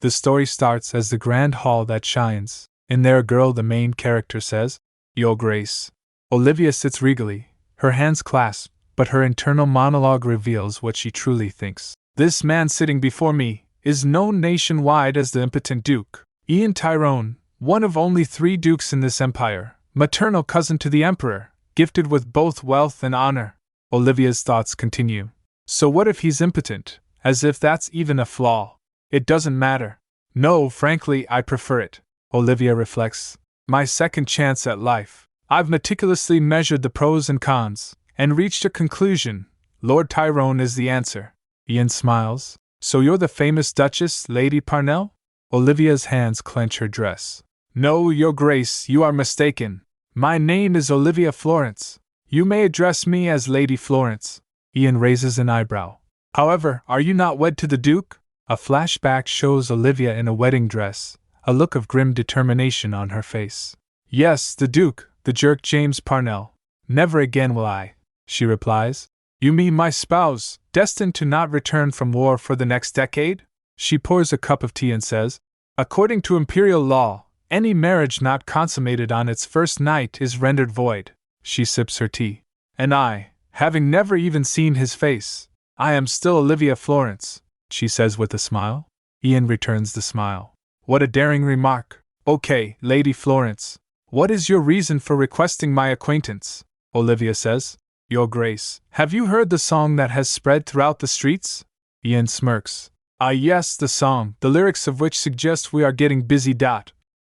The story starts as the grand hall that shines. In there, a girl, the main character, says, "Your Grace." Olivia sits regally, her hands clasped, but her internal monologue reveals what she truly thinks. This man sitting before me is known nationwide as the impotent Duke Ian Tyrone, one of only 3 dukes in this empire, maternal cousin to the emperor, gifted with both wealth and honor. Olivia's thoughts continue. So what if he's impotent? As if that's even a flaw. It doesn't matter. No, frankly, I prefer it. Olivia reflects. My second chance at life. I've meticulously measured the pros and cons, and reached a conclusion. Lord Tyrone is the answer. Ian smiles. So you're the famous Duchess, Lady Parnell? Olivia's hands clench her dress. No, Your Grace, you are mistaken. My name is Olivia Florence. You may address me as Lady Florence. Ian raises an eyebrow. However, are you not wed to the Duke? A flashback shows Olivia in a wedding dress, a look of grim determination on her face. Yes, the Duke, the jerk James Parnell. Never again will I, she replies. You mean my spouse, destined to not return from war for the next decade? She pours a cup of tea and says, according to imperial law, any marriage not consummated on its first night is rendered void. She sips her tea. And I, having never even seen his face, I am still Olivia Florence, she says with a smile. Ian returns the smile. What a daring remark. Okay, Lady Florence, what is your reason for requesting my acquaintance? Olivia says. Your Grace, have you heard the song that has spread throughout the streets? Ian smirks. Ah yes, the song, the lyrics of which suggest we are getting busy.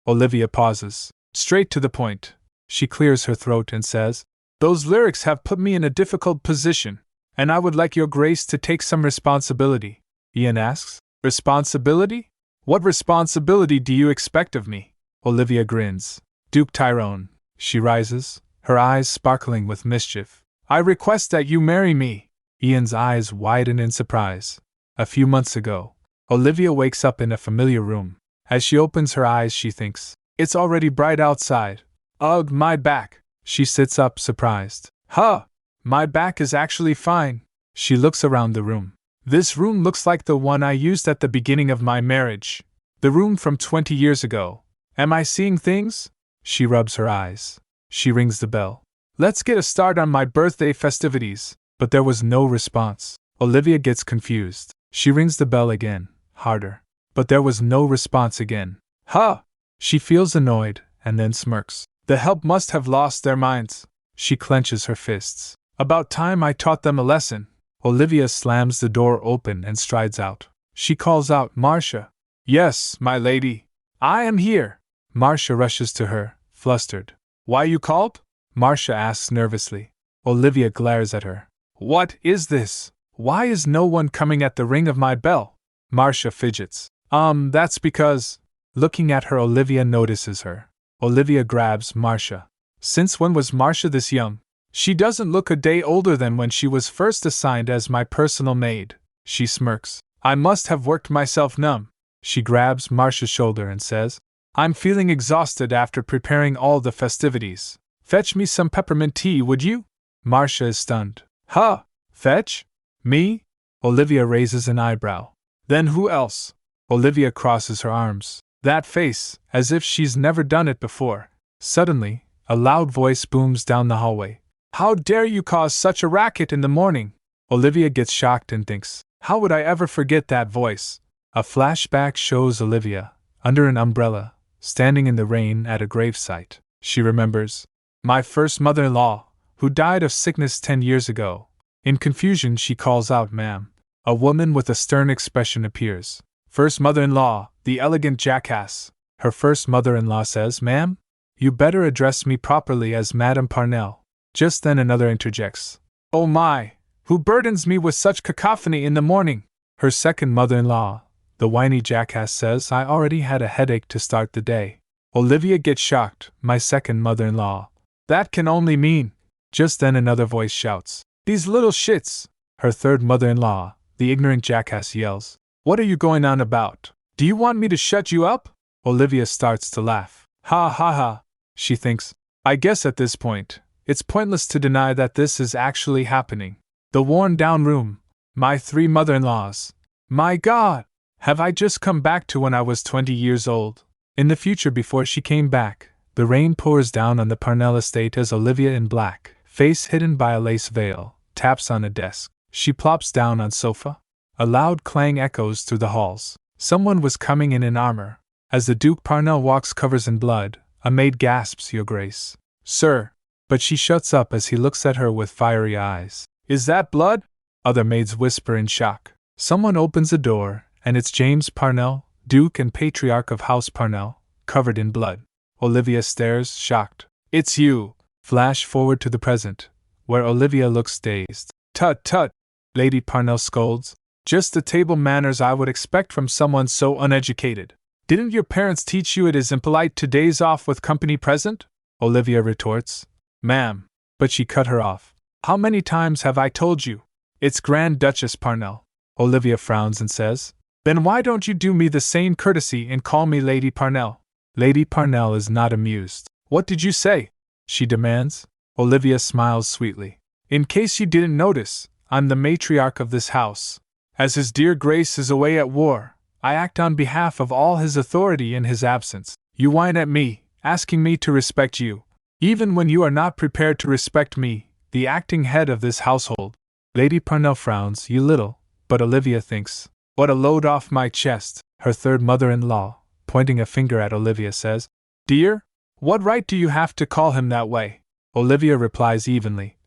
Olivia pauses. Straight to the point. She clears her throat and says, those lyrics have put me in a difficult position, and I would like Your Grace to take some responsibility. Ian asks. Responsibility? What responsibility do you expect of me? Olivia grins. Duke Tyrone. She rises, her eyes sparkling with mischief. I request that you marry me. Ian's eyes widen in surprise. A few months ago, Olivia wakes up in a familiar room. As she opens her eyes, she thinks, it's already bright outside. Ugh, my back. She sits up, surprised. Huh! My back is actually fine. She looks around the room. This room looks like the one I used at the beginning of my marriage. The room from 20 years ago. Am I seeing things? She rubs her eyes. She rings the bell. Let's get a start on my birthday festivities. But there was no response. Olivia gets confused. She rings the bell again, harder. But there was no response again. Huh! She feels annoyed, and then smirks. The help must have lost their minds. She clenches her fists. About time I taught them a lesson. Olivia slams the door open and strides out. She calls out, Marcia. Yes, my lady. I am here. Marcia rushes to her, flustered. Why you called? Marcia asks nervously. Olivia glares at her. What is this? Why is no one coming at the ring of my bell? Marcia fidgets. That's because... Looking at her, Olivia notices her. Olivia grabs Marcia. Since when was Marcia this young? She doesn't look a day older than when she was first assigned as my personal maid. She smirks. I must have worked myself numb. She grabs Marcia's shoulder and says, I'm feeling exhausted after preparing all the festivities. Fetch me some peppermint tea, would you? Marcia is stunned. Huh? Fetch? Me? Olivia raises an eyebrow. Then who else? Olivia crosses her arms. That face, as if she's never done it before. Suddenly, a loud voice booms down the hallway. How dare you cause such a racket in the morning? Olivia gets shocked and thinks, how would I ever forget that voice? A flashback shows Olivia, under an umbrella, standing in the rain at a gravesite. She remembers, my first mother-in-law, who died of sickness 10 years ago. In confusion, she calls out, ma'am. A woman with a stern expression appears. First mother-in-law, the elegant jackass. Her first mother-in-law says, ma'am, you better address me properly as Madame Parnell. Just then another interjects. Oh my, who burdens me with such cacophony in the morning? Her second mother-in-law, the whiny jackass, says, I already had a headache to start the day. Olivia gets shocked, my second mother-in-law. That can only mean... Just then another voice shouts, these little shits! Her third mother-in-law, the ignorant jackass, yells, what are you going on about? Do you want me to shut you up? Olivia starts to laugh. Ha ha ha, she thinks. I guess at this point, it's pointless to deny that this is actually happening. The worn-down room. My 3 mother-in-laws. My God! Have I just come back to when I was 20 years old? In the future before she came back, the rain pours down on the Parnell estate as Olivia in black, face hidden by a lace veil, taps on a desk. She plops down on sofa. A loud clang echoes through the halls. Someone was coming in armor. As the Duke Parnell walks covers in blood, a maid gasps, "Your Grace." "Sir." But she shuts up as he looks at her with fiery eyes. "Is that blood?" Other maids whisper in shock. Someone opens the door, and it's James Parnell, Duke and Patriarch of House Parnell, covered in blood. Olivia stares, shocked. "It's you!" Flash forward to the present, where Olivia looks dazed. "Tut tut!" Lady Parnell scolds. "Just the table manners I would expect from someone so uneducated. Didn't your parents teach you it is impolite to daze off with company present?" Olivia retorts. "Ma'am." But she cut her off. "How many times have I told you? It's Grand Duchess Parnell." Olivia frowns and says, "Then why don't you do me the same courtesy and call me Lady Parnell?" Lady Parnell is not amused. "What did you say?" she demands. Olivia smiles sweetly. "In case you didn't notice, I'm the matriarch of this house. As His dear Grace is away at war, I act on behalf of all his authority in his absence. You whine at me, asking me to respect you, even when you are not prepared to respect me, the acting head of this household." Lady Parnell frowns, "You little," but Olivia thinks, "What a load off my chest." Her third mother-in-law, pointing a finger at Olivia, says, "Dear, what right do you have to call him that way?" Olivia replies evenly,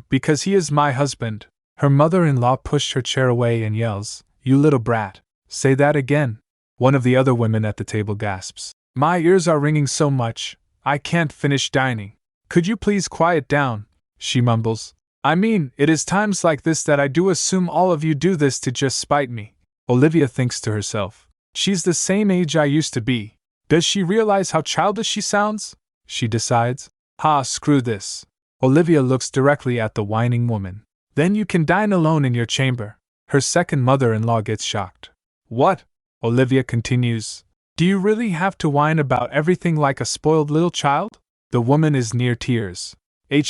Because he is my husband." Her mother-in-law pushed her chair away and yells, "You little brat, say that again." One of the other women at the table gasps, "My ears are ringing so much, I can't finish dining." "Could you please quiet down?" she mumbles. "I mean, it is times like this that I do assume all of you do this to just spite me." Olivia thinks to herself, "She's the same age I used to be. Does she realize how childish she sounds?" She decides, "Ha, screw this." Olivia looks directly at the whining woman. "Then you can dine alone in your chamber." Her second mother-in-law gets shocked. "What?" Olivia continues. "Do you really have to whine about everything like a spoiled little child?" The woman is near tears.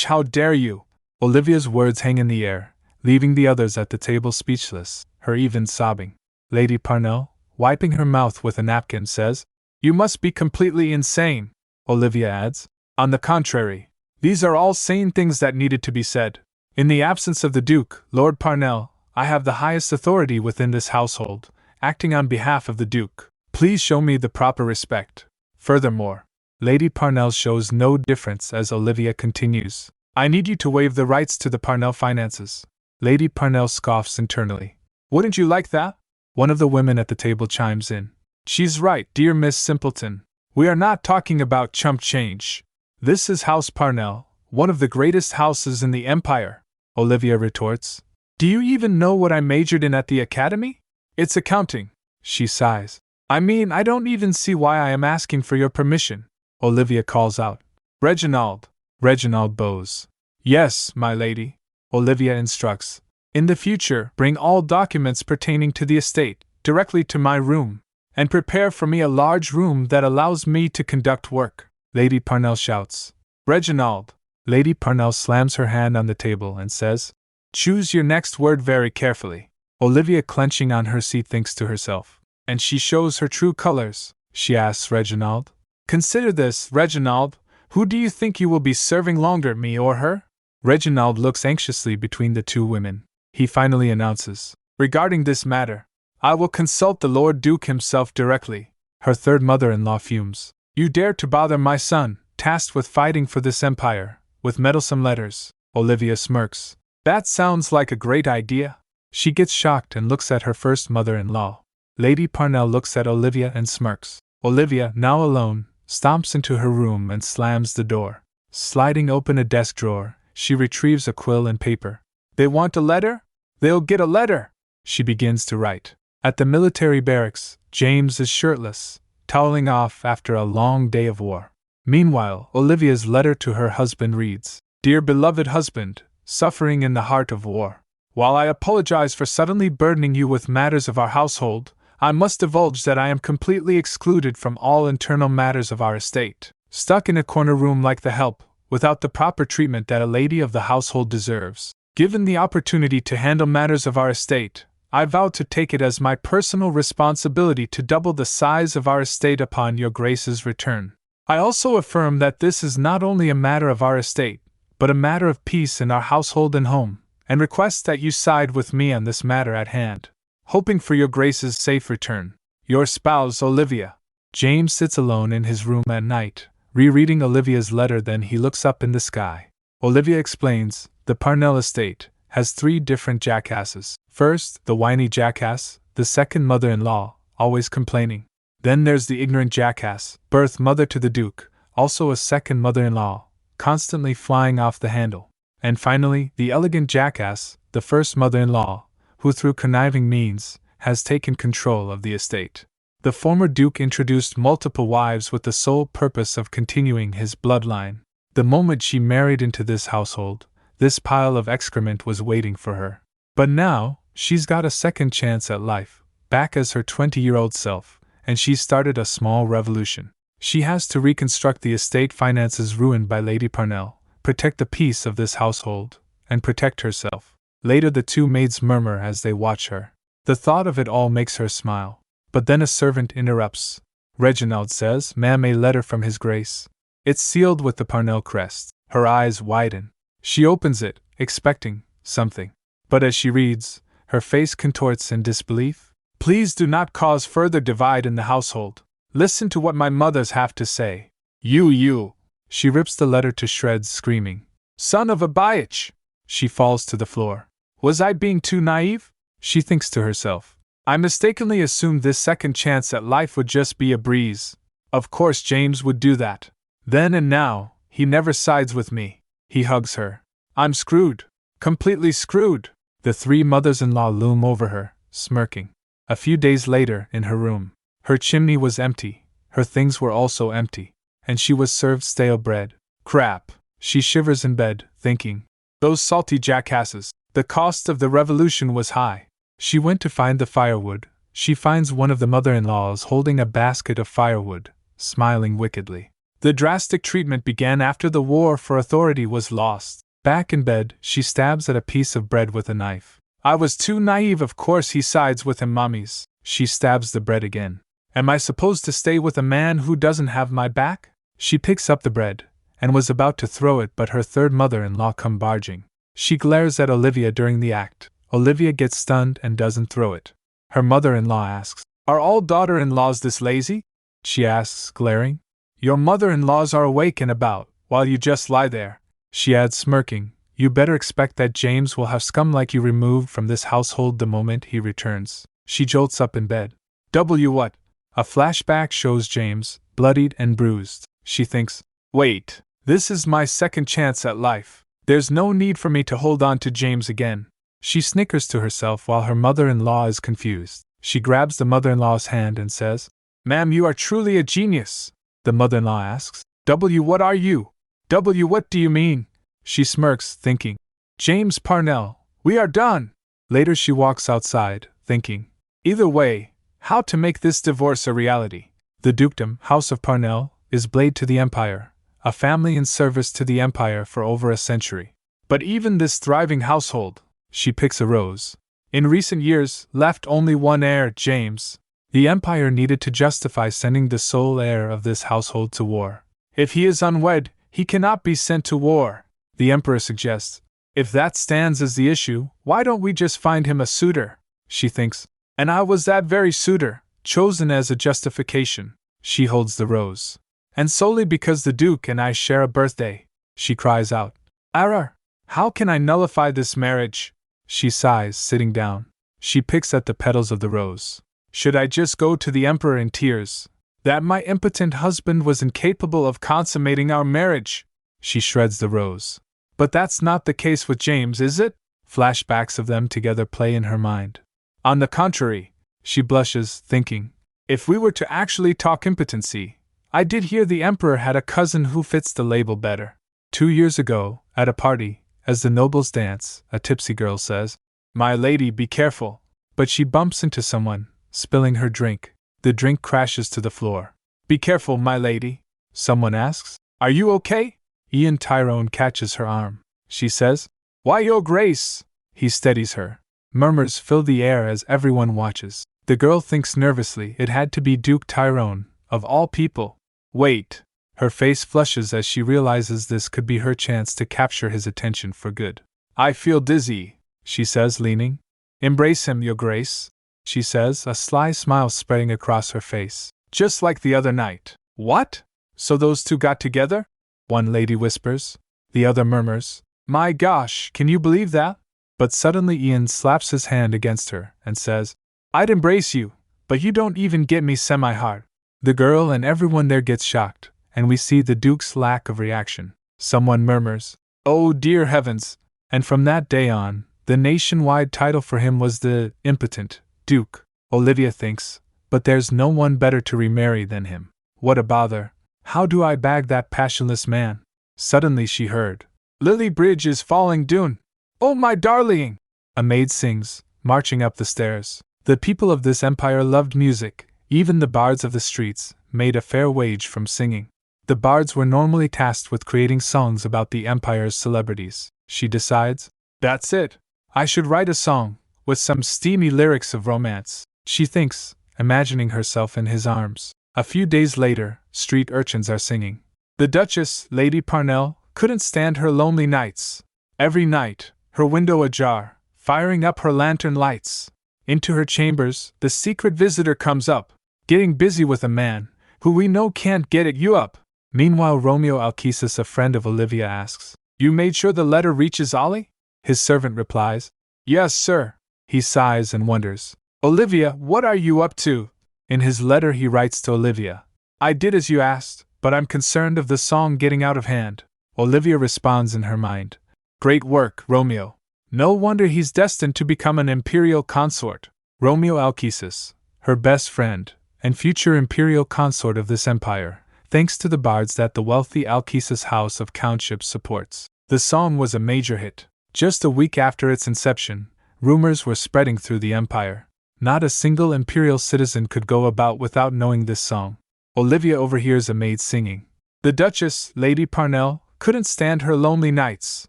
How dare you!" Olivia's words hang in the air, leaving the others at the table speechless, her even sobbing. Lady Parnell, wiping her mouth with a napkin, says, "You must be completely insane." Olivia adds, "On the contrary, these are all sane things that needed to be said. In the absence of the Duke, Lord Parnell, I have the highest authority within this household, acting on behalf of the Duke. Please show me the proper respect." Furthermore, Lady Parnell shows no difference as Olivia continues, "I need you to waive the rights to the Parnell finances." Lady Parnell scoffs internally. "Wouldn't you like that?" One of the women at the table chimes in. "She's right, dear Miss Simpleton. We are not talking about chump change. This is House Parnell, one of the greatest houses in the Empire." Olivia retorts, "Do you even know what I majored in at the academy?" "It's accounting." She sighs. "I mean, I don't even see why I am asking for your permission." Olivia calls out, "Reginald!" Reginald bows. "Yes, my lady," Olivia instructs. "In the future, bring all documents pertaining to the estate directly to my room, and prepare for me a large room that allows me to conduct work." Lady Parnell shouts, "Reginald!" Lady Parnell slams her hand on the table and says, "Choose your next word very carefully." Olivia, clenching on her seat, thinks to herself, "And she shows her true colors?" She asks Reginald, "Consider this, Reginald, who do you think you will be serving longer, me or her?" Reginald looks anxiously between the two women. He finally announces, "Regarding this matter, I will consult the Lord Duke himself directly." Her third mother-in-law fumes. "You dare to bother my son, tasked with fighting for this empire, with meddlesome letters." Olivia smirks. "That sounds like a great idea." She gets shocked and looks at her first mother-in-law. Lady Parnell looks at Olivia and smirks. Olivia, now alone, stomps into her room and slams the door. Sliding open a desk drawer, she retrieves a quill and paper. "They want a letter? They'll get a letter!" She begins to write. At the military barracks, James is shirtless, toweling off after a long day of war. Meanwhile, Olivia's letter to her husband reads, "Dear beloved husband, suffering in the heart of war. While I apologize for suddenly burdening you with matters of our household, I must divulge that I am completely excluded from all internal matters of our estate, stuck in a corner room like the help, without the proper treatment that a lady of the household deserves. Given the opportunity to handle matters of our estate, I vow to take it as my personal responsibility to double the size of our estate upon your Grace's return. I also affirm that this is not only a matter of our estate, but a matter of peace in our household and home, and request that you side with me on this matter at hand. Hoping for your Grace's safe return. Your spouse, Olivia. James sits alone in his room at night, rereading Olivia's letter. Then he looks up in the sky. Olivia explains, the Parnell estate has 3 different jackasses. First, the whiny jackass, the second mother-in-law, always complaining. Then there's the ignorant jackass, birth mother to the Duke, also a second mother-in-law, constantly flying off the handle. And finally, the elegant jackass, the first mother-in-law, who through conniving means has taken control of the estate. The former Duke introduced multiple wives with the sole purpose of continuing his bloodline. The moment she married into this household, this pile of excrement was waiting for her. But now, she's got a second chance at life, back as her 20-year-old self, and she's started a small revolution. She has to reconstruct the estate finances ruined by Lady Parnell, protect the peace of this household, and protect herself. Later the 2 maids murmur as they watch her. The thought of it all makes her smile. But then a servant interrupts. Reginald says, "Ma'am, a letter from His Grace." It's sealed with the Parnell crest. Her eyes widen. She opens it, expecting something. But as she reads, her face contorts in disbelief. "Please do not cause further divide in the household. Listen to what my mothers have to say. You. She rips the letter to shreds, screaming, "Son of a bitch!" She falls to the floor. Was I being too naive? She thinks to herself. I mistakenly assumed this second chance at life would just be a breeze. Of course James would do that. Then and now, he never sides with me. He hugs her. I'm screwed. Completely screwed. The 3 mothers-in-law loom over her, smirking. A few days later, in her room, her chimney was empty, her things were also empty, and she was served stale bread. Crap. She shivers in bed, thinking. Those salty jackasses. The cost of the revolution was high. She went to find the firewood. She finds one of the mother-in-laws holding a basket of firewood, smiling wickedly. The drastic treatment began after the war for authority was lost. Back in bed, she stabs at a piece of bread with a knife. I was too naive, of course he sides with him, mummies. She stabs the bread again. Am I supposed to stay with a man who doesn't have my back? She picks up the bread, and was about to throw it, but her third mother-in-law come barging. She glares at Olivia during the act. Olivia gets stunned and doesn't throw it. Her mother-in-law asks, Are all daughter-in-laws this lazy? She asks, glaring. Your mother-in-laws are awake and about, while you just lie there. She adds, smirking, You better expect that James will have scum like you removed from this household the moment he returns. She jolts up in bed. What? A flashback shows James, bloodied and bruised. She thinks, Wait, this is my second chance at life. There's no need for me to hold on to James again. She snickers to herself while her mother-in-law is confused. She grabs the mother-in-law's hand and says, Ma'am, you are truly a genius. The mother-in-law asks, What are you? What do you mean? She smirks, thinking, James Parnell, we are done. Later she walks outside, thinking, Either way, how to make this divorce a reality. The dukedom, House of Parnell, is blade to the empire, a family in service to the empire for over a century. But even this thriving household, she picks a rose, in recent years left only one heir, James. The empire needed to justify sending the sole heir of this household to war. If he is unwed, he cannot be sent to war, the emperor suggests. If that stands as the issue, why don't we just find him a suitor? She thinks. And I was that very suitor, chosen as a justification. She holds the rose. And solely because the Duke and I share a birthday. She cries out. Arr! How can I nullify this marriage? She sighs, sitting down. She picks at the petals of the rose. Should I just go to the emperor in tears, that my impotent husband was incapable of consummating our marriage? She shreds the rose. But that's not the case with James, is it? Flashbacks of them together play in her mind. On the contrary, she blushes, thinking, if we were to actually talk impotency, I did hear the emperor had a cousin who fits the label better. 2 years ago, at a party, as the nobles dance, a tipsy girl says, My lady, be careful. But she bumps into someone, spilling her drink. The drink crashes to the floor. Be careful, my lady. Someone asks, Are you okay? Ian Tyrone catches her arm. She says, Why, your grace. He steadies her. Murmurs fill the air as everyone watches. The girl thinks nervously it had to be Duke Tyrone, of all people. Wait! Her face flushes as she realizes this could be her chance to capture his attention for good. I feel dizzy, she says, leaning. Embrace him, Your Grace, she says, a sly smile spreading across her face. Just like the other night. What? So those two got together? One lady whispers. The other murmurs. My gosh, can you believe that? But suddenly Ian slaps his hand against her and says, I'd embrace you, but you don't even get me semi-hard. The girl and everyone there gets shocked, and we see the Duke's lack of reaction. Someone murmurs, Oh dear heavens! And from that day on, the nationwide title for him was the impotent Duke. Olivia thinks, but there's no one better to remarry than him. What a bother! How do I bag that passionless man? Suddenly she heard, Lily Bridge is falling down. Oh my darling! A maid sings, marching up the stairs. The people of this empire loved music. Even the bards of the streets made a fair wage from singing. The bards were normally tasked with creating songs about the empire's celebrities. She decides, that's it. I should write a song, with some steamy lyrics of romance. She thinks, imagining herself in his arms. A few days later, street urchins are singing. The Duchess, Lady Parnell, couldn't stand her lonely nights. Every night, her window ajar, firing up her lantern lights. Into her chambers, the secret visitor comes up, getting busy with a man, who we know can't get at you up. Meanwhile Romeo Alkesis, a friend of Olivia, asks, You made sure the letter reaches Ollie? His servant replies, Yes, sir. He sighs and wonders, Olivia, what are you up to? In his letter he writes to Olivia, I did as you asked, but I'm concerned of the song getting out of hand. Olivia responds in her mind, Great work, Romeo. No wonder he's destined to become an imperial consort. Romeo Alkesis, her best friend, and future imperial consort of this empire, thanks to the bards that the wealthy Alkesis house of countship supports. The song was a major hit. Just a week after its inception, rumors were spreading through the empire. Not a single imperial citizen could go about without knowing this song. Olivia overhears a maid singing. The Duchess, Lady Parnell, couldn't stand her lonely nights.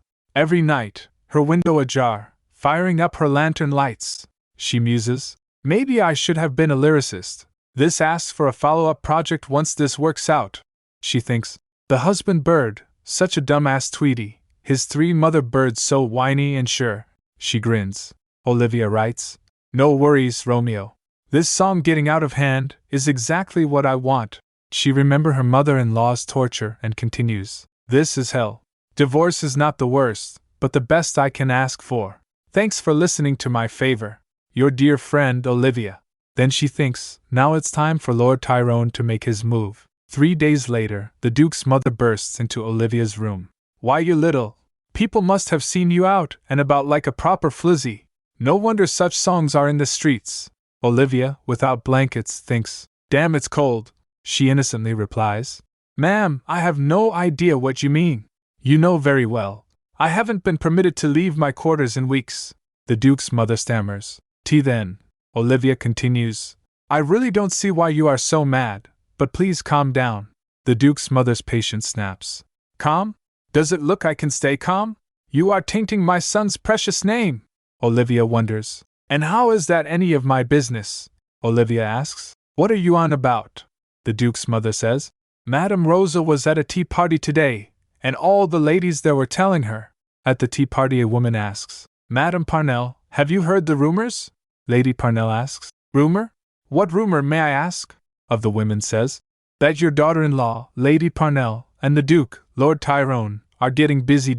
Every night, her window ajar, firing up her lantern lights. She muses, Maybe I should have been a lyricist. This asks for a follow-up project once this works out. She thinks, the husband bird, such a dumbass Tweety, his three mother birds so whiny and sure. She grins. Olivia writes, No worries, Romeo. This song getting out of hand is exactly what I want. She remembers her mother-in-law's torture and continues, This is hell. Divorce is not the worst, but the best I can ask for. Thanks for listening to my favor. Your dear friend Olivia. Then she thinks, now it's time for Lord Tyrone to make his move. 3 days later, the Duke's mother bursts into Olivia's room. Why, you little! People must have seen you out and about like a proper flizzy. No wonder such songs are in the streets. Olivia, without blankets, thinks, Damn, it's cold. She innocently replies, Ma'am, I have no idea what you mean. You know very well. I haven't been permitted to leave my quarters in weeks. The Duke's mother stammers. Then, Olivia continues, I really don't see why you are so mad, but please calm down. The Duke's mother's patience snaps. Calm? Does it look I can stay calm? You are tainting my son's precious name. Olivia wonders. And how is that any of my business? Olivia asks. What are you on about? The Duke's mother says. Madame Rosa was at a tea party today, and all the ladies there were telling her. At the tea party a woman asks, Madame Parnell, have you heard the rumors? Lady Parnell asks, Rumor? What rumor, may I ask? Of the women says, that your daughter-in-law, Lady Parnell, and the Duke, Lord Tyrone, are getting busy.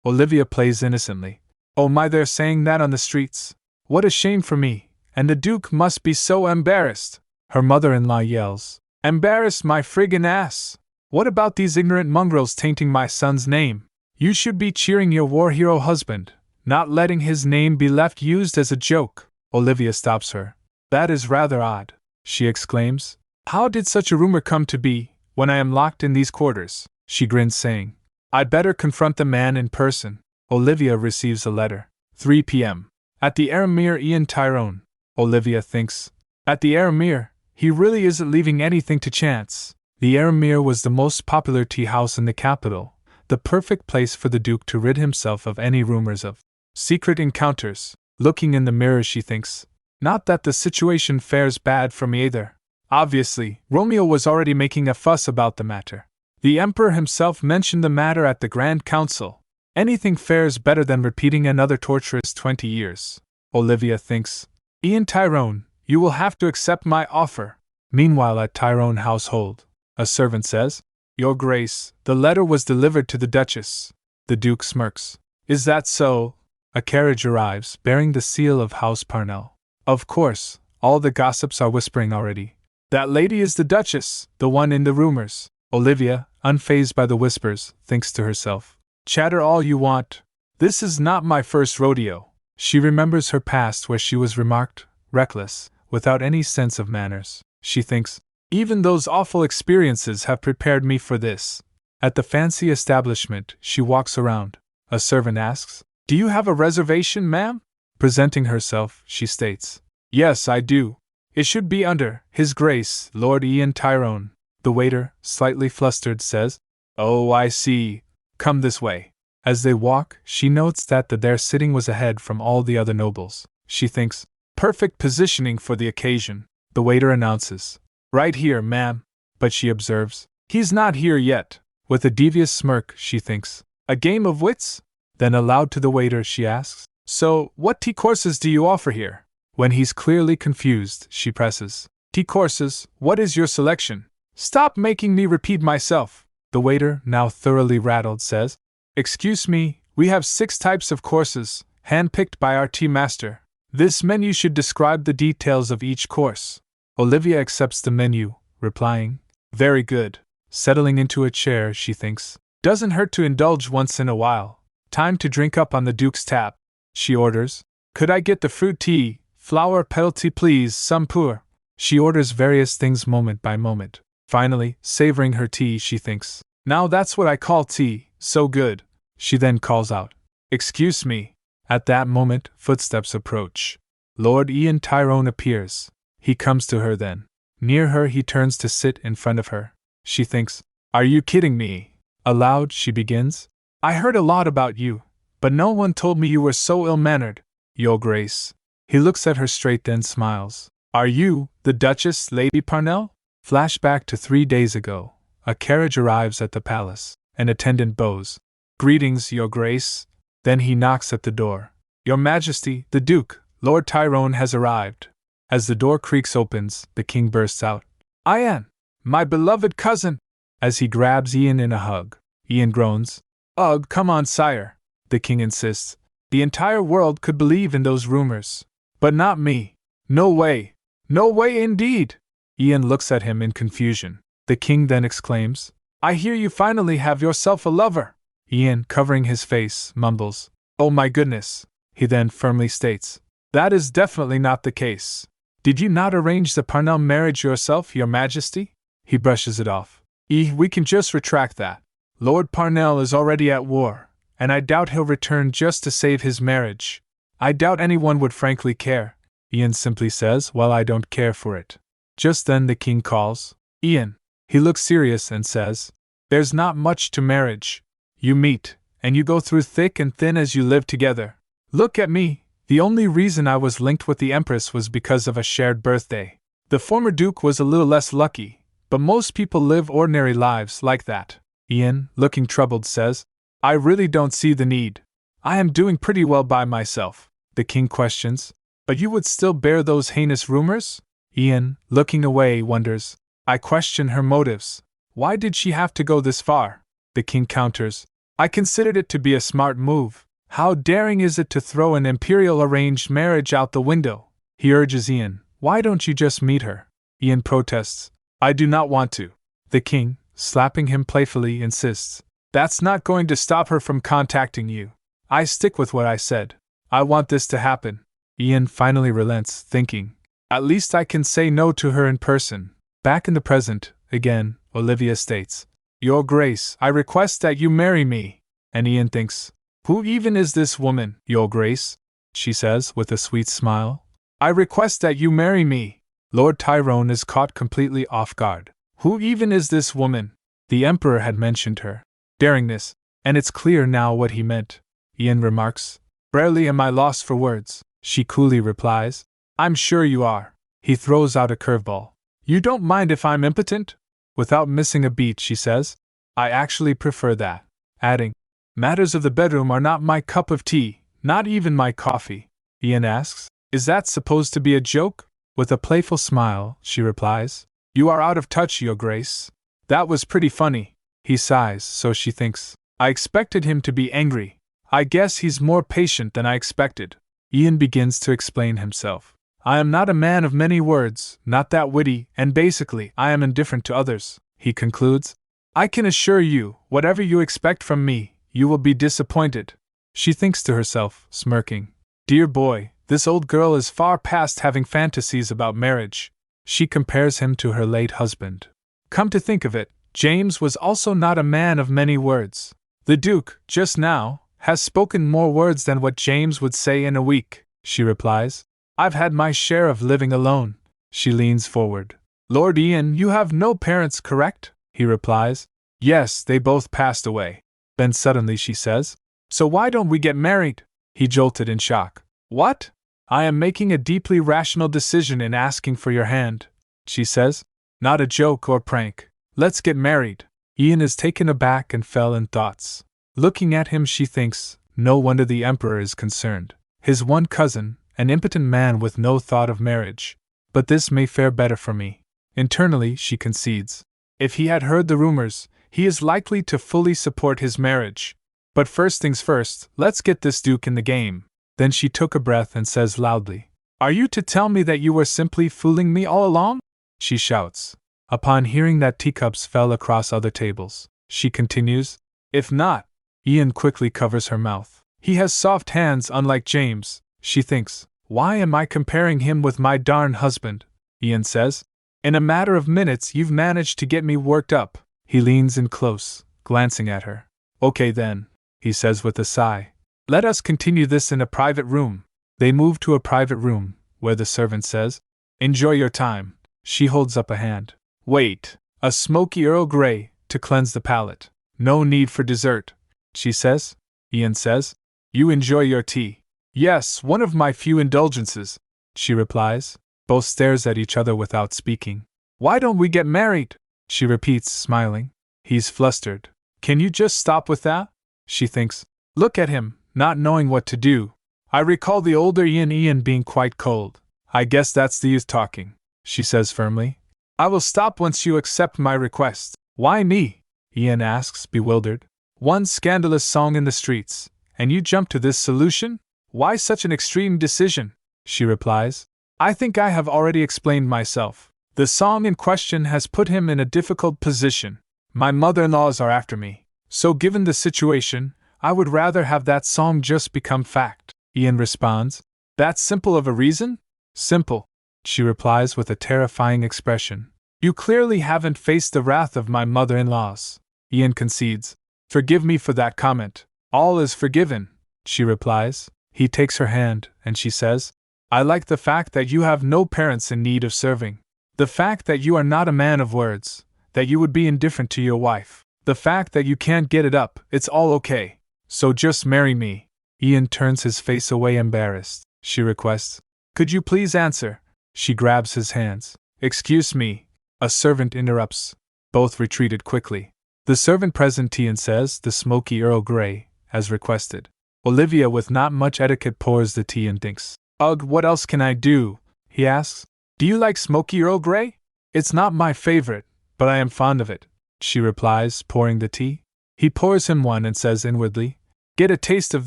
Olivia plays innocently. Oh my, they're saying that on the streets. What a shame for me, and the Duke must be so embarrassed. Her mother-in-law yells, Embarrassed my friggin' ass! What about these ignorant mongrels tainting my son's name? You should be cheering your war hero husband, not letting his name be left used as a joke. Olivia stops her. That is rather odd, she exclaims. How did such a rumor come to be, when I am locked in these quarters? She grins, saying, I'd better confront the man in person. Olivia receives a letter. 3 p.m. At the Aramir, Ian Tyrone. Olivia thinks, At the Aramir, he really isn't leaving anything to chance. The Aramir was the most popular tea house in the capital, the perfect place for the Duke to rid himself of any rumors of secret encounters. Looking in the mirror, she thinks, not that the situation fares bad for me either. Obviously, Romeo was already making a fuss about the matter. The Emperor himself mentioned the matter at the Grand Council. Anything fares better than repeating another torturous 20 years. Olivia thinks, Ian Tyrone, you will have to accept my offer. Meanwhile, at Tyrone household, a servant says, Your Grace, the letter was delivered to the Duchess. The Duke smirks. Is that so? A carriage arrives, bearing the seal of House Parnell. Of course, all the gossips are whispering already. That lady is the Duchess, the one in the rumors. Olivia, unfazed by the whispers, thinks to herself, Chatter all you want. This is not my first rodeo. She remembers her past where she was remarked, reckless, without any sense of manners. She thinks, even those awful experiences have prepared me for this. At the fancy establishment, she walks around. A servant asks, Do you have a reservation, ma'am? Presenting herself, she states, Yes, I do. It should be under His Grace, Lord Ian Tyrone. The waiter, slightly flustered, says, Oh, I see. Come this way. As they walk, she notes that their sitting was ahead from all the other nobles. She thinks, Perfect positioning for the occasion. The waiter announces, Right here, ma'am. But she observes, He's not here yet. With a devious smirk, she thinks, A game of wits? Then aloud to the waiter, she asks, So, what tea courses do you offer here? When he's clearly confused, she presses, Tea courses, what is your selection? Stop making me repeat myself. The waiter, now thoroughly rattled, says, Excuse me, we have 6 types of courses, handpicked by our tea master. This menu should describe the details of each course. Olivia accepts the menu, replying, Very good. Settling into a chair, she thinks, Doesn't hurt to indulge once in a while. Time to drink up on the Duke's tap. She orders, Could I get the fruit tea, flower petal tea please, some pour? She orders various things moment by moment. Finally, savoring her tea, she thinks, Now that's what I call tea, so good. She then calls out, Excuse me. At that moment, footsteps approach. Lord Ian Tyrone appears. He comes to her then. Near her he turns to sit in front of her. She thinks, Are you kidding me? Aloud, she begins, I heard a lot about you, but no one told me you were so ill-mannered, Your Grace. He looks at her straight then smiles. Are you, the Duchess, Lady Parnell? Flashback to 3 days ago. A carriage arrives at the palace. An attendant bows. Greetings, Your Grace. Then he knocks at the door. Your Majesty, the Duke, Lord Tyrone has arrived. As the door creaks opens, the king bursts out. Ian, my beloved cousin! As he grabs Ian in a hug. Ian groans. Ugh, come on, sire. The king insists. The entire world could believe in those rumors. But not me. No way. No way indeed. Ian looks at him in confusion. The king then exclaims, I hear you finally have yourself a lover. Ian, covering his face, mumbles, Oh my goodness. He then firmly states, That is definitely not the case. Did you not arrange the Parnell marriage yourself, Your Majesty? He brushes it off. We can just retract that. Lord Parnell is already at war, and I doubt he'll return just to save his marriage. I doubt anyone would frankly care. Ian simply says, Well, I don't care for it. Just then the king calls, Ian. He looks serious and says, There's not much to marriage. You meet, and you go through thick and thin as you live together. Look at me. The only reason I was linked with the Empress was because of a shared birthday. The former Duke was a little less lucky, but most people live ordinary lives like that. Ian, looking troubled, says, I really don't see the need. I am doing pretty well by myself. The king questions, But you would still bear those heinous rumors? Ian, looking away, wonders, I question her motives. Why did she have to go this far? The king counters, I considered it to be a smart move. How daring is it to throw an imperial arranged marriage out the window? He urges Ian, Why don't you just meet her? Ian protests, I do not want to. The king, slapping him playfully, insists, That's not going to stop her from contacting you. I stick with what I said. I want this to happen. Ian finally relents, thinking, At least I can say no to her in person. Back in the present, again, Olivia states, Your Grace, I request that you marry me. And Ian thinks, Who even is this woman, Your Grace? She says with a sweet smile. I request that you marry me. Lord Tyrone is caught completely off guard. Who even is this woman? The Emperor had mentioned her daringness, and it's clear now what he meant. Ian remarks, Rarely am I lost for words. She coolly replies. I'm sure you are. He throws out a curveball. You don't mind if I'm impotent? Without missing a beat, she says. I actually prefer that. Adding, matters of the bedroom are not my cup of tea, not even my coffee. Ian asks, is that supposed to be a joke? With a playful smile, she replies, you are out of touch, Your Grace. That was pretty funny. He sighs, so she thinks. I expected him to be angry. I guess he's more patient than I expected. Ian begins to explain himself. I am not a man of many words, not that witty, and basically, I am indifferent to others, he concludes. I can assure you, whatever you expect from me, you will be disappointed. She thinks to herself, smirking. Dear boy, this old girl is far past having fantasies about marriage. She compares him to her late husband. Come to think of it, James was also not a man of many words. The Duke, just now, has spoken more words than what James would say in a week, she replies. I've had my share of living alone. She leans forward. Lord Ian, you have no parents, correct? He replies. Yes, they both passed away. Then suddenly she says, so why don't we get married? He jolted in shock. What? I am making a deeply rational decision in asking for your hand, she says. Not a joke or prank. Let's get married. Ian is taken aback and fell in thoughts. Looking at him, she thinks, no wonder the Emperor is concerned. His one cousin, an impotent man with no thought of marriage. But this may fare better for me. Internally, she concedes. If he had heard the rumors, he is likely to fully support his marriage. But first things first, let's get this Duke in the game. Then she took a breath and says loudly, are you to tell me that you were simply fooling me all along? She shouts. Upon hearing that, teacups fell across other tables. She continues, if not. Ian quickly covers her mouth. He has soft hands unlike James, she thinks. Why am I comparing him with my darn husband? Ian says. In a matter of minutes you've managed to get me worked up. He leans in close, glancing at her. Okay then, he says with a sigh. Let us continue this in a private room. They move to a private room, where the servant says, enjoy your time. She holds up a hand. Wait, a smoky Earl Grey, to cleanse the palate. No need for dessert, she says. Ian says, you enjoy your tea. Yes, one of my few indulgences, she replies. Both stares at each other without speaking. Why don't we get married? She repeats, smiling. He's flustered. Can you just stop with that? She thinks. Look at him, not knowing what to do. I recall the older Ian being quite cold. I guess that's the youth talking, she says firmly. I will stop once you accept my request. Why me? Ian asks, bewildered. One scandalous song in the streets, and you jump to this solution? Why such an extreme decision? She replies. I think I have already explained myself. The song in question has put him in a difficult position. My mother-in-laws are after me. So given the situation, I would rather have that song just become fact. Ian responds. That simple of a reason? Simple, she replies with a terrifying expression. You clearly haven't faced the wrath of my mother-in-laws. Ian concedes. Forgive me for that comment. All is forgiven, she replies. He takes her hand, and she says, I like the fact that you have no parents in need of serving. The fact that you are not a man of words, that you would be indifferent to your wife. The fact that you can't get it up, it's all okay. So just marry me. Ian turns his face away embarrassed. She requests, could you please answer? She grabs his hands. Excuse me. A servant interrupts. Both retreated quickly. The servant presents tea and says the smoky Earl Grey, as requested. Olivia, with not much etiquette, pours the tea and thinks. Ugh, what else can I do? He asks. Do you like smoky Earl Grey? It's not my favorite, but I am fond of it, she replies, pouring the tea. He pours him one and says inwardly, get a taste of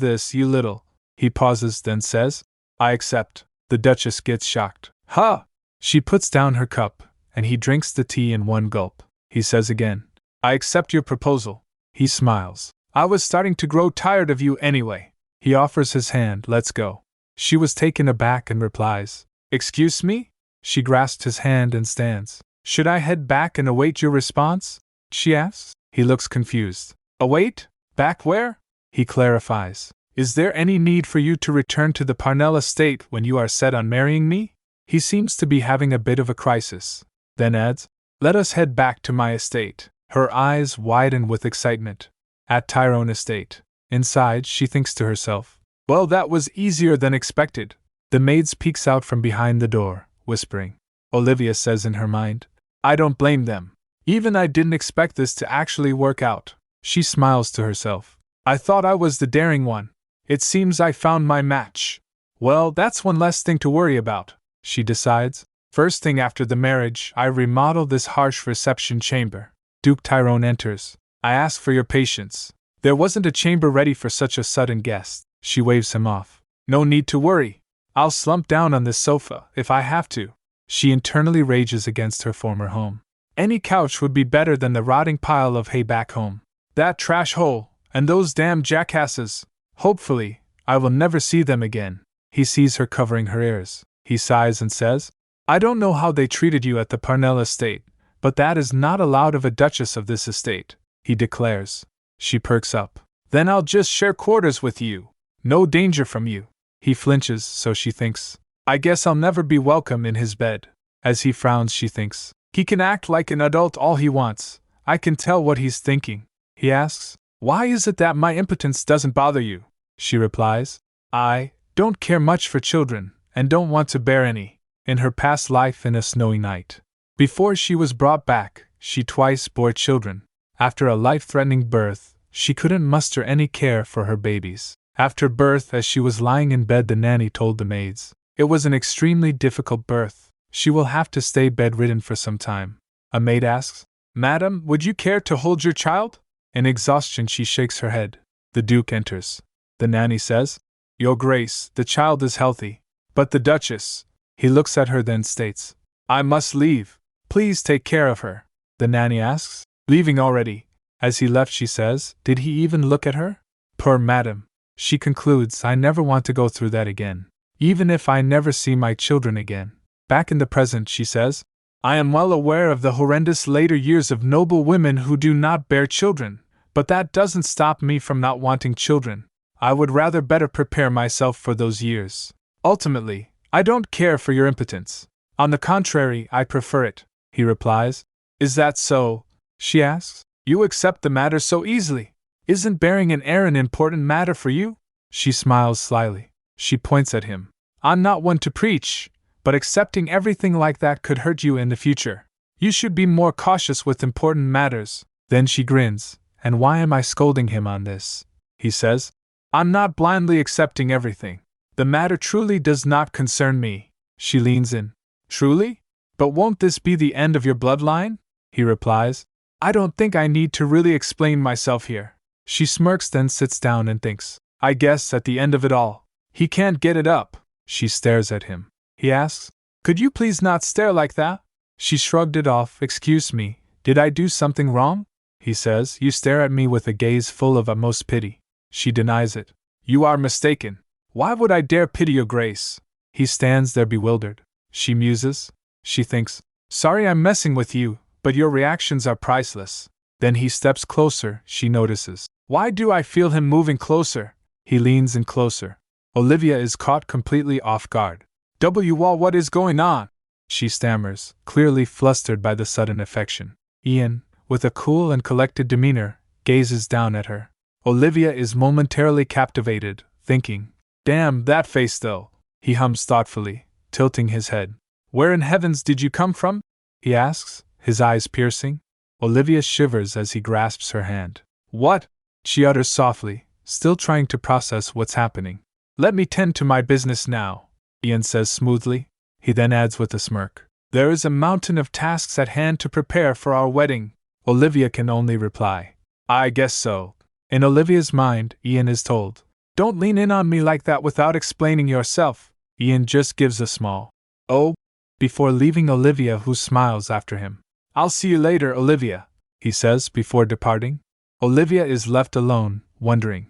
this, you little. He pauses, then says, I accept. The Duchess gets shocked. Ha! She puts down her cup, and he drinks the tea in one gulp. He says again, I accept your proposal. He smiles. I was starting to grow tired of you anyway. He offers his hand. Let's go. She was taken aback and replies, excuse me? She grasps his hand and stands. Should I head back and await your response? She asks. He looks confused. Await? Back where? He clarifies. Is there any need for you to return to the Parnell estate when you are set on marrying me? He seems to be having a bit of a crisis. Then adds, let us head back to my estate. Her eyes widen with excitement. At Tyrone estate. Inside, she thinks to herself, well, that was easier than expected. The maid peeks out from behind the door, whispering. Olivia says in her mind, I don't blame them. Even I didn't expect this to actually work out. She smiles to herself. I thought I was the daring one. It seems I found my match. Well, that's one less thing to worry about, she decides. First thing after the marriage, I remodel this harsh reception chamber. Duke Tyrone enters. I ask for your patience. There wasn't a chamber ready for such a sudden guest. She waves him off. No need to worry. I'll slump down on this sofa if I have to. She internally rages against her former home. Any couch would be better than the rotting pile of hay back home. That trash hole, and those damn jackasses. Hopefully, I will never see them again. He sees her covering her ears. He sighs and says, I don't know how they treated you at the Parnell estate, but that is not allowed of a duchess of this estate, he declares. She perks up. Then I'll just share quarters with you. No danger from you. He flinches, so she thinks. I guess I'll never be welcome in his bed. As he frowns, she thinks. He can act like an adult all he wants. I can tell what he's thinking. He asks, Why is it that my impotence doesn't bother you? She replies, I don't care much for children, and don't want to bear any. In her past life in a snowy night, before she was brought back, she twice bore children. After a life-threatening birth, she couldn't muster any care for her babies. After birth, as she was lying in bed, the nanny told the maids, it was an extremely difficult birth. She will have to stay bedridden for some time. A maid asks, Madam, would you care to hold your child? In exhaustion, she shakes her head. The Duke enters. The nanny says, Your Grace, the child is healthy. But the Duchess. He looks at her, then states, I must leave. Please take care of her. The nanny asks, Leaving already? As he left, she says, Did he even look at her? Poor madam. She concludes, I never want to go through that again. Even if I never see my children again. Back in the present, she says, I am well aware of the horrendous later years of noble women who do not bear children, but that doesn't stop me from not wanting children. I would rather better prepare myself for those years. Ultimately, I don't care for your impotence. On the contrary, I prefer it, he replies. Is that so? She asks. You accept the matter so easily. Isn't bearing an heir an important matter for you? She smiles slyly. She points at him. I'm not one to preach, but accepting everything like that could hurt you in the future. You should be more cautious with important matters. Then she grins. And why am I scolding him on this? He says. I'm not blindly accepting everything. The matter truly does not concern me. She leans in. Truly? But won't this be the end of your bloodline? He replies. I don't think I need to really explain myself here. She smirks, then sits down and thinks. I guess at the end of it all, he can't get it up. She stares at him. He asks, Could you please not stare like that? She shrugged it off. Excuse me, did I do something wrong? He says, You stare at me with a gaze full of utmost pity. She denies it. You are mistaken. Why would I dare pity your grace? He stands there bewildered. She muses. She thinks, Sorry I'm messing with you, but your reactions are priceless. Then he steps closer. She notices. Why do I feel him moving closer? He leans in closer. Olivia is caught completely off guard. What is going on? She stammers, clearly flustered by the sudden affection. Ian, with a cool and collected demeanor, gazes down at her. Olivia is momentarily captivated, thinking, Damn that face though. He hums thoughtfully, tilting his head. Where in heavens did you come from? He asks, his eyes piercing. Olivia shivers as he grasps her hand. What? She utters softly, still trying to process what's happening. Let me tend to my business now, Ian says smoothly. He then adds with a smirk. There is a mountain of tasks at hand to prepare for our wedding. Olivia can only reply, I guess so. In Olivia's mind, Ian is told, Don't lean in on me like that without explaining yourself. Ian just gives a small, Oh, before leaving Olivia, who smiles after him. I'll see you later, Olivia, he says before departing. Olivia is left alone, wondering.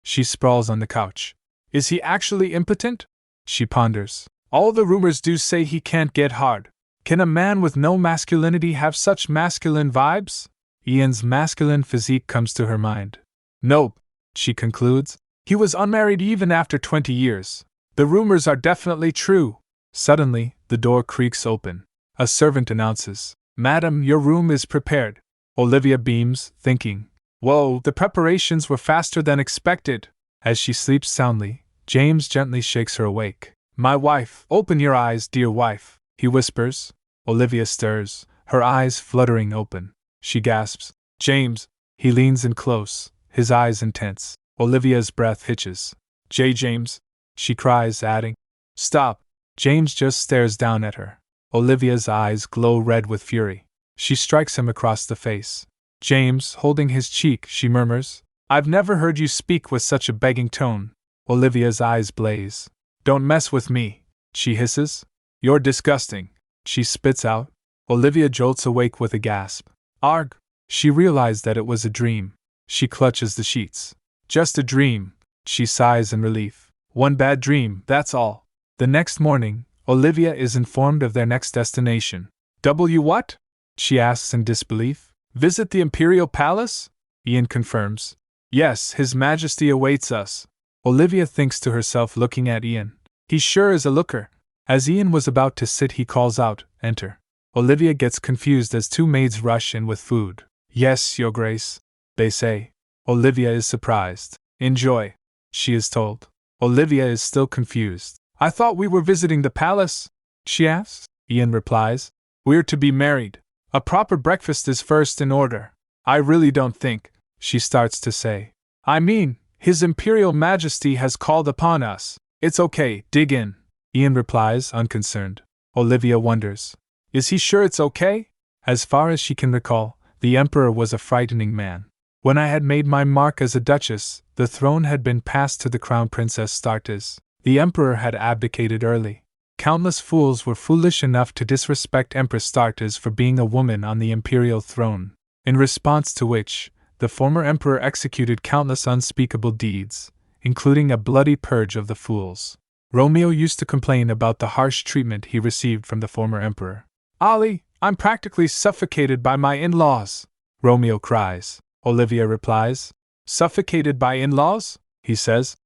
She sprawls on the couch. Is he actually impotent? She ponders. All the rumors do say he can't get hard. Can a man with no masculinity have such masculine vibes? Ian's masculine physique comes to her mind. Nope, she concludes. He was unmarried even after 20 years. The rumors are definitely true. Suddenly, the door creaks open. A servant announces, Madam, your room is prepared. Olivia beams, thinking, Whoa, the preparations were faster than expected. As she sleeps soundly, James gently shakes her awake. My wife, open your eyes, dear wife, he whispers. Olivia stirs, her eyes fluttering open. She gasps, James! He leans in close, his eyes intense. Olivia's breath hitches. James! She cries, adding, Stop! James just stares down at her. Olivia's eyes glow red with fury. She strikes him across the face. James, holding his cheek, she murmurs, I've never heard you speak with such a begging tone. Olivia's eyes blaze. Don't mess with me, she hisses. You're disgusting, she spits out. Olivia jolts awake with a gasp. Arg! She realized that it was a dream. She clutches the sheets. Just a dream, she sighs in relief. One bad dream, that's all. The next morning, Olivia is informed of their next destination. What? She asks in disbelief. Visit the Imperial Palace? Ian confirms. Yes, His Majesty awaits us. Olivia thinks to herself, looking at Ian. He sure is a looker. As Ian was about to sit, he calls out, Enter. Olivia gets confused as two maids rush in with food. Yes, Your Grace, they say. Olivia is surprised. Enjoy, she is told. Olivia is still confused. I thought we were visiting the palace, she asks. Ian replies, We're to be married. A proper breakfast is first in order. I really don't think, she starts to say. I mean, His Imperial Majesty has called upon us. It's okay, dig in, Ian replies, unconcerned. Olivia wonders. Is he sure it's okay? As far as she can recall, the Emperor was a frightening man. When I had made my mark as a duchess, the throne had been passed to the Crown Princess Startes. The Emperor had abdicated early. Countless fools were foolish enough to disrespect Empress Startes for being a woman on the imperial throne, in response to which, the former emperor executed countless unspeakable deeds, including a bloody purge of the fools. Romeo used to complain about the harsh treatment he received from the former emperor. Ollie, I'm practically suffocated by my in-laws, Romeo cries. Olivia replies. Suffocated by in-laws? He says.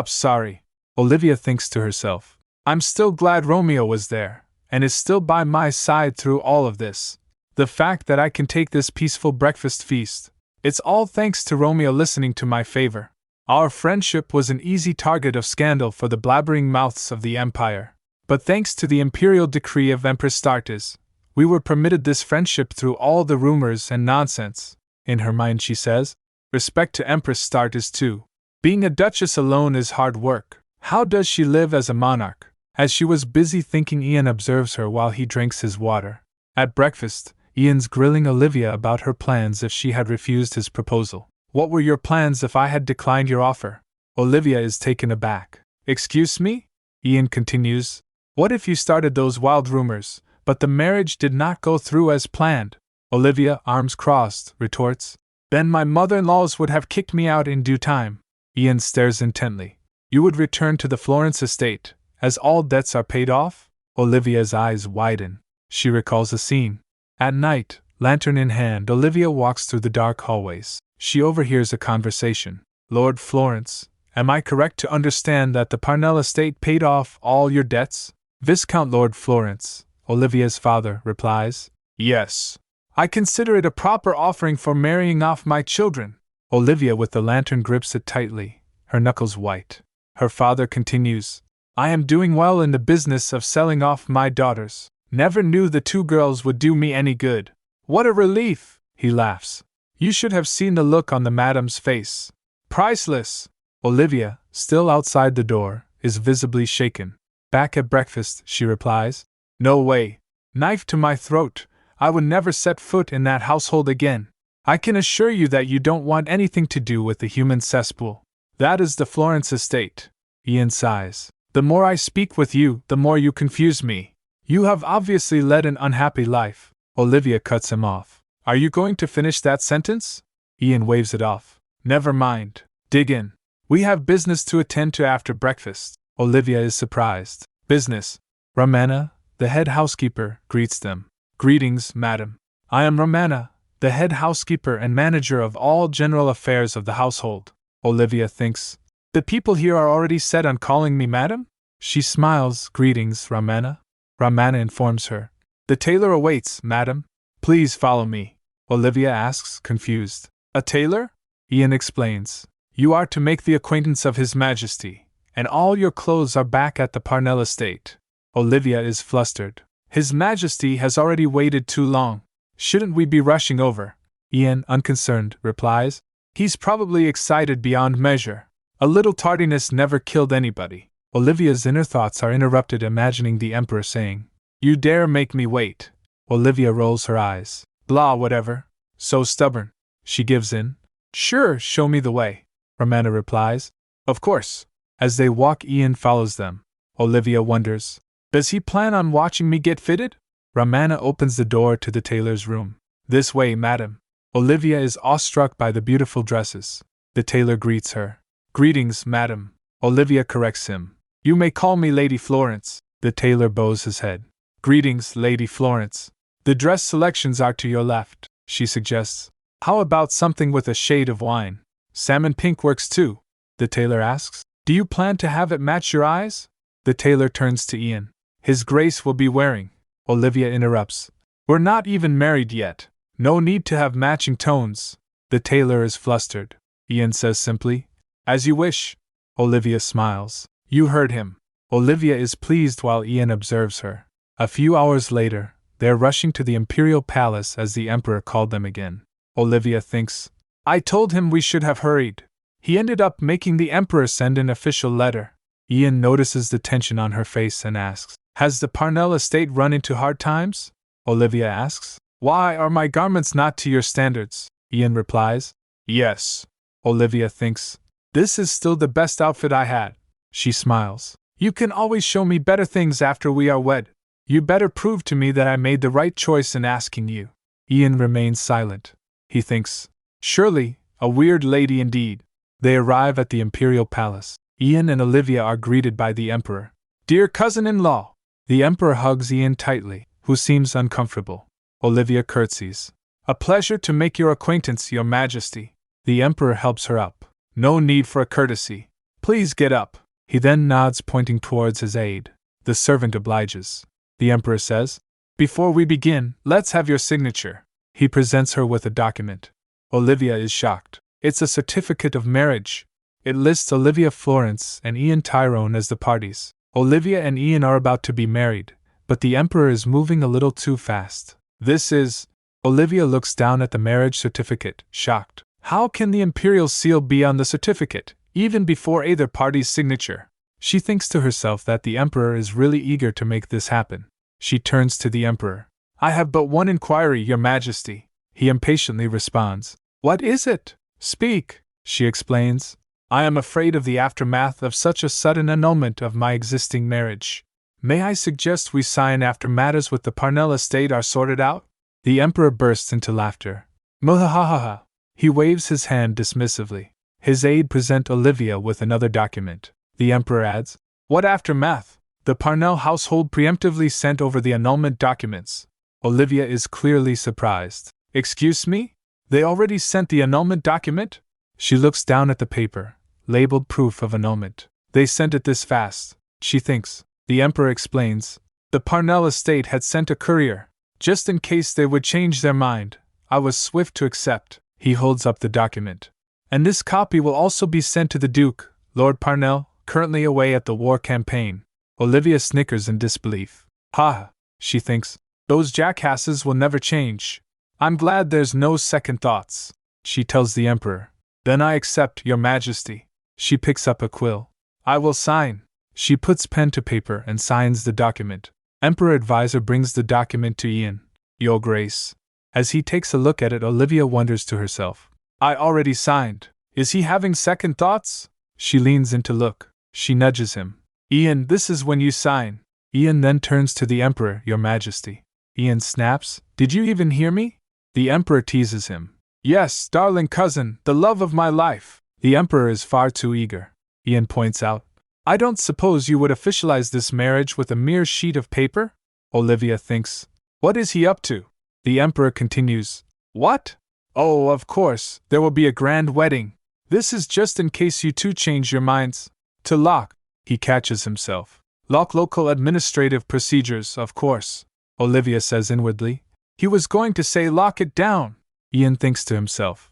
Sorry. Olivia thinks to herself. I'm still glad Romeo was there, and is still by my side through all of this. The fact that I can take this peaceful breakfast feast, it's all thanks to Romeo listening to my favor. Our friendship was an easy target of scandal for the blabbering mouths of the empire. But thanks to the imperial decree of Empress Startes, we were permitted this friendship through all the rumors and nonsense. In her mind she says, respect to Empress Startes too. Being a duchess alone is hard work. How does she live as a monarch? As she was busy thinking, Ian observes her while he drinks his water. At breakfast, Ian's grilling Olivia about her plans if she had refused his proposal. What were your plans if I had declined your offer? Olivia is taken aback. Excuse me? Ian continues. What if you started those wild rumors, but the marriage did not go through as planned? Olivia, arms crossed, retorts. Then my mother-in-laws would have kicked me out in due time. Ian stares intently. You would return to the Florence estate, as all debts are paid off? Olivia's eyes widen. She recalls a scene. At night, lantern in hand, Olivia walks through the dark hallways. She overhears a conversation. Lord Florence, am I correct to understand that the Parnell estate paid off all your debts? Viscount Lord Florence, Olivia's father, replies. Yes. I consider it a proper offering for marrying off my children. Olivia with the lantern grips it tightly, her knuckles white. Her father continues. I am doing well in the business of selling off my daughters. Never knew the two girls would do me any good. What a relief, he laughs. You should have seen the look on the madam's face. Priceless. Olivia, still outside the door, is visibly shaken. Back at breakfast, she replies. No way. Knife to my throat. I would never set foot in that household again. I can assure you that you don't want anything to do with the human cesspool. That is the Florence estate. Ian sighs. The more I speak with you, the more you confuse me. You have obviously led an unhappy life. Olivia cuts him off. Are you going to finish that sentence? Ian waves it off. Never mind. Dig in. We have business to attend to after breakfast. Olivia is surprised. Business. Romana, the head housekeeper, greets them. Greetings, madam. I am Romana, the head housekeeper and manager of all general affairs of the household. Olivia thinks. The people here are already set on calling me madam? She smiles. Greetings, Romana. Romana informs her. The tailor awaits, madam. Please follow me. Olivia asks, confused. A tailor? Ian explains. You are to make the acquaintance of His Majesty, and all your clothes are back at the Parnell estate. Olivia is flustered. His Majesty has already waited too long. Shouldn't we be rushing over? Ian, unconcerned, replies. He's probably excited beyond measure. A little tardiness never killed anybody. Olivia's inner thoughts are interrupted, imagining the Emperor saying, "You dare make me wait." Olivia rolls her eyes. Blah, whatever. So stubborn. She gives in. Sure, show me the way. Romana replies. Of course. As they walk, Ian follows them. Olivia wonders, does he plan on watching me get fitted? Romana opens the door to the tailor's room. This way, madam. Olivia is awestruck by the beautiful dresses. The tailor greets her. Greetings, madam. Olivia corrects him. You may call me Lady Florence. The tailor bows his head. Greetings, Lady Florence. The dress selections are to your left, she suggests. How about something with a shade of wine? Salmon pink works too, the tailor asks. Do you plan to have it match your eyes? The tailor turns to Ian. His Grace will be wearing. Olivia interrupts. We're not even married yet. No need to have matching tones. The tailor is flustered. Ian says simply, As you wish. Olivia smiles. You heard him. Olivia is pleased while Ian observes her. A few hours later, they're rushing to the Imperial Palace as the Emperor called them again. Olivia thinks, I told him we should have hurried. He ended up making the Emperor send an official letter. Ian notices the tension on her face and asks, Has the Parnell estate run into hard times? Olivia asks. Why are my garments not to your standards? Ian replies. Yes. Olivia thinks, this is still the best outfit I had. She smiles. You can always show me better things after we are wed. You better prove to me that I made the right choice in asking you. Ian remains silent. He thinks, surely, a weird lady indeed. They arrive at the Imperial Palace. Ian and Olivia are greeted by the Emperor. Dear cousin-in-law! The Emperor hugs Ian tightly, who seems uncomfortable. Olivia curtsies. A pleasure to make your acquaintance, Your Majesty. The Emperor helps her up. No need for a courtesy. Please get up. He then nods, pointing towards his aide. The servant obliges. The Emperor says, Before we begin, let's have your signature. He presents her with a document. Olivia is shocked. It's a certificate of marriage. It lists Olivia Florence and Ian Tyrone as the parties. Olivia and Ian are about to be married, but the Emperor is moving a little too fast. This is... Olivia looks down at the marriage certificate, shocked. How can the imperial seal be on the certificate, even before either party's signature? She thinks to herself that the Emperor is really eager to make this happen. She turns to the Emperor. I have but one inquiry, Your Majesty. He impatiently responds. What is it? Speak, she explains. I am afraid of the aftermath of such a sudden annulment of my existing marriage. May I suggest we sign after matters with the Parnell estate are sorted out? The Emperor bursts into laughter. Muhahaha. He waves his hand dismissively. His aide presents Olivia with another document. The Emperor adds, What aftermath? The Parnell household preemptively sent over the annulment documents. Olivia is clearly surprised. Excuse me? They already sent the annulment document? She looks down at the paper, labeled proof of annulment. They sent it this fast, she thinks. The Emperor explains. The Parnell estate had sent a courier. Just in case they would change their mind, I was swift to accept. He holds up the document. And this copy will also be sent to the Duke, Lord Parnell, currently away at the war campaign. Olivia snickers in disbelief. Ha! She thinks. Those jackasses will never change. I'm glad there's no second thoughts. She tells the Emperor. Then I accept, Your Majesty. She picks up a quill. I will sign. She puts pen to paper and signs the document. Emperor advisor brings the document to Ian. Your Grace. As he takes a look at it, Olivia wonders to herself. I already signed. Is he having second thoughts? She leans in to look. She nudges him. Ian, this is when you sign. Ian then turns to the Emperor. Your Majesty. Ian snaps. Did you even hear me? The Emperor teases him. Yes, darling cousin, the love of my life. The Emperor is far too eager. Ian points out. I don't suppose you would officialize this marriage with a mere sheet of paper? Olivia thinks. What is he up to? The Emperor continues. What? Oh, of course, there will be a grand wedding. This is just in case you two change your minds. To lock. He catches himself. Lock local administrative procedures, of course. Olivia says inwardly. He was going to say lock it down. Ian thinks to himself.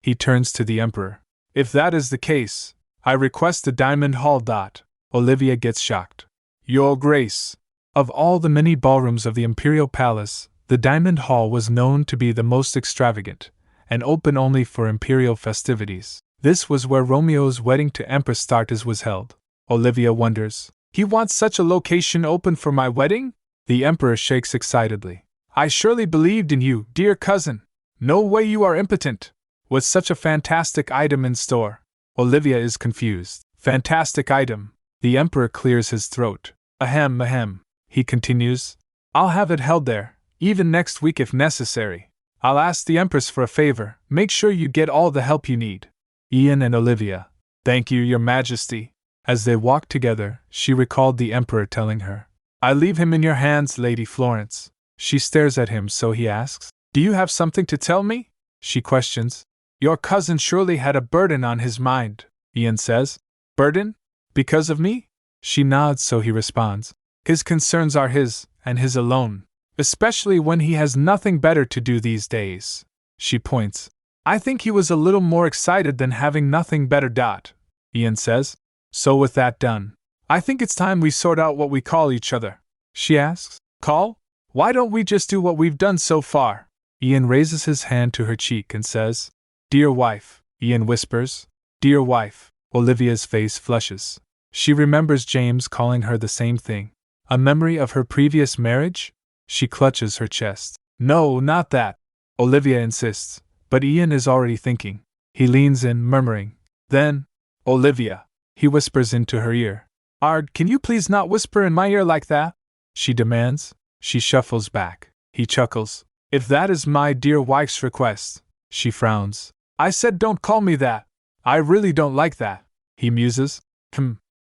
He turns to the Emperor. If that is the case, I request the Diamond Hall. Olivia gets shocked. Your Grace. Of all the many ballrooms of the Imperial Palace, the Diamond Hall was known to be the most extravagant, and open only for imperial festivities. This was where Romeo's wedding to Empress Startes was held. Olivia wonders, he wants such a location open for my wedding? The Emperor shakes excitedly. I surely believed in you, dear cousin. No way you are impotent. With such a fantastic item in store. Olivia is confused. Fantastic item. The Emperor clears his throat. Ahem. He continues. I'll have it held there, even next week if necessary. I'll ask the Empress for a favor. Make sure you get all the help you need. Ian and Olivia. Thank you, Your Majesty. As they walked together, she recalled the Emperor telling her, I leave him in your hands, Lady Florence. She stares at him, so he asks, Do you have something to tell me? She questions. Your cousin surely had a burden on his mind, Ian says. Burden? Because of me? She nods, so he responds. His concerns are his, and his alone, especially when he has nothing better to do these days. She points. I think he was a little more excited than having nothing better. Ian says. So with that done, I think it's time we sort out what we call each other. She asks. Call? Why don't we just do what we've done so far? Ian raises his hand to her cheek and says, Dear wife. Ian whispers. Dear wife. Olivia's face flushes. She remembers James calling her the same thing. A memory of her previous marriage? She clutches her chest. No, not that. Olivia insists, but Ian is already thinking. He leans in, murmuring. Then, Olivia. He whispers into her ear. Ard, can you please not whisper in my ear like that? She demands. She shuffles back. He chuckles. If that is my dear wife's request. She frowns. I said don't call me that. I really don't like that. He muses.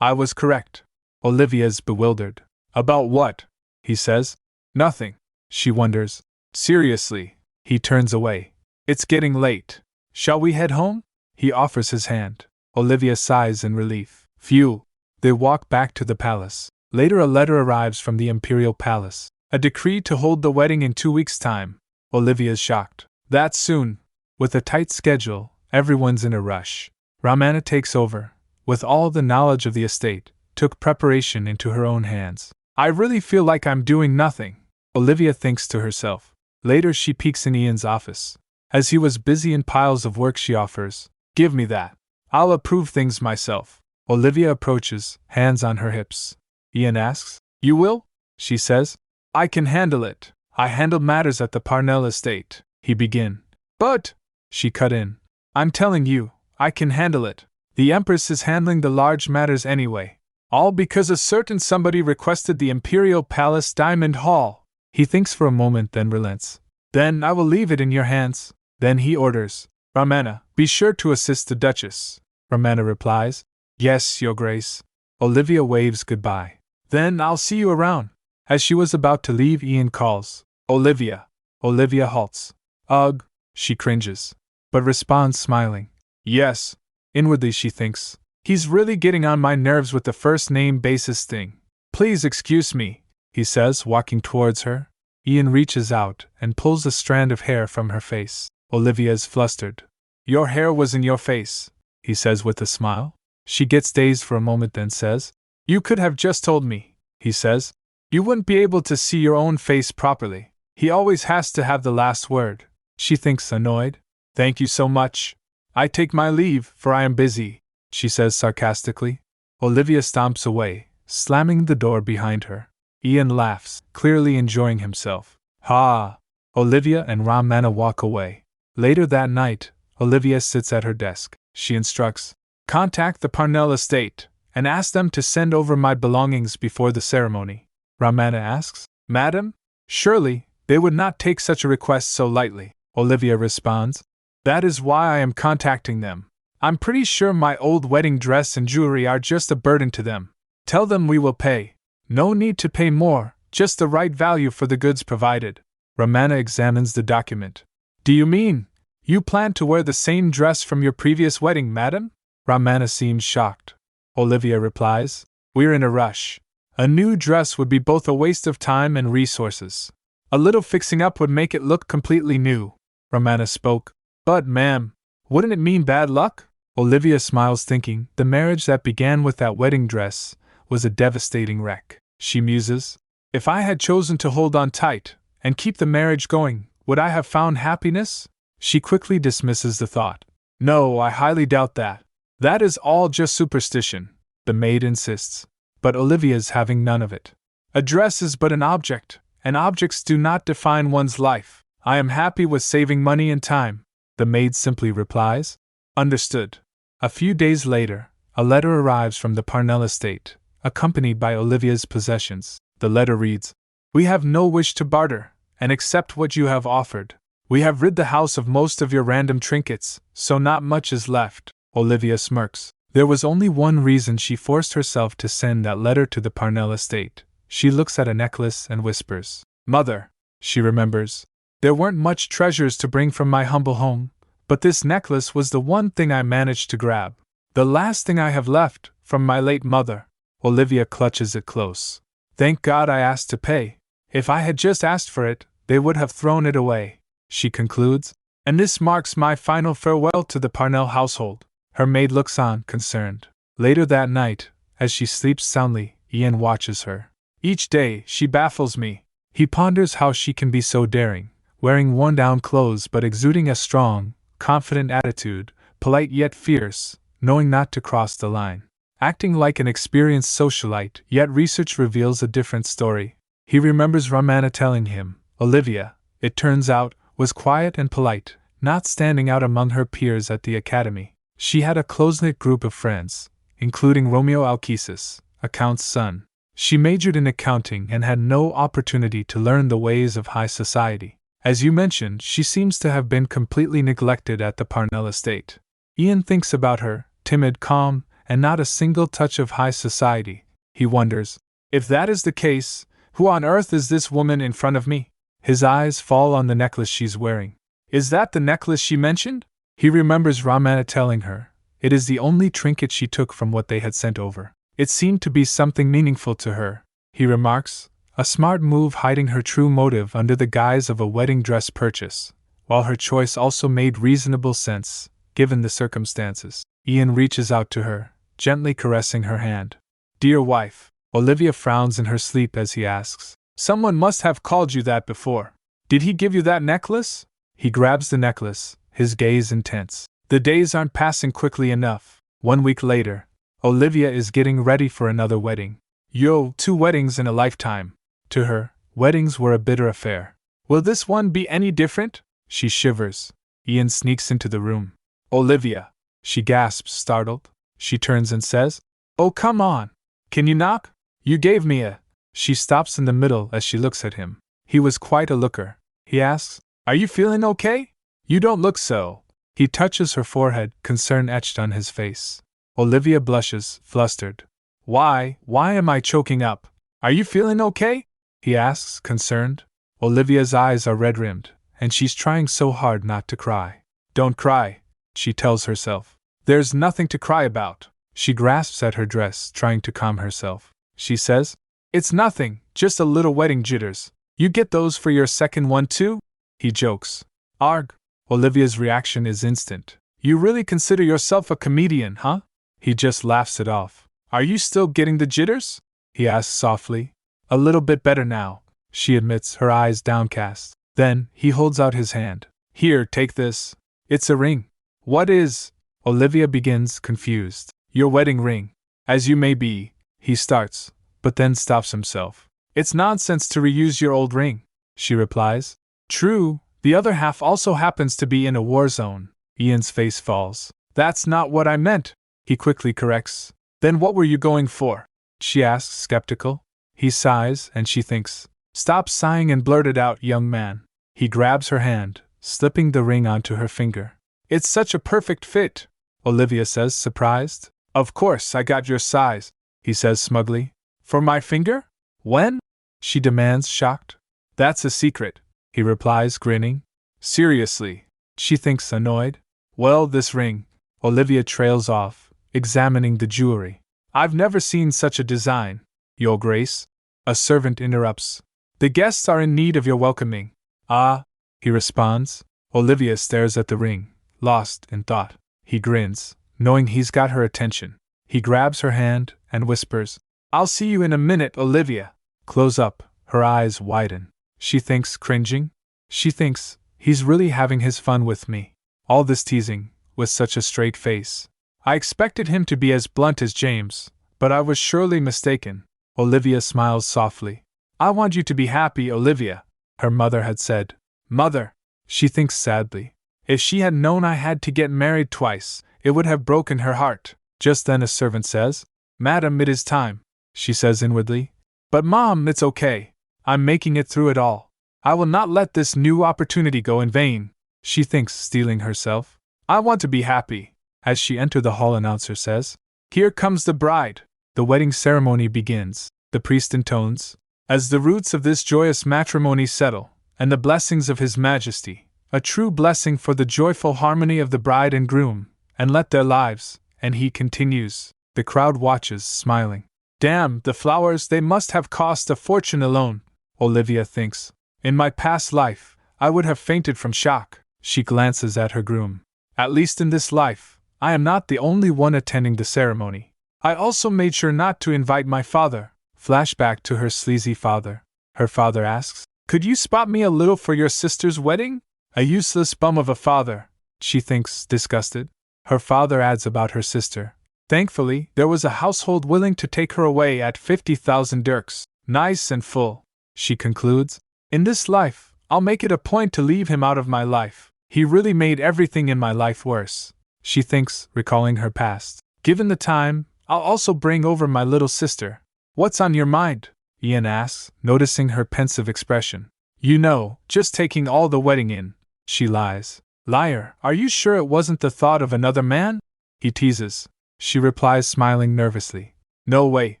I was correct. Olivia's bewildered. About what? He says. Nothing. She wonders. Seriously. He turns away. It's getting late. Shall we head home? He offers his hand. Olivia sighs in relief. Phew. They walk back to the palace. Later a letter arrives from the Imperial Palace. A decree to hold the wedding in 2 weeks' time. Olivia's shocked. That soon. With a tight schedule, everyone's in a rush. Ramana takes over. With all the knowledge of the estate, took preparation into her own hands. I really feel like I'm doing nothing. Olivia thinks to herself. Later she peeks in Ian's office. As he was busy in piles of work, she offers, Give me that. I'll approve things myself. Olivia approaches, hands on her hips. Ian asks, You will? She says, I can handle it. I handled matters at the Parnell estate. He begin. But, she cut in, I'm telling you, I can handle it. The Empress is handling the large matters anyway. All because a certain somebody requested the Imperial Palace Diamond Hall. He thinks for a moment, then relents. Then I will leave it in your hands. Then he orders, Ramana, be sure to assist the Duchess. Ramana replies, Yes, Your Grace. Olivia waves goodbye. Then I'll see you around. As she was about to leave, Ian calls, Olivia. Olivia halts. Ugh, she cringes, but responds smiling. Yes. Inwardly she thinks, he's really getting on my nerves with the first name basis thing. Please excuse me, he says, walking towards her. Ian reaches out and pulls a strand of hair from her face. Olivia is flustered. Your hair was in your face, he says with a smile. She gets dazed for a moment, then says, You could have just told me, he says. You wouldn't be able to see your own face properly. He always has to have the last word. She thinks, annoyed. Thank you so much. I take my leave, for I am busy, she says sarcastically. Olivia stomps away, slamming the door behind her. Ian laughs, clearly enjoying himself. Ha! Olivia and Ramana walk away. Later that night, Olivia sits at her desk. She instructs, Contact the Parnell estate, and ask them to send over my belongings before the ceremony. Ramana asks, Madam? Surely, they would not take such a request so lightly. Olivia responds, That is why I am contacting them. I'm pretty sure my old wedding dress and jewelry are just a burden to them. Tell them we will pay. No need to pay more, just the right value for the goods provided. Ramana examines the document. Do you mean, you plan to wear the same dress from your previous wedding, madam? Ramana seems shocked. Olivia replies, We're in a rush. A new dress would be both a waste of time and resources. A little fixing up would make it look completely new. Ramana spoke. But, ma'am, wouldn't it mean bad luck? Olivia smiles, thinking the marriage that began with that wedding dress was a devastating wreck. She muses, if I had chosen to hold on tight and keep the marriage going, would I have found happiness? She quickly dismisses the thought. No, I highly doubt that. That is all just superstition, the maid insists. But Olivia's having none of it. A dress is but an object, and objects do not define one's life. I am happy with saving money and time, the maid simply replies. Understood. A few days later, a letter arrives from the Parnell estate, accompanied by Olivia's possessions. The letter reads, We have no wish to barter, and accept what you have offered. We have rid the house of most of your random trinkets, so not much is left. Olivia smirks. There was only one reason she forced herself to send that letter to the Parnell estate. She looks at a necklace and whispers, Mother, she remembers. There weren't much treasures to bring from my humble home, but this necklace was the one thing I managed to grab. The last thing I have left from my late mother. Olivia clutches it close. Thank God I asked to pay. If I had just asked for it, they would have thrown it away, she concludes. And this marks my final farewell to the Parnell household. Her maid looks on, concerned. Later that night, as she sleeps soundly, Ian watches her. Each day, she baffles me. He ponders how she can be so daring, wearing worn-down clothes but exuding a strong, confident attitude, polite yet fierce, knowing not to cross the line. Acting like an experienced socialite, yet research reveals a different story. He remembers Ramana telling him, Olivia, it turns out, was quiet and polite, not standing out among her peers at the academy. She had a close-knit group of friends, including Romeo Alkesis, a count's son. She majored in accounting and had no opportunity to learn the ways of high society. As you mentioned, she seems to have been completely neglected at the Parnell estate. Ian thinks about her, timid, calm, and not a single touch of high society. He wonders, if that is the case, who on earth is this woman in front of me? His eyes fall on the necklace she's wearing. Is that the necklace she mentioned? He remembers Ramana telling her. It is the only trinket she took from what they had sent over. It seemed to be something meaningful to her, he remarks, a smart move hiding her true motive under the guise of a wedding dress purchase, while her choice also made reasonable sense, given the circumstances. Ian reaches out to her, gently caressing her hand. Dear wife, Olivia frowns in her sleep as he asks, Someone must have called you that before. Did he give you that necklace? He grabs the necklace, his gaze intense. The days aren't passing quickly enough. 1 week later, Olivia is getting ready for another wedding. 2 weddings in a lifetime. To her, weddings were a bitter affair. Will this one be any different? She shivers. Ian sneaks into the room. Olivia, she gasps, startled. She turns and says, Oh, come on. Can you knock? You gave me a. She stops in the middle as she looks at him. He was quite a looker. He asks, Are you feeling okay? You don't look so. He touches her forehead, concern etched on his face. Olivia blushes, flustered. Why am I choking up? Are you feeling okay? He asks, concerned. Olivia's eyes are red-rimmed, and she's trying so hard not to cry. Don't cry, she tells herself. There's nothing to cry about. She grasps at her dress, trying to calm herself. She says, It's nothing, just a little wedding jitters. You get those for your second one too? He jokes. Arg. Olivia's reaction is instant. You really consider yourself a comedian, huh? He just laughs it off. Are you still getting the jitters? He asks softly. A little bit better now, she admits, her eyes downcast. Then, he holds out his hand. Here, take this. It's a ring. What is? Olivia begins, confused. Your wedding ring. As you may be, he starts, but then stops himself. It's nonsense to reuse your old ring, she replies. True, the other half also happens to be in a war zone. Ian's face falls. That's not what I meant, he quickly corrects. Then what were you going for? She asks, skeptical. He sighs, and she thinks. Stop sighing and blurt it out, young man. He grabs her hand, slipping the ring onto her finger. It's such a perfect fit, Olivia says, surprised. Of course I got your size, he says smugly. For my finger? When? She demands, shocked. That's a secret, he replies, grinning. Seriously, she thinks, annoyed. Well, this ring. Olivia trails off, examining the jewelry. I've never seen such a design, Your Grace. A servant interrupts. The guests are in need of your welcoming. Ah, he responds. Olivia stares at the ring, lost in thought. He grins. knowing he's got her attention. He grabs her hand and whispers, "I'll see you in a minute, Olivia." Close up, her eyes widen. She thinks, cringing? She thinks, he's really having his fun with me. All this teasing, with such a straight face. I expected him to be as blunt as James, but I was surely mistaken. Olivia smiles softly. "I want you to be happy, Olivia," her mother had said. Mother! She thinks sadly. If she had known I had to get married twice, it would have broken her heart. Just then a servant says, "Madam, it is time," she says inwardly. "But Mom, it's okay. I'm making it through it all. I will not let this new opportunity go in vain," she thinks, steeling herself. "I want to be happy." As she enters the hall, announcer says, "Here comes the bride." The wedding ceremony begins. The priest intones, "As the roots of this joyous matrimony settle, and the blessings of His Majesty, a true blessing for the joyful harmony of the bride and groom, and let their lives," and he continues. The crowd watches, smiling. "Damn, the flowers, they must have cost a fortune alone," Olivia thinks. "In my past life, I would have fainted from shock." She glances at her groom. "At least in this life, I am not the only one attending the ceremony. I also made sure not to invite my father." Flashback to her sleazy father. Her father asks, "Could you spot me a little for your sister's wedding?" A useless bum of a father, she thinks, disgusted. Her father adds about her sister, "Thankfully, there was a household willing to take her away at 50,000 dirks, nice and full." She concludes, "In this life, I'll make it a point to leave him out of my life. He really made everything in my life worse." She thinks, recalling her past. "Given the time, I'll also bring over my little sister." "What's on your mind?" Ian asks, noticing her pensive expression. "You know, just taking all the wedding in," she lies. "Liar, are you sure it wasn't the thought of another man?" he teases. She replies, smiling nervously, "No way."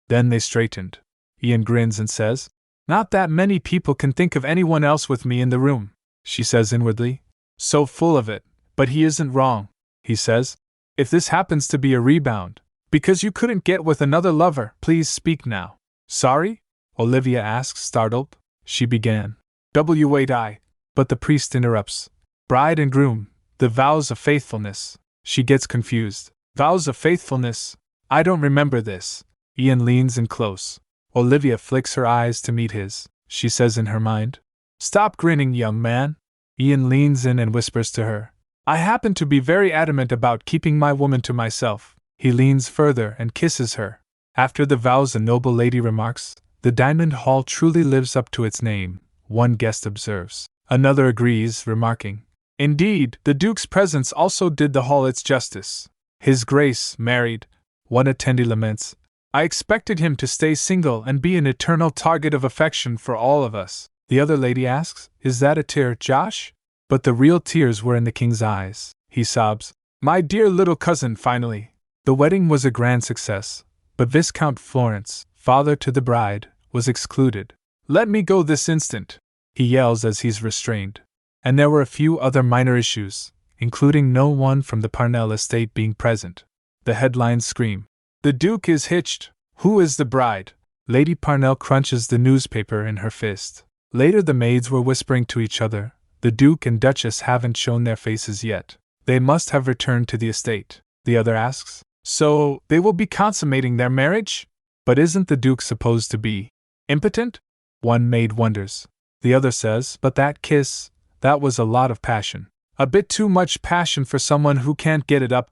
Then they straightened. Ian grins and says, "Not that many people can think of anyone else with me in the room," she says inwardly. "So full of it, but he isn't wrong," he says. "If this happens to be a rebound, because you couldn't get with another lover, please speak now." "Sorry?" Olivia asks, startled. She began. Wait, but the priest interrupts. "Bride and groom, the vows of faithfulness." She gets confused. "Vows of faithfulness? I don't remember this." Ian leans in close. Olivia flicks her eyes to meet his. She says in her mind, "Stop grinning, young man." Ian leans in and whispers to her, "I happen to be very adamant about keeping my woman to myself." He leans further and kisses her. After the vows, a noble lady remarks, "The Diamond Hall truly lives up to its name," one guest observes. Another agrees, remarking, "Indeed, the Duke's presence also did the hall its justice. His Grace married," one attendee laments. "I expected him to stay single and be an eternal target of affection for all of us." The other lady asks, "Is that a tear, Josh?" But the real tears were in the king's eyes. He sobs, "My dear little cousin, finally." The wedding was a grand success, but Viscount Florence, father to the bride, was excluded. "Let me go this instant," he yells as he's restrained. And there were a few other minor issues, including no one from the Parnell estate being present. The headlines scream, "The Duke is hitched. Who is the bride?" Lady Parnell crunches the newspaper in her fist. Later the maids were whispering to each other, "The Duke and Duchess haven't shown their faces yet. They must have returned to the estate." The other asks, "So, they will be consummating their marriage? But isn't the Duke supposed to be impotent?" One maid wonders. The other says, "But that kiss, that was a lot of passion. A bit too much passion for someone who can't get it up.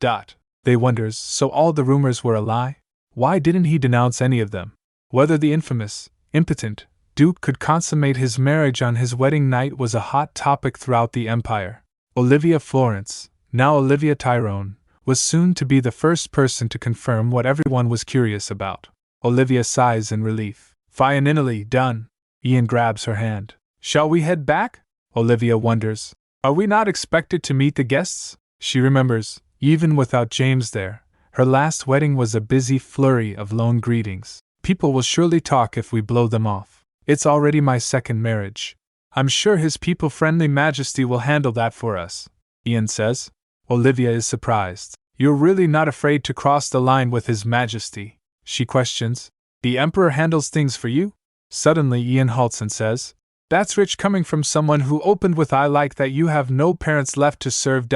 They wonders, so all the rumors were a lie? Why didn't he denounce any of them? Whether the infamous, impotent Duke could consummate his marriage on his wedding night was a hot topic throughout the empire. Olivia Florence, now Olivia Tyrone, was soon to be the first person to confirm what everyone was curious about. Olivia sighs in relief. "Finally done." Ian grabs her hand. "Shall we head back?" Olivia wonders. "Are we not expected to meet the guests?" She remembers, even without James there, her last wedding was a busy flurry of lone greetings. "People will surely talk if we blow them off. It's already my second marriage. I'm sure His people-friendly Majesty will handle that for us," Ian says. Olivia is surprised. "You're really not afraid to cross the line with His Majesty?" she questions. "The Emperor handles things for you?" Suddenly Ian halts and says, "That's rich coming from someone who opened with 'I like that you have no parents left to serve.'"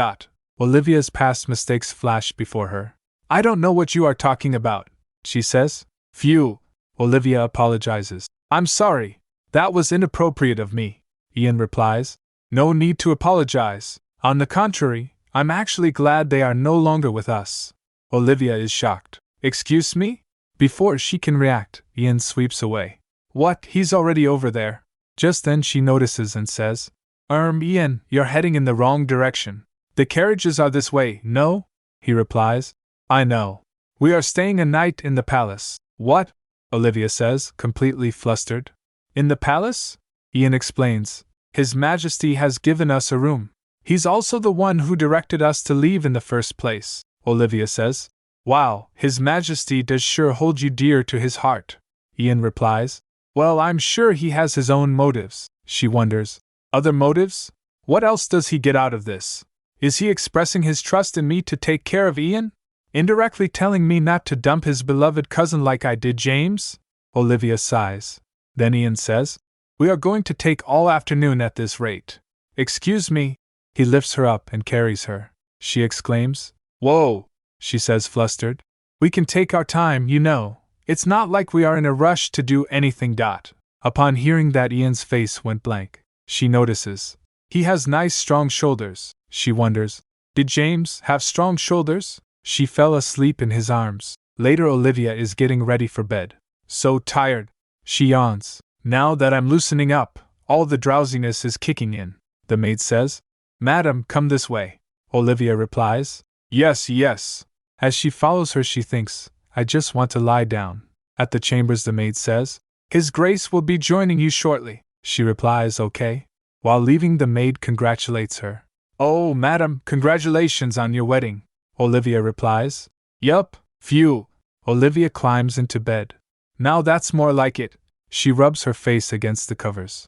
Olivia's past mistakes flash before her. I don't know what you are talking about, she says. Phew, Olivia apologizes. I'm sorry. That was inappropriate of me, Ian replies. No need to apologize. On the contrary, I'm actually glad they are no longer with us. Olivia is shocked. Excuse me? Before she can react, Ian sweeps away. What, he's already over there? Just then she notices and says, Ian, you're heading in the wrong direction. The carriages are this way, no? He replies. I know. We are staying a night in the palace. What? Olivia says, completely flustered. In the palace? Ian explains. His Majesty has given us a room. He's also the one who directed us to leave in the first place, Olivia says. Wow, His Majesty does sure hold you dear to his heart, Ian replies. Well, I'm sure he has his own motives, she wonders. Other motives? What else does he get out of this? Is he expressing his trust in me to take care of Ian? Indirectly telling me not to dump his beloved cousin like I did James? Olivia sighs. Then Ian says, We are going to take all afternoon at this rate. Excuse me. He lifts her up and carries her. She exclaims. Whoa, she says flustered. We can take our time, you know. It's not like we are in a rush to do anything. Upon hearing that, Ian's face went blank. She notices. He has nice strong shoulders, she wonders. Did James have strong shoulders? She fell asleep in his arms. Later, Olivia is getting ready for bed. So tired, she yawns. Now that I'm loosening up, all the drowsiness is kicking in, the maid says. Madam, come this way, Olivia replies. Yes, yes. As she follows her, she thinks, I just want to lie down. At the chambers, the maid says, His Grace will be joining you shortly. She replies, okay. While leaving, the maid congratulates her. Oh, madam, congratulations on your wedding, Olivia replies. Yup, phew. Olivia climbs into bed. Now that's more like it. She rubs her face against the covers.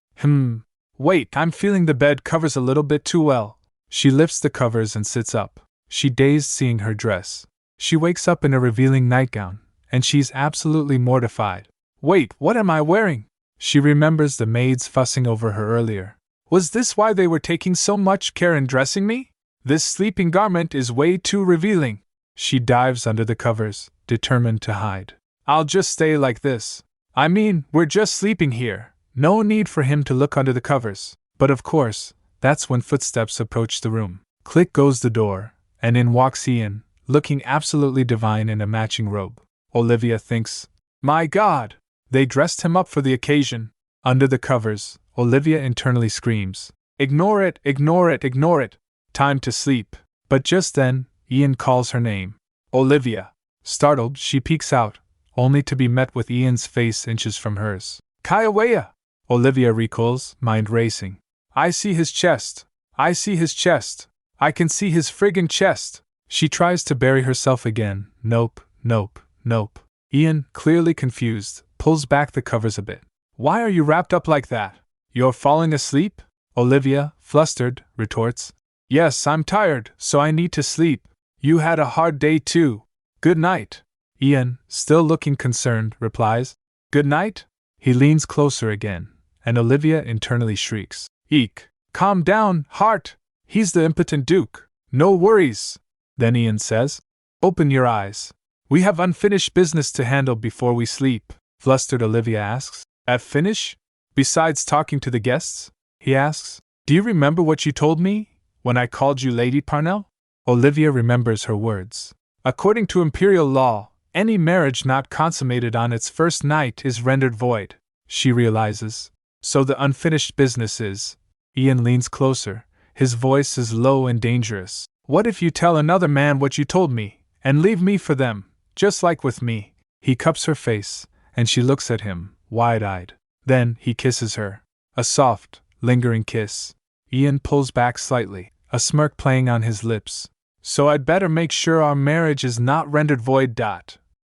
Wait, I'm feeling the bed covers a little bit too well. She lifts the covers and sits up. She dazed seeing her dress. She wakes up in a revealing nightgown, and she's absolutely mortified. Wait, what am I wearing? She remembers the maids fussing over her earlier. Was this why they were taking so much care in dressing me? This sleeping garment is way too revealing. She dives under the covers, determined to hide. I'll just stay like this. I mean, we're just sleeping here. No need for him to look under the covers. But of course, that's when footsteps approach the room. Click goes the door, and in walks Ian, looking absolutely divine in a matching robe. Olivia thinks, My God! They dressed him up for the occasion. Under the covers, Olivia internally screams, Ignore it, ignore it, ignore it. Time to sleep. But just then, Ian calls her name. Olivia. Startled, she peeks out, only to be met with Ian's face inches from hers. Kaiawea! Olivia recoils, mind racing. I see his chest. I see his chest. I can see his friggin' chest. She tries to bury herself again. Nope, nope, nope. Ian, clearly confused, pulls back the covers a bit. Why are you wrapped up like that? You're falling asleep? Olivia, flustered, retorts. Yes, I'm tired, so I need to sleep. You had a hard day too. Good night. Ian, still looking concerned, replies. Good night? He leans closer again, and Olivia internally shrieks. Eek! Calm down, heart! He's the impotent Duke. No worries. Then Ian says, Open your eyes. We have unfinished business to handle before we sleep. Flustered Olivia asks, At finish? Besides talking to the guests? He asks, Do you remember what you told me when I called you Lady Parnell? Olivia remembers her words. According to imperial law, any marriage not consummated on its first night is rendered void, she realizes. So the unfinished business is. Ian leans closer. His voice is low and dangerous. What if you tell another man what you told me, and leave me for them, just like with me? He cups her face, and she looks at him, wide-eyed. Then he kisses her. A soft, lingering kiss. Ian pulls back slightly, a smirk playing on his lips. So I'd better make sure our marriage is not rendered void.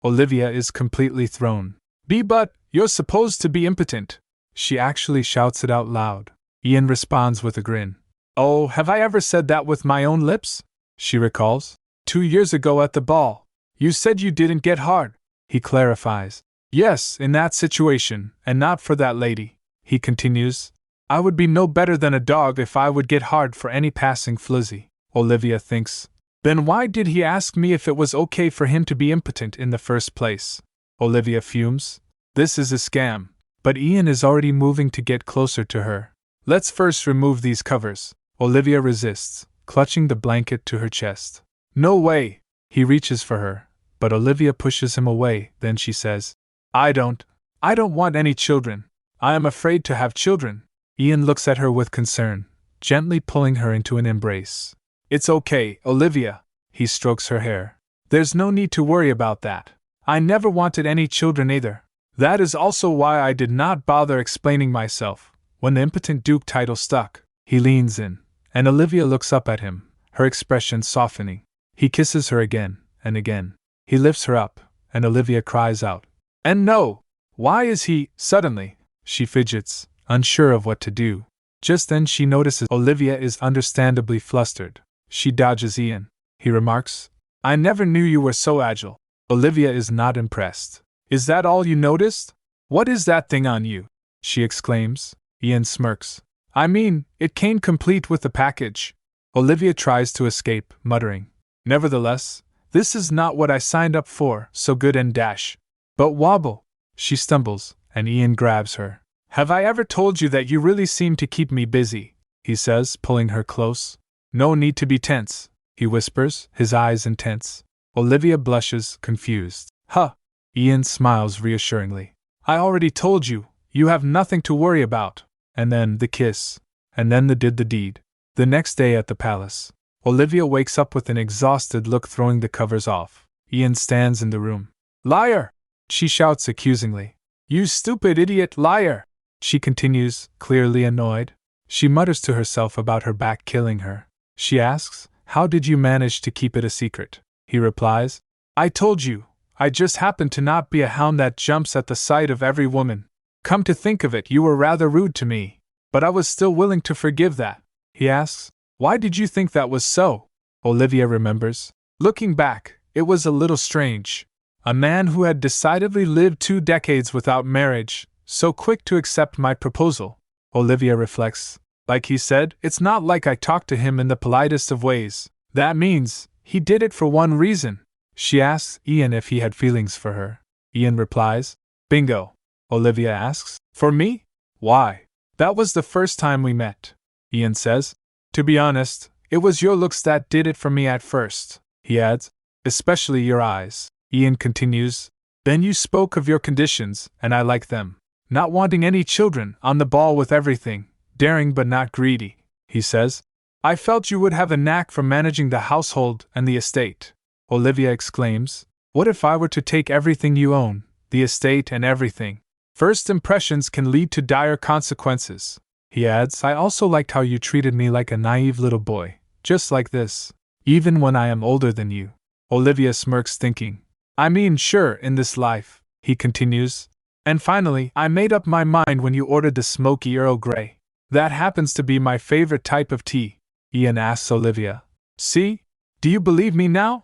Olivia is completely thrown. But you're supposed to be impotent. She actually shouts it out loud. Ian responds with a grin. Oh, have I ever said that with my own lips? She recalls. 2 years ago at the ball. You said you didn't get hard. He clarifies. Yes, in that situation, and not for that lady. He continues. I would be no better than a dog if I would get hard for any passing flizzy. Olivia thinks, Then why did he ask me if it was okay for him to be impotent in the first place? Olivia fumes. This is a scam. But Ian is already moving to get closer to her. Let's first remove these covers. Olivia resists, clutching the blanket to her chest. No way! He reaches for her, but Olivia pushes him away. Then she says, I don't want any children. I am afraid to have children. Ian looks at her with concern, gently pulling her into an embrace. It's okay, Olivia. He strokes her hair. There's no need to worry about that. I never wanted any children either. That is also why I did not bother explaining myself. When the impotent Duke title stuck, he leans in, and Olivia looks up at him, her expression softening. He kisses her again and again. He lifts her up, and Olivia cries out, And no! Why is he? Suddenly, she fidgets, unsure of what to do. Just then she notices Olivia is understandably flustered. She dodges Ian. He remarks, I never knew you were so agile. Olivia is not impressed. Is that all you noticed? What is that thing on you? She exclaims. Ian smirks. I mean, it came complete with the package. Olivia tries to escape, muttering, Nevertheless, this is not what I signed up for, so good and dash. But wobble. She stumbles, and Ian grabs her. Have I ever told you that you really seem to keep me busy? He says, pulling her close. No need to be tense, he whispers, his eyes intense. Olivia blushes, confused. Huh. Ian smiles reassuringly. I already told you, you have nothing to worry about. And then the kiss. And then the deed. The next day at the palace, Olivia wakes up with an exhausted look, throwing the covers off. Ian stands in the room. Liar! She shouts accusingly. You stupid idiot liar! She continues, clearly annoyed. She mutters to herself about her back killing her. She asks, How did you manage to keep it a secret? He replies, I told you. I just happen to not be a hound that jumps at the sight of every woman. Come to think of it, you were rather rude to me. But I was still willing to forgive that. He asks, Why did you think that was so? Olivia remembers. Looking back, it was a little strange. A man who had decidedly lived 2 decades without marriage, so quick to accept my proposal. Olivia reflects. Like he said, it's not like I talked to him in the politest of ways. That means, he did it for one reason. She asks Ian if he had feelings for her. Ian replies, Bingo. Olivia asks, For me? Why? That was the first time we met. Ian says, To be honest, it was your looks that did it for me at first. He adds, Especially your eyes. Ian continues, Then you spoke of your conditions, and I like them. Not wanting any children, on the ball with everything, daring but not greedy. He says, I felt you would have a knack for managing the household and the estate. Olivia exclaims, What if I were to take everything you own, the estate and everything? First impressions can lead to dire consequences. He adds, I also liked how you treated me like a naive little boy, just like this, even when I am older than you. Olivia smirks, thinking, I mean, sure, in this life, he continues. And finally, I made up my mind when you ordered the smoky Earl Grey. That happens to be my favorite type of tea. Ian asks Olivia, See? Do you believe me now?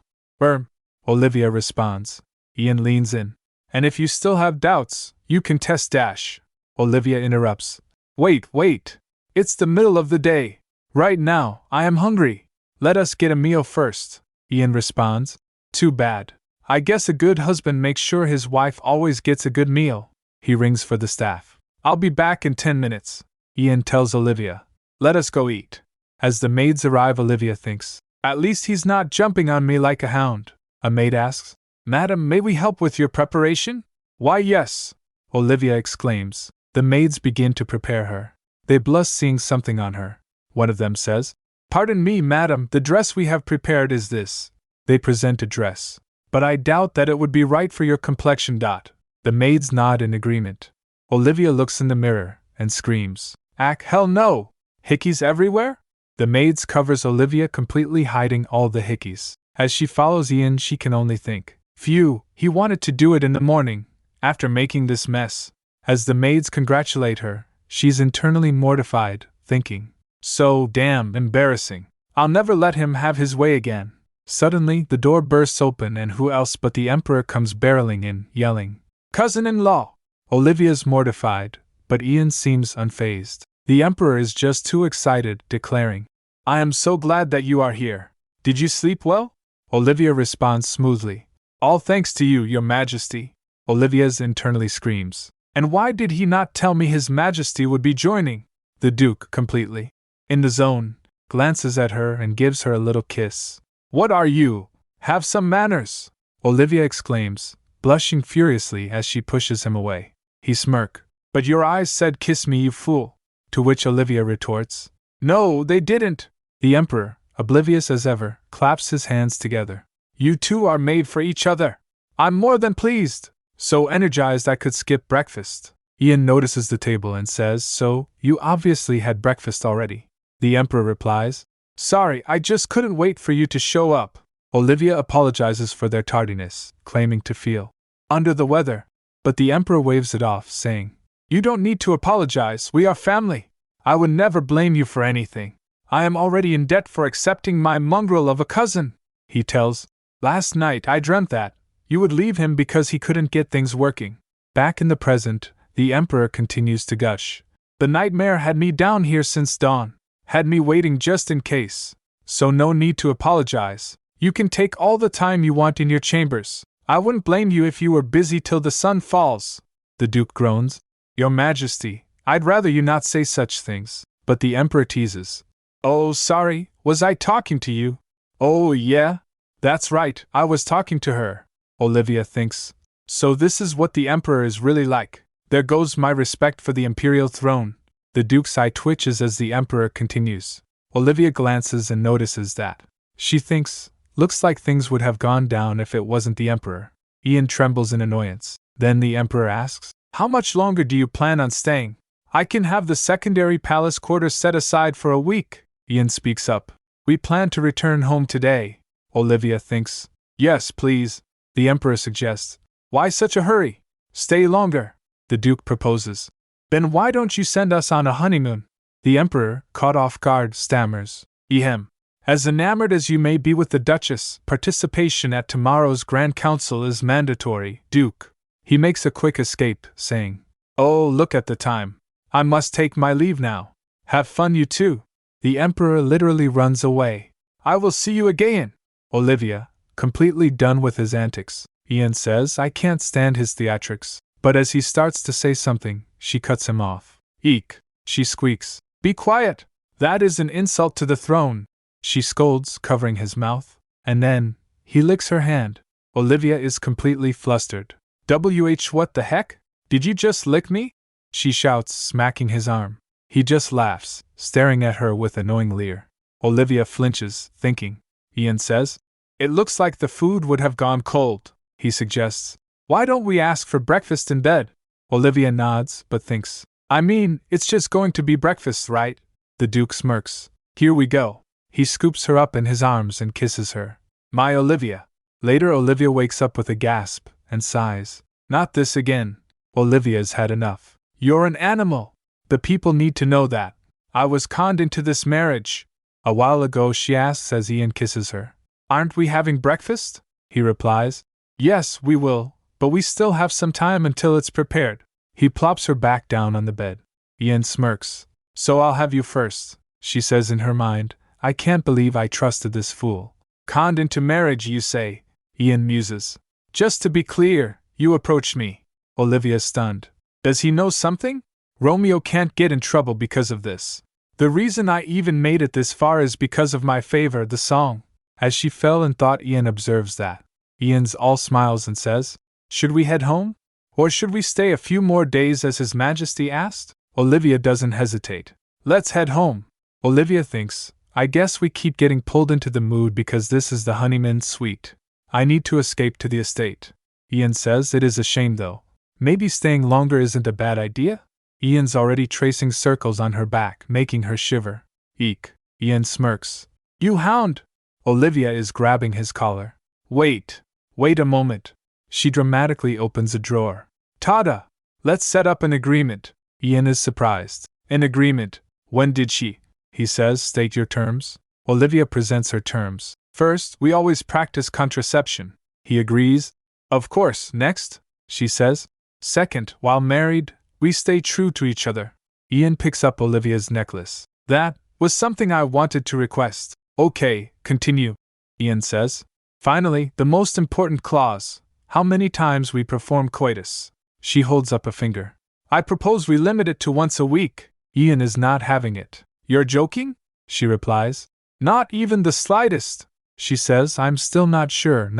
Olivia responds. Ian leans in. And if you still have doubts, you can test dash. Olivia interrupts. Wait. It's the middle of the day. Right now, I am hungry. Let us get a meal first. Ian responds. Too bad. I guess a good husband makes sure his wife always gets a good meal. He rings for the staff. I'll be back in 10 minutes. Ian tells Olivia. Let us go eat. As the maids arrive, Olivia thinks, At least he's not jumping on me like a hound. A maid asks, Madam, may we help with your preparation? Why, yes, Olivia exclaims. The maids begin to prepare her. They blush seeing something on her. One of them says, Pardon me, madam, the dress we have prepared is this. They present a dress. But I doubt that it would be right for your complexion. The maids nod in agreement. Olivia looks in the mirror and screams, Hell no! Hickeys everywhere? The maids covers Olivia, completely hiding all the hickeys. As she follows Ian, she can only think, Phew, he wanted to do it in the morning, after making this mess. As the maids congratulate her, she's internally mortified, thinking, So damn embarrassing. I'll never let him have his way again. Suddenly, the door bursts open and who else but the Emperor comes barreling in, yelling, Cousin-in-law! Olivia's mortified, but Ian seems unfazed. The Emperor is just too excited, declaring, I am so glad that you are here. Did you sleep well? Olivia responds smoothly. All thanks to you, Your Majesty. Olivia's internally screams. And why did he not tell me His Majesty would be joining? The Duke, completely in the zone, glances at her and gives her a little kiss. What are you? Have some manners! Olivia exclaims, blushing furiously as she pushes him away. He smirks. But your eyes said kiss me, you fool. To which Olivia retorts, no, they didn't. The Emperor, oblivious as ever, claps his hands together. You two are made for each other. I'm more than pleased. So energized I could skip breakfast. Ian notices the table and says, so, you obviously had breakfast already. The Emperor replies, sorry, I just couldn't wait for you to show up. Olivia apologizes for their tardiness, claiming to feel under the weather. But the Emperor waves it off, saying, you don't need to apologize, we are family. I would never blame you for anything. I am already in debt for accepting my mongrel of a cousin. He tells, last night I dreamt that you would leave him because he couldn't get things working. Back in the present, the Emperor continues to gush. The nightmare had me down here since dawn, had me waiting just in case. So no need to apologize. You can take all the time you want in your chambers. I wouldn't blame you if you were busy till the sun falls. The Duke groans. Your Majesty, I'd rather you not say such things. But the Emperor teases. Oh, sorry, was I talking to you? Oh, yeah? That's right, I was talking to her. Olivia thinks. So this is what the Emperor is really like. There goes my respect for the imperial throne. The Duke's eye twitches as the Emperor continues. Olivia glances and notices that. She thinks, looks like things would have gone down if it wasn't the Emperor. Ian trembles in annoyance. Then the Emperor asks, how much longer do you plan on staying? I can have the secondary palace quarters set aside for a week. Ian speaks up. We plan to return home today. Olivia thinks. Yes, please. The Emperor suggests. Why such a hurry? Stay longer. The Duke proposes. Then why don't you send us on a honeymoon? The Emperor, caught off guard, stammers. Ehem. As enamored as you may be with the Duchess, participation at tomorrow's Grand Council is mandatory, Duke. He makes a quick escape, saying, oh, look at the time. I must take my leave now. Have fun, you two. The Emperor literally runs away. I will see you again. Olivia, completely done with his antics. Ian says I can't stand his theatrics. But as he starts to say something, she cuts him off. Eek, she squeaks. Be quiet. That is an insult to the throne. She scolds, covering his mouth. And then, he licks her hand. Olivia is completely flustered. What the heck? Did you just lick me? She shouts, smacking his arm. He just laughs, staring at her with annoying leer. Olivia flinches, thinking. Ian says, it looks like the food would have gone cold, he suggests. Why don't we ask for breakfast in bed? Olivia nods, but thinks, I mean, it's just going to be breakfast, right? The Duke smirks. Here we go. He scoops her up in his arms and kisses her. My Olivia. Later, Olivia wakes up with a gasp and sighs. Not this again. Olivia's had enough. You're an animal. The people need to know that. I was conned into this marriage. A while ago, she asks as Ian kisses her. Aren't we having breakfast? He replies. Yes, we will, but we still have some time until it's prepared. He plops her back down on the bed. Ian smirks. So I'll have you first, she says in her mind. I can't believe I trusted this fool. Conned into marriage, you say? Ian muses. Just to be clear, you approached me. Olivia's stunned. Does he know something? Romeo can't get in trouble because of this. The reason I even made it this far is because of my favor, the song. As she fell in thought, Ian observes that. Ian's all smiles and says, should we head home? Or should we stay a few more days as His Majesty asked? Olivia doesn't hesitate. Let's head home. Olivia thinks, I guess we keep getting pulled into the mood because this is the honeymoon suite. I need to escape to the estate. Ian says it is a shame though. Maybe staying longer isn't a bad idea? Ian's already tracing circles on her back, making her shiver. Eek. Ian smirks. You hound! Olivia is grabbing his collar. Wait a moment. She dramatically opens a drawer. Tada! Let's set up an agreement. Ian is surprised. An agreement? When did she? He says, state your terms. Olivia presents her terms. First, we always practice contraception. He agrees. Of course, next, she says. Second, while married, we stay true to each other. Ian picks up Olivia's necklace. That was something I wanted to request. Okay, continue. Ian says. Finally, the most important clause: how many times we perform coitus. She holds up a finger. I propose we limit it to once a week. Ian is not having it. You're joking? She replies. Not even the slightest. She says, I'm still not sure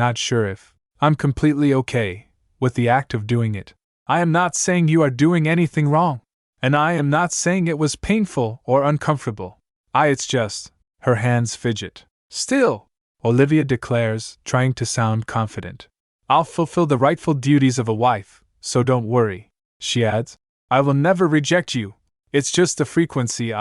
if I'm completely okay with the act of doing it. I am not saying you are doing anything wrong. And I am not saying it was painful or uncomfortable. It's just. Her hands fidget. Still, Olivia declares, trying to sound confident. I'll fulfill the rightful duties of a wife, so don't worry. She adds, I will never reject you. It's just the frequency.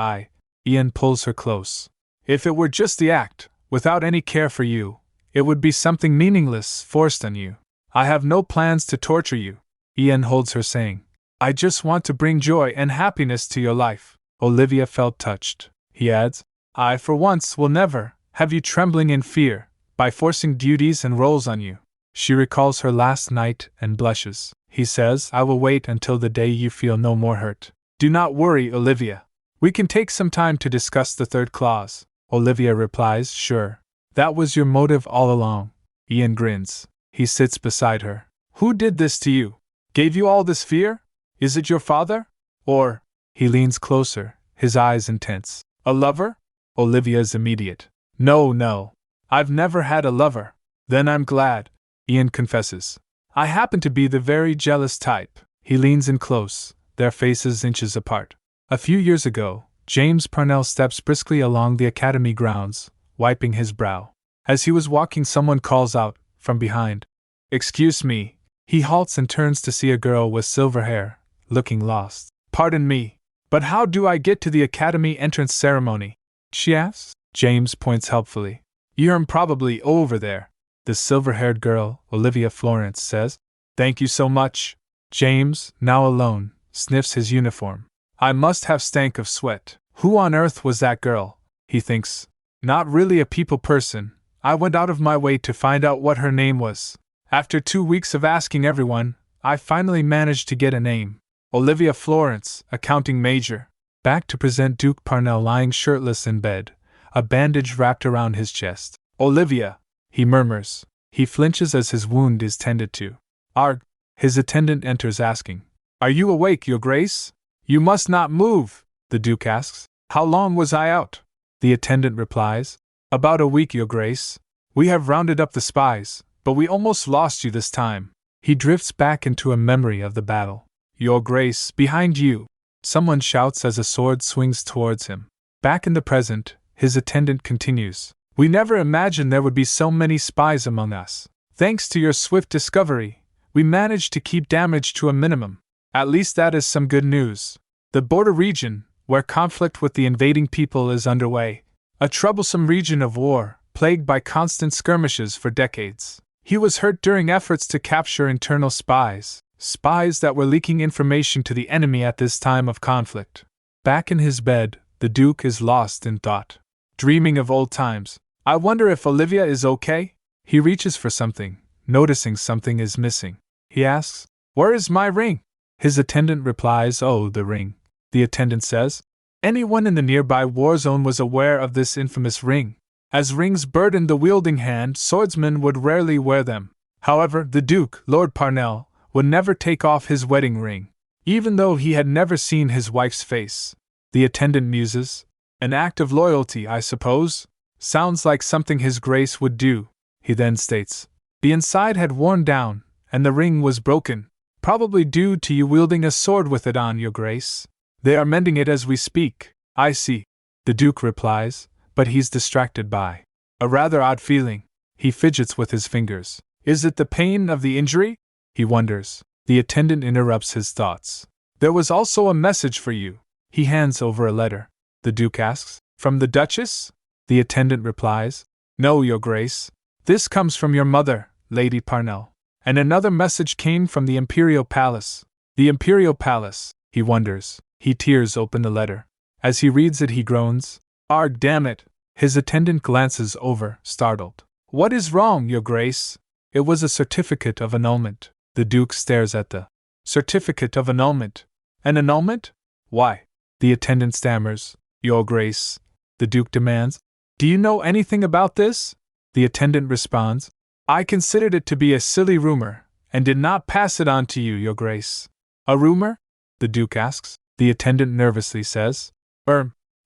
Ian pulls her close. If it were just the act, without any care for you, it would be something meaningless forced on you. I have no plans to torture you. Ian holds her, saying, I just want to bring joy and happiness to your life. Olivia felt touched. He adds, I for once will never have you trembling in fear by forcing duties and roles on you. She recalls her last night and blushes. He says, I will wait until the day you feel no more hurt. Do not worry, Olivia. We can take some time to discuss the third clause. Olivia replies, sure. That was your motive all along. Ian grins. He sits beside her. Who did this to you? Gave you all this fear? Is it your father? Or? He leans closer, his eyes intense. A lover? Olivia's immediate. No. I've never had a lover. Then I'm glad. Ian confesses. I happen to be the very jealous type. He leans in close, their faces inches apart. A few years ago, James Parnell steps briskly along the academy grounds, wiping his brow. As he was walking, someone calls out, from behind. Excuse me. He halts and turns to see a girl with silver hair, looking lost. Pardon me, but how do I get to the academy entrance ceremony? She asks. James points helpfully. You're probably over there. The silver-haired girl, Olivia Florence, says. Thank you so much. James, now alone, sniffs his uniform. I must have stank of sweat. Who on earth was that girl? He thinks. Not really a people person. I went out of my way to find out what her name was. After 2 weeks of asking everyone, I finally managed to get a name. Olivia Florence, accounting major. Back to present Duke Parnell lying shirtless in bed, a bandage wrapped around his chest. Olivia, he murmurs. He flinches as his wound is tended to. Arg. His attendant enters asking, Are you awake, Your Grace? You must not move, the Duke asks. How long was I out? The attendant replies, About a week, Your Grace. We have rounded up the spies, but we almost lost you this time. He drifts back into a memory of the battle. Your Grace, behind you. Someone shouts as a sword swings towards him. Back in the present, his attendant continues. We never imagined there would be so many spies among us. Thanks to your swift discovery, we managed to keep damage to a minimum. At least that is some good news. The border region, where conflict with the invading people is underway, a troublesome region of war, plagued by constant skirmishes for decades. He was hurt during efforts to capture internal spies that were leaking information to the enemy at this time of conflict. Back in his bed, the Duke is lost in thought. Dreaming of old times. I wonder if Olivia is okay? He reaches for something, noticing something is missing. He asks, Where is my ring? His attendant replies, Oh, the ring. The attendant says, Anyone in the nearby war zone was aware of this infamous ring. As rings burdened the wielding hand, swordsmen would rarely wear them. However, the Duke, Lord Parnell, would never take off his wedding ring, even though he had never seen his wife's face. The attendant muses, An act of loyalty, I suppose? Sounds like something His Grace would do. He then states, The inside had worn down, and the ring was broken, probably due to you wielding a sword with it on, Your Grace. They are mending it as we speak. I see. The Duke replies, but he's distracted by a rather odd feeling. He fidgets with his fingers. Is it the pain of the injury? He wonders. The attendant interrupts his thoughts. There was also a message for you. He hands over a letter. The Duke asks, From the Duchess? The attendant replies, No, Your Grace. This comes from your mother, Lady Parnell. And another message came from the Imperial Palace. The Imperial Palace, he wonders. He tears open the letter. As he reads it, he groans. Arg, damn it! His attendant glances over, startled. What is wrong, Your Grace? It was a certificate of annulment. The Duke stares at the certificate of annulment. An annulment? Why? The attendant stammers. Your Grace, the Duke demands. Do you know anything about this? the attendant responds. I considered it to be a silly rumor, and did not pass it on to you, Your Grace. A rumor? The Duke asks. The attendant nervously says.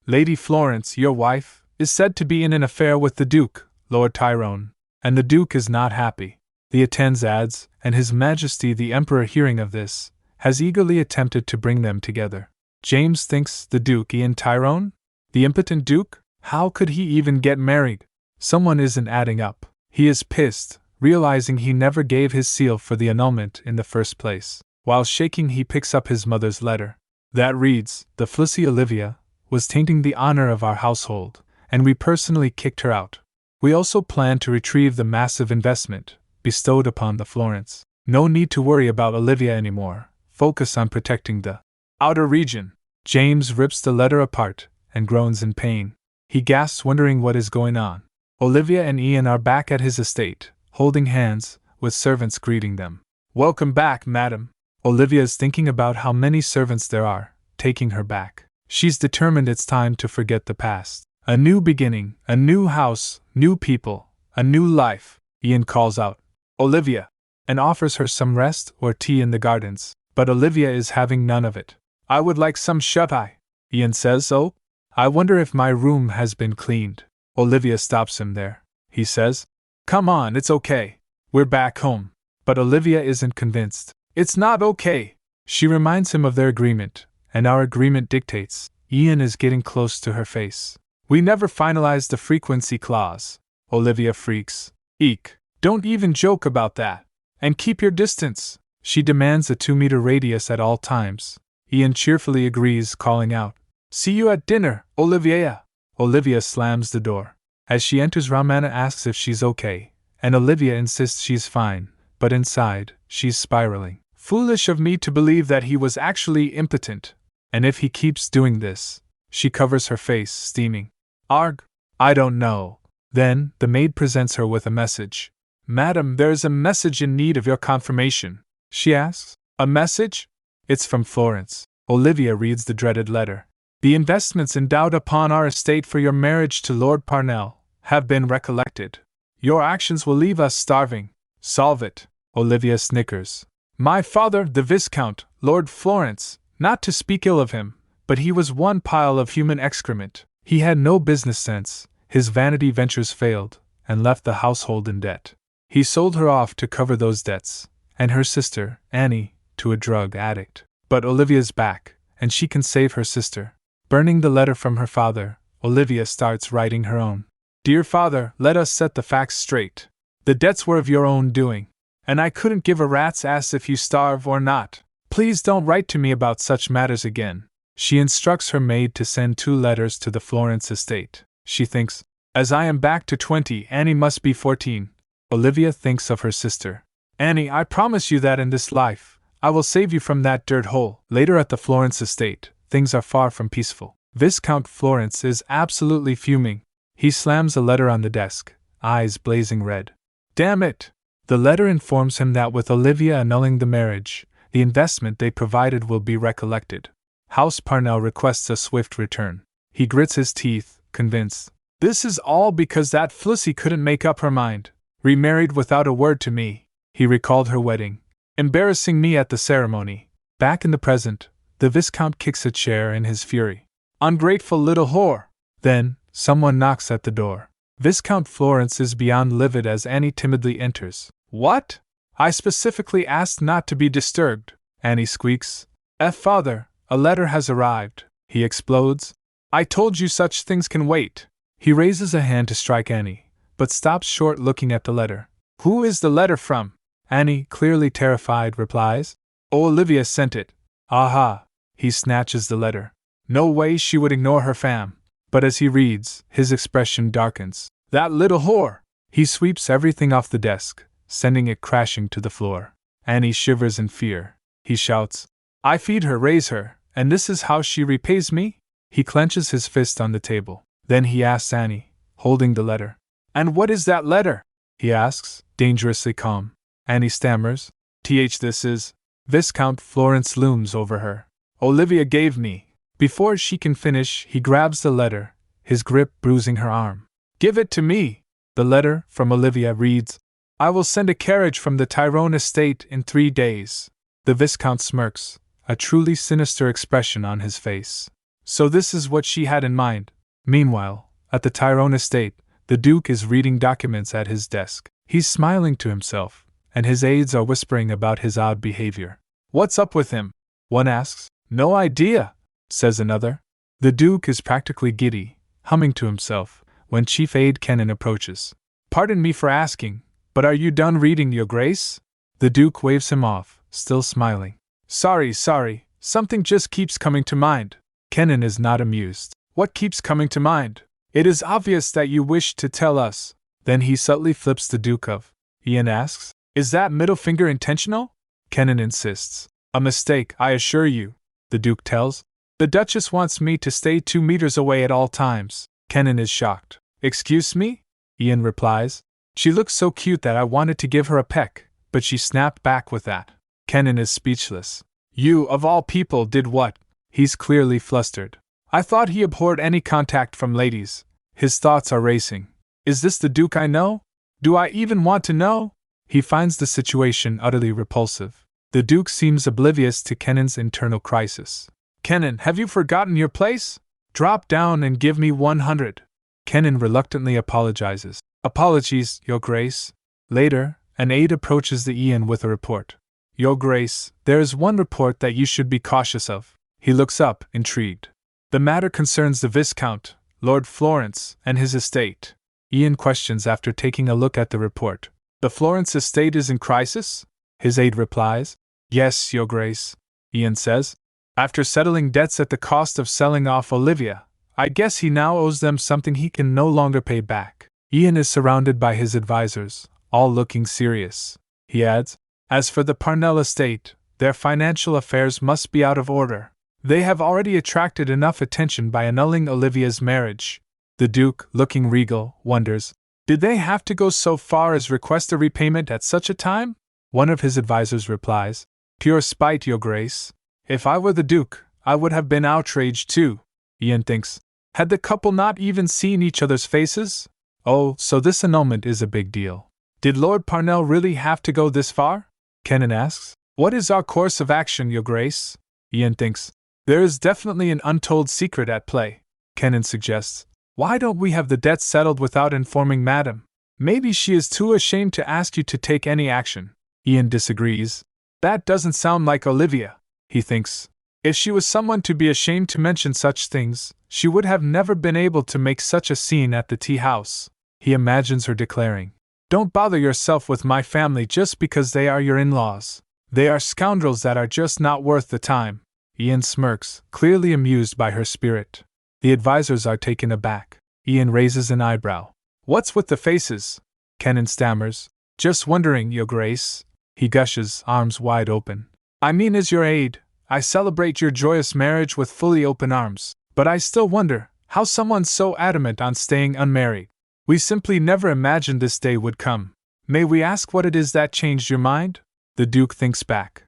Lady Florence, your wife, is said to be in an affair with the Duke, Lord Tyrone, and the Duke is not happy. The attendant adds, and His Majesty the Emperor, hearing of this, has eagerly attempted to bring them together. James thinks the Duke Ian Tyrone? The impotent Duke? How could he even get married? Someone isn't adding up. He is pissed, realizing he never gave his seal for the annulment in the first place. While shaking, he picks up his mother's letter. That reads, the Flussy Olivia was tainting the honor of our household, and we personally kicked her out. We also plan to retrieve the massive investment bestowed upon the Florence. No need to worry about Olivia anymore. Focus on protecting the outer region. James rips the letter apart and groans in pain. He gasps, wondering what is going on. Olivia and Ian are back at his estate, holding hands, with servants greeting them. Welcome back, madam. Olivia is thinking about how many servants there are, taking her back. She's determined it's time to forget the past. A new beginning, a new house, new people, a new life. Ian calls out, Olivia, and offers her some rest or tea in the gardens, but Olivia is having none of it. I would like some shut-eye. Ian says, oh, I wonder if my room has been cleaned. Olivia stops him there. He says, come on, it's okay. We're back home. But Olivia isn't convinced. It's not okay. She reminds him of their agreement, and our agreement dictates. Ian is getting close to her face. We never finalized the frequency clause. Olivia freaks. Eek. Don't even joke about that. And keep your distance. She demands a 2-meter radius at all times. Ian cheerfully agrees, calling out, see you at dinner, Olivia. Olivia slams the door. As she enters, Ramana asks if she's okay, and Olivia insists she's fine, but inside, she's spiraling. Foolish of me to believe that he was actually impotent. And if he keeps doing this, she covers her face, steaming. Arg, I don't know. Then, the maid presents her with a message. Madam, there is a message in need of your confirmation. She asks, a message? It's from Florence. Olivia reads the dreaded letter. The investments endowed upon our estate for your marriage to Lord Parnell have been recollected. Your actions will leave us starving. Solve it. Olivia snickers. My father, the Viscount, Lord Florence, not to speak ill of him, but he was one pile of human excrement. He had no business sense, his vanity ventures failed, and left the household in debt. He sold her off to cover those debts, and her sister, Annie, to a drug addict. But Olivia's back, and she can save her sister. Burning the letter from her father, Olivia starts writing her own. Dear father, let us set the facts straight. The debts were of your own doing, and I couldn't give a rat's ass if you starve or not. Please don't write to me about such matters again. She instructs her maid to send 2 letters to the Florence estate. She thinks, as I am back to 20, Annie must be 14. Olivia thinks of her sister. Annie, I promise you that in this life, I will save you from that dirt hole. Later at the Florence estate, things are far from peaceful. Viscount Florence is absolutely fuming. He slams a letter on the desk, eyes blazing red. Damn it! The letter informs him that with Olivia annulling the marriage, the investment they provided will be recollected. House Parnell requests a swift return. He grits his teeth, convinced. This is all because that Flussy couldn't make up her mind. Remarried without a word to me. He recalled her wedding, embarrassing me at the ceremony. Back in the present, the Viscount kicks a chair in his fury. Ungrateful little whore! Then, someone knocks at the door. Viscount Florence is beyond livid as Annie timidly enters. What? I specifically asked not to be disturbed, Annie squeaks. Father, a letter has arrived, he explodes. I told you such things can wait. He raises a hand to strike Annie, but stops short looking at the letter. Who is the letter from? Annie, clearly terrified, replies. Oh, Olivia sent it. Aha! He snatches the letter. No way she would ignore her fam. But as he reads, his expression darkens. That little whore! He sweeps everything off the desk, sending it crashing to the floor. Annie shivers in fear. He shouts, I feed her, raise her, and this is how she repays me? He clenches his fist on the table. Then he asks Annie, holding the letter. And what is that letter? He asks, dangerously calm. Annie stammers, this is. Viscount Florence looms over her. Olivia gave me. Before she can finish, he grabs the letter, his grip bruising her arm. Give it to me! The letter, from Olivia, reads, I will send a carriage from the Tyrone estate in 3 days. The Viscount smirks, a truly sinister expression on his face. So this is what she had in mind. Meanwhile, at the Tyrone estate, the Duke is reading documents at his desk. He's smiling to himself, and his aides are whispering about his odd behavior. What's up with him? One asks. No idea, says another. The Duke is practically giddy, humming to himself, when Chief Aide Kennen approaches. Pardon me for asking, but are you done reading, Your Grace? The Duke waves him off, still smiling. Sorry, something just keeps coming to mind. Kennen is not amused. What keeps coming to mind? It is obvious that you wish to tell us. Then he subtly flips the Duke off. Ian asks, Is that middle finger intentional? Kennen insists. A mistake, I assure you. The Duke tells. The Duchess wants me to stay 2 meters away at all times. Kennen is shocked. Excuse me? Ian replies. She looks so cute that I wanted to give her a peck, but she snapped back with that. Kennen is speechless. You, of all people, did what? He's clearly flustered. I thought he abhorred any contact from ladies. His thoughts are racing. Is this the Duke I know? Do I even want to know? He finds the situation utterly repulsive. The Duke seems oblivious to Kennen's internal crisis. Kennen, have you forgotten your place? Drop down and give me 100. Kennen reluctantly apologizes. Apologies, Your Grace. Later, an aide approaches the Ian with a report. Your Grace, there is one report that you should be cautious of. He looks up, intrigued. The matter concerns the Viscount, Lord Florence, and his estate. Ian questions after taking a look at the report. The Florence estate is in crisis? His aide replies. Yes, Your Grace, Ian says. After settling debts at the cost of selling off Olivia, I guess he now owes them something he can no longer pay back. Ian is surrounded by his advisors, all looking serious. He adds, As for the Parnell estate, their financial affairs must be out of order. They have already attracted enough attention by annulling Olivia's marriage. The Duke, looking regal, wonders, did they have to go so far as request a repayment at such a time? One of his advisors replies, Pure spite, Your Grace. If I were the Duke, I would have been outraged too. Ian thinks, had the couple not even seen each other's faces? Oh, so this annulment is a big deal. Did Lord Parnell really have to go this far? Kennen asks. What is our course of action, Your Grace? Ian thinks, there is definitely an untold secret at play. Kennen suggests, why don't we have the debt settled without informing Madam? Maybe she is too ashamed to ask you to take any action. Ian disagrees. That doesn't sound like Olivia, he thinks. If she was someone to be ashamed to mention such things, she would have never been able to make such a scene at the tea house. He imagines her declaring, Don't bother yourself with my family just because they are your in-laws. They are scoundrels that are just not worth the time. Ian smirks, clearly amused by her spirit. The advisors are taken aback. Ian raises an eyebrow. What's with the faces? Kennen stammers. Just wondering, Your Grace. He gushes, arms wide open. I mean, as your aide, I celebrate your joyous marriage with fully open arms, but I still wonder how someone so adamant on staying unmarried. We simply never imagined this day would come. May we ask what it is that changed your mind? The Duke thinks back.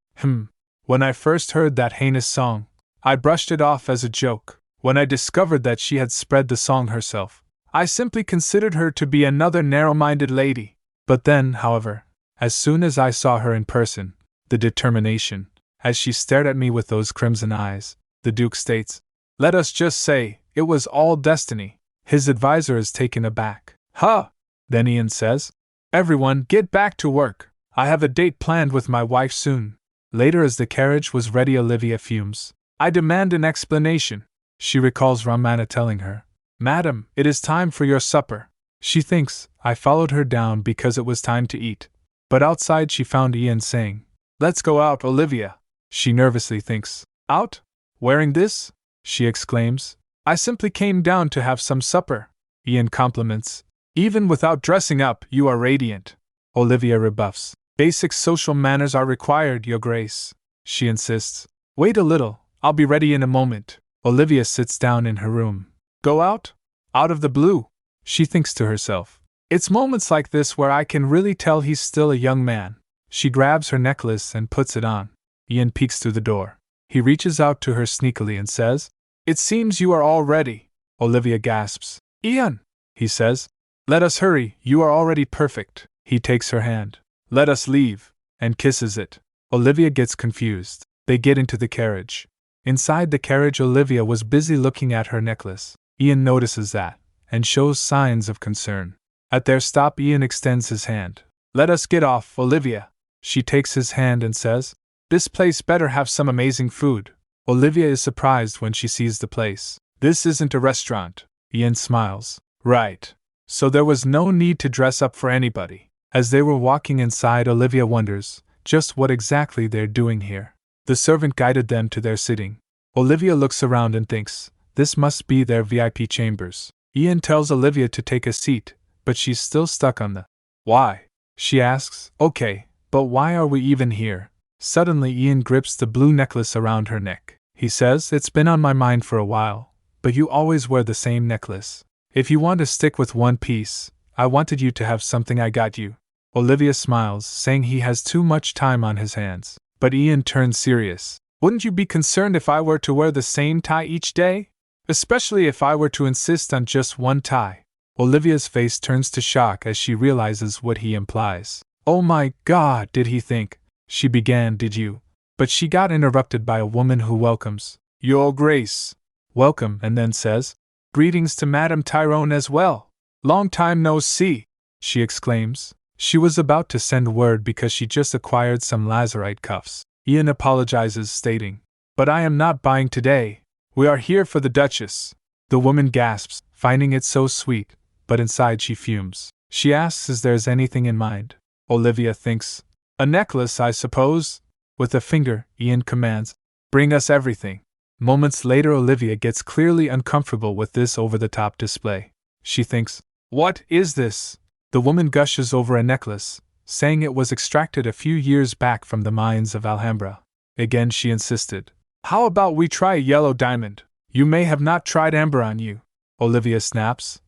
When I first heard that heinous song, I brushed it off as a joke. When I discovered that she had spread the song herself, I simply considered her to be another narrow-minded lady. But then, however, as soon as I saw her in person, the determination, as she stared at me with those crimson eyes, the Duke states, let us just say, it was all destiny. His advisor is taken aback. Huh! Then Ian says, Everyone, get back to work. I have a date planned with my wife soon. Later, as the carriage was ready, Olivia fumes. I demand an explanation. She recalls Ramana telling her, Madam, it is time for your supper. She thinks, I followed her down because it was time to eat. But outside she found Ian saying, Let's go out, Olivia. She nervously thinks, Out? Wearing this? She exclaims, I simply came down to have some supper. Ian compliments, Even without dressing up, you are radiant. Olivia rebuffs, Basic social manners are required, Your Grace. She insists, Wait a little, I'll be ready in a moment. Olivia sits down in her room. Go out? Out of the blue? She thinks to herself, It's moments like this where I can really tell he's still a young man. She grabs her necklace and puts it on. Ian peeks through the door. He reaches out to her sneakily and says, It seems you are all ready. Olivia gasps. Ian, he says, Let us hurry, you are already perfect. He takes her hand. Let us leave, and kisses it. Olivia gets confused. They get into the carriage. Inside the carriage, Olivia was busy looking at her necklace. Ian notices that, and shows signs of concern. At their stop, Ian extends his hand. Let us get off, Olivia. She takes his hand and says, this place better have some amazing food. Olivia is surprised when she sees the place. This isn't a restaurant. Ian smiles. Right. So there was no need to dress up for anybody. As they were walking inside, Olivia wonders just what exactly they're doing here. The servant guided them to their sitting. Olivia looks around and thinks, this must be their VIP chambers. Ian tells Olivia to take a seat, but she's still stuck on the why. She asks, okay, but why are we even here? Suddenly Ian grips the blue necklace around her neck. He says, it's been on my mind for a while, but you always wear the same necklace. If you want to stick with one piece, I wanted you to have something I got you. Olivia smiles, saying he has too much time on his hands. But Ian turns serious. Wouldn't you be concerned if I were to wear the same tie each day? Especially if I were to insist on just one tie. Olivia's face turns to shock as she realizes what he implies. Oh my God, did he think? She began, did you? But she got interrupted by a woman who welcomes, Your Grace. Welcome, and then says, greetings to Madame Tyrone as well. Long time no see, she exclaims. She was about to send word because she just acquired some lazurite cuffs. Ian apologizes, stating, but I am not buying today. We are here for the Duchess. The woman gasps, finding it so sweet, but inside she fumes. She asks if there's anything in mind. Olivia thinks, a necklace, I suppose? With a finger, Ian commands, bring us everything. Moments later, Olivia gets clearly uncomfortable with this over-the-top display. She thinks, what is this? The woman gushes over a necklace, saying it was extracted a few years back from the mines of Alhambra. Again she insisted, how about we try a yellow diamond? You may have not tried amber on you. Olivia snaps,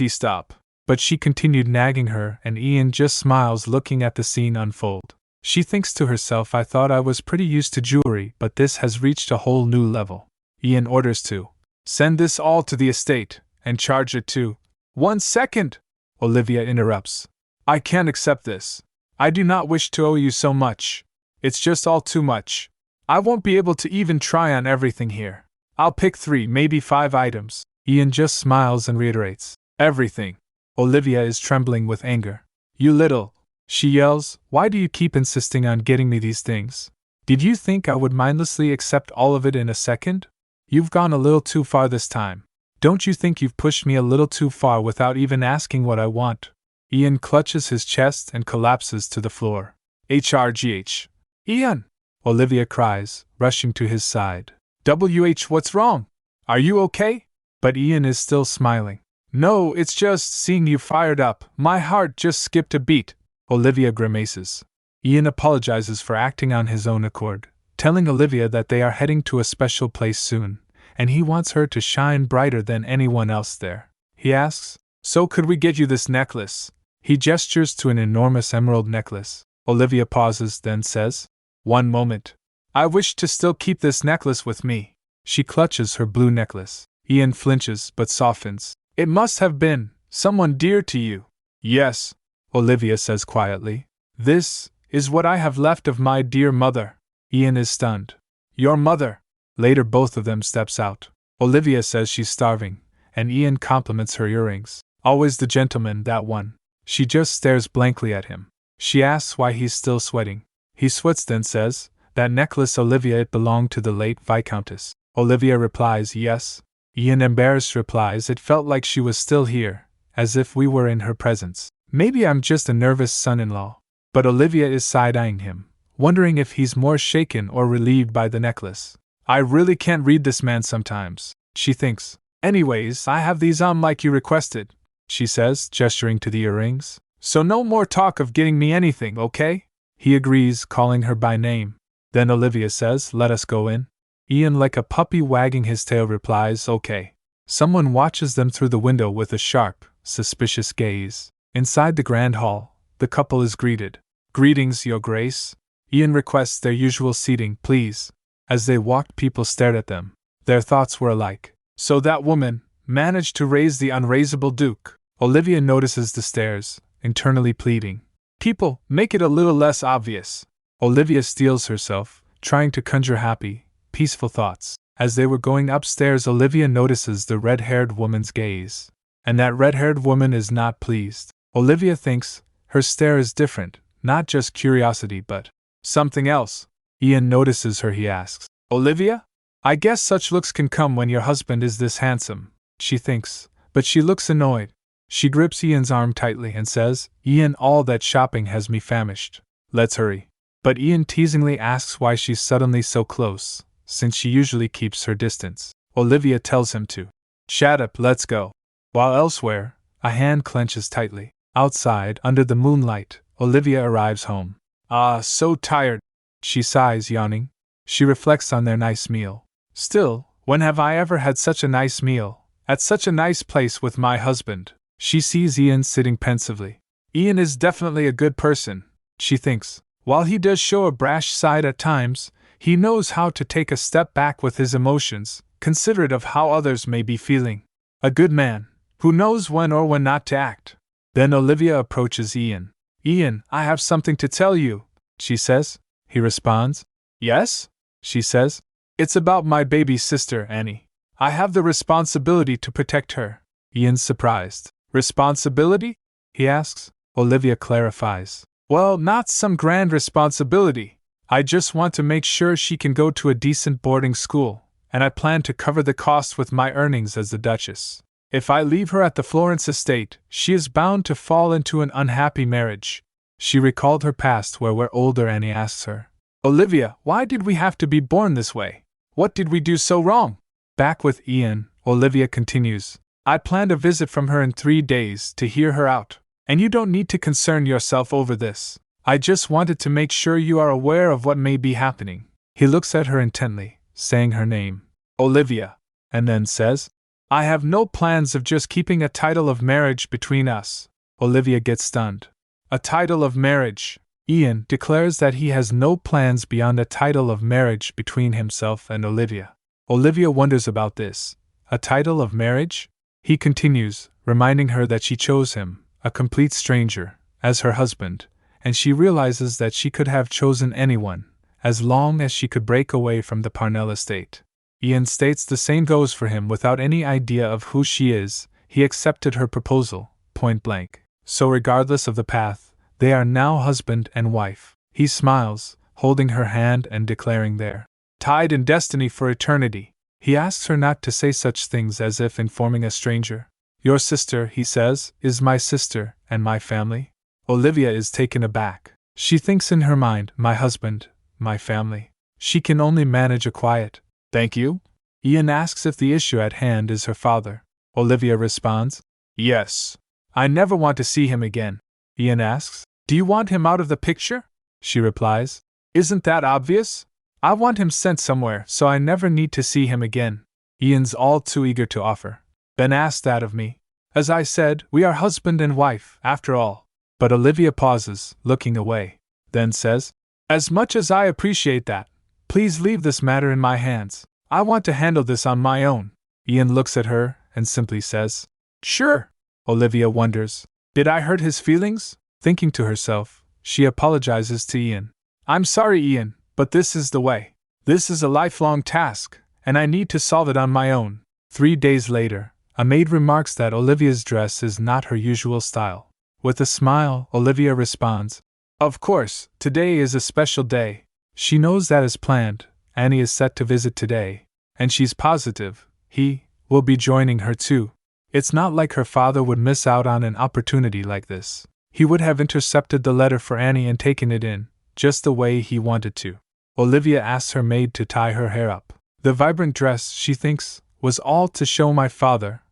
stop. But she continued nagging her, and Ian just smiles looking at the scene unfold. She thinks to herself, I thought I was pretty used to jewelry, but this has reached a whole new level. Ian orders to send this all to the estate, and charge it to 1 second. Olivia interrupts. I can't accept this. I do not wish to owe you so much. It's just all too much. I won't be able to even try on everything here. I'll pick 3, maybe 5 items. Ian just smiles and reiterates, everything. Olivia is trembling with anger. You little, she yells, why do you keep insisting on getting me these things? Did you think I would mindlessly accept all of it in a second? You've gone a little too far this time. Don't you think you've pushed me a little too far without even asking what I want? Ian clutches his chest and collapses to the floor. HRGH. Ian! Olivia cries, rushing to his side. What's wrong? Are you okay? But Ian is still smiling. No, it's just seeing you fired up. My heart just skipped a beat. Olivia grimaces. Ian apologizes for acting on his own accord, telling Olivia that they are heading to a special place soon, and he wants her to shine brighter than anyone else there. He asks, so could we get you this necklace? He gestures to an enormous emerald necklace. Olivia pauses, then says, one moment. I wish to still keep this necklace with me. She clutches her blue necklace. Ian flinches but softens. It must have been someone dear to you. Yes, Olivia says quietly. This is what I have left of my dear mother. Ian is stunned. Your mother? Later both of them steps out. Olivia says she's starving, and Ian compliments her earrings. Always the gentleman, that one. She just stares blankly at him. She asks why he's still sweating. He sweats, then says, that necklace, Olivia, it belonged to the late Viscountess. Olivia replies, yes. Ian, embarrassed, replies, it felt like she was still here, as if we were in her presence. Maybe I'm just a nervous son-in-law. But Olivia is side-eyeing him, wondering if he's more shaken or relieved by the necklace. I really can't read this man sometimes, she thinks. Anyways, I have these on like you requested, she says, gesturing to the earrings. So no more talk of getting me anything, okay? He agrees, calling her by name. Then Olivia says, let us go in. Ian, like a puppy wagging his tail, replies, okay. Someone watches them through the window with a sharp, suspicious gaze. Inside the grand hall, the couple is greeted. Greetings, Your Grace. Ian requests their usual seating, please. As they walked, people stared at them. Their thoughts were alike. So that woman managed to raise the unraisable Duke. Olivia notices the stares, internally pleading. People, make it a little less obvious. Olivia steels herself, trying to conjure happy, peaceful thoughts. As they were going upstairs, Olivia notices the red-haired woman's gaze. And that red-haired woman is not pleased. Olivia thinks her stare is different, not just curiosity but something else. Ian notices her. He asks, Olivia? I guess such looks can come when your husband is this handsome, she thinks, but she looks annoyed. She grips Ian's arm tightly and says, Ian, all that shopping has me famished. Let's hurry. But Ian teasingly asks why she's suddenly so close, since she usually keeps her distance. Olivia tells him to shut up, let's go. While elsewhere, a hand clenches tightly. Outside, under the moonlight, Olivia arrives home. Ah, so tired. She sighs, yawning. She reflects on their nice meal. Still, when have I ever had such a nice meal, at such a nice place with my husband? She sees Ian sitting pensively. Ian is definitely a good person, she thinks. While he does show a brash side at times, he knows how to take a step back with his emotions, considerate of how others may be feeling. A good man, who knows when or when not to act. Then Olivia approaches Ian. Ian, I have something to tell you, she says. He responds. Yes? She says. It's about my baby sister, Annie. I have the responsibility to protect her. Ian's surprised. Responsibility? He asks. Olivia clarifies. Well, not some grand responsibility. I just want to make sure she can go to a decent boarding school, and I plan to cover the cost with my earnings as the Duchess. If I leave her at the Florence estate, she is bound to fall into an unhappy marriage. She recalled her past where older Annie asks her, Olivia, why did we have to be born this way? What did we do so wrong? Back with Ian, Olivia continues. I planned a visit from her in 3 days to hear her out, and you don't need to concern yourself over this. I just wanted to make sure you are aware of what may be happening. He looks at her intently, saying her name, Olivia, and then says, I have no plans of just keeping a title of marriage between us. Olivia gets stunned. A title of marriage. Ian declares that he has no plans beyond a title of marriage between himself and Olivia. Olivia wonders about this. A title of marriage? He continues, reminding her that she chose him, a complete stranger, as her husband, and she realizes that she could have chosen anyone, as long as she could break away from the Parnell estate. Ian states the same goes for him. Without any idea of who she is, he accepted her proposal, point blank. So regardless of the path, they are now husband and wife. He smiles, holding her hand and declaring they're tied in destiny for eternity. He asks her not to say such things as if informing a stranger. Your sister, he says, is my sister and my family. Olivia is taken aback. She thinks in her mind, my husband, my family. She can only manage a quiet, thank you? Ian asks if the issue at hand is her father. Olivia responds, yes. I never want to see him again. Ian asks, do you want him out of the picture? She replies, isn't that obvious? I want him sent somewhere so I never need to see him again. Ian's all too eager to offer. Ben asked that of me. As I said, we are husband and wife, after all. But Olivia pauses, looking away. Then says, as much as I appreciate that, please leave this matter in my hands. I want to handle this on my own. Ian looks at her and simply says, sure. Olivia wonders, did I hurt his feelings? Thinking to herself, she apologizes to Ian. I'm sorry, Ian, but this is the way. This is a lifelong task, and I need to solve it on my own. 3 days later, a maid remarks that Olivia's dress is not her usual style. With a smile, Olivia responds, of course, today is a special day. She knows that as planned, Annie is set to visit today, and she's positive he will be joining her too. It's not like her father would miss out on an opportunity like this. He would have intercepted the letter for Annie and taken it in, just the way he wanted to. Olivia asks her maid to tie her hair up. The vibrant dress, she thinks, was all to show my father,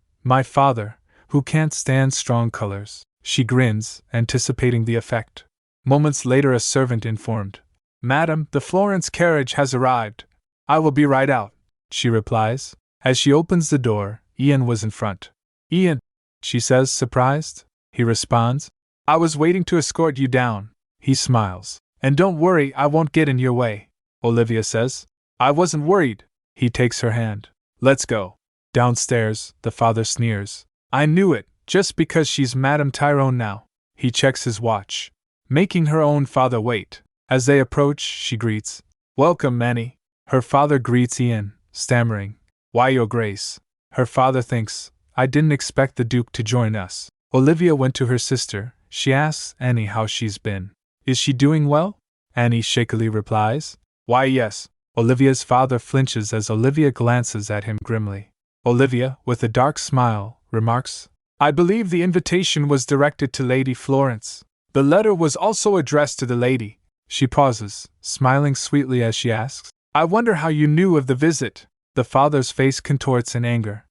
who can't stand strong colors. She grins, anticipating the effect. Moments later a servant informed, Madam, the Florence carriage has arrived. I will be right out, she replies. As she opens the door, Ian was in front. Ian, she says, surprised. He responds, I was waiting to escort you down. He smiles. And don't worry, I won't get in your way. Olivia says, I wasn't worried. He takes her hand. Let's go. Downstairs, the father sneers. I knew it, Just because she's Madame Tyrone now. He checks his watch, making her own father wait. As they approach, she greets, "Welcome, Annie." Her father greets Ian, stammering, "Why, Your Grace?" Her father thinks, "I didn't expect the Duke to join us." Olivia went to her sister. She asks Annie how she's been. "Is she doing well?" Annie shakily replies, "Why, yes." Olivia's father flinches as Olivia glances at him grimly. Olivia, with a dark smile, remarks, "I believe the invitation was directed to Lady Florence. The letter was also addressed to the lady." She pauses, smiling sweetly as she asks, "I wonder how you knew of the visit." The father's face contorts in anger.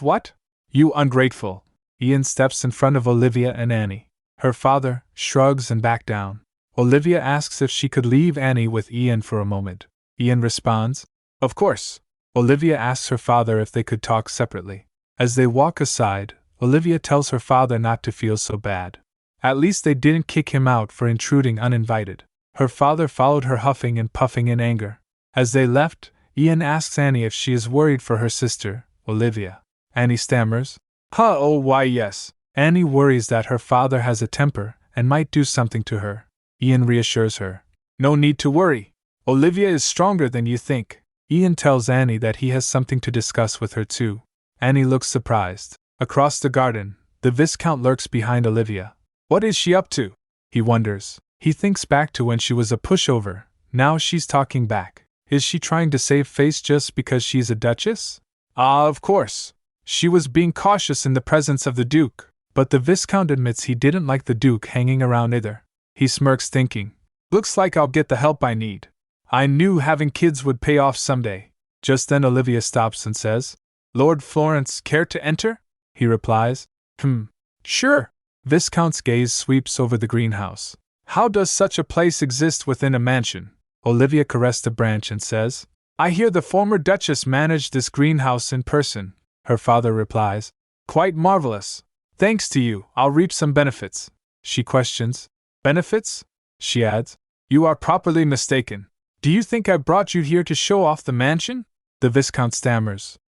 What? You ungrateful." Ian steps in front of Olivia and Annie. Her father shrugs and backs down. Olivia asks if she could leave Annie with Ian for a moment. Ian responds, "Of course." Olivia asks her father if they could talk separately. As they walk aside, Olivia tells her father not to feel so bad. At least they didn't kick him out for intruding uninvited. Her father followed her huffing and puffing in anger. As they left, Ian asks Annie if she is worried for her sister, Olivia. Annie stammers, Oh, why yes." Annie worries that her father has a temper and might do something to her. Ian reassures her, "No need to worry. Olivia is stronger than you think." Ian tells Annie that he has something to discuss with her too. Annie looks surprised. Across the garden, the Viscount lurks behind Olivia. What is she up to? He wonders. He thinks back to when she was a pushover. Now she's talking back. Is she trying to save face just because she's a duchess? Ah, of course. She was being cautious in the presence of the Duke, but the Viscount admits he didn't like the Duke hanging around either. He smirks, thinking, "Looks like I'll get the help I need. I knew having kids would pay off someday." Just then Olivia stops and says, "Lord Florence, care to enter?" He replies, Sure." Viscount's gaze sweeps over the greenhouse. "How does such a place exist within a mansion?" Olivia caressed a branch and says, "I hear the former Duchess managed this greenhouse in person." Her father replies, "Quite marvelous. Thanks to you, I'll reap some benefits." She questions, "Benefits?" She adds, "You are properly mistaken. Do you think I brought you here to show off the mansion?" The Viscount stammers,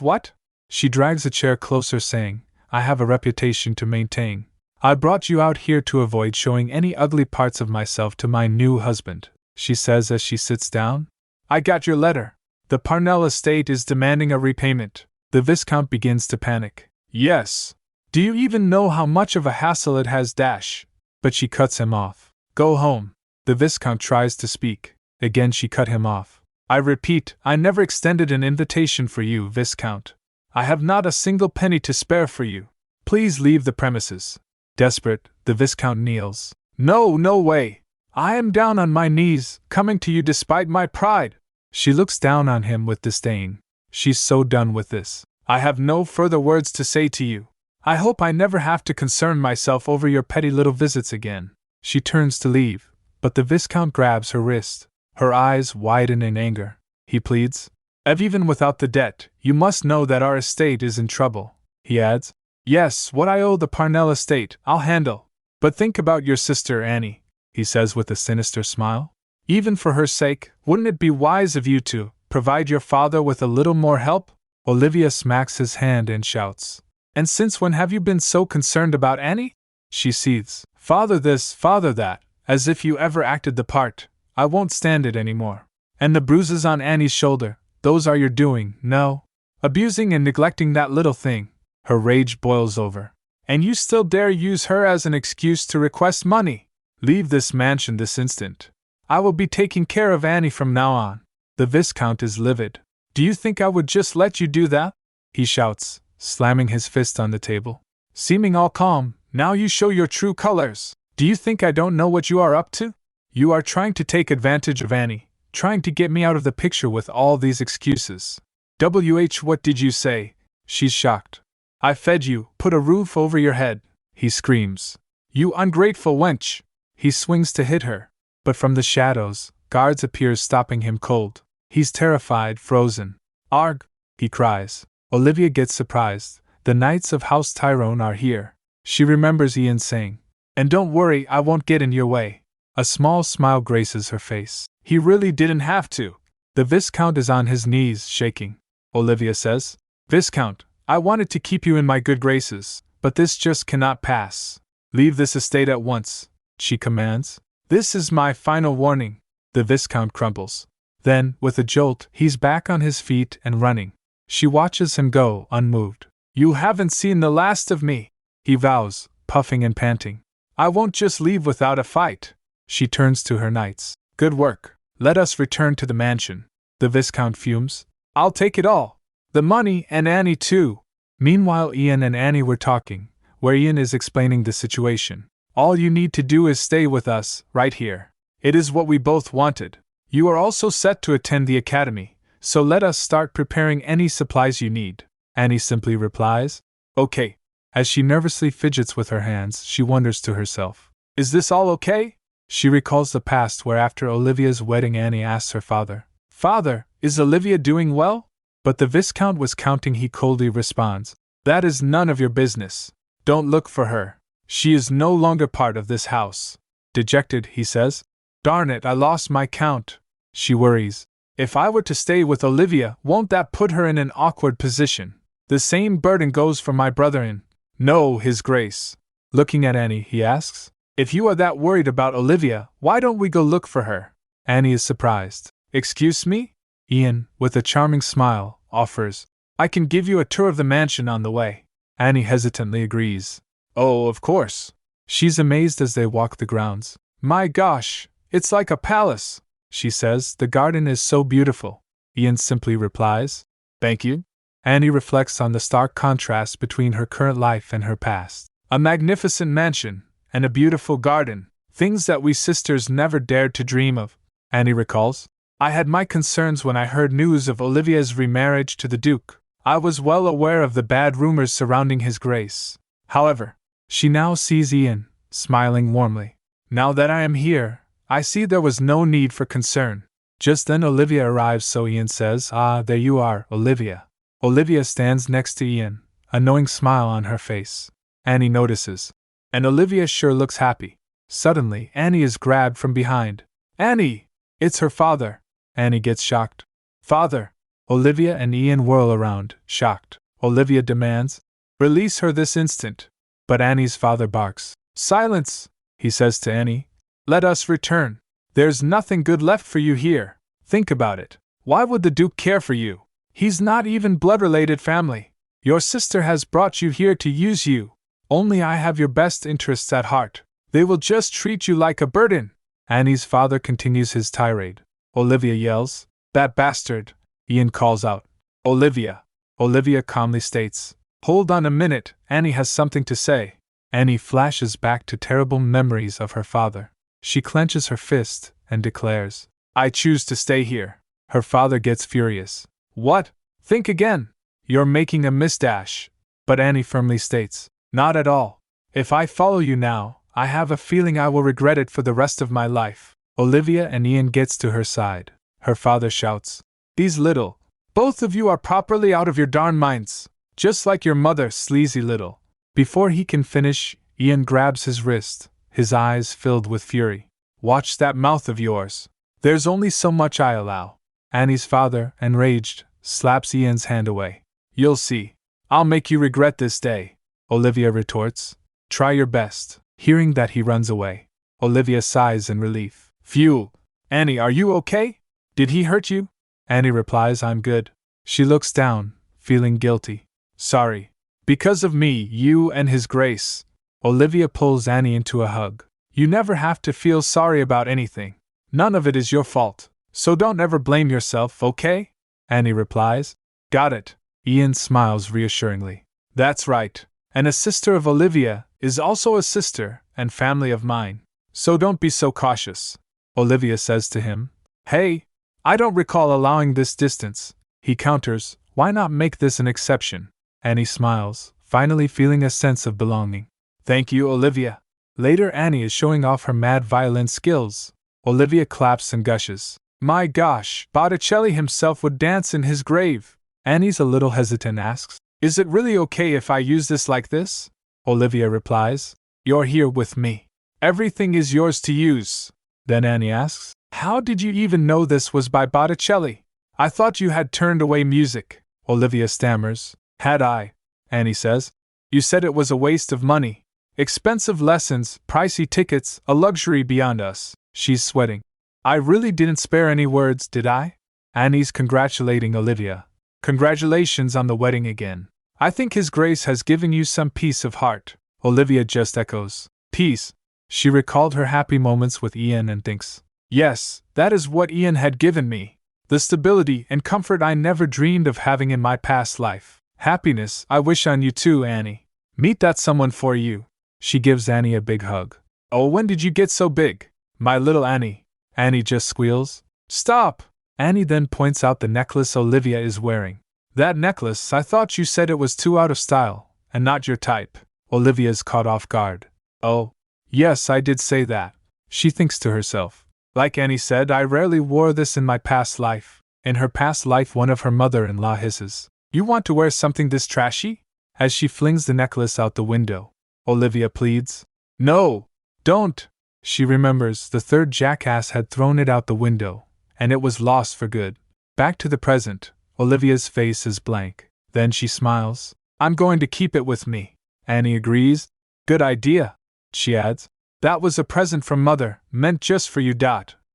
What?" She drags a chair closer, saying, "I have a reputation to maintain. I brought you out here to avoid showing any ugly parts of myself to my new husband," she says as she sits down. "I got your letter. The Parnell estate is demanding a repayment." The Viscount begins to panic. "Yes. Do you even know how much of a hassle it has dash?" But she cuts him off. "Go home." The Viscount tries to speak. Again she cut him off. "I repeat, I never extended an invitation for you, Viscount. I have not a single penny to spare for you. Please leave the premises." Desperate, the Viscount kneels. "No, no way. I am down on my knees, coming to you despite my pride." She looks down on him with disdain. She's so done with this. "I have no further words to say to you. I hope I never have to concern myself over your petty little visits again." She turns to leave, but the Viscount grabs her wrist. Her eyes widen in anger. He pleads, Even without the debt, you must know that our estate is in trouble." He adds, "Yes, what I owe the Parnell estate, I'll handle. But think about your sister Annie," he says with a sinister smile. "Even for her sake, wouldn't it be wise of you to provide your father with a little more help?" Olivia smacks his hand and shouts, "And since when have you been so concerned about Annie?" She seethes, "Father this, father that, as if you ever acted the part. I won't stand it anymore. And the bruises on Annie's shoulder, those are your doing, no? Abusing and neglecting that little thing." Her rage boils over. "And you still dare use her as an excuse to request money? Leave this mansion this instant. I will be taking care of Annie from now on." The Viscount is livid. "Do you think I would just let you do that?" he shouts, slamming his fist on the table. Seeming all calm, "Now you show your true colors. Do you think I don't know what you are up to? You are trying to take advantage of Annie, trying to get me out of the picture with all these excuses." What did you say?" She's shocked. "I fed you, put a roof over your head," he screams. "You ungrateful wench!" He swings to hit her, but from the shadows, guards appear, stopping him cold. He's terrified, frozen. "Arg!" he cries. Olivia gets surprised. The Knights of House Tyrone are here. She remembers Ian saying, "And don't worry, I won't get in your way." A small smile graces her face. "He really didn't have to." The Viscount is on his knees, shaking. Olivia says, "Viscount, I wanted to keep you in my good graces, but this just cannot pass. Leave this estate at once, she commands. This is my final warning. The Viscount crumbles. Then, with a jolt, he's back on his feet and running. She watches him go, unmoved. You haven't seen the last of me, he vows, puffing and panting. I won't just leave without a fight. She turns to her knights. Good work. Let us return to the mansion. The Viscount fumes. I'll take it all. The money and Annie too. Meanwhile, Ian and Annie were talking, where Ian is explaining the situation. All you need to do is stay with us, right here. It is what we both wanted. You are also set to attend the academy, so let us start preparing any supplies you need. Annie simply replies, Okay. As she nervously fidgets with her hands, she wonders to herself, Is this all okay? She recalls the past where after Olivia's wedding Annie asks her father, Father, is Olivia doing well? But the Viscount was counting. He coldly responds, That is none of your business. Don't look for her. She is no longer part of this house. Dejected, he says, Darn it, I lost my count. She worries. If I were to stay with Olivia, won't that put her in an awkward position? The same burden goes for my brother-in. No, His Grace. Looking at Annie, he asks, If you are that worried about Olivia, why don't we go look for her? Annie is surprised. Excuse me? Ian, with a charming smile, offers, I can give you a tour of the mansion on the way. Annie hesitantly agrees. Oh, of course. She's amazed as they walk the grounds. My gosh, it's like a palace, she says. The garden is so beautiful. Ian simply replies, Thank you. Annie reflects on the stark contrast between her current life and her past. A magnificent mansion, and a beautiful garden, things that we sisters never dared to dream of. Annie recalls, I had my concerns when I heard news of Olivia's remarriage to the Duke. I was well aware of the bad rumors surrounding His Grace. However, she now sees Ian, smiling warmly. Now that I am here, I see there was no need for concern. Just then Olivia arrives, so Ian says, Ah, there you are, Olivia. Olivia stands next to Ian, a knowing smile on her face. Annie notices. And Olivia sure looks happy. Suddenly, Annie is grabbed from behind. Annie! It's her father. Annie gets shocked. Father! Olivia and Ian whirl around, shocked. Olivia demands, Release her this instant. But Annie's father barks. Silence! He says to Annie. Let us return. There's nothing good left for you here. Think about it. Why would the Duke care for you? He's not even blood-related family. Your sister has brought you here to use you. Only I have your best interests at heart. They will just treat you like a burden. Annie's father continues his tirade. Olivia yells, That bastard! Ian calls out, Olivia. Olivia calmly states, Hold on a minute, Annie has something to say. Annie flashes back to terrible memories of her father. She clenches her fist and declares, I choose to stay here. Her father gets furious. What? Think again. You're making a misdash. But Annie firmly states, Not at all. If I follow you now, I have a feeling I will regret it for the rest of my life. Olivia and Ian gets to her side. Her father shouts, These little, both of you are properly out of your darn minds. Just like your mother, sleazy little. Before he can finish, Ian grabs his wrist, his eyes filled with fury. Watch that mouth of yours. There's only so much I allow. Annie's father, enraged, slaps Ian's hand away. You'll see. I'll make you regret this day. Olivia retorts. Try your best. Hearing that, he runs away. Olivia sighs in relief. Phew. Annie, are you okay? Did he hurt you? Annie replies, I'm good. She looks down, feeling guilty. Sorry. Because of me, you and His Grace. Olivia pulls Annie into a hug. You never have to feel sorry about anything. None of it is your fault. So don't ever blame yourself, okay? Annie replies. Got it. Ian smiles reassuringly. That's right. And a sister of Olivia is also a sister and family of mine. So don't be so cautious. Olivia says to him. Hey, I don't recall allowing this distance. He counters, Why not make this an exception? Annie smiles, finally feeling a sense of belonging. Thank you, Olivia. Later, Annie is showing off her mad violin skills. Olivia claps and gushes. My gosh, Botticelli himself would dance in his grave. Annie's a little hesitant, asks, Is it really okay if I use this like this? Olivia replies, You're here with me. Everything is yours to use. Then Annie asks, How did you even know this was by Botticelli? I thought you had turned away music. Olivia stammers, Had I? Annie says. You said it was a waste of money. Expensive lessons, pricey tickets, a luxury beyond us. She's sweating. I really didn't spare any words, did I? Annie's congratulating Olivia. Congratulations on the wedding again. I think His Grace has given you some peace of heart. Olivia just echoes. Peace. She recalled her happy moments with Ian and thinks, yes, that is what Ian had given me. The stability and comfort I never dreamed of having in my past life. Happiness I wish on you too, Annie. Meet that someone for you. She gives Annie a big hug. Oh, when did you get so big? My little Annie. Annie just squeals. Stop! Annie then points out the necklace Olivia is wearing. That necklace, I thought you said it was too out of style, and not your type. Olivia's caught off guard. Oh, yes, I did say that. She thinks to herself. Like Annie said, I rarely wore this in my past life. In her past life, one of her mother-in-law hisses. You want to wear something this trashy? As she flings the necklace out the window. Olivia pleads. No! Don't! She remembers the third jackass had thrown it out the window, and it was lost for good. Back to the present, Olivia's face is blank. Then she smiles. I'm going to keep it with me. Annie agrees. Good idea, she adds. That was a present from Mother, meant just for you.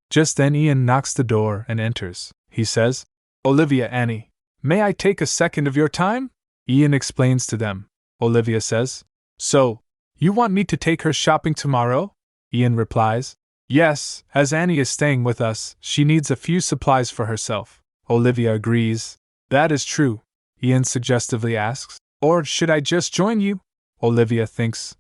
Just then Ian knocks the door and enters. He says, Olivia, Annie, may I take a second of your time? Ian explains to them. Olivia says, So, you want me to take her shopping tomorrow? Ian replies, Yes, as Annie is staying with us, she needs a few supplies for herself. Olivia agrees. That is true. Ian suggestively asks, Or should I just join you? Olivia thinks,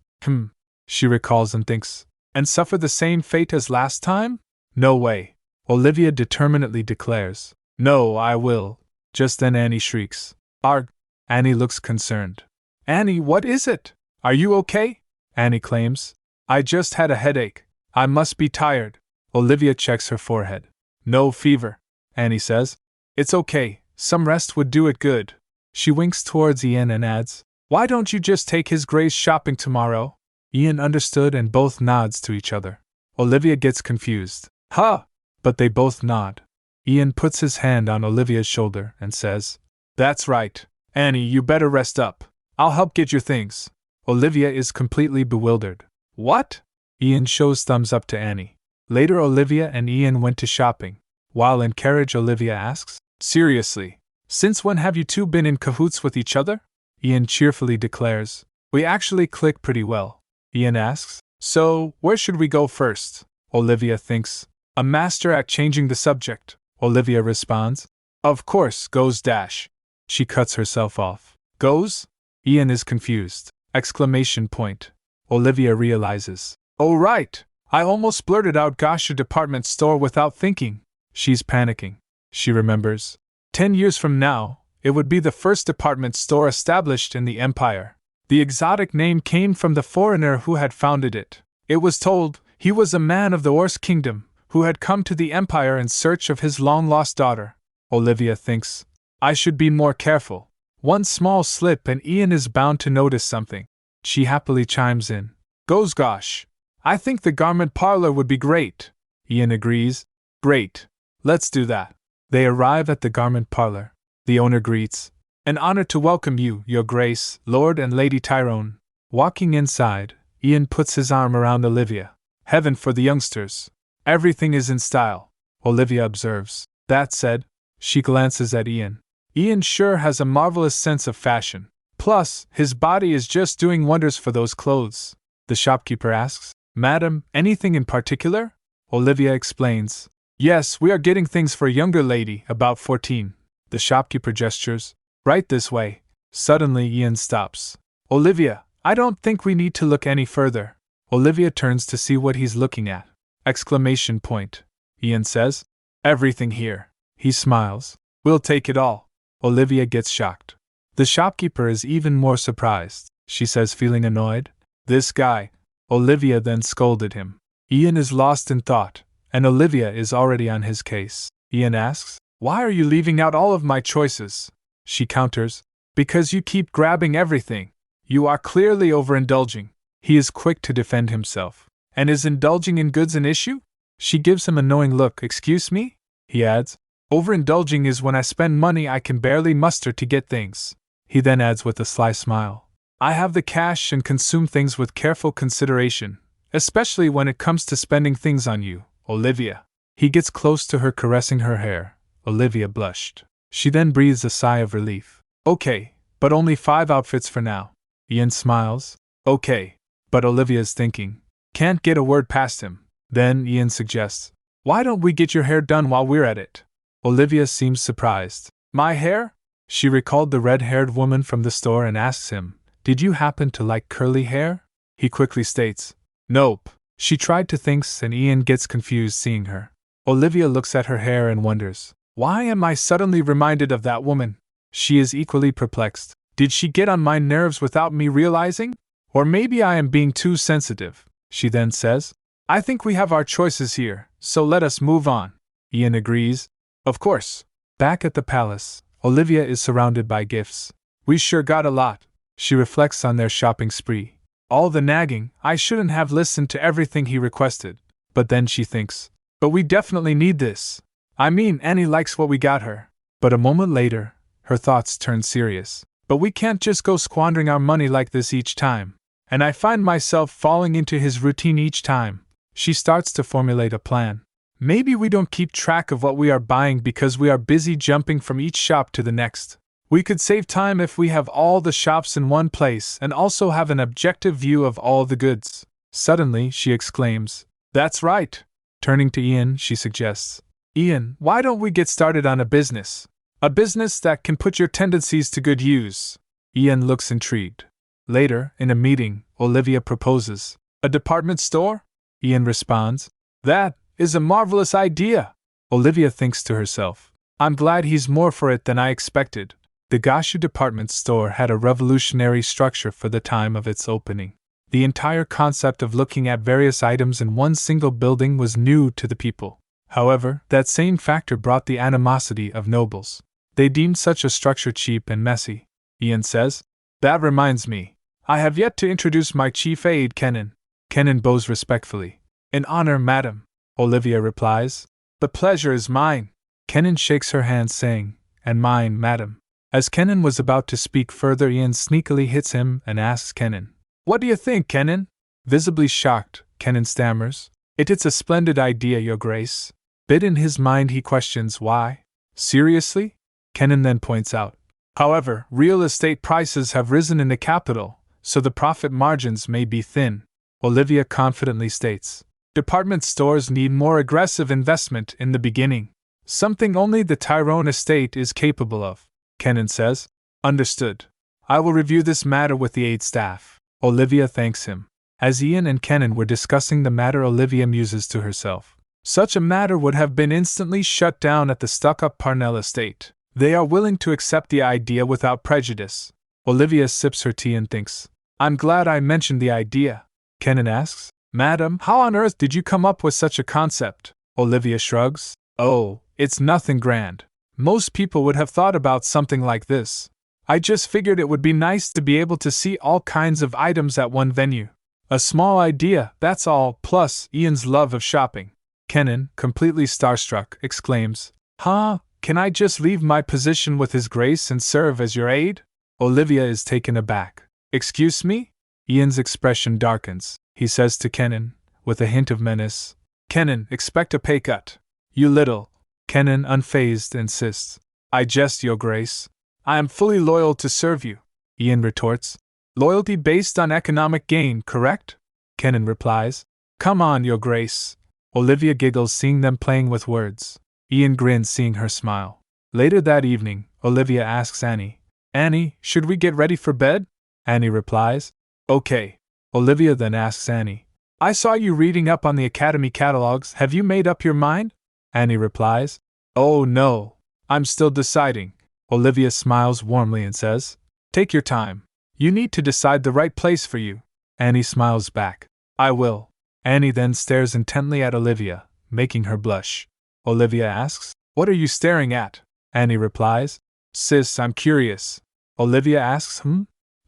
She recalls and thinks, And suffer the same fate as last time? No way. Olivia determinedly declares, No, I will. Just then Annie shrieks, Arg! Annie looks concerned. Annie, what is it? Are you okay? Annie claims, I just had a headache. I must be tired. Olivia checks her forehead. No fever, Annie says. It's okay, some rest would do it good. She winks towards Ian and adds, Why don't you just take His Grace shopping tomorrow? Ian understood and both nods to each other. Olivia gets confused. Huh! But they both nod. Ian puts his hand on Olivia's shoulder and says, That's right. Annie, you better rest up. I'll help get your things. Olivia is completely bewildered. What? Ian shows thumbs up to Annie. Later Olivia and Ian went to shopping. While in carriage Olivia asks, Seriously, since when have you two been in cahoots with each other? Ian cheerfully declares, We actually click pretty well. Ian asks, So, where should we go first? Olivia thinks, A master at changing the subject. Olivia responds, Of course, goes dash. She cuts herself off. Goes? Ian is confused. Exclamation point. Olivia realizes. Oh right! I almost blurted out gosh, a department store without thinking. She's panicking. She remembers. 10 years from now, it would be the first department store established in the empire. The exotic name came from the foreigner who had founded it. It was told he was a man of the Orse kingdom, who had come to the empire in search of his long-lost daughter. Olivia thinks, I should be more careful. One small slip and Ian is bound to notice something. She happily chimes in. Goes gosh. I think the garment parlor would be great. Ian agrees. Great. Let's do that. They arrive at the garment parlor. The owner greets. An honor to welcome you, Your Grace, Lord and Lady Tyrone. Walking inside, Ian puts his arm around Olivia. Heaven for the youngsters. Everything is in style, Olivia observes. That said, she glances at Ian. Ian sure has a marvelous sense of fashion. Plus, his body is just doing wonders for those clothes. The shopkeeper asks, Madam, anything in particular? Olivia explains. Yes, we are getting things for a younger lady, about 14. The shopkeeper gestures. Right this way. Suddenly Ian stops. Olivia, I don't think we need to look any further. Olivia turns to see what he's looking at. Exclamation point. Ian says. Everything here. He smiles. We'll take it all. Olivia gets shocked. The shopkeeper is even more surprised. She says, feeling annoyed. This guy. Olivia then scolded him. Ian is lost in thought, and Olivia is already on his case. Ian asks, Why are you leaving out all of my choices? She counters, Because you keep grabbing everything. You are clearly overindulging. He is quick to defend himself. And is indulging in goods an issue? She gives him a knowing look. Excuse me? He adds, Overindulging is when I spend money I can barely muster to get things. He then adds with a sly smile. I have the cash and consume things with careful consideration, especially when it comes to spending things on you, Olivia. He gets close to her, caressing her hair. Olivia blushed. She then breathes a sigh of relief. Okay, but only 5 outfits for now. Ian smiles. Okay, but Olivia's thinking. Can't get a word past him. Then Ian suggests, why don't we get your hair done while we're at it? Olivia seems surprised. My hair? She recalled the red-haired woman from the store and asks him, did you happen to like curly hair? He quickly states, nope. She tried to think, and Ian gets confused seeing her. Olivia looks at her hair and wonders, why am I suddenly reminded of that woman? She is equally perplexed. Did she get on my nerves without me realizing? Or maybe I am being too sensitive. She then says, I think we have our choices here, so let us move on. Ian agrees. Of course. Back at the palace, Olivia is surrounded by gifts. We sure got a lot. She reflects on their shopping spree. All the nagging, I shouldn't have listened to everything he requested. But then she thinks, but we definitely need this. I mean, Annie likes what we got her. But a moment later, her thoughts turn serious. But we can't just go squandering our money like this each time. And I find myself falling into his routine each time. She starts to formulate a plan. Maybe we don't keep track of what we are buying because we are busy jumping from each shop to the next. We could save time if we have all the shops in one place and also have an objective view of all the goods. Suddenly, she exclaims, that's right. Turning to Ian, she suggests, Ian, why don't we get started on a business? A business that can put your tendencies to good use. Ian looks intrigued. Later, in a meeting, Olivia proposes, a department store? Ian responds, that is a marvelous idea. Olivia thinks to herself, I'm glad he's more for it than I expected. The Gashu department store had a revolutionary structure for the time of its opening. The entire concept of looking at various items in one single building was new to the people. However, that same factor brought the animosity of nobles. They deemed such a structure cheap and messy. Ian says, that reminds me. I have yet to introduce my chief aide, Kenan. Kenan bows respectfully. In honor, madam. Olivia replies, the pleasure is mine. Kenan shakes her hand saying, and mine, madam. As Kenan was about to speak further, Ian sneakily hits him and asks Kenan, what do you think, Kenan? Visibly shocked, Kenan stammers, it's a splendid idea, Your Grace. But in his mind he questions why. Seriously? Kenan then points out, however, real estate prices have risen in the capital, so the profit margins may be thin. Olivia confidently states, department stores need more aggressive investment in the beginning. Something only the Tyrone estate is capable of. Kenan says, understood. I will review this matter with the aide staff. Olivia thanks him. As Ian and Kenan were discussing the matter, Olivia muses to herself. Such a matter would have been instantly shut down at the stuck-up Parnell estate. They are willing to accept the idea without prejudice. Olivia sips her tea and thinks, I'm glad I mentioned the idea. Kenan asks, Madam, how on earth did you come up with such a concept? Olivia shrugs. Oh, it's nothing grand. Most people would have thought about something like this. I just figured it would be nice to be able to see all kinds of items at one venue. A small idea, that's all, plus Ian's love of shopping. Kenan, completely starstruck, exclaims, Huh? Can I just leave my position with His Grace and serve as your aide? Olivia is taken aback. Excuse me? Ian's expression darkens. He says to Kenan, with a hint of menace, Kenan, expect a pay cut. You little. Kenan, unfazed, insists. I jest, Your Grace. I am fully loyal to serve you. Ian retorts. Loyalty based on economic gain, correct? Kenan replies. Come on, Your Grace. Olivia giggles, seeing them playing with words. Ian grins, seeing her smile. Later that evening, Olivia asks Annie, Annie, should we get ready for bed? Annie replies, Okay. Olivia then asks Annie, I saw you reading up on the Academy catalogs, have you made up your mind? Annie replies, Oh no, I'm still deciding. Olivia smiles warmly and says, Take your time. You need to decide the right place for you. Annie smiles back, I will. Annie then stares intently at Olivia, making her blush. Olivia asks, What are you staring at? Annie replies, Sis, I'm curious. Olivia asks,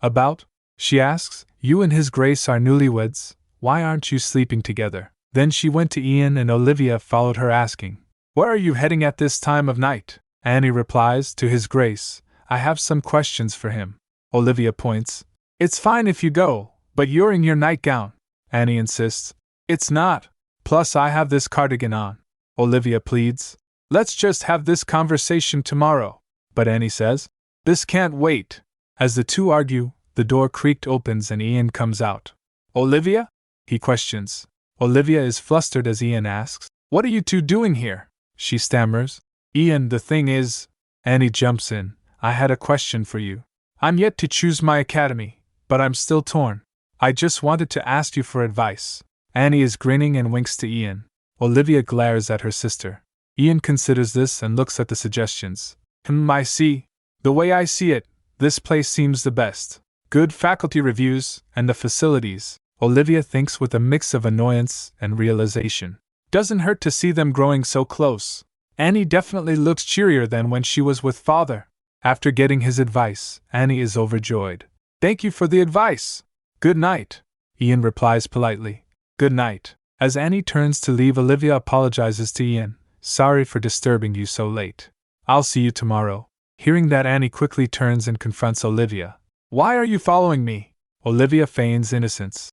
About? She asks, You and His Grace are newlyweds, why aren't you sleeping together? Then she went to Ian and Olivia followed her asking, Where are you heading at this time of night? Annie replies, To His Grace, I have some questions for him. Olivia points. It's fine if you go, but you're in your nightgown. Annie insists. It's not. Plus, I have this cardigan on. Olivia pleads. Let's just have this conversation tomorrow. But Annie says, this can't wait. As the two argue, the door creaked opens and Ian comes out. Olivia? He questions. Olivia is flustered as Ian asks, what are you two doing here? She stammers. Ian, the thing is. Annie jumps in. I had a question for you. I'm yet to choose my academy, but I'm still torn. I just wanted to ask you for advice. Annie is grinning and winks to Ian. Olivia glares at her sister. Ian considers this and looks at the suggestions. I see. The way I see it, this place seems the best. Good faculty reviews, and the facilities, Olivia thinks with a mix of annoyance and realization. Doesn't hurt to see them growing so close. Annie definitely looks cheerier than when she was with father. After getting his advice, Annie is overjoyed. Thank you for the advice. Good night. Ian replies politely. Good night. As Annie turns to leave, Olivia apologizes to Ian. Sorry for disturbing you so late. I'll see you tomorrow. Hearing that, Annie quickly turns and confronts Olivia. Why are you following me? Olivia feigns innocence.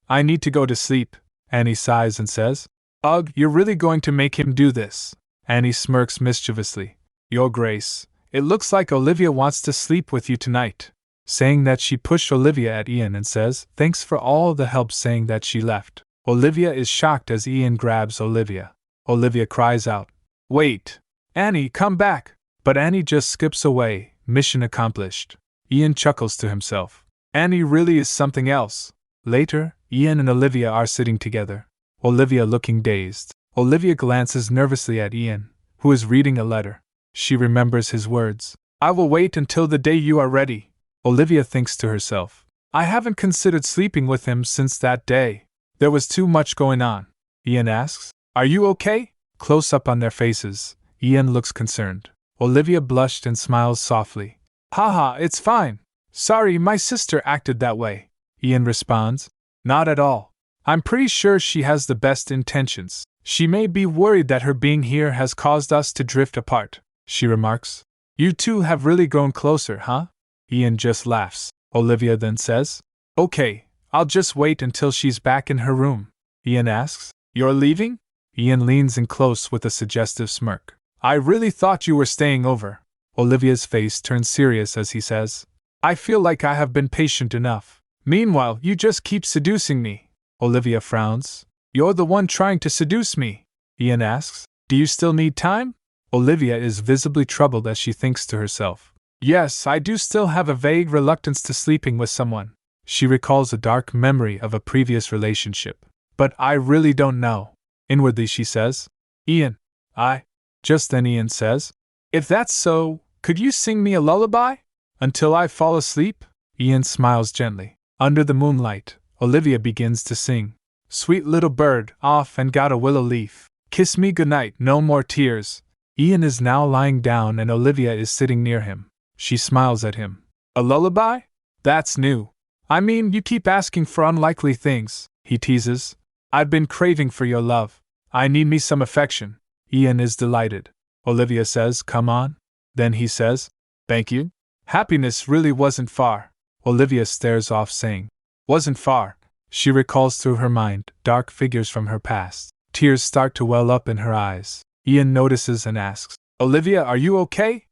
I need to go to sleep. Annie sighs and says. Ugh, you're really going to make him do this? Annie smirks mischievously. Your Grace, it looks like Olivia wants to sleep with you tonight. Saying that, she pushed Olivia at Ian and says, thanks for all the help, saying that she left. Olivia is shocked as Ian grabs Olivia. Olivia cries out, wait! Annie, come back! But Annie just skips away, mission accomplished. Ian chuckles to himself. Annie really is something else. Later, Ian and Olivia are sitting together. Olivia looking dazed. Olivia glances nervously at Ian, who is reading a letter. She remembers his words. I will wait until the day you are ready. Olivia thinks to herself. I haven't considered sleeping with him since that day. There was too much going on. Ian asks, are you okay? Close up on their faces, Ian looks concerned. Olivia blushed and smiles softly. Haha, it's fine. Sorry, my sister acted that way. Ian responds. Not at all. I'm pretty sure she has the best intentions. She may be worried that her being here has caused us to drift apart, she remarks. You two have really grown closer, huh? Ian just laughs. Olivia then says, okay, I'll just wait until she's back in her room. Ian asks, you're leaving? Ian leans in close with a suggestive smirk. I really thought you were staying over. Olivia's face turns serious as he says, I feel like I have been patient enough. Meanwhile, you just keep seducing me. Olivia frowns. You're the one trying to seduce me. Ian asks, do you still need time? Olivia is visibly troubled as she thinks to herself. Yes, I do still have a vague reluctance to sleeping with someone. She recalls a dark memory of a previous relationship. But I really don't know. Inwardly she says, Ian, Just then Ian says, if that's so, could you sing me a lullaby? Until I fall asleep? Ian smiles gently. Under the moonlight, Olivia begins to sing. Sweet little bird, off and got a willow leaf. Kiss me goodnight, no more tears. Ian is now lying down and Olivia is sitting near him. She smiles at him. A lullaby? That's new. I mean, you keep asking for unlikely things, he teases. I've been craving for your love. I need me some affection. Ian is delighted. Olivia says, come on. Then he says, thank you. Happiness really wasn't far. Olivia stares off saying, wasn't far. She recalls through her mind dark figures from her past. Tears start to well up in her eyes. Ian notices and asks, Olivia, are you okay?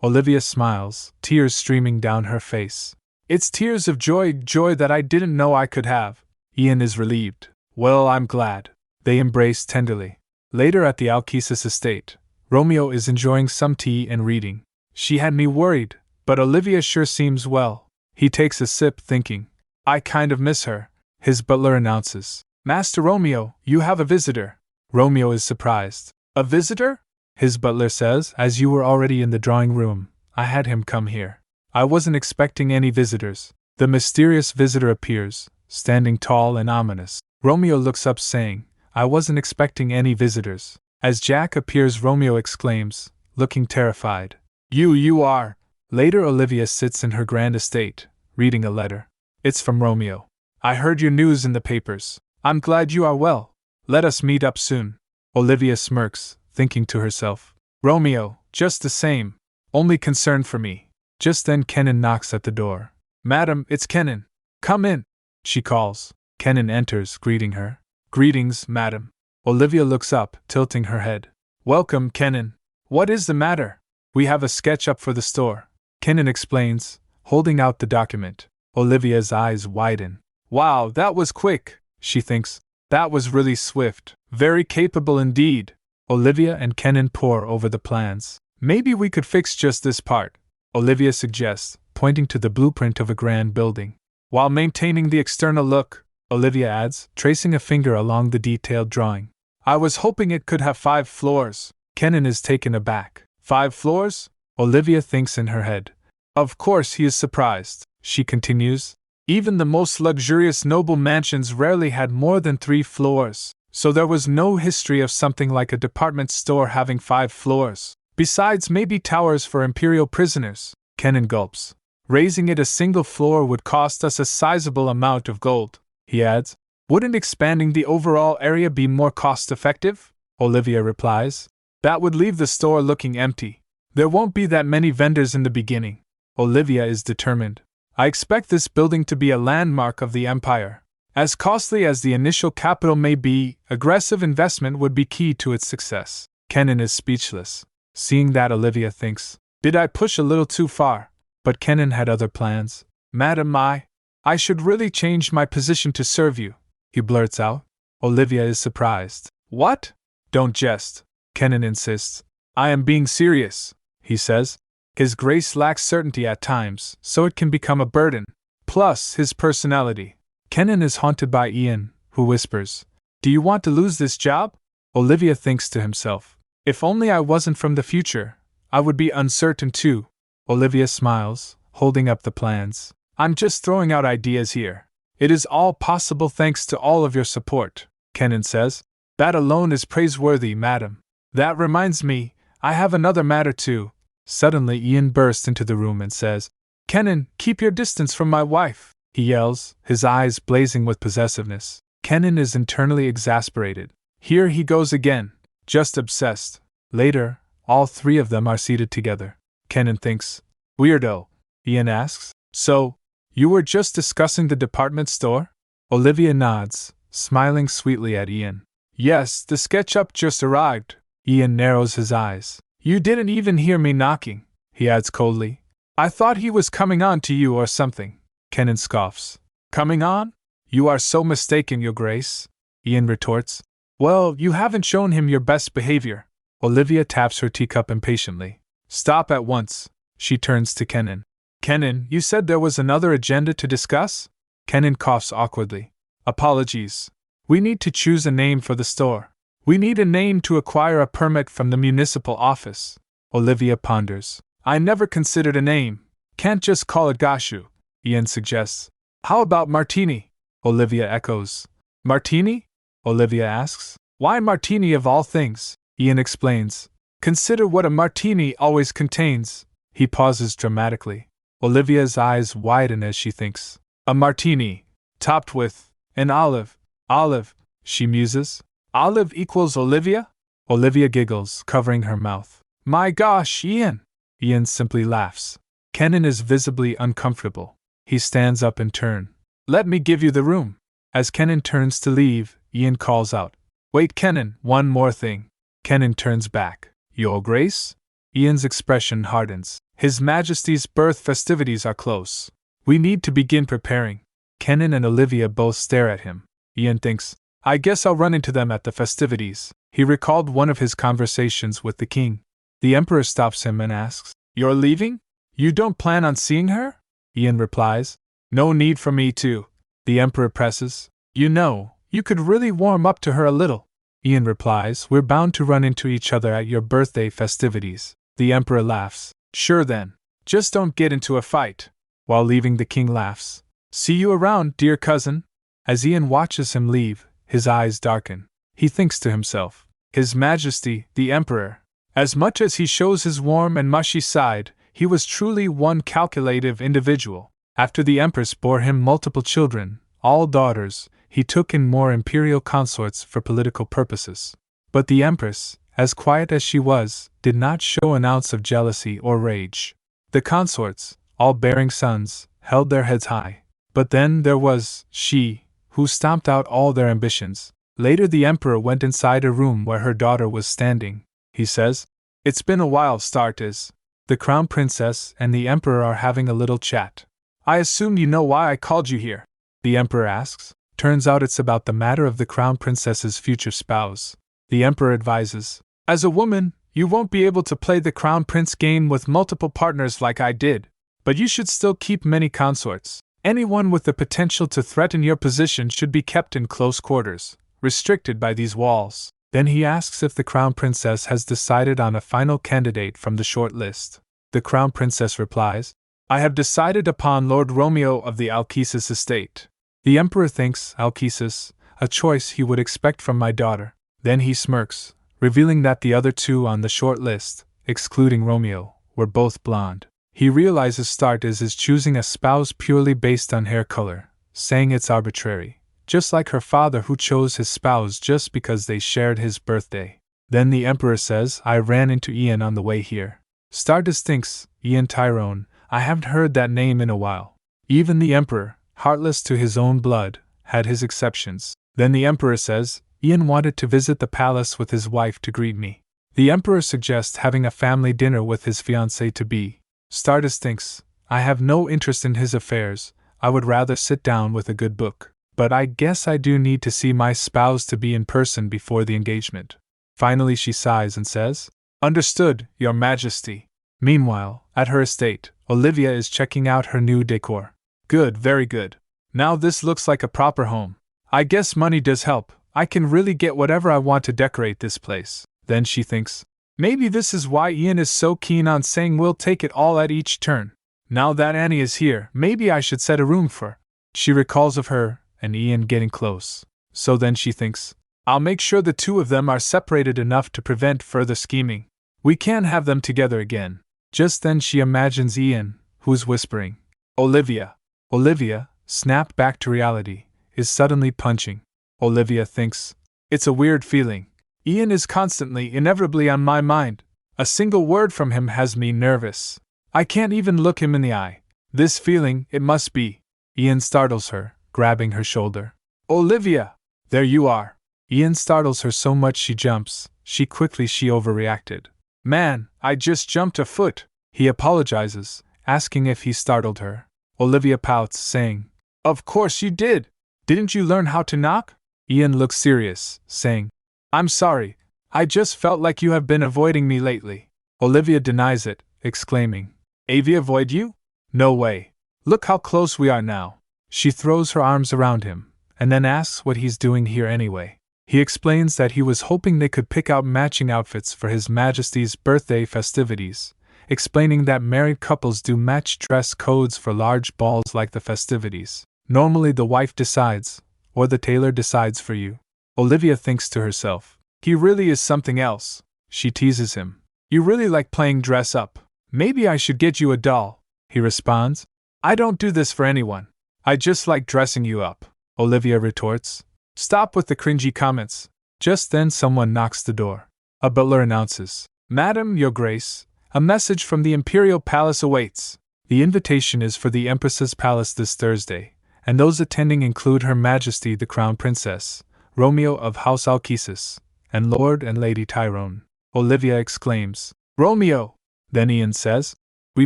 Olivia smiles, tears streaming down her face. It's tears of joy that I didn't know I could have. Ian is relieved. Well, I'm glad. They embrace tenderly. Later at the Alkesis estate, Romeo is enjoying some tea and reading. She had me worried, but Olivia sure seems well. He takes a sip thinking, I kind of miss her. His butler announces, Master Romeo, you have a visitor. Romeo is surprised. A visitor? His butler says, as you were already in the drawing room, I had him come here. I wasn't expecting any visitors. The mysterious visitor appears, standing tall and ominous. Romeo looks up saying, I wasn't expecting any visitors. As Jack appears, Romeo exclaims, looking terrified. You are. Later, Olivia sits in her grand estate, reading a letter. It's from Romeo. I heard your news in the papers. I'm glad you are well. Let us meet up soon. Olivia smirks, thinking to herself. Romeo, just the same. only concern for me. Just then Kenan knocks at the door. Madam, it's Kenan. Come in, she calls. Kenan enters, greeting her. Greetings, madam. Olivia looks up, tilting her head. Welcome, Kenan. What is the matter? We have a sketch up for the store, Kenan explains, holding out the document. Olivia's eyes widen. Wow, that was quick, she thinks. That was really swift. Very capable indeed. Olivia and Kenan pore over the plans. Maybe we could fix just this part, Olivia suggests, pointing to the blueprint of a grand building. While maintaining the external look, Olivia adds, tracing a finger along the detailed drawing. I was hoping it could have 5 floors. Kenan is taken aback. 5 floors? Olivia thinks in her head. Of course he is surprised, she continues. Even the most luxurious noble mansions rarely had more than 3 floors, so there was no history of something like a department store having 5 floors. Besides, maybe towers for imperial prisoners. Kenan gulps. Raising it a single floor would cost us a sizable amount of gold, he adds. Wouldn't expanding the overall area be more cost-effective? Olivia replies. That would leave the store looking empty. There won't be that many vendors in the beginning. Olivia is determined. I expect this building to be a landmark of the empire. As costly as the initial capital may be, aggressive investment would be key to its success. Kenan is speechless. Seeing that, Olivia thinks, did I push a little too far? But Kenan had other plans. Madam, I should really change my position to serve you, he blurts out. Olivia is surprised. What? Don't jest, Kenan insists. I am being serious, he says. His grace lacks certainty at times, so it can become a burden. Plus, his personality. Kenan is haunted by Ian, who whispers, do you want to lose this job? Olivia thinks to himself, if only I wasn't from the future, I would be uncertain too. Olivia smiles, holding up the plans. I'm just throwing out ideas here. It is all possible thanks to all of your support, Kenan says. That alone is praiseworthy, madam. That reminds me, I have another matter too. Suddenly Ian bursts into the room and says, Kenan, keep your distance from my wife, he yells, his eyes blazing with possessiveness. Kenan is internally exasperated. Here he goes again, just obsessed. Later, all 3 of them are seated together. Kenan thinks. Weirdo. Ian asks. So, you were just discussing the department store? Olivia nods, smiling sweetly at Ian. Yes, the SketchUp just arrived. Ian narrows his eyes. You didn't even hear me knocking, he adds coldly. I thought he was coming on to you or something. Kenan scoffs. Coming on? You are so mistaken, Your Grace, Ian retorts. Well, you haven't shown him your best behavior. Olivia taps her teacup impatiently. Stop at once. She turns to Kenan. Kenan, you said there was another agenda to discuss? Kenan coughs awkwardly. Apologies. We need to choose a name for the store. We need a name to acquire a permit from the municipal office. Olivia ponders. I never considered a name. Can't just call it Gashu, Ian suggests. How about Martini? Olivia echoes. Martini? Olivia asks. Why martini of all things? Ian explains. Consider what a martini always contains. He pauses dramatically. Olivia's eyes widen as she thinks. A martini, topped with an olive. Olive, she muses. Olive equals Olivia? Olivia giggles, covering her mouth. My gosh, Ian! Ian simply laughs. Kenan is visibly uncomfortable. He stands up in turn. Let me give you the room. As Kenan turns to leave, Ian calls out. Wait, Kenan, one more thing. Kenan turns back. Your Grace? Ian's expression hardens. His Majesty's birth festivities are close. We need to begin preparing. Kenan and Olivia both stare at him. Ian thinks, I guess I'll run into them at the festivities. He recalled one of his conversations with the king. The Emperor stops him and asks, You're leaving? You don't plan on seeing her? Ian replies, No need for me to. The Emperor presses, You know, you could really warm up to her a little. Ian replies, We're bound to run into each other at your birthday festivities. The Emperor laughs, Sure then. Just don't get into a fight. While leaving, the king laughs. See you around, dear cousin. As Ian watches him leave, his eyes darken. He thinks to himself, His Majesty, the Emperor. As much as he shows his warm and mushy side, he was truly one calculative individual. After the Empress bore him multiple children, all daughters, he took in more imperial consorts for political purposes. But the Empress, as quiet as she was, did not show an ounce of jealousy or rage. The consorts, all bearing sons, held their heads high. But then there was she, who stomped out all their ambitions. Later the emperor went inside a room where her daughter was standing. He says, "It's been a while, Startes. The crown princess and the emperor are having a little chat. I assume you know why I called you here?" The emperor asks. Turns out it's about the matter of the crown princess's future spouse. The emperor advises, "As a woman, you won't be able to play the crown prince game with multiple partners like I did, but you should still keep many consorts. Anyone with the potential to threaten your position should be kept in close quarters, restricted by these walls." Then he asks if the crown princess has decided on a final candidate from the short list. The crown princess replies, "I have decided upon Lord Romeo of the Alkesis estate." The emperor thinks Alkesis, a choice he would expect from my daughter. Then he smirks, revealing that the other two on the short list, excluding Romeo, were both blonde. He realizes Startes is choosing a spouse purely based on hair color, saying it's arbitrary, just like her father who chose his spouse just because they shared his birthday. Then the emperor says, "I ran into Ian on the way here." Startes thinks, Ian Tyrone, I haven't heard that name in a while. Even the emperor, heartless to his own blood, had his exceptions. Then the emperor says, Ian wanted to visit the palace with his wife to greet me. The emperor suggests having a family dinner with his fiancée-to-be. Startes thinks, I have no interest in his affairs, I would rather sit down with a good book. But I guess I do need to see my spouse-to-be in person before the engagement. Finally she sighs and says, "Understood, Your Majesty." Meanwhile, at her estate, Olivia is checking out her new decor. Good, very good. Now this looks like a proper home. I guess money does help. I can really get whatever I want to decorate this place. Then she thinks, maybe this is why Ian is so keen on saying we'll take it all at each turn. Now that Annie is here, maybe I should set a room for. She recalls of her and Ian getting close. So then she thinks, I'll make sure the two of them are separated enough to prevent further scheming. We can't have them together again. Just then she imagines Ian, who's whispering, Olivia. Olivia, snapped back to reality, is suddenly punching. Olivia thinks, it's a weird feeling. Ian is constantly, inevitably on my mind. A single word from him has me nervous. I can't even look him in the eye. This feeling, it must be. Ian startles her, grabbing her shoulder. Olivia! There you are. Ian startles her so much she jumps. She overreacted. Man, I just jumped a foot. He apologizes, asking if he startled her. Olivia pouts, saying, Of course you did. Didn't you learn how to knock? Ian looks serious, saying, I'm sorry. I just felt like you have been avoiding me lately. Olivia denies it, exclaiming, Avi avoid you? No way. Look how close we are now. She throws her arms around him, and then asks what he's doing here anyway. He explains that he was hoping they could pick out matching outfits for His Majesty's birthday festivities, explaining that married couples do match dress codes for large balls like the festivities. Normally the wife decides, or the tailor decides for you. Olivia thinks to herself, he really is something else. She teases him. You really like playing dress up. Maybe I should get you a doll. He responds, I don't do this for anyone. I just like dressing you up. Olivia retorts, Stop with the cringy comments. Just then someone knocks the door. A butler announces, Madam, Your Grace, a message from the Imperial Palace awaits. The invitation is for the Empress's Palace this Thursday, and those attending include Her Majesty the Crown Princess, Romeo of House Alkesis, and Lord and Lady Tyrone. Olivia exclaims, Romeo! Then Ian says, We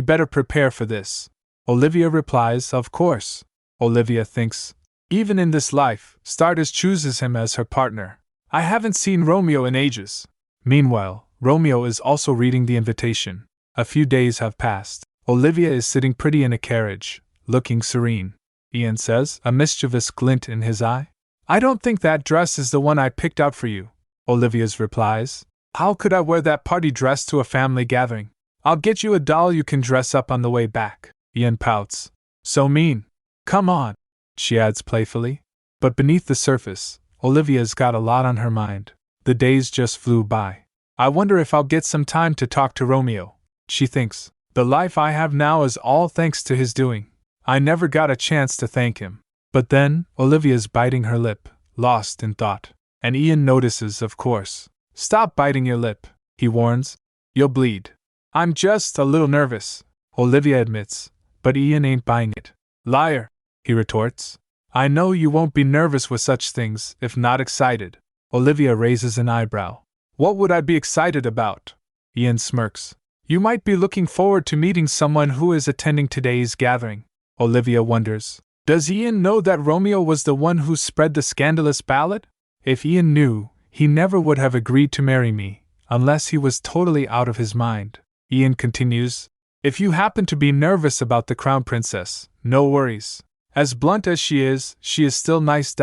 better prepare for this. Olivia replies, Of course. Olivia thinks, even in this life, Startes chooses him as her partner. I haven't seen Romeo in ages. Meanwhile, Romeo is also reading the invitation. A few days have passed. Olivia is sitting pretty in a carriage, looking serene. Ian says, a mischievous glint in his eye. I don't think that dress is the one I picked out for you. Olivia's replies, How could I wear that party dress to a family gathering? I'll get you a doll you can dress up on the way back. Ian pouts. So mean. Come on, she adds playfully. But beneath the surface, Olivia's got a lot on her mind. The days just flew by. I wonder if I'll get some time to talk to Romeo. She thinks, the life I have now is all thanks to his doing. I never got a chance to thank him. But then, Olivia's biting her lip, lost in thought. And Ian notices, of course. Stop biting your lip, he warns. You'll bleed. I'm just a little nervous, Olivia admits, but Ian ain't buying it. Liar, he retorts. I know you won't be nervous with such things, if not excited. Olivia raises an eyebrow. What would I be excited about? Ian smirks. You might be looking forward to meeting someone who is attending today's gathering. Olivia wonders. Does Ian know that Romeo was the one who spread the scandalous ballad? If Ian knew, he never would have agreed to marry me, unless he was totally out of his mind. Ian continues. If you happen to be nervous about the crown princess, no worries. As blunt as she is still nice.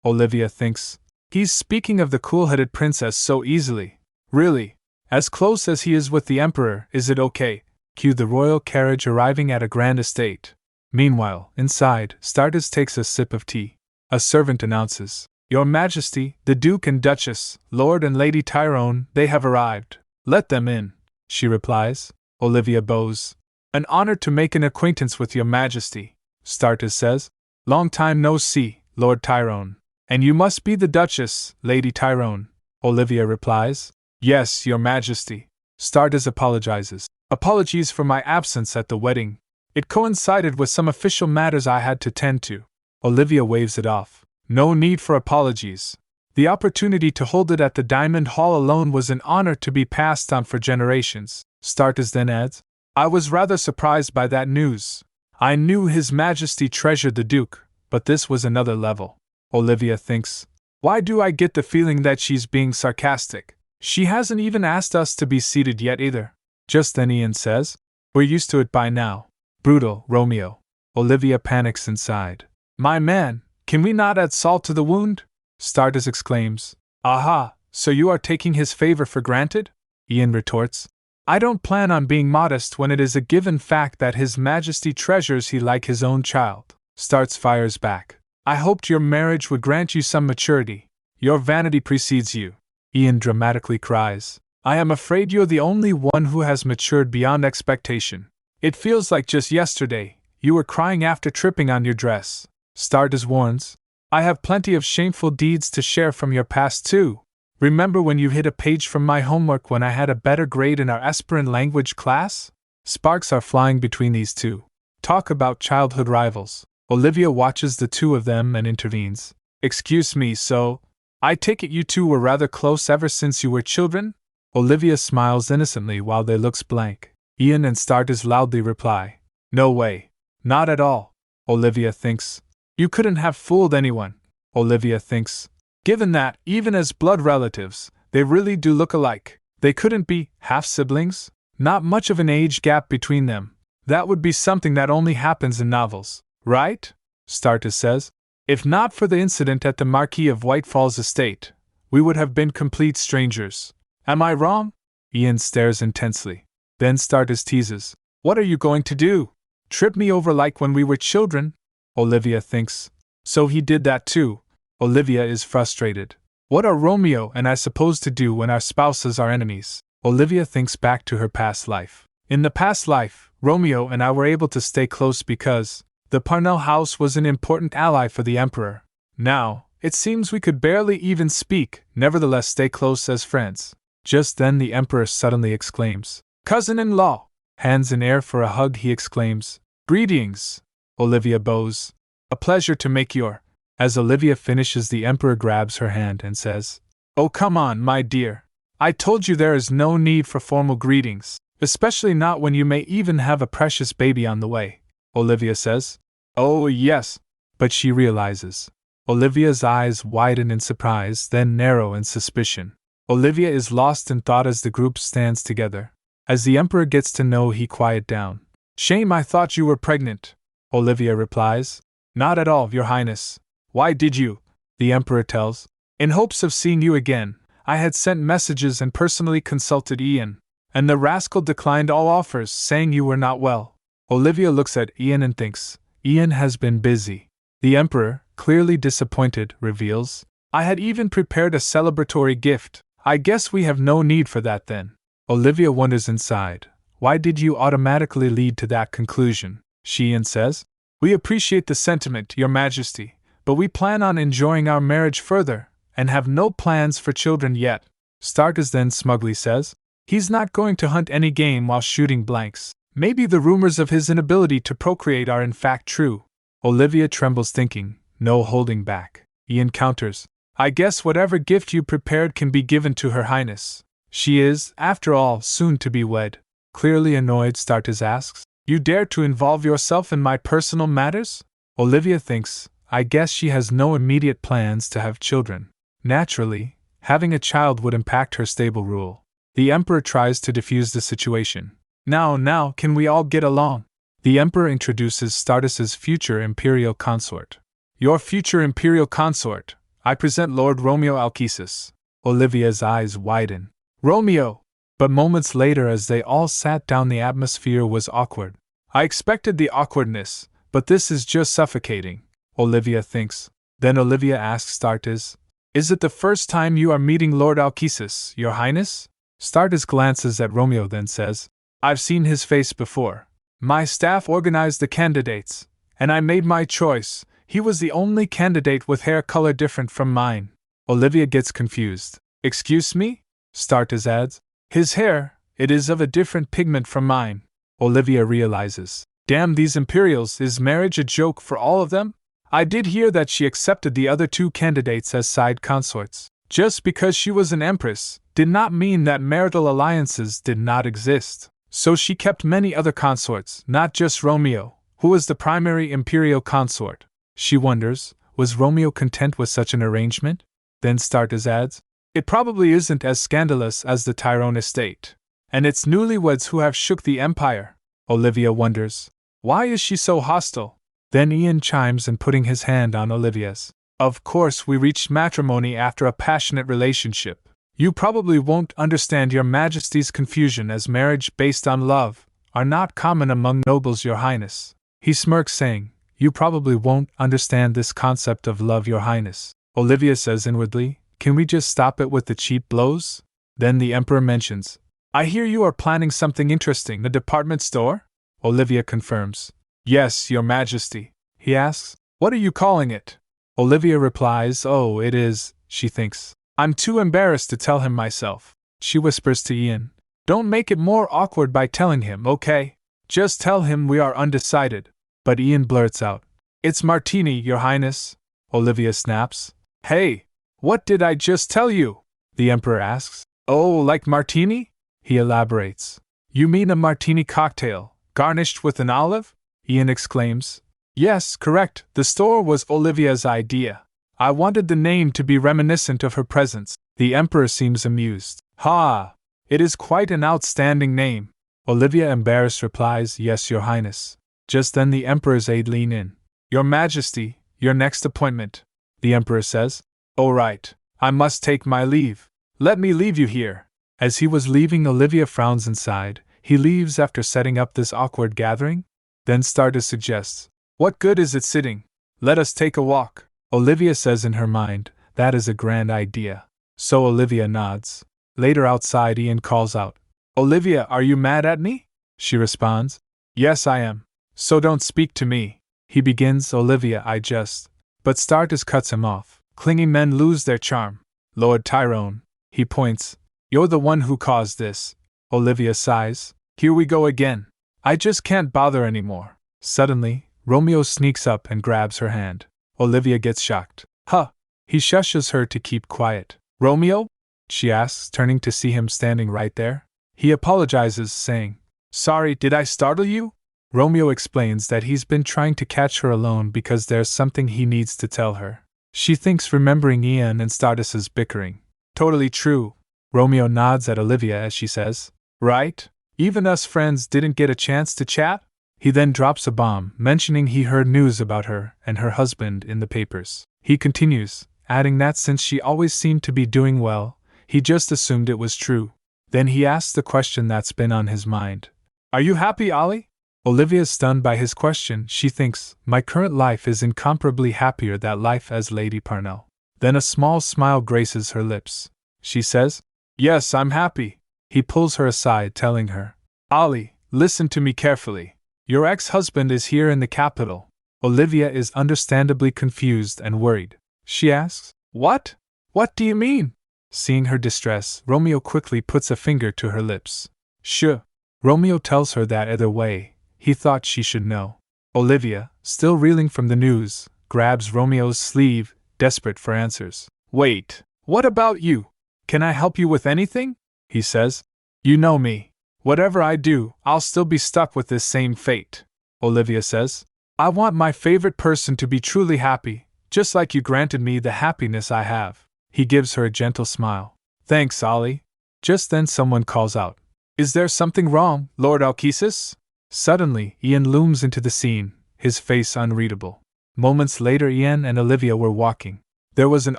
Olivia thinks. He's speaking of the cool-headed princess so easily. Really? As close as he is with the emperor, is it okay? Cue the royal carriage arriving at a grand estate. Meanwhile, inside, Stardust takes a sip of tea. A servant announces, Your Majesty, the Duke and Duchess, Lord and Lady Tyrone, they have arrived. Let them in, she replies. Olivia bows. An honor to make an acquaintance with Your Majesty, Stardust says. Long time no see, Lord Tyrone. And you must be the Duchess, Lady Tyrone, Olivia replies. Yes, Your Majesty. Stardust apologizes. Apologies for my absence at the wedding. It coincided with some official matters I had to tend to. Olivia waves it off. No need for apologies. The opportunity to hold it at the Diamond Hall alone was an honor to be passed on for generations. Stardust then adds, I was rather surprised by that news. I knew His Majesty treasured the Duke, but this was another level. Olivia thinks, why do I get the feeling that she's being sarcastic? She hasn't even asked us to be seated yet either. Just then Ian says, we're used to it by now. Brutal, Romeo. Olivia panics inside. My man, can we not add salt to the wound? Stardust exclaims. Aha, so you are taking his favor for granted? Ian retorts. I don't plan on being modest when it is a given fact that His Majesty treasures he like his own child. Stardust fires back. I hoped your marriage would grant you some maturity. Your vanity precedes you. Ian dramatically cries. I am afraid you're the only one who has matured beyond expectation. It feels like just yesterday, you were crying after tripping on your dress. Stardust warns. I have plenty of shameful deeds to share from your past too. Remember when you hid a page from my homework when I had a better grade in our Esperanto language class? Sparks are flying between these two. Talk about childhood rivals. Olivia watches the two of them and intervenes. Excuse me, so, I take it you two were rather close ever since you were children? Olivia smiles innocently while they looks blank. Ian and Stardust loudly reply. No way. Not at all. Olivia thinks. You couldn't have fooled anyone. Olivia thinks. Given that, even as blood relatives, they really do look alike. They couldn't be half-siblings? Not much of an age gap between them. That would be something that only happens in novels, right? Stardust says. If not for the incident at the Marquis of Whitefall's estate, we would have been complete strangers. Am I wrong? Ian stares intensely. Then Stardust teases. What are you going to do? Trip me over like when we were children? Olivia thinks. So he did that too. Olivia is frustrated. What are Romeo and I supposed to do when our spouses are enemies? Olivia thinks back to her past life. In the past life, Romeo and I were able to stay close because the Parnell house was an important ally for the Emperor. Now, it seems we could barely even speak, nevertheless stay close as friends. Just then the Emperor suddenly exclaims. Cousin-in-law! Hands in air for a hug, he exclaims. Greetings! Olivia bows. A pleasure to make your... As Olivia finishes, the Emperor grabs her hand and says, Oh, come on, my dear. I told you there is no need for formal greetings, especially not when you may even have a precious baby on the way. Olivia says, Oh, yes. But she realizes. Olivia's eyes widen in surprise, then narrow in suspicion. Olivia is lost in thought as the group stands together. As the Emperor gets to know, he quiet down. Shame, I thought you were pregnant. Olivia replies. Not at all, Your Highness. Why did you? The Emperor tells. In hopes of seeing you again, I had sent messages and personally consulted Ian, and the rascal declined all offers, saying you were not well. Olivia looks at Ian and thinks, Ian has been busy. The Emperor, clearly disappointed, reveals, I had even prepared a celebratory gift. I guess we have no need for that then. Olivia wonders inside. Why did you automatically lead to that conclusion? Ian says. We appreciate the sentiment, Your Majesty, but we plan on enjoying our marriage further, and have no plans for children yet. Stardust then smugly says. He's not going to hunt any game while shooting blanks. Maybe the rumors of his inability to procreate are in fact true. Olivia trembles thinking, no holding back. Ian counters, I guess whatever gift you prepared can be given to Her Highness. She is, after all, soon to be wed. Clearly annoyed, Startis asks, you dare to involve yourself in my personal matters? Olivia thinks, I guess she has no immediate plans to have children. Naturally, having a child would impact her stable rule. The Emperor tries to defuse the situation. Now, can we all get along? The Emperor introduces Startis's future imperial consort. Your future imperial consort, I present Lord Romeo Alkesis. Olivia's eyes widen. Romeo! But moments later, as they all sat down, the atmosphere was awkward. I expected the awkwardness, but this is just suffocating, Olivia thinks. Then Olivia asks Startis, is it the first time you are meeting Lord Alkesis, Your Highness? Startis glances at Romeo, then says, I've seen his face before. My staff organized the candidates, and I made my choice. He was the only candidate with hair color different from mine. Olivia gets confused. Excuse me? Startis adds, his hair, it is of a different pigment from mine. Olivia realizes, damn these Imperials, is marriage a joke for all of them? I did hear that she accepted the other two candidates as side consorts. Just because she was an empress did not mean that marital alliances did not exist. So she kept many other consorts, not just Romeo, who was the primary imperial consort. She wonders, was Romeo content with such an arrangement? Then Startis adds, it probably isn't as scandalous as the Tyrone estate, and it's newlyweds who have shook the empire. Olivia wonders, why is she so hostile? Then Ian chimes in, putting his hand on Olivia's. Of course, we reached matrimony after a passionate relationship. You probably won't understand Your Majesty's confusion, as marriage based on love are not common among nobles, Your Highness. He smirks, saying, you probably won't understand this concept of love, Your Highness. Olivia says inwardly, can we just stop it with the cheap blows? Then the Emperor mentions, I hear you are planning something interesting, a department store? Olivia confirms, yes, Your Majesty. He asks, what are you calling it? Olivia replies, oh, it is, she thinks. I'm too embarrassed to tell him myself. She whispers to Ian, don't make it more awkward by telling him, okay? Just tell him we are undecided. But Ian blurts out, it's Martini, Your Highness. Olivia snaps, hey, what did I just tell you? The Emperor asks, oh, like martini? He elaborates, you mean a martini cocktail, garnished with an olive? Ian exclaims, yes, correct, the store was Olivia's idea. I wanted the name to be reminiscent of her presence. The Emperor seems amused. Ha! It is quite an outstanding name. Olivia, embarrassed, replies, yes, Your Highness. Just then the Emperor's aide lean in. Your Majesty, your next appointment. The Emperor says, oh right, I must take my leave. Let me leave you here. As he was leaving, Olivia frowns inside. He leaves after setting up this awkward gathering? Then Startis suggests, what good is it sitting? Let us take a walk. Olivia says in her mind, that is a grand idea. So Olivia nods. Later outside, Ian calls out, Olivia, are you mad at me? She responds, yes, I am. So don't speak to me. He begins, Olivia, I just. But Startis cuts him off. Clinging men lose their charm. Lord Tyrone. He points. You're the one who caused this. Olivia sighs. Here we go again. I just can't bother anymore. Suddenly, Romeo sneaks up and grabs her hand. Olivia gets shocked. Huh! He shushes her to keep quiet. Romeo? She asks, turning to see him standing right there. He apologizes, saying, sorry, did I startle you? Romeo explains that he's been trying to catch her alone because there's something he needs to tell her. She thinks, remembering Ian and Startis's bickering. Totally true. Romeo nods at Olivia as she says, right? Even us friends didn't get a chance to chat? He then drops a bomb, mentioning he heard news about her and her husband in the papers. He continues, adding that since she always seemed to be doing well, he just assumed it was true. Then he asks the question that's been on his mind. Are you happy, Ollie? Olivia is stunned by his question. She thinks, my current life is incomparably happier than life as Lady Parnell. Then a small smile graces her lips. She says, yes, I'm happy. He pulls her aside, telling her, Ollie, listen to me carefully. Your ex-husband is here in the capital. Olivia is understandably confused and worried. She asks, what? What do you mean? Seeing her distress, Romeo quickly puts a finger to her lips. Sure. Romeo tells her that either way, he thought she should know. Olivia, still reeling from the news, grabs Romeo's sleeve, desperate for answers. Wait, what about you? Can I help you with anything? He says. You know me. Whatever I do, I'll still be stuck with this same fate. Olivia says. I want my favorite person to be truly happy, just like you granted me the happiness I have. He gives her a gentle smile. Thanks, Ollie. Just then someone calls out. Is there something wrong, Lord Alkesis? Suddenly, Ian looms into the scene, his face unreadable. Moments later, Ian and Olivia were walking. There was an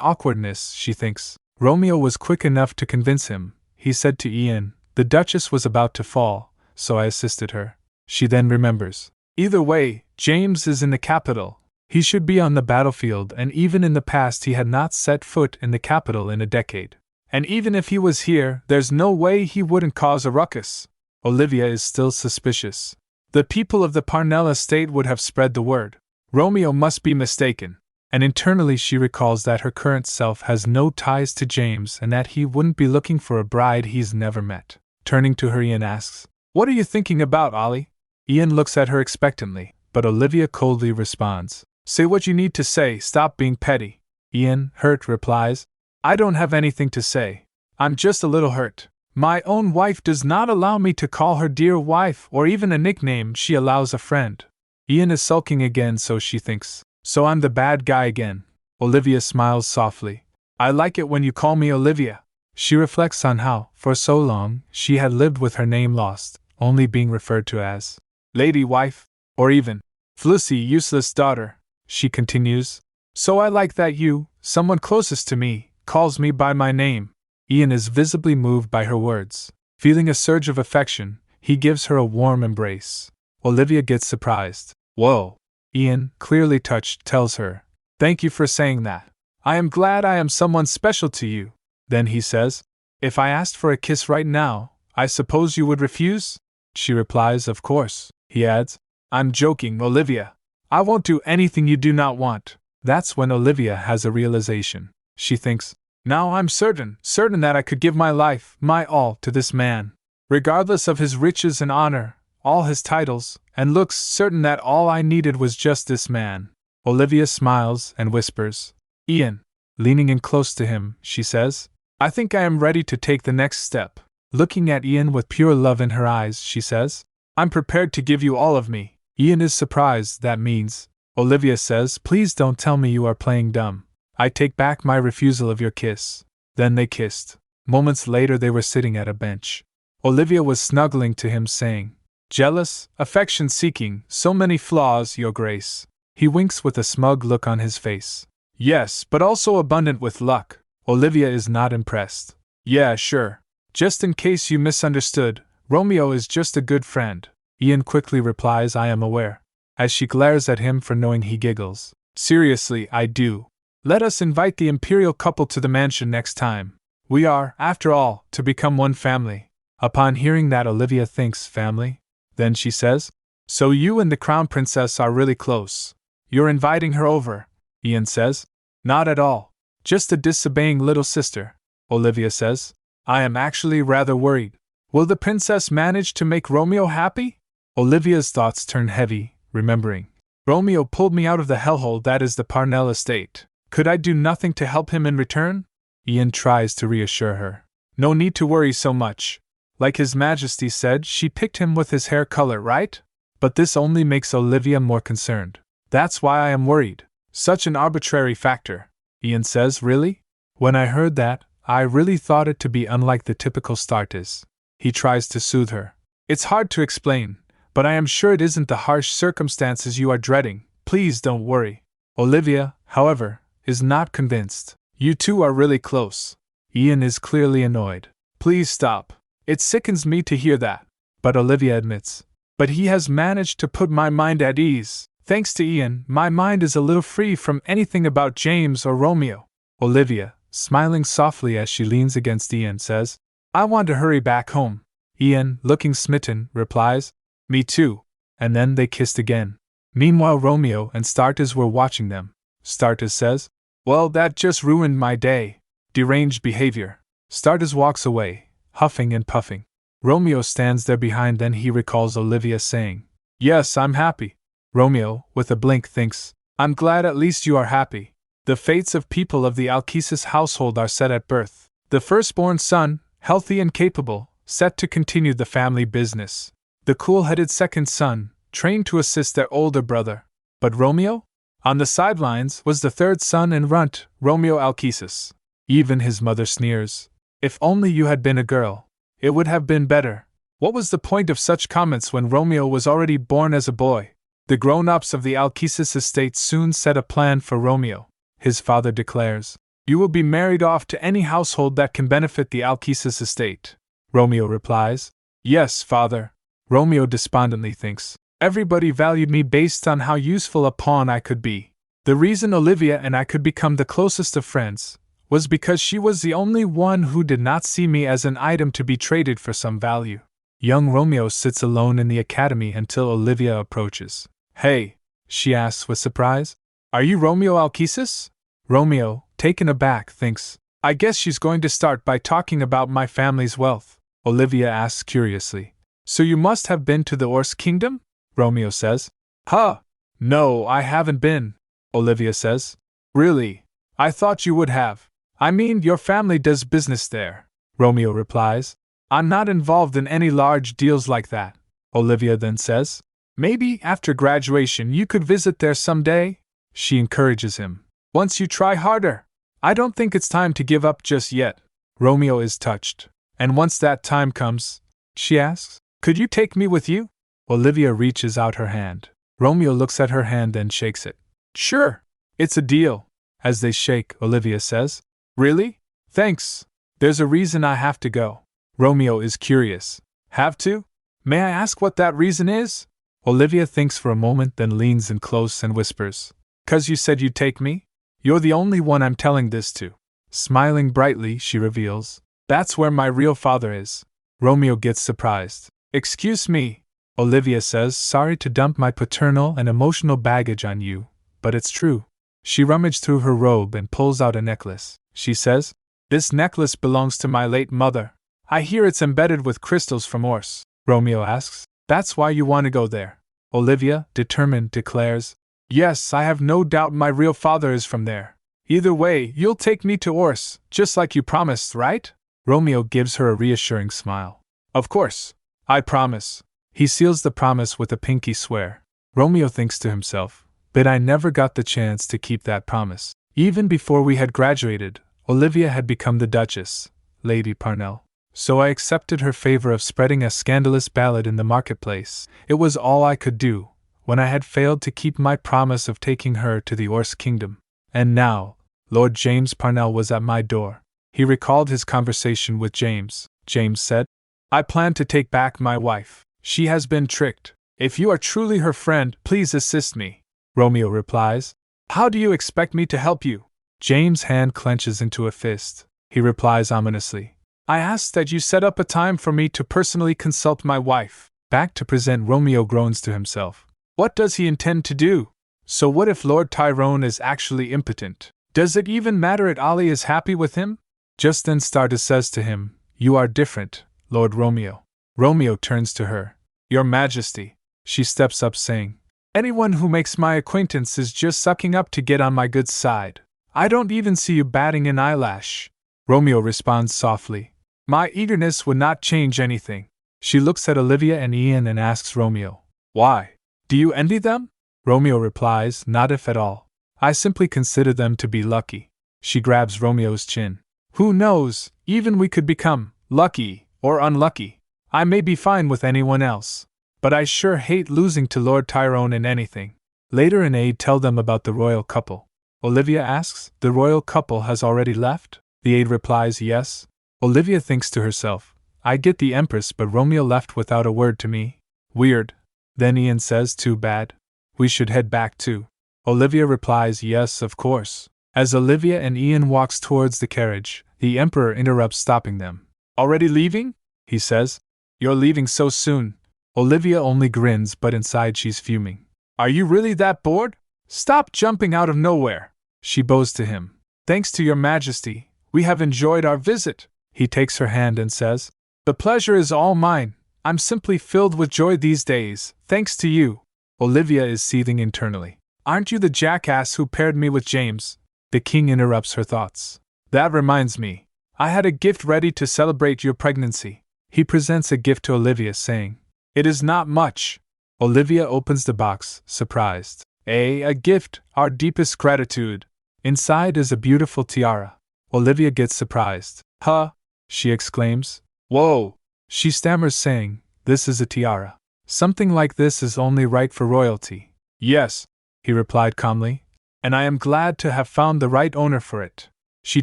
awkwardness, she thinks. Romeo was quick enough to convince him. He said to Ian, the Duchess was about to fall, so I assisted her. She then remembers. Either way, James is in the capital. He should be on the battlefield, and even in the past he had not set foot in the capital in a decade. And even if he was here, there's no way he wouldn't cause a ruckus. Olivia is still suspicious. The people of the Parnell estate would have spread the word. Romeo must be mistaken. And internally she recalls that her current self has no ties to James and that he wouldn't be looking for a bride he's never met. Turning to her, Ian asks, What are you thinking about, Ollie? Ian looks at her expectantly, but Olivia coldly responds, Say what you need to say, stop being petty. Ian, hurt, replies, I don't have anything to say. I'm just a little hurt. My own wife does not allow me to call her dear wife or even a nickname she allows a friend. Ian is sulking again, so she thinks. So I'm the bad guy again. Olivia smiles softly. I like it when you call me Olivia. She reflects on how, for so long, she had lived with her name lost, only being referred to as Lady Wife, or even Flussy Useless Daughter. She continues. So I like that you, someone closest to me, calls me by my name. Ian is visibly moved by her words. Feeling a surge of affection, he gives her a warm embrace. Olivia gets surprised. Whoa! Ian, clearly touched, tells her, Thank you for saying that. I am glad I am someone special to you. Then he says, If I asked for a kiss right now, I suppose you would refuse? She replies, Of course. He adds, I'm joking, Olivia. I won't do anything you do not want. That's when Olivia has a realization. She thinks, Now I'm certain that I could give my life, my all, to this man. Regardless of his riches and honor, all his titles, and looks, certain that all I needed was just this man. Olivia smiles and whispers, Ian. Leaning in close to him, she says, I think I am ready to take the next step. Looking at Ian with pure love in her eyes, she says, I'm prepared to give you all of me. Ian is surprised. That means, Olivia says, Please don't tell me you are playing dumb. I take back my refusal of your kiss. Then they kissed. Moments later they were sitting at a bench. Olivia was snuggling to him, saying, Jealous, affection-seeking, so many flaws, Your Grace. He winks with a smug look on his face. Yes, but also abundant with luck. Olivia is not impressed. Yeah, sure. Just in case you misunderstood, Romeo is just a good friend. Ian quickly replies, I am aware. As she glares at him for knowing, he giggles. Seriously, I do. Let us invite the imperial couple to the mansion next time. We are, after all, to become one family. Upon hearing that, Olivia thinks, family? Then she says, So you and the crown princess are really close. You're inviting her over, Ian says. Not at all. Just a disobeying little sister, Olivia says. I am actually rather worried. Will the princess manage to make Romeo happy? Olivia's thoughts turn heavy, remembering. Romeo pulled me out of the hellhole that is the Parnell estate. Could I do nothing to help him in return? Ian tries to reassure her. No need to worry so much. Like His Majesty said, she picked him with his hair color, right? But this only makes Olivia more concerned. That's why I am worried. Such an arbitrary factor. Ian says, Really? When I heard that, I really thought it to be unlike the typical Startis. He tries to soothe her. It's hard to explain, but I am sure it isn't the harsh circumstances you are dreading. Please don't worry. Olivia, however, is not convinced. You two are really close. Ian is clearly annoyed. Please stop. It sickens me to hear that. But Olivia admits. But he has managed to put my mind at ease. Thanks to Ian, my mind is a little free from anything about James or Romeo. Olivia, smiling softly as she leans against Ian, says, I want to hurry back home. Ian, looking smitten, replies, Me too. And then they kissed again. Meanwhile, Romeo and Startis were watching them. Startis says, Well, that just ruined my day. Deranged behavior. Stardust walks away, huffing and puffing. Romeo stands there behind, then he recalls Olivia saying, "Yes, I'm happy." Romeo, with a blink, thinks, "I'm glad at least you are happy." The fates of people of the Alkesis household are set at birth. The firstborn son, healthy and capable, set to continue the family business. The cool-headed second son, trained to assist their older brother. But Romeo? On the sidelines was the third son and runt, Romeo Alkesis. Even his mother sneers. "If only you had been a girl. It would have been better." What was the point of such comments when Romeo was already born as a boy? The grown-ups of the Alkesis estate soon set a plan for Romeo. His father declares, "You will be married off to any household that can benefit the Alkesis estate." Romeo replies, "Yes, father." Romeo despondently thinks, "Everybody valued me based on how useful a pawn I could be. The reason Olivia and I could become the closest of friends was because she was the only one who did not see me as an item to be traded for some value." Young Romeo sits alone in the academy until Olivia approaches. "Hey," she asks with surprise, "are you Romeo Alkesis?" Romeo, taken aback, thinks, "I guess she's going to start by talking about my family's wealth." Olivia asks curiously, "So you must have been to the Orse Kingdom?" Romeo says. "Huh! No, I haven't been," Olivia says. "Really? I thought you would have. I mean, your family does business there," Romeo replies. "I'm not involved in any large deals like that," Olivia then says. "Maybe after graduation you could visit there someday?" She encourages him. "Once you try harder. I don't think it's time to give up just yet." Romeo is touched. "And once that time comes," she asks, "could you take me with you?" Olivia reaches out her hand. Romeo looks at her hand and shakes it. "Sure. It's a deal." As they shake, Olivia says, "Really? Thanks. There's a reason I have to go." Romeo is curious. "Have to? May I ask what that reason is?" Olivia thinks for a moment, then leans in close and whispers, "'Cause you said you'd take me? You're the only one I'm telling this to." Smiling brightly, she reveals, "That's where my real father is." Romeo gets surprised. "Excuse me," Olivia says, "sorry to dump my paternal and emotional baggage on you, but it's true." She rummaged through her robe and pulls out a necklace. She says, "This necklace belongs to my late mother. I hear it's embedded with crystals from Orse." Romeo asks, "That's why you want to go there?" Olivia, determined, declares, "Yes, I have no doubt my real father is from there. Either way, you'll take me to Orse, just like you promised, right?" Romeo gives her a reassuring smile. "Of course. I promise." He seals the promise with a pinky swear. Romeo thinks to himself, "But I never got the chance to keep that promise." Even before we had graduated, Olivia had become the Duchess, Lady Parnell. So I accepted her favor of spreading a scandalous ballad in the marketplace. It was all I could do, when I had failed to keep my promise of taking her to the Orse Kingdom. And now, Lord James Parnell was at my door. He recalled his conversation with James. James said, "I plan to take back my wife. She has been tricked. If you are truly her friend, please assist me." Romeo replies, "How do you expect me to help you?" James' hand clenches into a fist. He replies ominously, "I ask that you set up a time for me to personally consult my wife." Back to present, Romeo groans to himself. What does he intend to do? So what if Lord Tyrone is actually impotent? Does it even matter if Ali is happy with him? Just then Stardust says to him, "You are different, Lord Romeo." Romeo turns to her. "Your Majesty." She steps up saying, "Anyone who makes my acquaintance is just sucking up to get on my good side. I don't even see you batting an eyelash." Romeo responds softly, "My eagerness would not change anything." She looks at Olivia and Ian and asks Romeo, "Why? Do you envy them?" Romeo replies, "Not if at all. I simply consider them to be lucky." She grabs Romeo's chin. "Who knows, even we could become lucky or unlucky. I may be fine with anyone else, but I sure hate losing to Lord Tyrone in anything." Later an aide tells them about the royal couple. Olivia asks, "The royal couple has already left?" The aide replies, "Yes." Olivia thinks to herself, "I get the Empress, but Romeo left without a word to me. Weird." Then Ian says, "Too bad. We should head back too." Olivia replies, "Yes, of course." As Olivia and Ian walks towards the carriage, the Emperor interrupts, stopping them. "Already leaving?" he says. "You're leaving so soon." Olivia only grins, but inside she's fuming. "Are you really that bored? Stop jumping out of nowhere." She bows to him. "Thanks to your Majesty, we have enjoyed our visit." He takes her hand and says, "The pleasure is all mine. I'm simply filled with joy these days, thanks to you." Olivia is seething internally. "Aren't you the jackass who paired me with James?" The king interrupts her thoughts. "That reminds me. I had a gift ready to celebrate your pregnancy." He presents a gift to Olivia, saying, "It is not much." Olivia opens the box, surprised. A gift, our deepest gratitude." Inside is a beautiful tiara. Olivia gets surprised. "Huh?" she exclaims. "Whoa!" She stammers, saying, "This is a tiara. Something like this is only right for royalty." "Yes," he replied calmly, "and I am glad to have found the right owner for it." She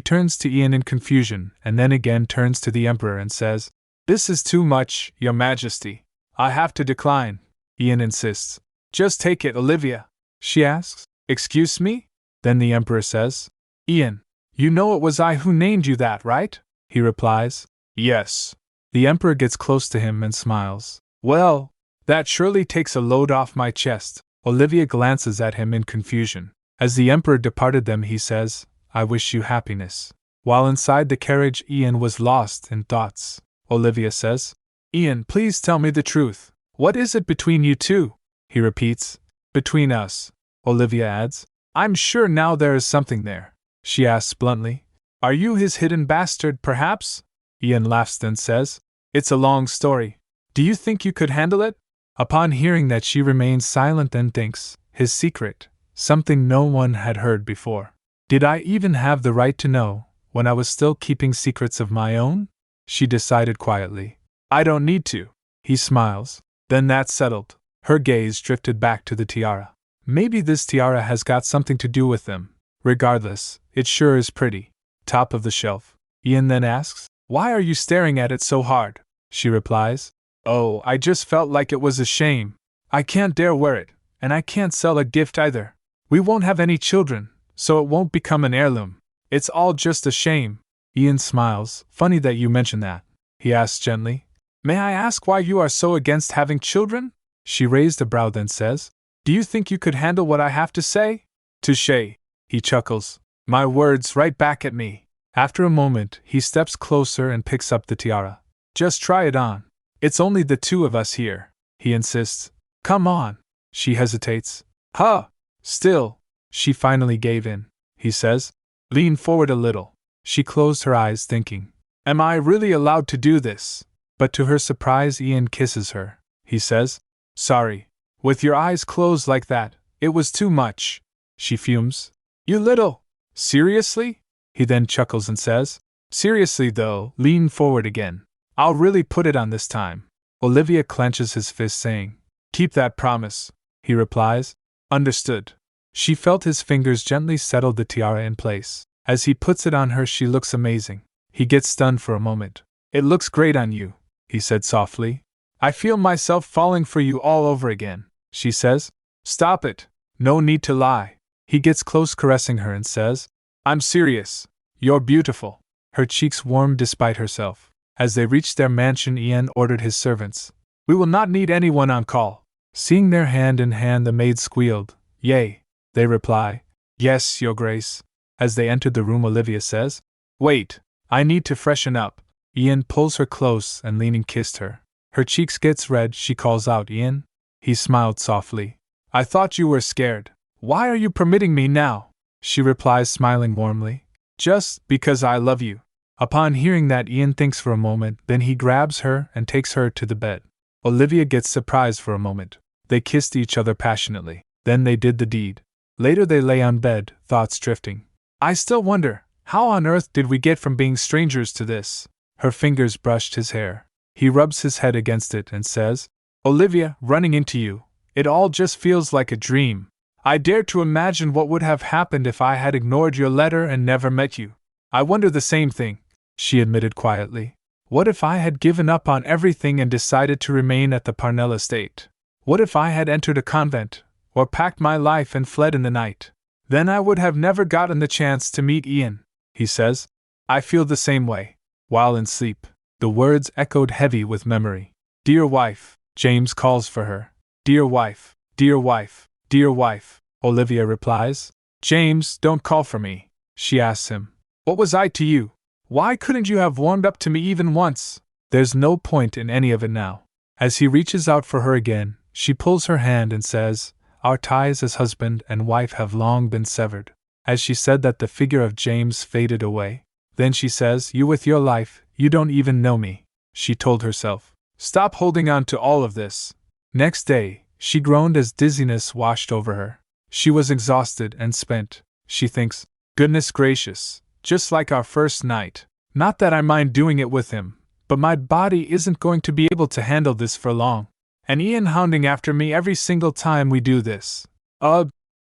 turns to Ian in confusion and then again turns to the Emperor and says, "This is too much, Your Majesty. I have to decline." Ian insists. "Just take it, Olivia." She asks, "Excuse me?" Then the Emperor says, "Ian, you know it was I who named you that, right?" He replies, "Yes." The Emperor gets close to him and smiles. "Well, that surely takes a load off my chest." Olivia glances at him in confusion. As the Emperor departed them, he says, "I wish you happiness." While inside the carriage, Ian was lost in thoughts. Olivia says, "Ian, please tell me the truth. What is it between you two?" He repeats, "Between us." Olivia adds, "I'm sure now there is something there." She asks bluntly, "Are you his hidden bastard, perhaps?" Ian laughs, then says, "It's a long story. Do you think you could handle it?" Upon hearing that, she remains silent, then thinks, his secret, something no one had heard before. Did I even have the right to know, when I was still keeping secrets of my own? She decided quietly. "I don't need to." He smiles. "Then that's settled." Her gaze drifted back to the tiara. "Maybe this tiara has got something to do with them. Regardless, it sure is pretty." Top of the shelf. Ian then asks, "Why are you staring at it so hard?" She replies, "Oh, I just felt like it was a shame. I can't dare wear it, and I can't sell a gift either. We won't have any children, so it won't become an heirloom. It's all just a shame." Ian smiles. "Funny that you mention that." He asks gently, "May I ask why you are so against having children?" She raised a brow, then says, "Do you think you could handle what I have to say?" "Touché," he chuckles. "My words right back at me." After a moment, he steps closer and picks up the tiara. "Just try it on. It's only the two of us here," he insists. "Come on." She hesitates. "Huh! Still." She finally gave in. He says, "Lean forward a little." She closed her eyes, thinking, "Am I really allowed to do this?" But to her surprise, Ian kisses her. He says, "Sorry. With your eyes closed like that, it was too much." She fumes. "You little... Seriously?" He then chuckles and says, "Seriously though, lean forward again. I'll really put it on this time." Olivia clenches his fist, saying, "Keep that promise." He replies, "Understood." She felt his fingers gently settle the tiara in place. As he puts it on her, she looks amazing. He gets stunned for a moment. "It looks great on you," he said softly. "I feel myself falling for you all over again." She says, "Stop it. No need to lie." He gets close, caressing her, and says, "I'm serious. You're beautiful." Her cheeks warmed despite herself. As they reached their mansion, Ian ordered his servants, "We will not need anyone on call." Seeing their hand in hand, the maid squealed, "Yea." They reply, "Yes, Your Grace." As they entered the room, Olivia says, "Wait, I need to freshen up." Ian pulls her close and, leaning, kissed her. Her cheeks gets red. She calls out, "Ian." He smiled softly. "I thought you were scared. Why are you permitting me now?" She replies, smiling warmly, "Just because I love you." Upon hearing that, Ian thinks for a moment, then he grabs her and takes her to the bed. Olivia gets surprised for a moment. They kissed each other passionately. Then they did the deed. Later they lay on bed, thoughts drifting. "I still wonder, how on earth did we get from being strangers to this?" Her fingers brushed his hair. He rubs his head against it and says, "Olivia, running into you, it all just feels like a dream. I dare to imagine what would have happened if I had ignored your letter and never met you." "I wonder the same thing," she admitted quietly. "What if I had given up on everything and decided to remain at the Parnell estate? What if I had entered a convent, or packed my life and fled in the night? Then I would have never gotten the chance to meet Ian." He says, "I feel the same way." While in sleep, the words echoed heavy with memory. "Dear wife," James calls for her. "Dear wife, dear wife, dear wife," Olivia replies. "James, don't call for me," she asks him. "What was I to you? Why couldn't you have warmed up to me even once? There's no point in any of it now. As he reaches out for her again, she pulls her hand and says, Our ties as husband and wife have long been severed. As she said that, the figure of James faded away. Then she says, You with your life, you don't even know me. She told herself, Stop holding on to all of this. Next day, she groaned as dizziness washed over her. She was exhausted and spent. She thinks, Goodness gracious, just like our first night. Not that I mind doing it with him, but my body isn't going to be able to handle this for long. And Ian hounding after me every single time we do this.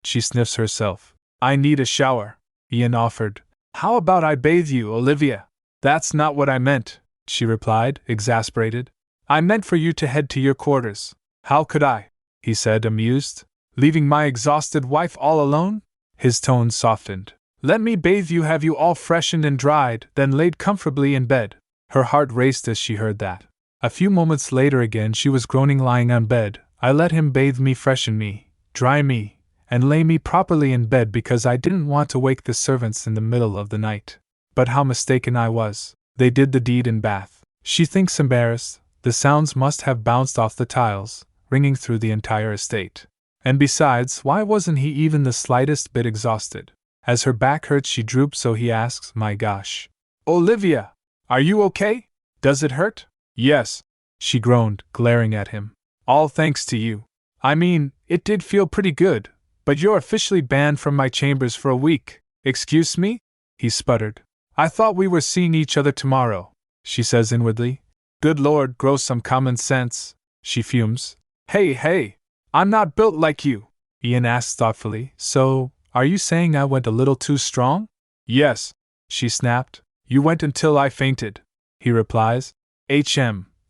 She sniffs herself. I need a shower, Ian offered. How about I bathe you, Olivia? That's not what I meant, she replied, exasperated. I meant for you to head to your quarters. How could I? He said, amused. Leaving my exhausted wife all alone? His tone softened. Let me bathe you, have you all freshened and dried, then laid comfortably in bed. Her heart raced as she heard that. A few moments later again she was groaning lying on bed. I let him bathe me, freshen me, dry me, and lay me properly in bed because I didn't want to wake the servants in the middle of the night. But how mistaken I was. They did the deed in bath. She thinks, embarrassed. The sounds must have bounced off the tiles, ringing through the entire estate. And besides, why wasn't he even the slightest bit exhausted? As her back hurts she droops, so he asks, My gosh. Olivia! Are you okay? Does it hurt? Yes, she groaned, glaring at him. All thanks to you. I mean, it did feel pretty good, but you're officially banned from my chambers for a week. Excuse me? He sputtered. I thought we were seeing each other tomorrow, she says inwardly. Good Lord, grow some common sense, she fumes. Hey, I'm not built like you, Ian asks thoughtfully. So, are you saying I went a little too strong? Yes, she snapped. You went until I fainted, he replies.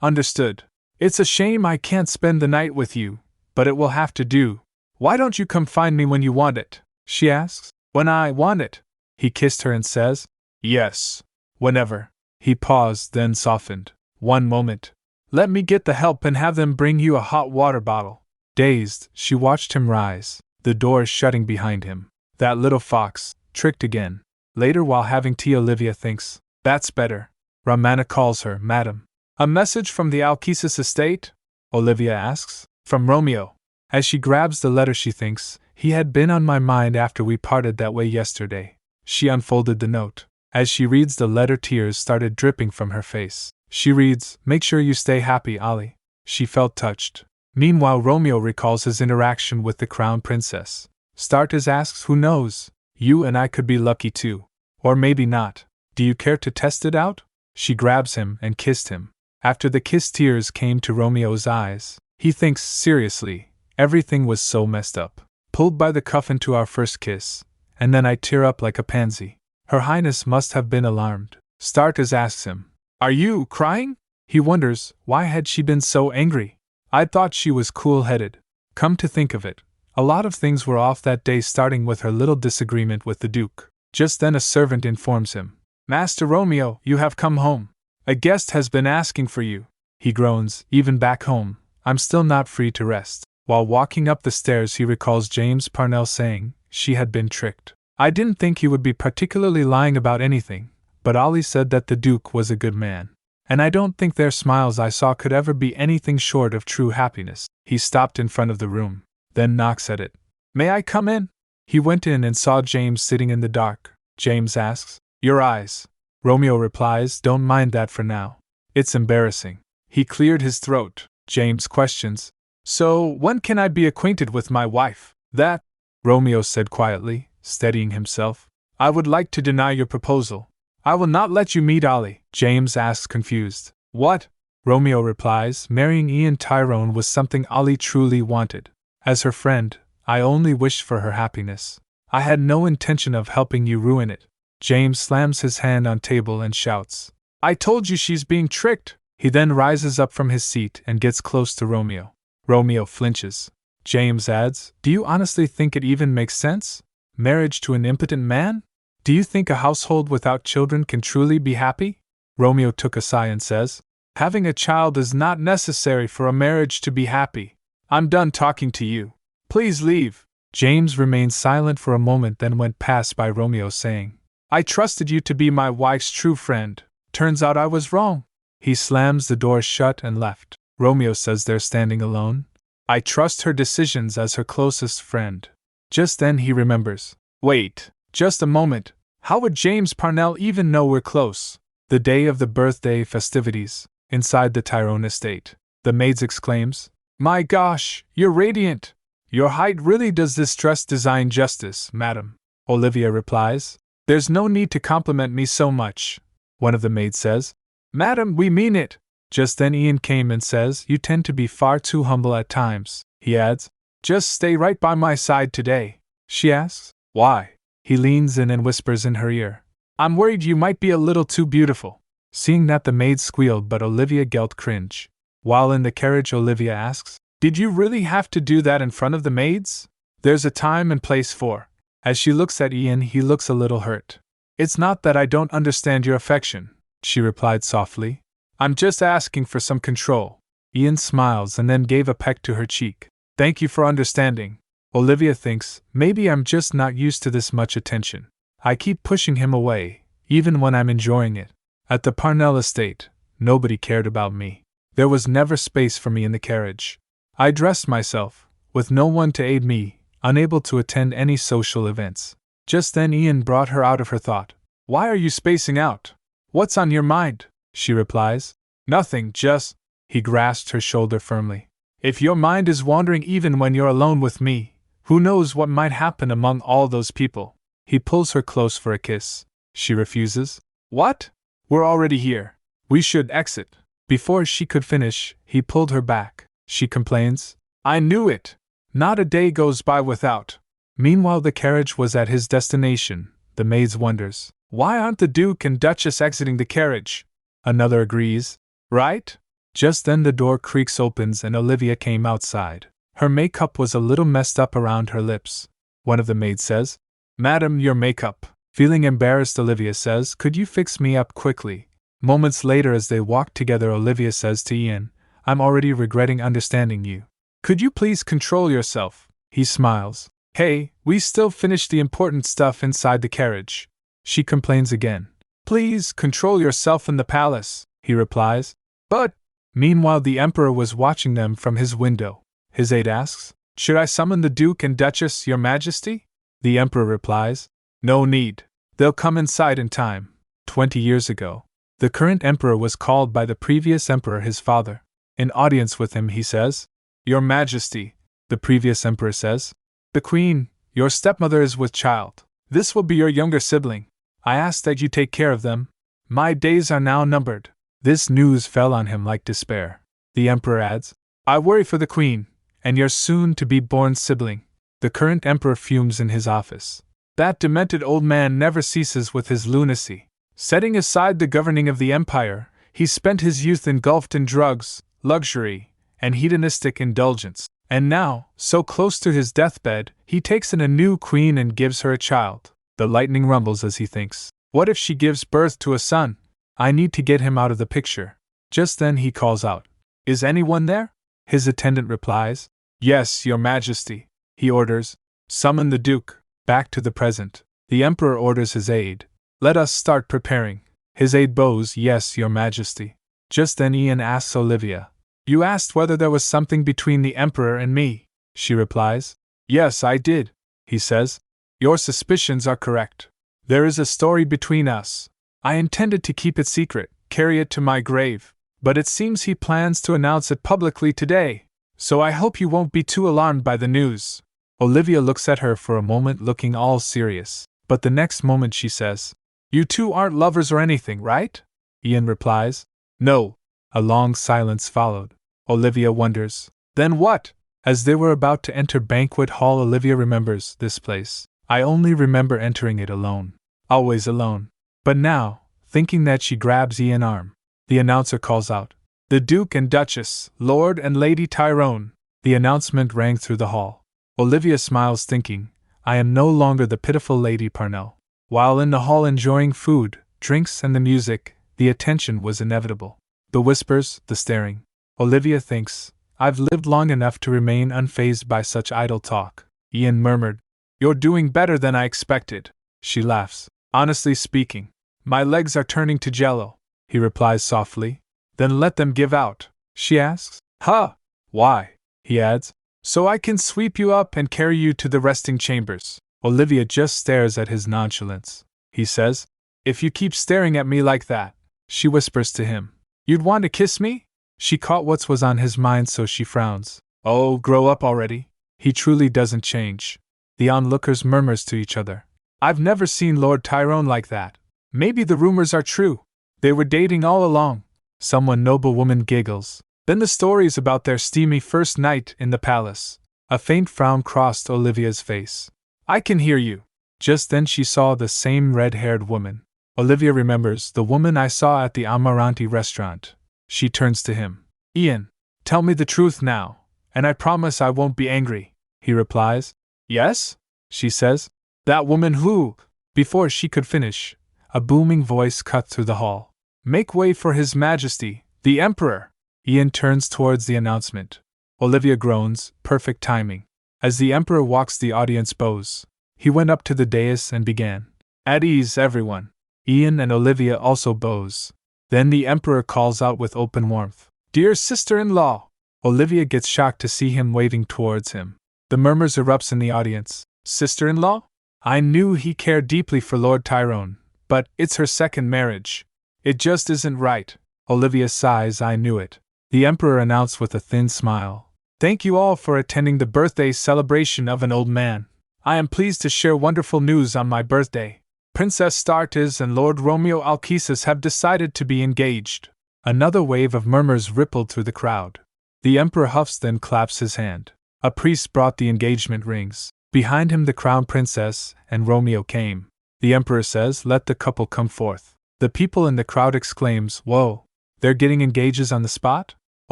Understood. It's a shame I can't spend the night with you, but it will have to do. Why don't you come find me when you want it? She asks. When I want it. He kissed her and says, Yes, whenever. He paused, then softened. One moment. Let me get the help and have them bring you a hot water bottle. Dazed, she watched him rise, the door shutting behind him. That little fox, tricked again. Later, while having tea, Olivia thinks, That's better. Ramana calls her, Madam. A message from the Alkesis estate? Olivia asks. From Romeo. As she grabs the letter she thinks, He had been on my mind after we parted that way yesterday. She unfolded the note. As she reads the letter, tears started dripping from her face. She reads, Make sure you stay happy, Ollie. She felt touched. Meanwhile, Romeo recalls his interaction with the Crown Princess. Starters asks, Who knows? You and I could be lucky too. Or maybe not. Do you care to test it out? She grabs him and kissed him. After the kiss, tears came to Romeo's eyes. He thinks, seriously, everything was so messed up. Pulled by the cuff into our first kiss, and then I tear up like a pansy. Her Highness must have been alarmed. Starters asks him, Are you crying? He wonders, why had she been so angry? I'd thought she was cool-headed. Come to think of it, a lot of things were off that day, starting with her little disagreement with the Duke. Just then a servant informs him, Master Romeo, you have come home. A guest has been asking for you. He groans, even back home, I'm still not free to rest. While walking up the stairs he recalls James Parnell saying, she had been tricked. I didn't think he would be particularly lying about anything, but Ollie said that the Duke was a good man. And I don't think their smiles I saw could ever be anything short of true happiness. He stopped in front of the room, then knocks at it. May I come in? He went in and saw James sitting in the dark. James asks, Your eyes. Romeo replies, Don't mind that for now. It's embarrassing. He cleared his throat. James questions, So, when can I be acquainted with my wife? That, Romeo said quietly, steadying himself. I would like to deny your proposal. I will not let you meet Ollie, James asks confused. What? Romeo replies, Marrying Ian Tyrone was something Ollie truly wanted. As her friend, I only wished for her happiness. I had no intention of helping you ruin it. James slams his hand on table and shouts, I told you she's being tricked! He then rises up from his seat and gets close to Romeo. Romeo flinches. James adds, Do you honestly think it even makes sense? Marriage to an impotent man? Do you think a household without children can truly be happy? Romeo took a sigh and says, Having a child is not necessary for a marriage to be happy. I'm done talking to you. Please leave. James remained silent for a moment, then went past by Romeo saying, I trusted you to be my wife's true friend. Turns out I was wrong. He slams the door shut and left. Romeo says they're standing alone. I trust her decisions as her closest friend. Just then he remembers. Wait, just a moment. How would James Parnell even know we're close? The day of the birthday festivities, inside the Tyrone estate. The maid exclaims, My gosh, you're radiant! Your height really does this dress design justice, madam. Olivia replies, There's no need to compliment me so much. One of the maids says, Madam, we mean it. Just then Ian came and says, You tend to be far too humble at times. He adds, Just stay right by my side today. She asks, Why? He leans in and whispers in her ear, I'm worried you might be a little too beautiful. Seeing that, the maid squealed, but Olivia yelled cringe. While in the carriage, Olivia asks, Did you really have to do that in front of the maids? There's a time and place for. As she looks at Ian, he looks a little hurt. It's not that I don't understand your affection, she replied softly. I'm just asking for some control. Ian smiles and then gave a peck to her cheek. Thank you for understanding. Olivia thinks, maybe I'm just not used to this much attention. I keep pushing him away, even when I'm enjoying it. At the Parnell estate, nobody cared about me. There was never space for me in the carriage. I dressed myself, with no one to aid me, unable to attend any social events. Just then Ian brought her out of her thought. Why are you spacing out? What's on your mind? She replies. Nothing, just. He grasped her shoulder firmly. If your mind is wandering even when you're alone with me, who knows what might happen among all those people? He pulls her close for a kiss. She refuses. What? We're already here. We should exit. Before she could finish, he pulled her back. She complains. I knew it. Not a day goes by without. Meanwhile, the carriage was at his destination. The maid wonders. Why aren't the Duke and Duchess exiting the carriage? Another agrees. Right? Just then the door creaks opens and Olivia came outside. Her makeup was a little messed up around her lips. One of the maids says, Madam, your makeup. Feeling embarrassed, Olivia says, Could you fix me up quickly? Moments later, as they walk together, Olivia says to Ian, I'm already regretting understanding you. Could you please control yourself? He smiles. Hey, we still finished the important stuff inside the carriage. She complains again. Please control yourself in the palace, he replies. But. Meanwhile, the Emperor was watching them from his window. His aide asks, Should I summon the Duke and Duchess, your Majesty? The Emperor replies, No need. They'll come inside in time. 20 years ago, the current Emperor was called by the previous Emperor his father. In audience with him, he says, Your Majesty, the previous Emperor says, The Queen, your stepmother, is with child. This will be your younger sibling. I ask that you take care of them. My days are now numbered. This news fell on him like despair. The Emperor adds, I worry for the Queen, and your soon-to-be-born sibling. The current Emperor fumes in his office. That demented old man never ceases with his lunacy. Setting aside the governing of the empire, he spent his youth engulfed in drugs, luxury, and hedonistic indulgence. And now, so close to his deathbed, he takes in a new queen and gives her a child. The lightning rumbles as he thinks, What if she gives birth to a son? I need to get him out of the picture. Just then he calls out, Is anyone there? His attendant replies, Yes, your Majesty. He orders, Summon the Duke. Back to the present. The Emperor orders his aide, Let us start preparing. His aide bows, Yes, your Majesty. Just then Ian asks Olivia, You asked whether there was something between the Emperor and me. She replies, Yes, I did. He says, Your suspicions are correct. There is a story between us. I intended to keep it secret, carry it to my grave, but it seems he plans to announce it publicly today, so I hope you won't be too alarmed by the news. Olivia looks at her for a moment, looking all serious, but the next moment she says, You two aren't lovers or anything, right? Ian replies, No. A long silence followed. Olivia wonders, Then what? As they were about to enter banquet hall, Olivia remembers this place. I only remember entering it alone. Always alone. But now, thinking that, she grabs Ian's arm. The announcer calls out, The Duke and Duchess, Lord and Lady Tyrone. The announcement rang through the hall. Olivia smiles, thinking, I am no longer the pitiful Lady Parnell. While in the hall enjoying food, drinks, and the music, the attention was inevitable. The whispers, the staring. Olivia thinks, I've lived long enough to remain unfazed by such idle talk. Ian murmured, You're doing better than I expected. She laughs. Honestly speaking, my legs are turning to jello, he replies softly. Then let them give out, she asks. Huh? Why? He adds. So I can sweep you up and carry you to the resting chambers. Olivia just stares at his nonchalance. He says, if you keep staring at me like that, she whispers to him, you'd want to kiss me? She caught what was on his mind, so she frowns. Oh, grow up already. He truly doesn't change. The onlookers murmurs to each other. I've never seen Lord Tyrone like that. Maybe the rumors are true. They were dating all along. Someone noblewoman giggles. Then the stories about their steamy first night in the palace. A faint frown crossed Olivia's face. I can hear you. Just then she saw the same red-haired woman. Olivia remembers the woman I saw at the Amaranti restaurant. She turns to him. Ian, tell me the truth now, and I promise I won't be angry. He replies. Yes? She says. That woman who… Before she could finish, a booming voice cut through the hall. Make way for His Majesty, the Emperor! Ian turns towards the announcement. Olivia groans, perfect timing. As the Emperor walks, the audience bows. He went up to the dais and began. At ease, everyone. Ian and Olivia also bows. Then the Emperor calls out with open warmth. Dear sister-in-law! Olivia gets shocked to see him waving towards him. The murmurs erupts in the audience. Sister-in-law? I knew he cared deeply for Lord Tyrone, but it's her second marriage. It just isn't right. Olivia sighs. I knew it. The Emperor announced with a thin smile. Thank you all for attending the birthday celebration of an old man. I am pleased to share wonderful news on my birthday. Princess Startes and Lord Romeo Alkesis have decided to be engaged. Another wave of murmurs rippled through the crowd. The Emperor huffs, then claps his hand. A priest brought the engagement rings. Behind him the crown princess and Romeo came. The Emperor says, let the couple come forth. The people in the crowd exclaims, whoa, they're getting engaged on the spot?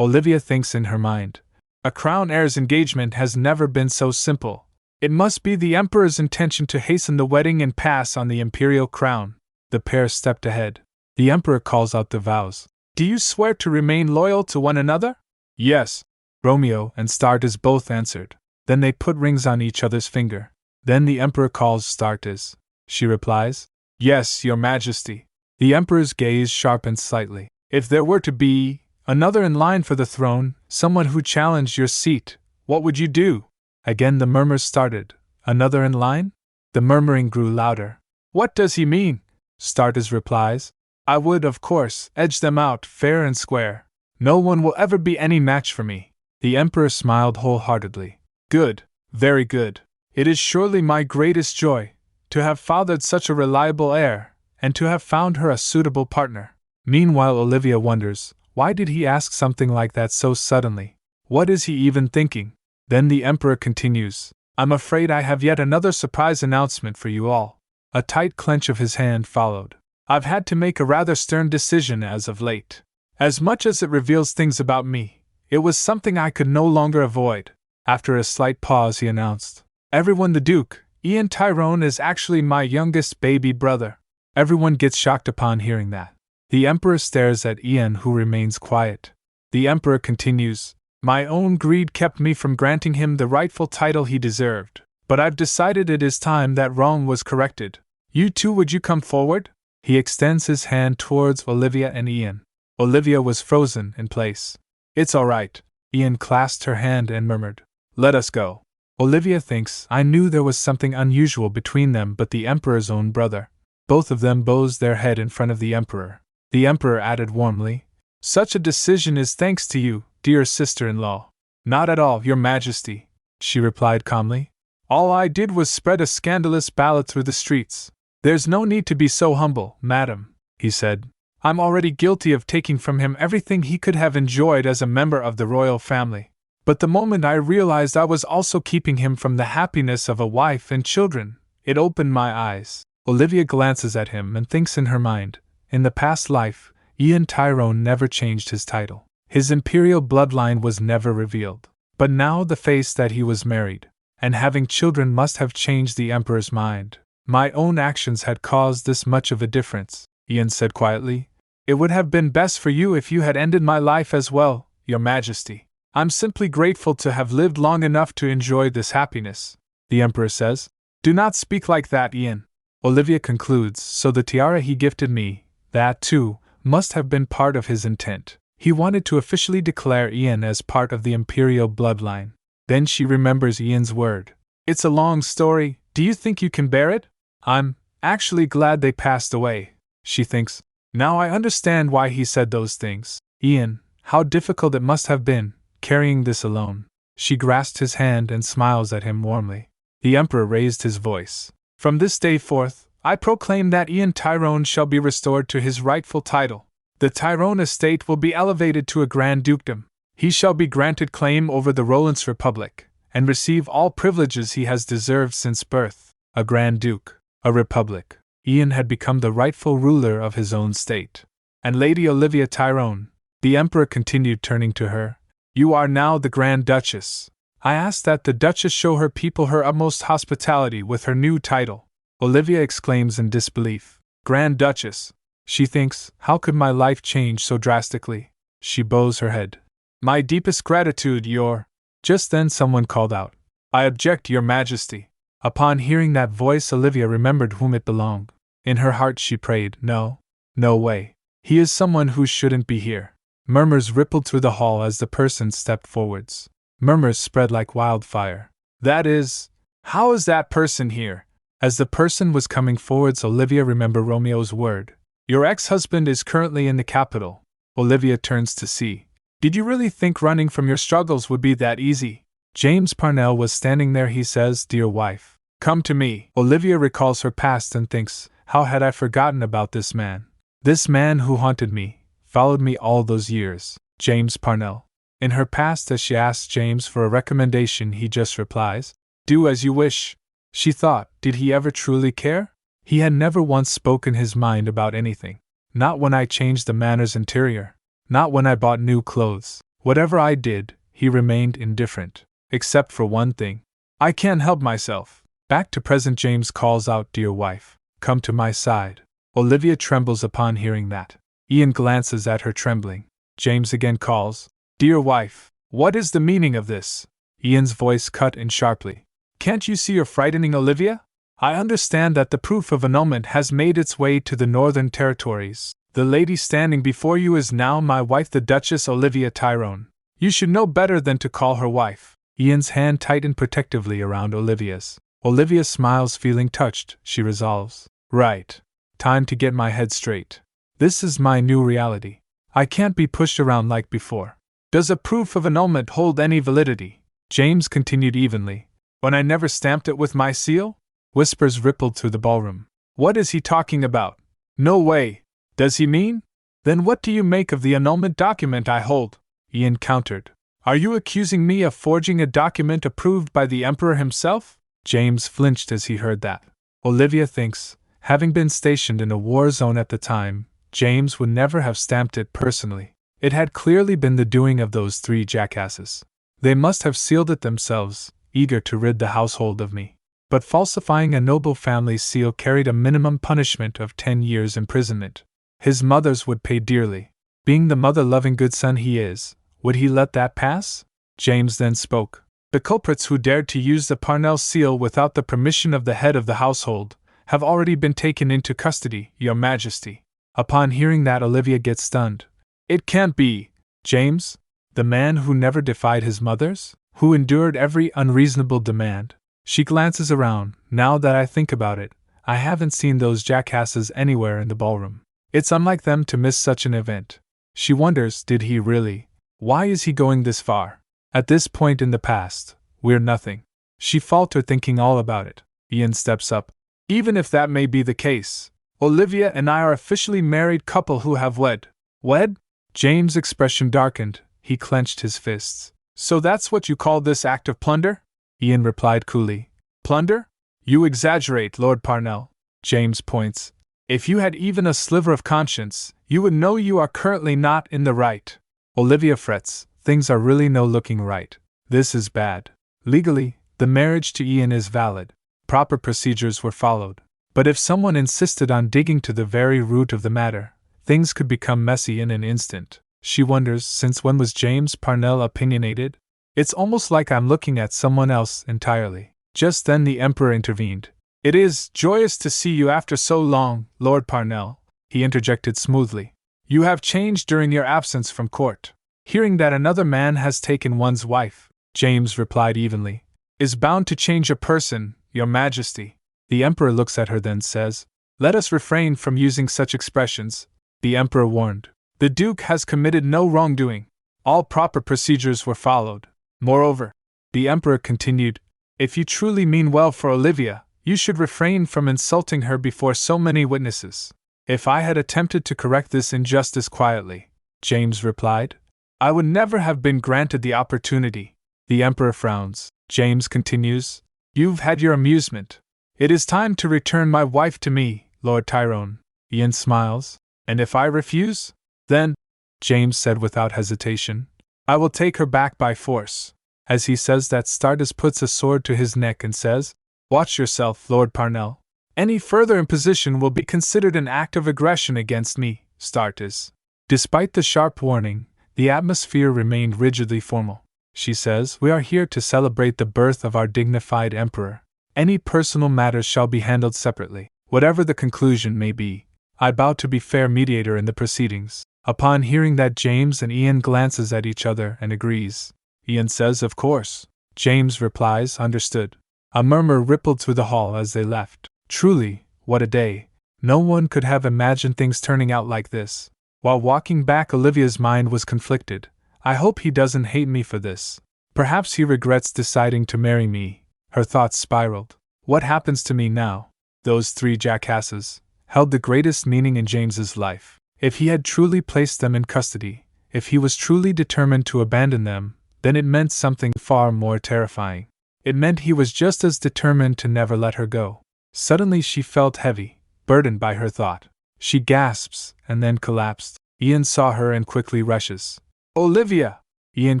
Olivia thinks in her mind. A crown heir's engagement has never been so simple. It must be the Emperor's intention to hasten the wedding and pass on the imperial crown. The pair stepped ahead. The Emperor calls out the vows. Do you swear to remain loyal to one another? Yes. Romeo and Startes both answered. Then they put rings on each other's finger. Then the Emperor calls Startes. She replies, Yes, Your Majesty. The Emperor's gaze sharpened slightly. If there were to be another in line for the throne, someone who challenged your seat, what would you do? Again the murmurs started. Another in line? The murmuring grew louder. What does he mean? Startes replies. I would, of course, edge them out fair and square. No one will ever be any match for me. The Emperor smiled wholeheartedly. Good, very good. It is surely my greatest joy to have fathered such a reliable heir, and to have found her a suitable partner. Meanwhile Olivia wonders, why did he ask something like that so suddenly? What is he even thinking? Then the Emperor continues, I'm afraid I have yet another surprise announcement for you all. A tight clench of his hand followed. I've had to make a rather stern decision as of late. As much as it reveals things about me, it was something I could no longer avoid. After a slight pause he announced, Everyone, the Duke Ian Tyrone is actually my youngest baby brother. Everyone gets shocked upon hearing that. The Emperor stares at Ian, who remains quiet. The Emperor continues, My own greed kept me from granting him the rightful title he deserved, but I've decided it is time that wrong was corrected. You two, would you come forward? He extends his hand towards Olivia and Ian. Olivia was frozen in place. It's all right. Ian clasped her hand and murmured, Let us go. Olivia thinks, I knew there was something unusual between them, but the Emperor's own brother. Both of them bows their head in front of the Emperor. The Emperor added warmly, Such a decision is thanks to you, dear sister-in-law. Not at all, Your Majesty, she replied calmly. All I did was spread a scandalous ballad through the streets. There's no need to be so humble, madam, he said. I'm already guilty of taking from him everything he could have enjoyed as a member of the royal family. But the moment I realized I was also keeping him from the happiness of a wife and children, it opened my eyes. Olivia glances at him and thinks in her mind, in the past life, Ian Tyrone never changed his title. His imperial bloodline was never revealed. But now the face that he was married, and having children must have changed the Emperor's mind. My own actions had caused this much of a difference, Ian said quietly. It would have been best for you if you had ended my life as well, Your Majesty. I'm simply grateful to have lived long enough to enjoy this happiness. The Emperor says, Do not speak like that, Ian. Olivia concludes, so the tiara he gifted me, that too, must have been part of his intent. He wanted to officially declare Ian as part of the imperial bloodline. Then she remembers Ian's word. It's a long story, do you think you can bear it? I'm actually glad they passed away, she thinks. Now I understand why he said those things. Ian, how difficult it must have been, carrying this alone. She grasped his hand and smiles at him warmly. The Emperor raised his voice. From this day forth, I proclaim that Ian Tyrone shall be restored to his rightful title. The Tyrone estate will be elevated to a grand dukedom. He shall be granted claim over the Roland's Republic, and receive all privileges he has deserved since birth. A Grand Duke, a Republic. Ian had become the rightful ruler of his own state. And Lady Olivia Tyrone, the Emperor continued, turning to her, you are now the Grand Duchess. I ask that the Duchess show her people her utmost hospitality with her new title. Olivia exclaims in disbelief. Grand Duchess. She thinks, how could my life change so drastically? She bows her head. My deepest gratitude, your... Just then someone called out. I object, your majesty. Upon hearing that voice, Olivia remembered whom it belonged. In her heart she prayed, no way. He is someone who shouldn't be here. Murmurs rippled through the hall as the person stepped forwards. Murmurs spread like wildfire. That is, how is that person here? As the person was coming forwards, Olivia remembered Romeo's word. Your ex-husband is currently in the capital. Olivia turns to see. Did you really think running from your struggles would be that easy? James Parnell was standing there. He says, dear wife, come to me. Olivia recalls her past and thinks, how had I forgotten about this man? This man who haunted me, followed me all those years. James Parnell. In her past, as she asks James for a recommendation, he just replies, do as you wish. She thought, did he ever truly care? He had never once spoken his mind about anything. Not when I changed the manor's interior. Not when I bought new clothes. Whatever I did, he remained indifferent. Except for one thing. I can't help myself. Back to present, James calls out, dear wife, come to my side. Olivia trembles upon hearing that. Ian glances at her trembling. James again calls, dear wife, what is the meaning of this? Ian's voice cut in sharply. Can't you see you're frightening Olivia? I understand that the proof of annulment has made its way to the Northern Territories. The lady standing before you is now my wife, the Duchess Olivia Tyrone. You should know better than to call her wife. Ian's hand tightened protectively around Olivia's. Olivia smiles, feeling touched. She resolves. Right. Time to get my head straight. This is my new reality. I can't be pushed around like before. Does a proof of annulment hold any validity? James continued evenly. When I never stamped it with my seal? Whispers rippled through the ballroom. What is he talking about? No way. Does he mean? Then what do you make of the annulment document I hold? Ian countered. Are you accusing me of forging a document approved by the Emperor himself? James flinched as he heard that. Olivia thinks, having been stationed in a war zone at the time, James would never have stamped it personally. It had clearly been the doing of those three jackasses. They must have sealed it themselves, eager to rid the household of me. But falsifying a noble family's seal carried a minimum punishment of 10 years imprisonment. His mother's would pay dearly. Being the mother-loving good son he is, would he let that pass? James then spoke. The culprits who dared to use the Parnell seal without the permission of the head of the household have already been taken into custody, your majesty. Upon hearing that, Olivia gets stunned. It can't be. James? The man who never defied his mother's? Who endured every unreasonable demand? She glances around. Now that I think about it, I haven't seen those jackasses anywhere in the ballroom. It's unlike them to miss such an event. She wonders, did he really? Why is he going this far? At this point in the past, we're nothing. She faltered, thinking all about it. Ian steps up. Even if that may be the case, Olivia and I are officially married couple who have wed. Wed? James' expression darkened. He clenched his fists. So that's what you call this act of plunder? Ian replied coolly. Plunder? You exaggerate, Lord Parnell. James points. If you had even a sliver of conscience, you would know you are currently not in the right. Olivia frets. Things are really no looking right. This is bad. Legally, the marriage to Ian is valid. Proper procedures were followed. But if someone insisted on digging to the very root of the matter, things could become messy in an instant. She wonders, since when was James Parnell opinionated? It's almost like I'm looking at someone else entirely. Just then the Emperor intervened. It is joyous to see you after so long, Lord Parnell, he interjected smoothly. You have changed during your absence from court. Hearing that another man has taken one's wife, James replied evenly, is bound to change a person, Your Majesty. The Emperor looks at her then says, Let us refrain from using such expressions, the Emperor warned. The Duke has committed no wrongdoing. All proper procedures were followed. Moreover, the Emperor continued, if you truly mean well for Olivia, you should refrain from insulting her before so many witnesses. If I had attempted to correct this injustice quietly, James replied, I would never have been granted the opportunity. The Emperor frowns. James continues, You've had your amusement. It is time to return my wife to me, Lord Tyrone. Ian smiles. And if I refuse? Then, James said without hesitation, I will take her back by force. As he says that, Stardust puts a sword to his neck and says, Watch yourself, Lord Parnell. Any further imposition will be considered an act of aggression against me, Stardust. Despite the sharp warning, the atmosphere remained rigidly formal. She says, We are here to celebrate the birth of our dignified emperor. Any personal matters shall be handled separately. Whatever the conclusion may be, I bow to be fair mediator in the proceedings. Upon hearing that, James and Ian glances at each other and agrees. Ian says, Of course. James replies, Understood. A murmur rippled through the hall as they left. Truly, what a day. No one could have imagined things turning out like this. While walking back, Olivia's mind was conflicted. I hope he doesn't hate me for this. Perhaps he regrets deciding to marry me. Her thoughts spiraled. What happens to me now? Those three jackasses held the greatest meaning in James's life. If he had truly placed them in custody, if he was truly determined to abandon them, then it meant something far more terrifying. It meant he was just as determined to never let her go. Suddenly she felt heavy, burdened by her thought. She gasps, and then collapsed. Ian saw her and quickly rushes. Olivia! Ian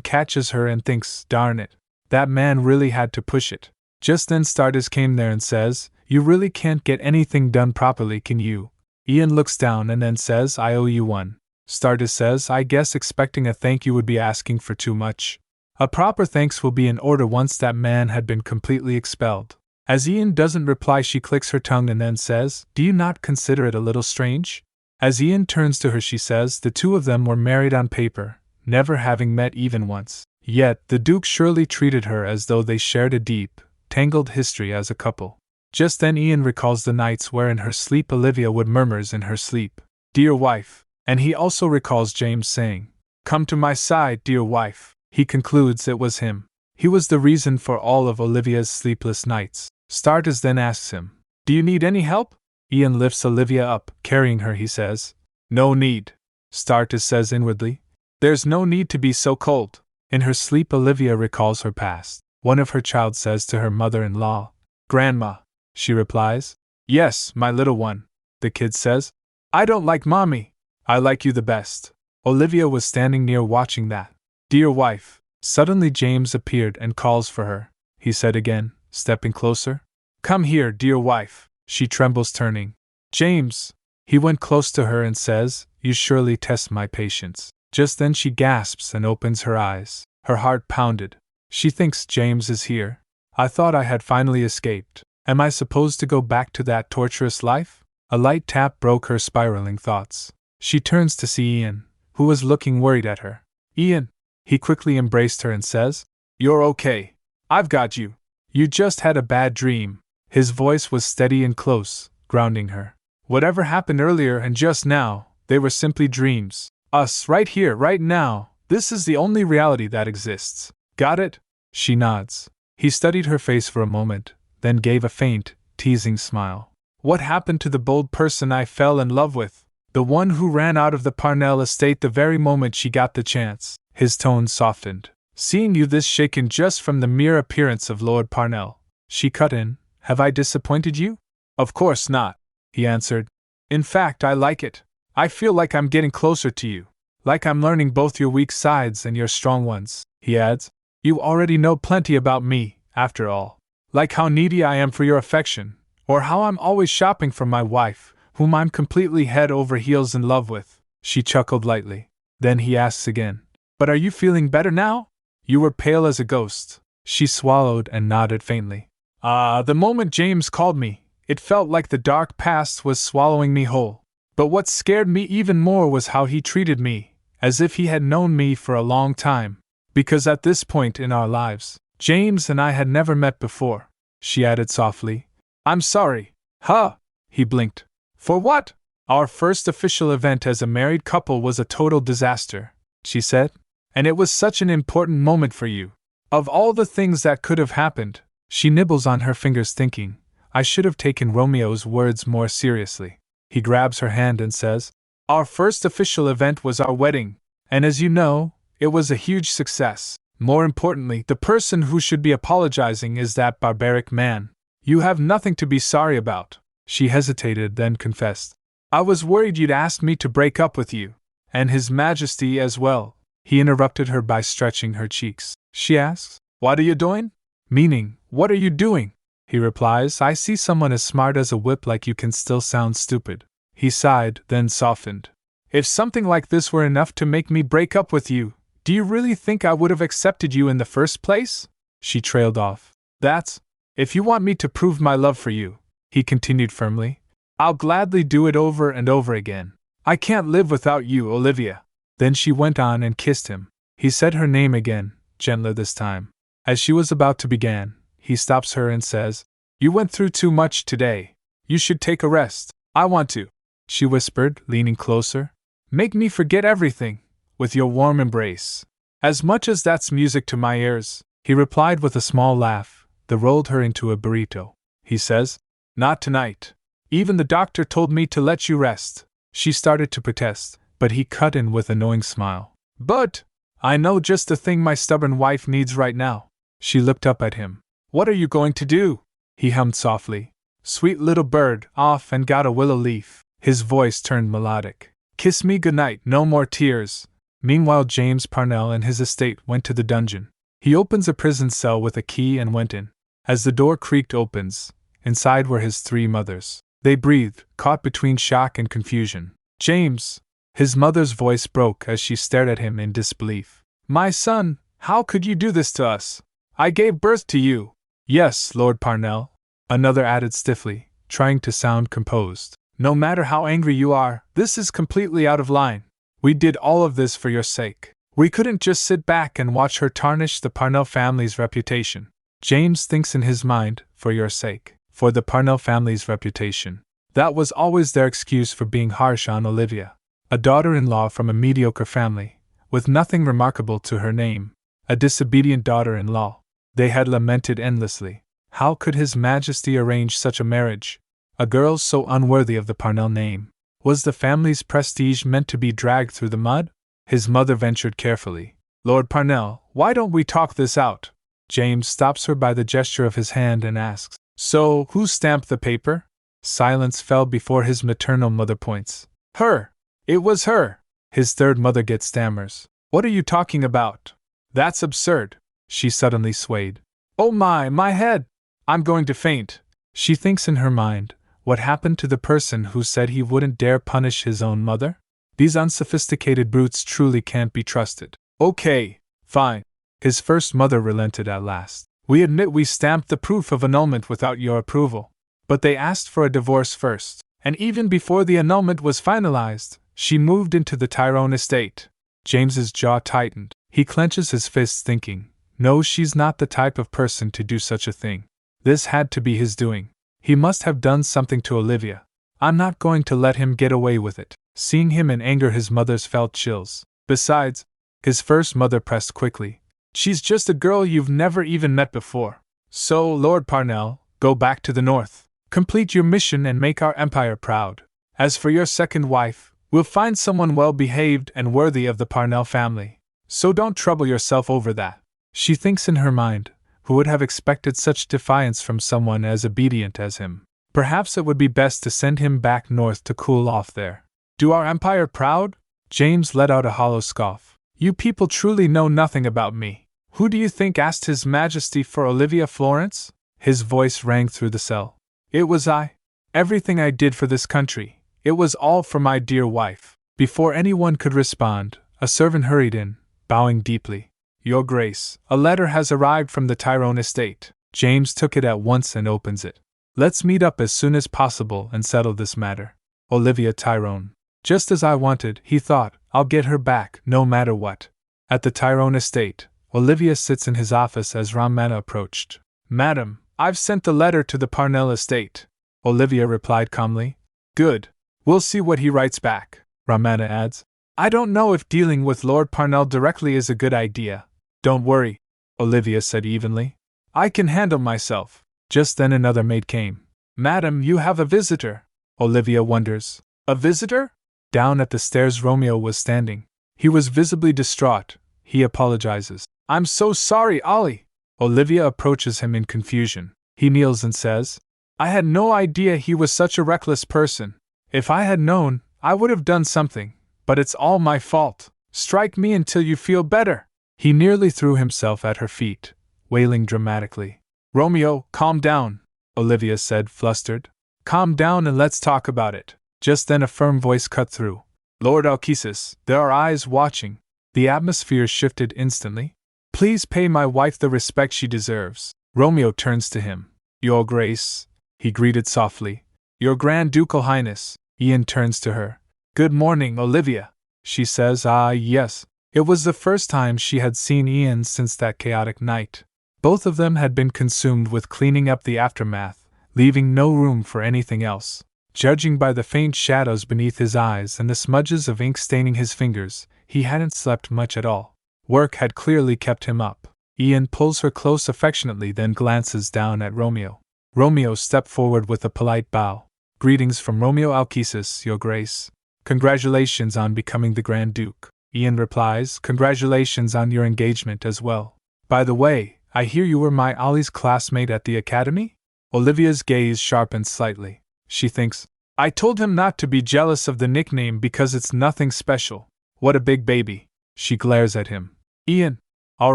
catches her and thinks, darn it, that man really had to push it. Just then Stardust came there and says, You really can't get anything done properly, can you? Ian looks down and then says, I owe you one. Stardust says, I guess expecting a thank you would be asking for too much. A proper thanks will be in order once that man had been completely expelled. As Ian doesn't reply, she clicks her tongue and then says, Do you not consider it a little strange? As Ian turns to her, she says, The two of them were married on paper, never having met even once. Yet, the Duke surely treated her as though they shared a deep, tangled history as a couple. Just then Ian recalls the nights where in her sleep Olivia would murmurs in her sleep, Dear wife, and he also recalls James saying, Come to my side, dear wife. He concludes it was him. He was the reason for all of Olivia's sleepless nights. Stardust then asks him, Do you need any help? Ian lifts Olivia up, carrying her, he says. No need. Stardust says inwardly. There's no need to be so cold. In her sleep Olivia recalls her past. One of her child says to her mother-in-law, Grandma. She replies, Yes, my little one. The kid says, I don't like Mommy. I like you the best. Olivia was standing near watching that. Dear wife. Suddenly James appeared and calls for her. He said again, stepping closer. Come here, dear wife. She trembles, turning. James. He went close to her and says, You surely test my patience. Just then she gasps and opens her eyes. Her heart pounded. She thinks James is here. I thought I had finally escaped. Am I supposed to go back to that torturous life? A light tap broke her spiraling thoughts. She turns to see Ian, who was looking worried at her. Ian. He quickly embraced her and says, You're okay. I've got you. You just had a bad dream. His voice was steady and close, grounding her. Whatever happened earlier and just now, they were simply dreams. Us, right here, right now, this is the only reality that exists. Got it? She nods. He studied her face for a moment, then gave a faint, teasing smile. What happened to the bold person I fell in love with? The one who ran out of the Parnell estate the very moment she got the chance. His tone softened. Seeing you this shaken just from the mere appearance of Lord Parnell, she cut in, Have I disappointed you? Of course not, he answered. In fact, I like it. I feel like I'm getting closer to you. Like I'm learning both your weak sides and your strong ones, he adds. You already know plenty about me, after all. Like how needy I am for your affection, or how I'm always shopping for my wife, whom I'm completely head over heels in love with. She chuckled lightly. Then he asks again, But are you feeling better now? You were pale as a ghost. She swallowed and nodded faintly. The moment James called me, It felt like the dark past was swallowing me whole. But what scared me even more was how he treated me, as if he had known me for a long time. Because at this point in our lives, James and I had never met before, she added softly. I'm sorry. Huh? He blinked. For what? Our first official event as a married couple was a total disaster, she said. And it was such an important moment for you. Of all the things that could have happened, she nibbles on her fingers thinking, I should have taken Romeo's words more seriously. He grabs her hand and says, Our first official event was our wedding, and as you know, it was a huge success. More importantly, the person who should be apologizing is that barbaric man. You have nothing to be sorry about. She hesitated, then confessed. I was worried you'd ask me to break up with you, and His Majesty as well. He interrupted her by stretching her cheeks. She asks, What are you doing? Meaning, what are you doing? He replies, I see someone as smart as a whip like you can still sound stupid. He sighed, then softened. If something like this were enough to make me break up with you, do you really think I would have accepted you in the first place? She trailed off. That's, if you want me to prove my love for you, he continued firmly, I'll gladly do it over and over again. I can't live without you, Olivia. Then she went on and kissed him. He said her name again, gentler this time. As she was about to begin, he stops her and says, You went through too much today. You should take a rest. I want to, she whispered, leaning closer. Make me forget everything, with your warm embrace. As much as that's music to my ears, he replied with a small laugh, that rolled her into a burrito. He says, Not tonight. Even the doctor told me to let you rest. She started to protest, but he cut in with a knowing smile. But I know just the thing my stubborn wife needs right now. She looked up at him. What are you going to do? He hummed softly. Sweet little bird, off and got a willow leaf. His voice turned melodic. Kiss me goodnight, no more tears. Meanwhile, James Parnell and his estate went to the dungeon. He opens a prison cell with a key and went in. As the door creaked opens, inside were his three mothers. They breathed, caught between shock and confusion. James! His mother's voice broke as she stared at him in disbelief. My son, how could you do this to us? I gave birth to you. Yes, Lord Parnell, another added stiffly, trying to sound composed. No matter how angry you are, this is completely out of line. We did all of this for your sake. We couldn't just sit back and watch her tarnish the Parnell family's reputation. James thinks in his mind, for your sake, for the Parnell family's reputation. That was always their excuse for being harsh on Olivia. A daughter-in-law from a mediocre family, with nothing remarkable to her name. A disobedient daughter-in-law. They had lamented endlessly. How could His Majesty arrange such a marriage? A girl so unworthy of the Parnell name. Was the family's prestige meant to be dragged through the mud? His mother ventured carefully. Lord Parnell, why don't we talk this out? James stops her by the gesture of his hand and asks, So, who stamped the paper? Silence fell before his maternal mother points. Her! It was her! His third mother Get stammers. What are you talking about? That's absurd. She suddenly swayed. Oh my head! I'm going to faint. She thinks in her mind, what happened to the person who said he wouldn't dare punish his own mother? These unsophisticated brutes truly can't be trusted. Okay, fine. His first mother relented at last. We admit we stamped the proof of annulment without your approval. But they asked for a divorce first, and even before the annulment was finalized, she moved into the Tyrone estate. James's jaw tightened. He clenches his fists thinking, no, she's not the type of person to do such a thing. This had to be his doing. He must have done something to Olivia. I'm not going to let him get away with it. Seeing him in anger, his mother's felt chills. Besides, his first mother pressed quickly. She's just a girl you've never even met before. So, Lord Parnell, go back to the north. Complete your mission and make our empire proud. As for your second wife, we'll find someone well-behaved and worthy of the Parnell family. So don't trouble yourself over that. She thinks in her mind, who would have expected such defiance from someone as obedient as him? Perhaps it would be best to send him back north to cool off there. Do our empire proud? James let out a hollow scoff. You people truly know nothing about me. Who do you think asked His Majesty for Olivia Florence? His voice rang through the cell. It was I. Everything I did for this country, it was all for my dear wife. Before anyone could respond, a servant hurried in, bowing deeply. Your Grace, a letter has arrived from the Tyrone estate. James took it at once and opens it. Let's meet up as soon as possible and settle this matter. Olivia Tyrone. Just as I wanted, he thought, I'll get her back, no matter what. At the Tyrone estate, Olivia sits in his office as Ramana approached. Madam, I've sent the letter to the Parnell estate. Olivia replied calmly. Good. We'll see what he writes back. Ramana adds. I don't know if dealing with Lord Parnell directly is a good idea. Don't worry, Olivia said evenly. I can handle myself. Just then another maid came. Madam, you have a visitor. Olivia wonders. A visitor? Down at the stairs Romeo was standing. He was visibly distraught. He apologizes. I'm so sorry, Ollie. Olivia approaches him in confusion. He kneels and says, I had no idea he was such a reckless person. If I had known, I would have done something. But it's all my fault. Strike me until you feel better. He nearly threw himself at her feet, wailing dramatically. Romeo, calm down, Olivia said, flustered. Calm down and let's talk about it. Just then a firm voice cut through. Lord Alkesis, there are eyes watching. The atmosphere shifted instantly. Please pay my wife the respect she deserves. Romeo turns to him. Your Grace, he greeted softly. Your Grand Ducal Highness. Ian turns to her. Good morning, Olivia, she says. Ah, yes. It was the first time she had seen Ian since that chaotic night. Both of them had been consumed with cleaning up the aftermath, leaving no room for anything else. Judging by the faint shadows beneath his eyes and the smudges of ink staining his fingers, he hadn't slept much at all. Work had clearly kept him up. Ian pulls her close affectionately, then glances down at Romeo. Romeo stepped forward with a polite bow. Greetings from Romeo Alkesis, Your Grace. Congratulations on becoming the Grand Duke. Ian replies, Congratulations on your engagement as well. By the way, I hear you were my Ollie's classmate at the academy? Olivia's gaze sharpened slightly. She thinks, I told him not to be jealous of the nickname because it's nothing special. What a big baby. She glares at him. Ian. All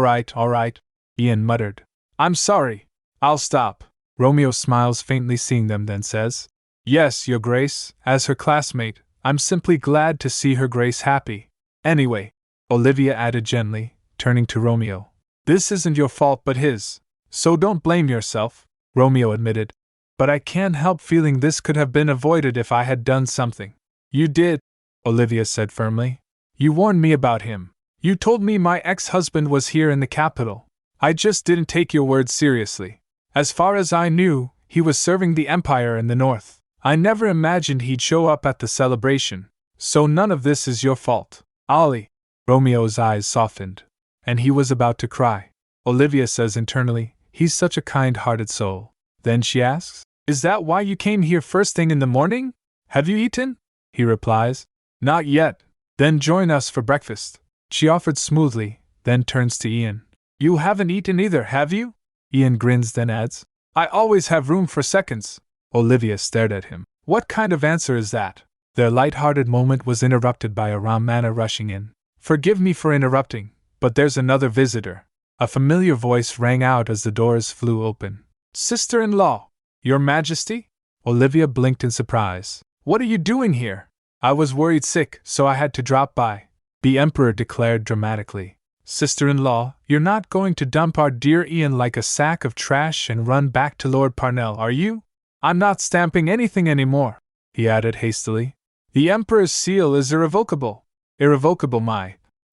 right. Ian muttered. I'm sorry. I'll stop. Romeo smiles faintly seeing them, then says, Yes, Your Grace, as her classmate, I'm simply glad to see Her Grace happy. Anyway, Olivia added gently, turning to Romeo. This isn't your fault but his, so don't blame yourself, Romeo admitted. But I can't help feeling this could have been avoided if I had done something. You did, Olivia said firmly. You warned me about him. You told me my ex-husband was here in the capital. I just didn't take your words seriously. As far as I knew, he was serving the Empire in the north. I never imagined he'd show up at the celebration. So none of this is your fault. Ollie. Romeo's eyes softened, and he was about to cry. Olivia says internally, he's such a kind-hearted soul. Then she asks, Is that why you came here first thing in the morning? Have you eaten? He replies, Not yet. Then join us for breakfast. She offered smoothly, then turns to Ian. You haven't eaten either, have you? Ian grins, then adds, I always have room for seconds. Olivia stared at him. What kind of answer is that? Their light-hearted moment was interrupted by a Ramana rushing in. Forgive me for interrupting, but there's another visitor. A familiar voice rang out as the doors flew open. Sister-in-law! Your Majesty? Olivia blinked in surprise. What are you doing here? I was worried sick, so I had to drop by. The Emperor declared dramatically. Sister-in-law, you're not going to dump our dear Ian like a sack of trash and run back to Lord Parnell, are you? I'm not stamping anything anymore, he added hastily. The Emperor's seal is irrevocable. Irrevocable,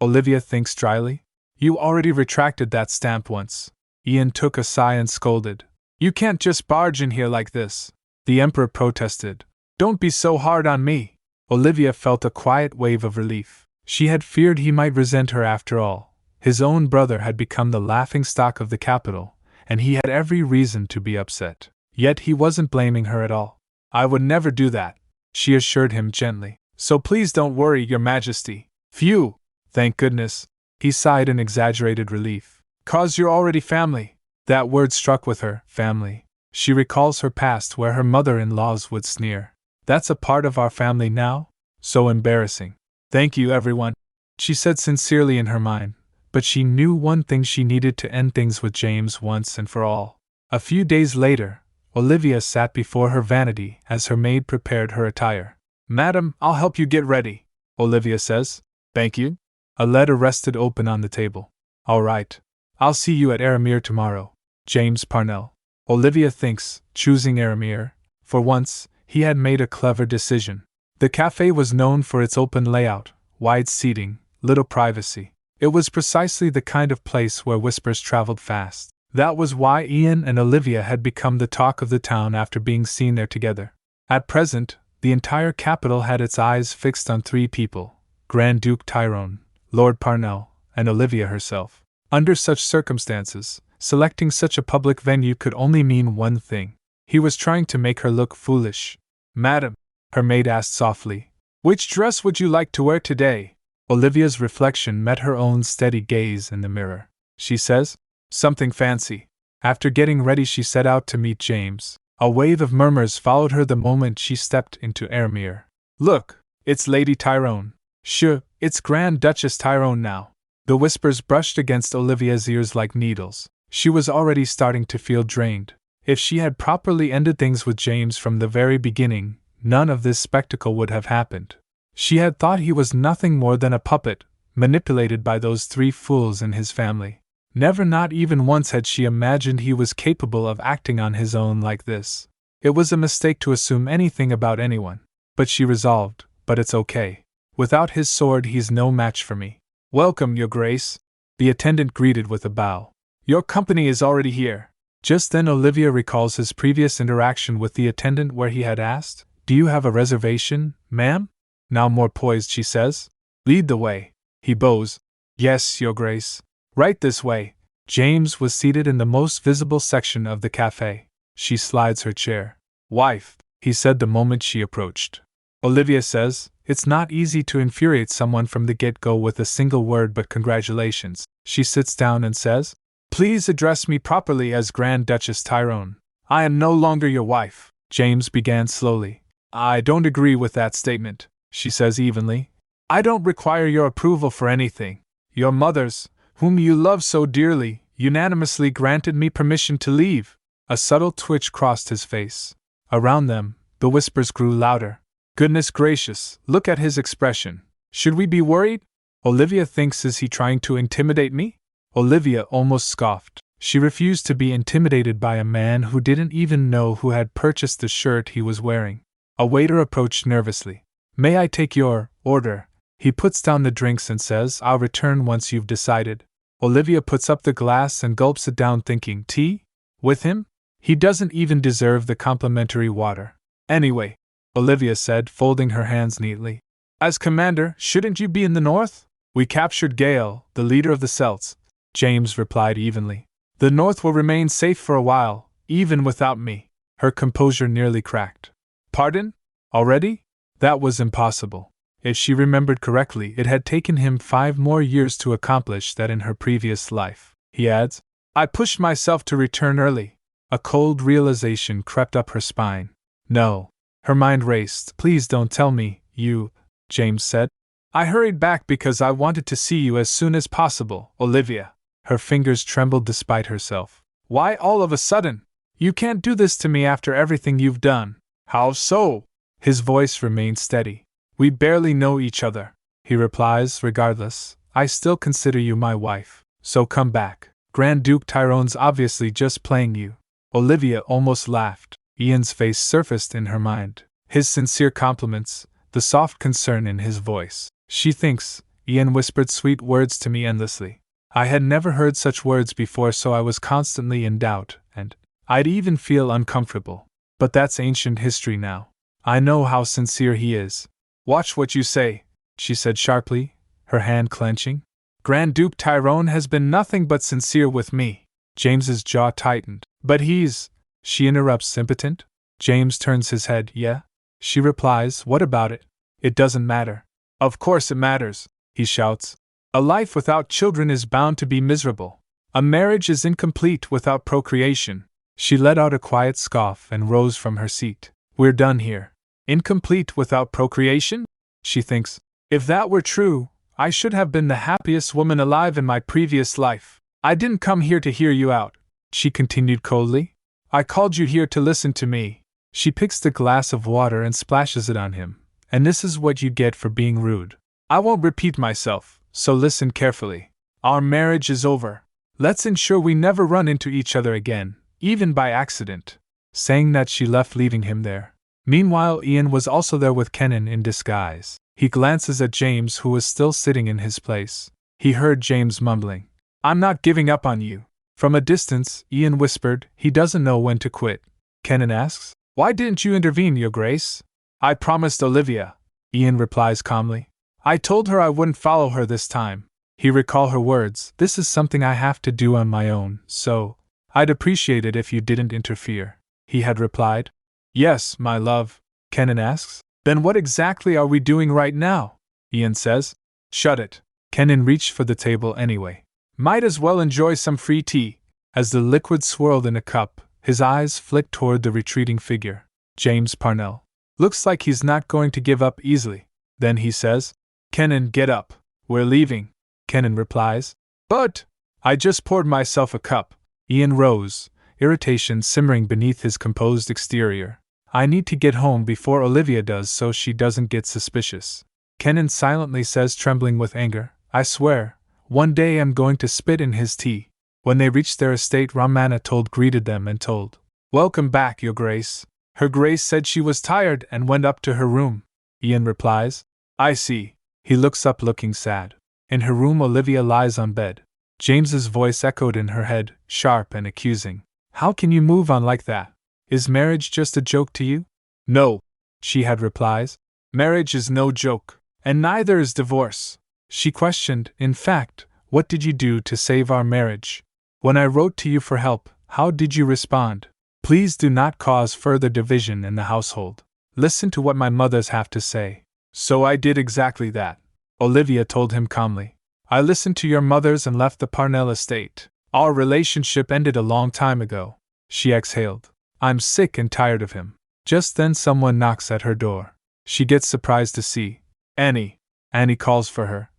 Olivia thinks dryly. You already retracted that stamp once. Ian took a sigh and scolded. You can't just barge in here like this. The Emperor protested. Don't be so hard on me. Olivia felt a quiet wave of relief. She had feared he might resent her after all. His own brother had become the laughingstock of the capital, and he had every reason to be upset. Yet he wasn't blaming her at all. I would never do that, she assured him gently. So please don't worry, Your Majesty. Phew! Thank goodness. He sighed in exaggerated relief. 'Cause you're already family. That word struck with her, family. She recalls her past where her mother-in-laws would sneer. That's a part of our family now? So embarrassing. Thank you, everyone, she said sincerely in her mind, but she knew one thing: she needed to end things with James once and for all. A few days later, Olivia sat before her vanity as her maid prepared her attire. Madam, I'll help you get ready, Olivia says. Thank you. A letter rested open on the table. All right. I'll see you at Aramir tomorrow. James Parnell. Olivia thinks, choosing Aramir. For once, he had made a clever decision. The cafe was known for its open layout, wide seating, little privacy. It was precisely the kind of place where whispers traveled fast. That was why Ian and Olivia had become the talk of the town after being seen there together. At present, the entire capital had its eyes fixed on three people: Grand Duke Tyrone, Lord Parnell, and Olivia herself. Under such circumstances, selecting such a public venue could only mean one thing. He was trying to make her look foolish. "Madam," her maid asked softly, "which dress would you like to wear today?" Olivia's reflection met her own steady gaze in the mirror. She says, "Something fancy." After getting ready, she set out to meet James. A wave of murmurs followed her the moment she stepped into Aramir. "Look, it's Lady Tyrone. Sure, it's Grand Duchess Tyrone now." The whispers brushed against Olivia's ears like needles. She was already starting to feel drained. If she had properly ended things with James from the very beginning, none of this spectacle would have happened. She had thought he was nothing more than a puppet, manipulated by those three fools in his family. Never, not even once, had she imagined he was capable of acting on his own like this. It was a mistake to assume anything about anyone. But she resolved, "But it's okay. Without his sword he's no match for me." "Welcome, Your Grace," the attendant greeted with a bow. "Your company is already here." Just then Olivia recalls his previous interaction with the attendant where he had asked, "Do you have a reservation, ma'am?" Now more poised, she says, "Lead the way." He bows, "Yes, Your Grace. Right this way." James was seated in the most visible section of the cafe. She slides her chair. "Wife," he said the moment she approached. Olivia says, "It's not easy to infuriate someone from the get-go with a single word, but congratulations." She sits down and says, "Please address me properly as Grand Duchess Tyrone. I am no longer your wife." James began slowly. "I don't agree with that statement," she says evenly. "I don't require your approval for anything. Your mothers, whom you love so dearly, unanimously granted me permission to leave." A subtle twitch crossed his face. Around them, the whispers grew louder. "Goodness gracious, look at his expression. Should we be worried?" Olivia thinks, "Is he trying to intimidate me?" Olivia almost scoffed. She refused to be intimidated by a man who didn't even know who had purchased the shirt he was wearing. A waiter approached nervously. "May I take your order?" He puts down the drinks and says, "I'll return once you've decided." Olivia puts up the glass and gulps it down, thinking, "Tea? With him? He doesn't even deserve the complimentary water." "Anyway," Olivia said, folding her hands neatly, "as commander, shouldn't you be in the north?" "We captured Gale, the leader of the Celts," James replied evenly. "The north will remain safe for a while, even without me." Her composure nearly cracked. "Pardon? Already?" That was impossible. If she remembered correctly, it had taken him 5 more years to accomplish that in her previous life. He adds, "I pushed myself to return early." A cold realization crept up her spine. "No." Her mind raced. "Please don't tell me, you," James said. "I hurried back because I wanted to see you as soon as possible, Olivia." Her fingers trembled despite herself. "Why all of a sudden? You can't do this to me after everything you've done." "How so?" His voice remained steady. "We barely know each other," he replies. "Regardless, I still consider you my wife. So come back. Grand Duke Tyrone's obviously just playing you." Olivia almost laughed. Ian's face surfaced in her mind. His sincere compliments, the soft concern in his voice. She thinks, Ian whispered sweet words to me endlessly. I had never heard such words before, so I was constantly in doubt, and I'd even feel uncomfortable. But that's ancient history now. I know how sincere he is. "Watch what you say," she said sharply, her hand clenching. "Grand Duke Tyrone has been nothing but sincere with me." James's jaw tightened. "But he's—" she interrupts, impotent. James turns his head. "Yeah?" She replies, "What about it?" "It doesn't matter." "Of course it matters," he shouts. "A life without children is bound to be miserable. A marriage is incomplete without procreation." She let out a quiet scoff and rose from her seat. "We're done here. Incomplete without procreation?" She thinks, "If that were true, I should have been the happiest woman alive in my previous life. I didn't come here to hear you out," she continued coldly. "I called you here to listen to me." She picks the glass of water and splashes it on him. "And this is what you get for being rude. I won't repeat myself, so listen carefully. Our marriage is over. Let's ensure we never run into each other again, even by accident, saying that she left leaving him there. Meanwhile, Ian was also there with Kenan in disguise. He glances at James, who was still sitting in his place. He heard James mumbling, "I'm not giving up on you." From a distance, Ian whispered, "He doesn't know when to quit." Kenan asks, "Why didn't you intervene, Your Grace?" "I promised Olivia," Ian replies calmly. "I told her I wouldn't follow her this time." He recalled her words, "This is something I have to do on my own, so I'd appreciate it if you didn't interfere." He had replied. "Yes, my love," Kenan asks. "Then what exactly are we doing right now?" Ian says. "Shut it." Kenan reached for the table anyway. "Might as well enjoy some free tea." As the liquid swirled in a cup, his eyes flicked toward the retreating figure. James Parnell. "Looks like he's not going to give up easily." Then he says, "Kenan, get up. We're leaving." Kenan replies, "But I just poured myself a cup." Ian rose, irritation simmering beneath his composed exterior. "I need to get home before Olivia does so she doesn't get suspicious." Kenan silently says, trembling with anger, "I swear, one day I'm going to spit in his tea." When they reached their estate, Ramana greeted them and told, "Welcome back, Your Grace." Her Grace said she was tired and went up to her room. Ian replies, "I see." He looks up looking sad. In her room, Olivia lies on bed. James's voice echoed in her head, sharp and accusing. "How can you move on like that? Is marriage just a joke to you?" "No," she had replies. "Marriage is no joke, and neither is divorce." She questioned, "In fact, what did you do to save our marriage? When I wrote to you for help, how did you respond? Please do not cause further division in the household. Listen to what my mothers have to say." "So I did exactly that," Olivia told him calmly. "I listened to your mothers and left the Parnell estate. Our relationship ended a long time ago." She exhaled. "I'm sick and tired of him." Just then someone knocks at her door. She gets surprised to see Annie. Annie calls for her.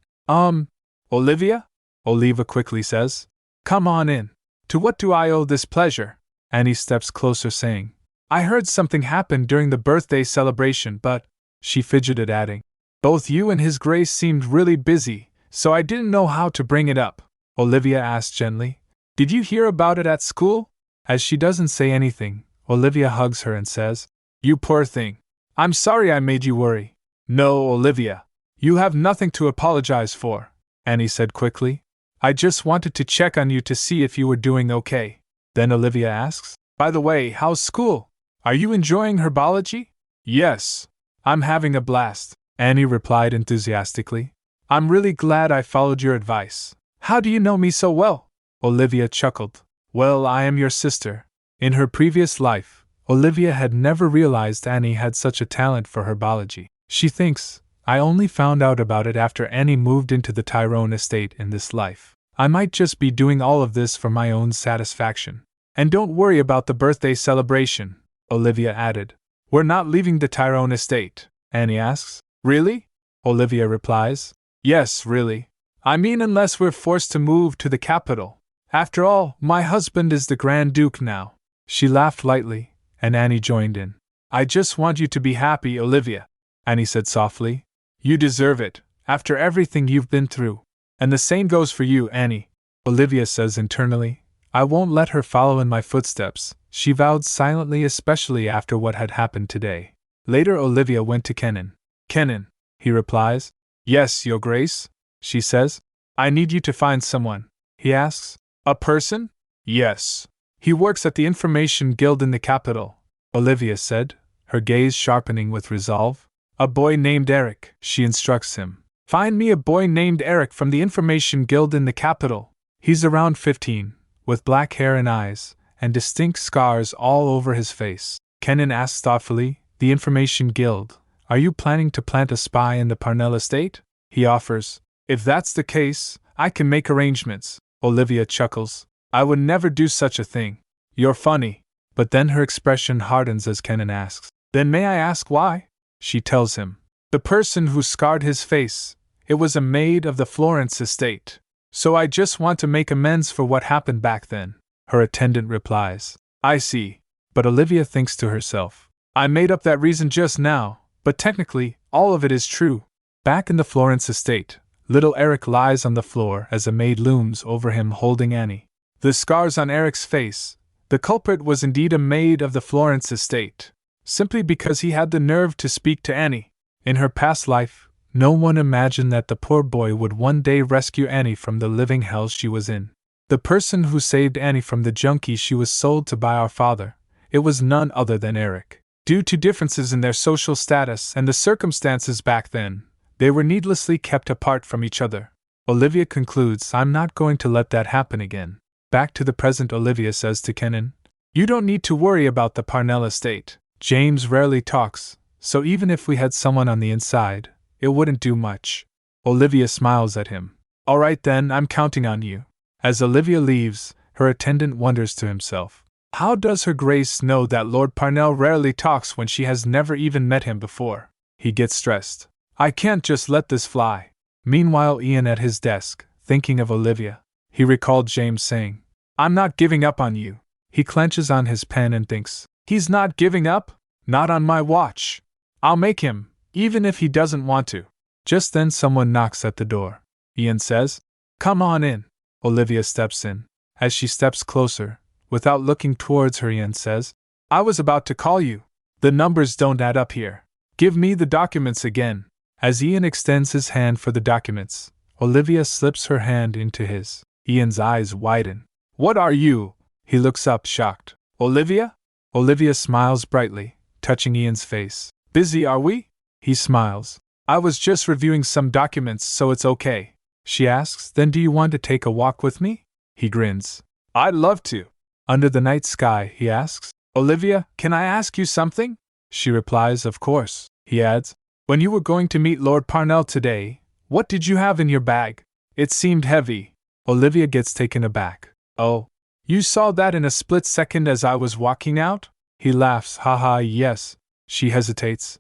Olivia?" Oliva quickly says. "Come on in. To what do I owe this pleasure?" Annie steps closer, saying, "I heard something happened during the birthday celebration, but," she fidgeted, adding, "both you and His Grace seemed really busy, so I didn't know how to bring it up." Olivia asked gently, "Did you hear about it at school?" As she doesn't say anything, Olivia hugs her and says, "You poor thing. I'm sorry I made you worry." "No, Olivia. You have nothing to apologize for," Annie said quickly. "I just wanted to check on you to see if you were doing okay." Then Olivia asks, "By the way, how's school? Are you enjoying herbology?" "Yes. I'm having a blast," Annie replied enthusiastically. "I'm really glad I followed your advice." "How do you know me so well?" Olivia chuckled. "Well, I am your sister." In her previous life, Olivia had never realized Annie had such a talent for herbology. She thinks, "I only found out about it after Annie moved into the Tyrone estate in this life. I might just be doing all of this for my own satisfaction." "And don't worry about the birthday celebration," Olivia added. "We're not leaving the Tyrone estate," Annie asks. "Really?" Olivia replies. "Yes, really. I mean, unless we're forced to move to the capital. After all, my husband is the Grand Duke now." She laughed lightly, and Annie joined in. "I just want you to be happy, Olivia," Annie said softly. "You deserve it, after everything you've been through. And the same goes for you, Annie," Olivia says internally. "I won't let her follow in my footsteps," she vowed silently, especially after what had happened today. Later, Olivia went to Kenan. "Kenan," he replies. "Yes, Your Grace," she says. "I need you to find someone." He asks, "A person?" "Yes. He works at the Information Guild in the capital," Olivia said, her gaze sharpening with resolve. "A boy named Eric," she instructs him. "Find me a boy named Eric from the Information Guild in the capital. He's around 15, with black hair and eyes, and distinct scars all over his face." Kenan asks thoughtfully, "The Information Guild, are you planning to plant a spy in the Parnell estate?" He offers, "If that's the case, I can make arrangements." Olivia chuckles. "I would never do such a thing." "You're funny." But then her expression hardens as Kenan asks, "Then may I ask why?" She tells him, "The person who scarred his face, it was a maid of the Florence estate. So I just want to make amends for what happened back then." Her attendant replies, "I see." But Olivia thinks to herself, "I made up that reason just now, but technically, all of it is true." Back in the Florence estate, little Eric lies on the floor as a maid looms over him holding Annie. The scars on Eric's face, The culprit was indeed a maid of the Florence estate, simply because he had the nerve to speak to Annie. In her past life, no one imagined that the poor boy would one day rescue Annie from the living hell she was in. The person who saved Annie from the junkie she was sold to by our father, it was none other than Eric. Due to differences in their social status and the circumstances back then, they were needlessly kept apart from each other. Olivia concludes, I'm not going to let that happen again. Back to the present, Olivia says to Kenan, you don't need to worry about the Parnell estate. James rarely talks, so even if we had someone on the inside, it wouldn't do much. Olivia smiles at him. All right then, I'm counting on you. As Olivia leaves, her attendant wonders to himself, how does Her Grace know that Lord Parnell rarely talks when she has never even met him before? He gets stressed. I can't just let this fly. Meanwhile, Ian at his desk, thinking of Olivia. He recalled James saying, I'm not giving up on you. He clenches on his pen and thinks, he's not giving up? Not on my watch. I'll make him, even if he doesn't want to. Just then someone knocks at the door. Ian says, come on in. Olivia steps in. As she steps closer, without looking towards her, Ian says, I was about to call you. The numbers don't add up here. Give me the documents again. As Ian extends his hand for the documents, Olivia slips her hand into his. Ian's eyes widen. What are you? He looks up, shocked. Olivia? Olivia smiles brightly, touching Ian's face. Busy, are we? He smiles. I was just reviewing some documents, so it's okay. She asks, then do you want to take a walk with me? He grins. I'd love to. Under the night sky, he asks, Olivia, can I ask you something? She replies, of course. He adds, when you were going to meet Lord Parnell today, what did you have in your bag? It seemed heavy. Olivia gets taken aback. Oh, you saw that in a split second as I was walking out? He laughs, haha, yes. She hesitates.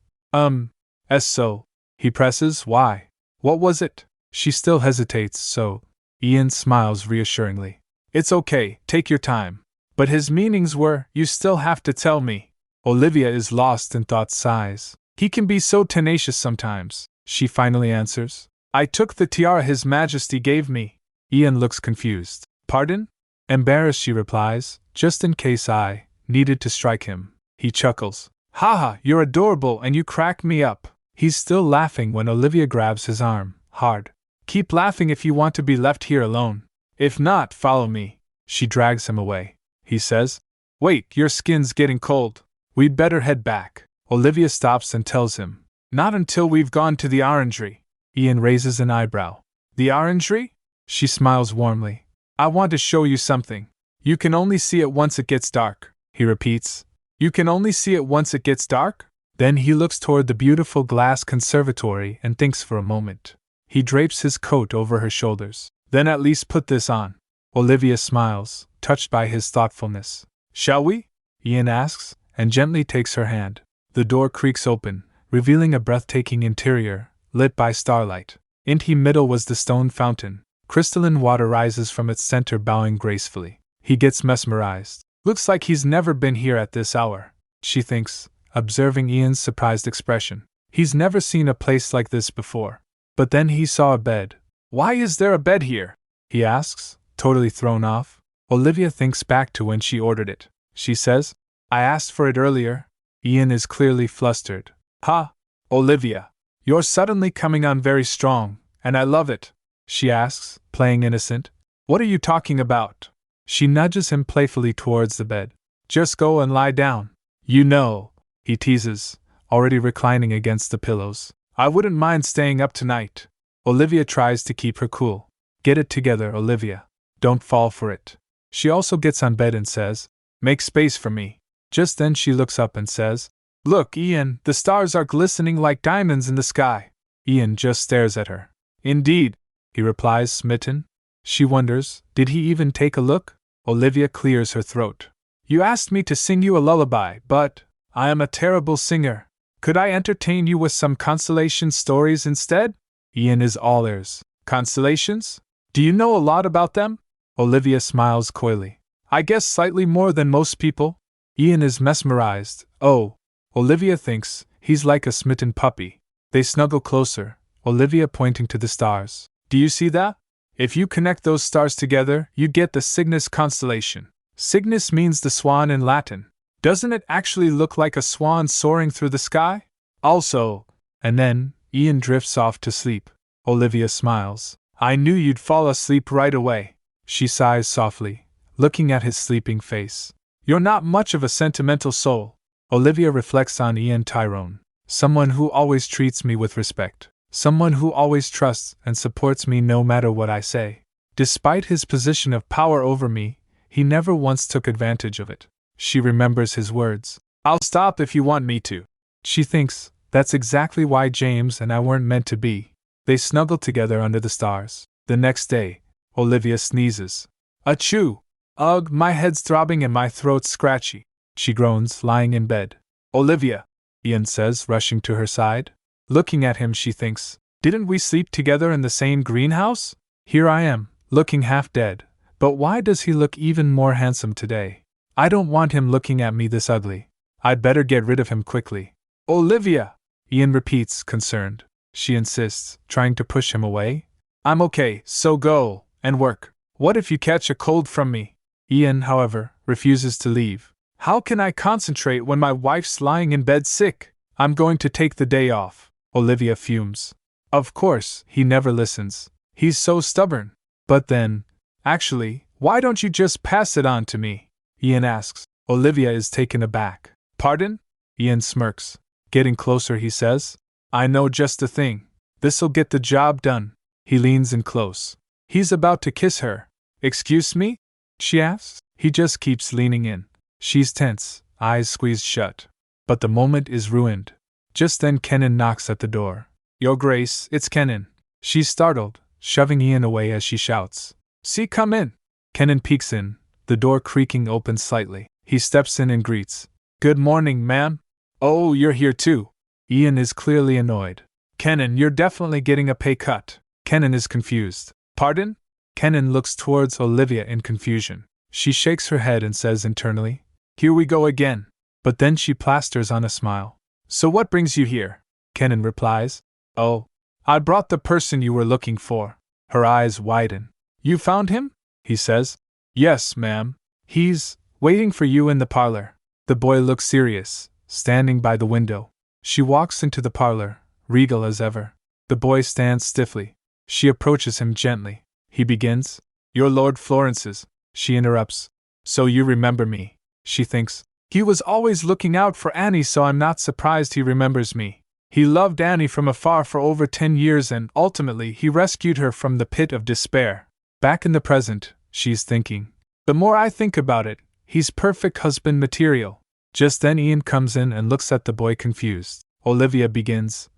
So. He presses, why? What was it? She still hesitates, so. Ian smiles reassuringly. It's okay, take your time. But his meanings were, you still have to tell me. Olivia is lost in thought, sighs. He can be so tenacious sometimes, she finally answers. I took the tiara His Majesty gave me. Ian looks confused. Pardon? Embarrassed, she replies, just in case I needed to strike him. He chuckles. Haha, you're adorable and you crack me up. He's still laughing when Olivia grabs his arm, hard. Keep laughing if you want to be left here alone. If not, follow me. She drags him away. He says, wait, your skin's getting cold. We'd better head back. Olivia stops and tells him, not until we've gone to the orangery. Ian raises an eyebrow. The orangery? She smiles warmly. I want to show you something. You can only see it once it gets dark, he repeats. You can only see it once it gets dark? Then he looks toward the beautiful glass conservatory and thinks for a moment. He drapes his coat over her shoulders. Then at least put this on. Olivia smiles, touched by his thoughtfulness. Shall we? Ian asks, and gently takes her hand. The door creaks open, revealing a breathtaking interior, lit by starlight. In the middle was the stone fountain. Crystalline water rises from its center, bowing gracefully. He gets mesmerized. Looks like he's never been here at this hour, she thinks, observing Ian's surprised expression. He's never seen a place like this before. But then he saw a bed. Why is there a bed here? He asks, totally thrown off. Olivia thinks back to when she ordered it. She says, I asked for it earlier. Ian is clearly flustered. Ha! Olivia, you're suddenly coming on very strong, and I love it. She asks, playing innocent. What are you talking about? She nudges him playfully towards the bed. Just go and lie down. You know, he teases, already reclining against the pillows. I wouldn't mind staying up tonight. Olivia tries to keep her cool. Get it together, Olivia. Don't fall for it. She also gets on bed and says, make space for me. Just then she looks up and says, look, Ian, the stars are glistening like diamonds in the sky. Ian just stares at her. Indeed, he replies, smitten. She wonders, did he even take a look? Olivia clears her throat. You asked me to sing you a lullaby, but I am a terrible singer. Could I entertain you with some constellation stories instead? Ian is all ears. Constellations? Do you know a lot about them? Olivia smiles coyly. I guess slightly more than most people. Ian is mesmerized. Oh, Olivia thinks, he's like a smitten puppy. They snuggle closer, Olivia pointing to the stars. Do you see that? If you connect those stars together, you get the Cygnus constellation. Cygnus means the swan in Latin. Doesn't it actually look like a swan soaring through the sky? Also, and then, Ian drifts off to sleep. Olivia smiles. I knew you'd fall asleep right away. She sighs softly, looking at his sleeping face. You're not much of a sentimental soul. Olivia reflects on Ian Tyrone. Someone who always treats me with respect. Someone who always trusts and supports me no matter what I say. Despite his position of power over me, he never once took advantage of it. She remembers his words. I'll stop if you want me to. She thinks, that's exactly why James and I weren't meant to be. They snuggle together under the stars. The next day, Olivia sneezes. Achoo! Ugh, my head's throbbing and my throat's scratchy. She groans, lying in bed. Olivia, Ian says, rushing to her side. Looking at him, she thinks, didn't we sleep together in the same greenhouse? Here I am, looking half dead. But why does he look even more handsome today? I don't want him looking at me this ugly. I'd better get rid of him quickly. Olivia! Ian repeats, concerned. She insists, trying to push him away. I'm okay, so go and work. What if you catch a cold from me? Ian, however, refuses to leave. How can I concentrate when my wife's lying in bed sick? I'm going to take the day off. Olivia fumes. Of course, he never listens. He's so stubborn. But then, actually, why don't you just pass it on to me? Ian asks. Olivia is taken aback. Pardon? Ian smirks. Getting closer, he says. I know just the thing. This'll get the job done. He leans in close. He's about to kiss her. Excuse me? She asks. He just keeps leaning in. She's tense, eyes squeezed shut. But the moment is ruined. Just then Kenan knocks at the door. Your Grace, it's Kenan. She's startled, shoving Ian away as she shouts. See, come in. Kenan peeks in, the door creaking open slightly. He steps in and greets. Good morning, ma'am. Oh, you're here too. Ian is clearly annoyed. Kenan, you're definitely getting a pay cut. Kenan is confused. Pardon? Kenan looks towards Olivia in confusion. She shakes her head and says internally, Here we go again. But then she plasters on a smile. So what brings you here? Kenan replies. Oh, I brought the person you were looking for. Her eyes widen. You found him? He says. Yes, ma'am. He's waiting for you in the parlor. The boy looks serious, standing by the window. She walks into the parlor, regal as ever. The boy stands stiffly. She approaches him gently. He begins. You're Lord Florence's. She interrupts. So you remember me. She thinks. He was always looking out for Annie, so I'm not surprised he remembers me. He loved Annie from afar for over 10 years and, ultimately, he rescued her from the pit of despair. Back in the present, she's thinking. The more I think about it, he's perfect husband material. Just then Ian comes in and looks at the boy confused. Olivia begins.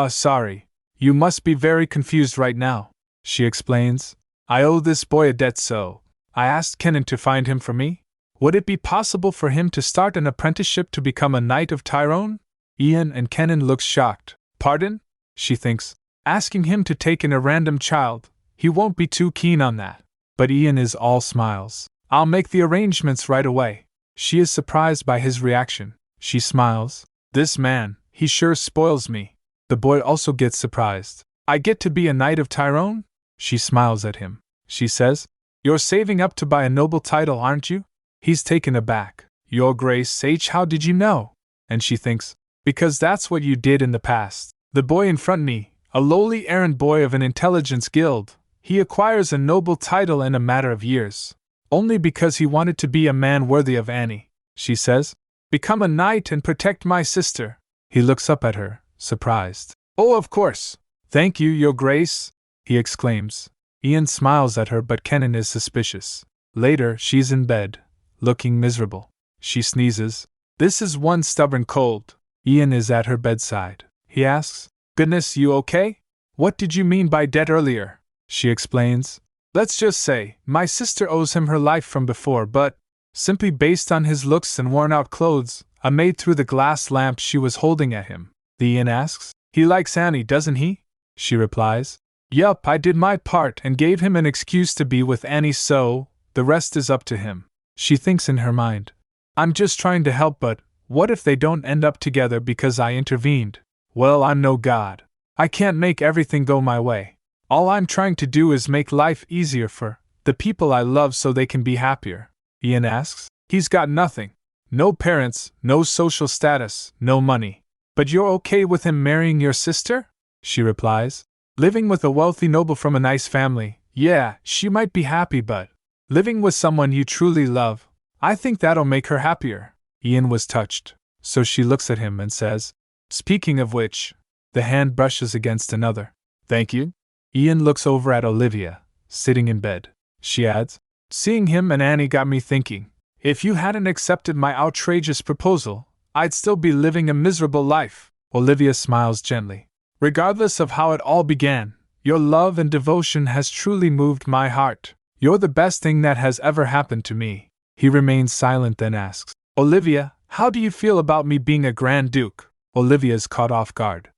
Sorry. You must be very confused right now. She explains. I owe this boy a debt, so I asked Kenan to find him for me. Would it be possible for him to start an apprenticeship to become a knight of Tyrone? Ian and Kenan look shocked. Pardon? She thinks. Asking him to take in a random child. He won't be too keen on that. But Ian is all smiles. I'll make the arrangements right away. She is surprised by his reaction. She smiles. This man, he sure spoils me. The boy also gets surprised. I get to be a knight of Tyrone? She smiles at him. She says, You're saving up to buy a noble title, aren't you? He's taken aback. Your Grace H, how did you know? And she thinks, Because that's what you did in the past. The boy in front of me, a lowly errand boy of an intelligence guild, he acquires a noble title in a matter of years. Only because he wanted to be a man worthy of Annie. She says, Become a knight and protect my sister. He looks up at her, surprised. Oh, of course. Thank you, Your Grace, he exclaims. Ian smiles at her, but Kenan is suspicious. Later, she's in bed, looking miserable. She sneezes. This is one stubborn cold. Ian is at her bedside. He asks, Goodness, you okay? What did you mean by debt earlier? She explains. Let's just say, my sister owes him her life from before, but, simply based on his looks and worn-out clothes, a maid threw the glass lamp she was holding at him. The Ian asks, He likes Annie, doesn't he? She replies, Yup, I did my part and gave him an excuse to be with Annie, so, the rest is up to him. She thinks in her mind, I'm just trying to help, but what if they don't end up together because I intervened? Well, I'm no god. I can't make everything go my way. All I'm trying to do is make life easier for the people I love so they can be happier. Ian asks. He's got nothing. No parents, no social status, no money. But you're okay with him marrying your sister? She replies. Living with a wealthy noble from a nice family, yeah, she might be happy, but living with someone you truly love, I think that'll make her happier. Ian was touched, so she looks at him and says, Speaking of which, the hand brushes against another. Thank you. Ian looks over at Olivia, sitting in bed. She adds, Seeing him and Annie got me thinking, if you hadn't accepted my outrageous proposal, I'd still be living a miserable life. Olivia smiles gently. Regardless of how it all began, your love and devotion has truly moved my heart. You're the best thing that has ever happened to me. He remains silent, then asks, Olivia, how do you feel about me being a Grand Duke? Olivia's caught off guard.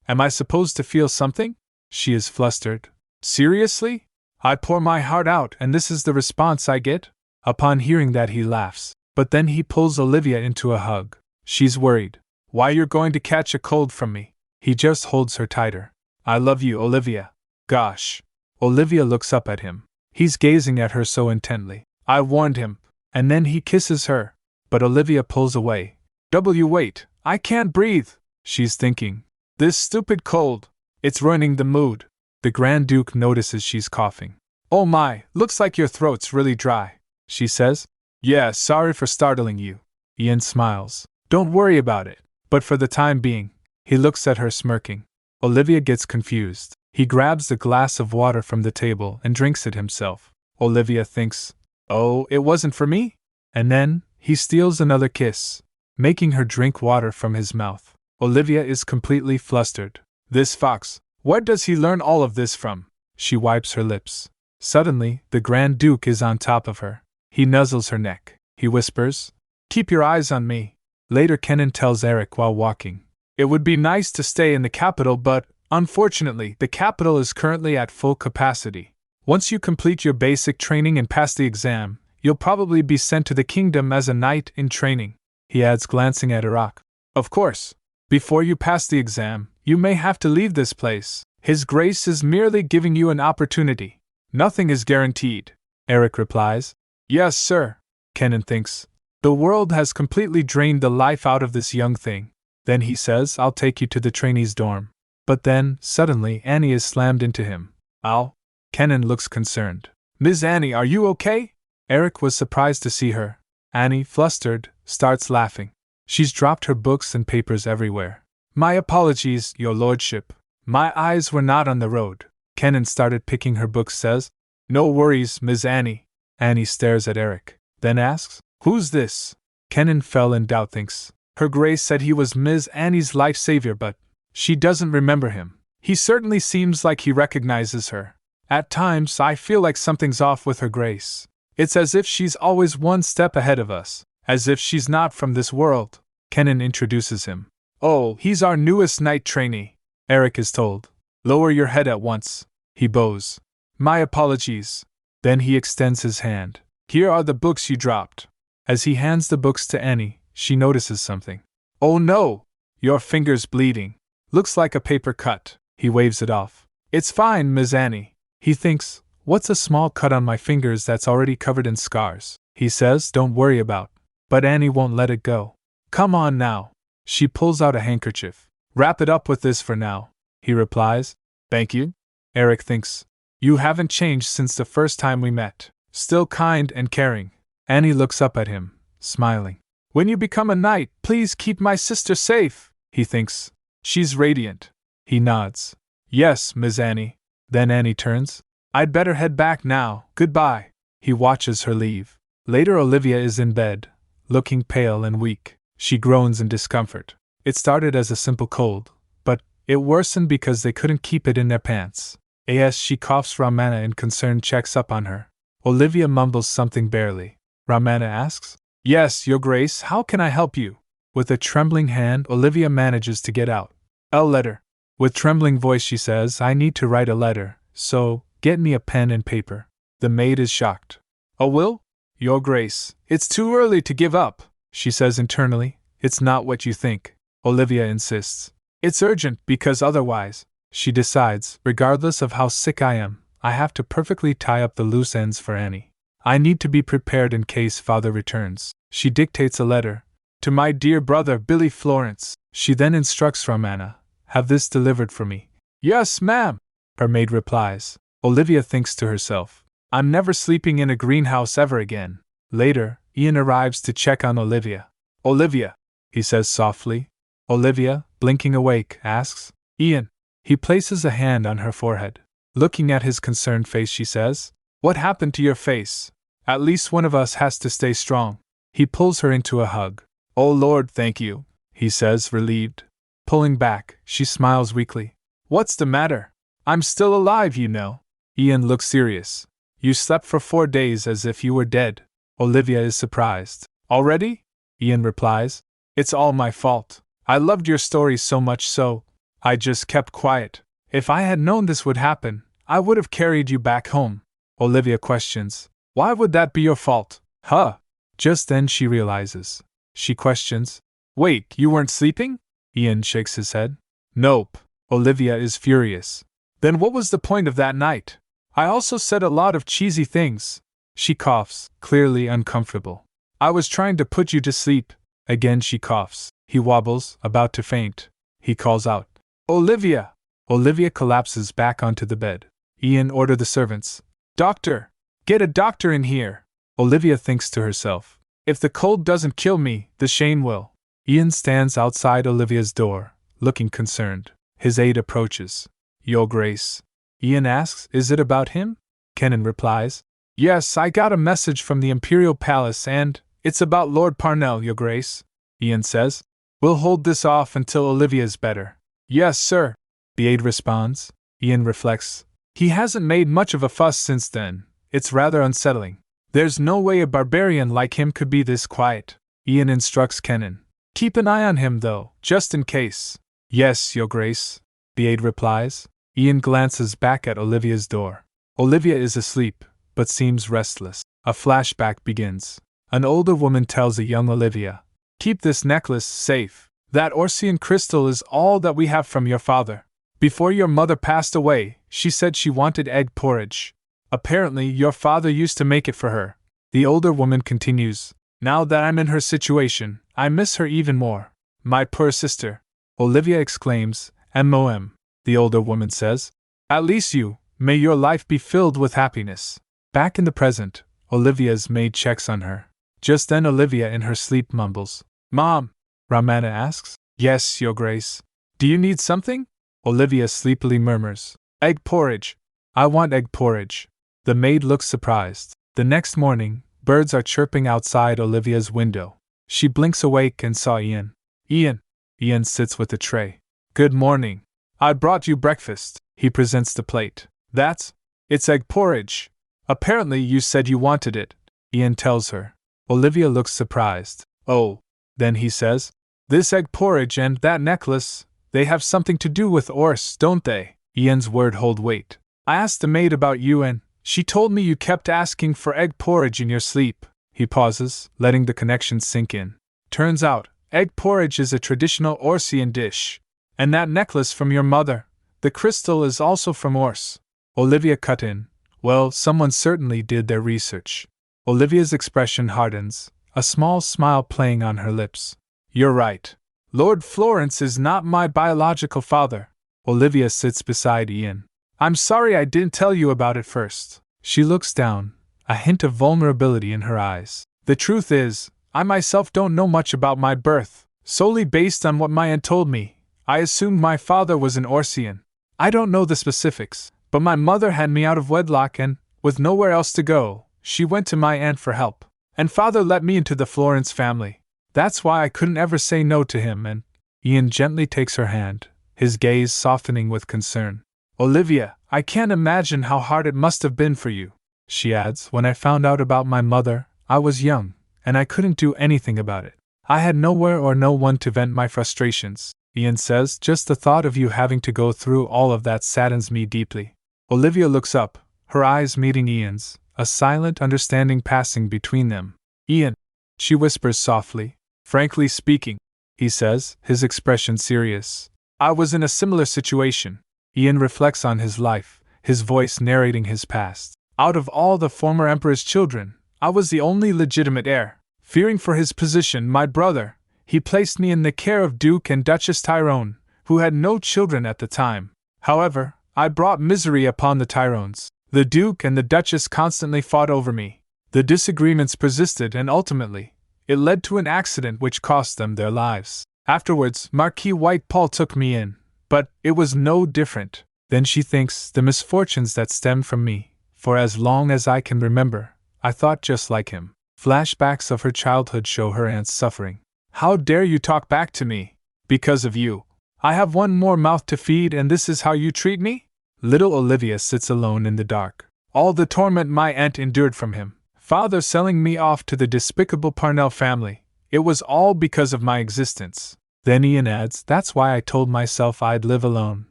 Am I supposed to feel something? She is flustered. Seriously? I pour my heart out and this is the response I get? Upon hearing that he laughs, but then he pulls Olivia into a hug. She's worried. Why, you're going to catch a cold from me. He just holds her tighter. I love you, Olivia. Gosh. Olivia looks up at him. He's gazing at her so intently. I warned him. And then he kisses her. But Olivia pulls away. Wait, I can't breathe. She's thinking. This stupid cold. It's ruining the mood. The Grand Duke notices she's coughing. Oh my, looks like your throat's really dry, she says. Yeah, sorry for startling you. Ian smiles. Don't worry about it. But for the time being, he looks at her smirking. Olivia gets confused. He grabs the glass of water from the table and drinks it himself. Olivia thinks, oh, it wasn't for me? And then, he steals another kiss, making her drink water from his mouth. Olivia is completely flustered. This fox, where does he learn all of this from? She wipes her lips. Suddenly, the Grand Duke is on top of her. He nuzzles her neck. He whispers, Keep your eyes on me. Later, Kenan tells Eric while walking. It would be nice to stay in the capital, but, unfortunately, the capital is currently at full capacity. Once you complete your basic training and pass the exam, you'll probably be sent to the kingdom as a knight in training, he adds, glancing at Iraq. Of course, before you pass the exam, you may have to leave this place. His Grace is merely giving you an opportunity. Nothing is guaranteed, Eric replies. Yes, sir, Kenan thinks. The world has completely drained the life out of this young thing. Then he says, I'll take you to the trainees' dorm. But then, suddenly, Annie is slammed into him. Ow. Kenan looks concerned. Ms. Annie, are you okay? Eric was surprised to see her. Annie, flustered, starts laughing. She's dropped her books and papers everywhere. My apologies, your lordship. My eyes were not on the road. Kenan started picking her books, says. No worries, Ms. Annie. Annie stares at Eric, then asks, Who's this? Kenan fell in doubt, thinks. Her Grace said he was Ms. Annie's life savior, but she doesn't remember him. He certainly seems like he recognizes her. At times, I feel like something's off with Her Grace. It's as if she's always one step ahead of us, as if she's not from this world. Kenan introduces him. Oh, he's our newest knight trainee, Eric is told. Lower your head at once. He bows. My apologies. Then he extends his hand. Here are the books you dropped. As he hands the books to Annie, she notices something. Oh no! Your finger's bleeding. Looks like a paper cut. He waves it off. It's fine, Ms. Annie. He thinks, what's a small cut on my fingers that's already covered in scars? He says, don't worry about. But Annie won't let it go. Come on now. She pulls out a handkerchief. Wrap it up with this for now. He replies. Thank you. Eric thinks. You haven't changed since the first time we met. Still kind and caring. Annie looks up at him, smiling. When you become a knight, please keep my sister safe, he thinks. She's radiant. He nods. Yes, Ms. Annie. Then Annie turns. I'd better head back now. Goodbye. He watches her leave. Later, Olivia is in bed, looking pale and weak. She groans in discomfort. It started as a simple cold, but it worsened because they couldn't keep it in their pants. As she coughs, Ramana in concern checks up on her. Olivia mumbles something barely. Ramana asks, Yes, Your Grace, how can I help you? With a trembling hand, Olivia manages to get out. A letter. With trembling voice she says, I need to write a letter, so get me a pen and paper. The maid is shocked. A will? Your Grace, it's too early to give up, she says internally. It's not what you think. Olivia insists. It's urgent because otherwise, she decides, regardless of how sick I am, I have to perfectly tie up the loose ends for Annie. I need to be prepared in case father returns. She dictates a letter. To my dear brother Billy Florence. She then instructs Romana. Have this delivered for me. Yes, ma'am, her maid replies. Olivia thinks to herself. I'm never sleeping in a greenhouse ever again. Later, Ian arrives to check on Olivia. Olivia, he says softly. Olivia, blinking awake, asks, Ian. He places a hand on her forehead. Looking at his concerned face, she says, What happened to your face? At least one of us has to stay strong. He pulls her into a hug. Oh Lord, thank you, he says, relieved. Pulling back, she smiles weakly. What's the matter? I'm still alive, you know. Ian looks serious. You slept for 4 days as if you were dead. Olivia is surprised. Already? Ian replies. It's all my fault. I loved your story so much so, I just kept quiet. If I had known this would happen, I would have carried you back home. Olivia questions. Why would that be your fault? Huh? Just then she realizes. She questions. Wait, you weren't sleeping? Ian shakes his head. Nope. Olivia is furious. Then what was the point of that night? I also said a lot of cheesy things. She coughs, clearly uncomfortable. I was trying to put you to sleep. Again she coughs. He wobbles, about to faint. He calls out, Olivia! Olivia collapses back onto the bed. Ian orders the servants. Doctor! Get a doctor in here! Olivia thinks to herself. If the cold doesn't kill me, the Shane will. Ian stands outside Olivia's door, looking concerned. His aide approaches. Your Grace. Ian asks, Is it about him? Kenan replies. Yes, I got a message from the Imperial Palace and it's about Lord Parnell, Your Grace. Ian says. We'll hold this off until Olivia's better. Yes, sir. The aide responds. Ian reflects. He hasn't made much of a fuss since then. It's rather unsettling. There's no way a barbarian like him could be this quiet. Ian instructs Kenan. Keep an eye on him though, just in case. Yes, Your Grace. The aide replies. Ian glances back at Olivia's door. Olivia is asleep, but seems restless. A flashback begins. An older woman tells a young Olivia, Keep this necklace safe. That Orsian crystal is all that we have from your father. Before your mother passed away, she said she wanted egg porridge. Apparently, your father used to make it for her. The older woman continues, Now that I'm in her situation, I miss her even more. My poor sister. Olivia exclaims, M.O.M. The older woman says, At least may your life be filled with happiness. Back in the present, Olivia's maid checks on her. Just then Olivia in her sleep mumbles, Mom, Romana asks. Yes, Your Grace. Do you need something? Olivia sleepily murmurs, Egg porridge. I want egg porridge. The maid looks surprised. The next morning, birds are chirping outside Olivia's window. She blinks awake and saw Ian. Ian sits with the tray. Good morning. I brought you breakfast. He presents the plate. It's egg porridge. Apparently you said you wanted it, Ian tells her. Olivia looks surprised. Oh. Then he says, This egg porridge and that necklace, they have something to do with Ors, don't they? Ian's word hold weight. I asked the maid about you and she told me you kept asking for egg porridge in your sleep. He pauses, letting the connection sink in. Turns out, egg porridge is a traditional Orsian dish. And that necklace from your mother, the crystal is also from Ors. Olivia cut in. Well, someone certainly did their research. Olivia's expression hardens, a small smile playing on her lips. You're right. Lord Florence is not my biological father. Olivia sits beside Ian. I'm sorry I didn't tell you about it first. She looks down, a hint of vulnerability in her eyes. The truth is, I myself don't know much about my birth. Solely based on what my aunt told me, I assumed my father was an Orsian. I don't know the specifics, but my mother had me out of wedlock and, with nowhere else to go, she went to my aunt for help. And father let me into the Florence family. That's why I couldn't ever say no to him and… Ian gently takes her hand, his gaze softening with concern. Olivia, I can't imagine how hard it must have been for you. She adds, When I found out about my mother, I was young, and I couldn't do anything about it. I had nowhere or no one to vent my frustrations. Ian says, Just the thought of you having to go through all of that saddens me deeply. Olivia looks up, her eyes meeting Ian's, a silent understanding passing between them. Ian, she whispers softly. Frankly speaking, he says, his expression serious. I was in a similar situation. Ian reflects on his life, his voice narrating his past. Out of all the former emperor's children, I was the only legitimate heir. Fearing for his position, my brother, he placed me in the care of Duke and Duchess Tyrone, who had no children at the time. However, I brought misery upon the Tyrones. The Duke and the Duchess constantly fought over me. The disagreements persisted and ultimately, it led to an accident which cost them their lives. Afterwards, Marquis White Paul took me in, but it was no different. Then she thinks the misfortunes that stemmed from me. For as long as I can remember, I thought just like him. Flashbacks of her childhood show her aunt's suffering. How dare you talk back to me? Because of you, I have one more mouth to feed and this is how you treat me? Little Olivia sits alone in the dark. All the torment my aunt endured from him, father selling me off to the despicable Parnell family, it was all because of my existence. Then Ian adds, that's why I told myself I'd live alone.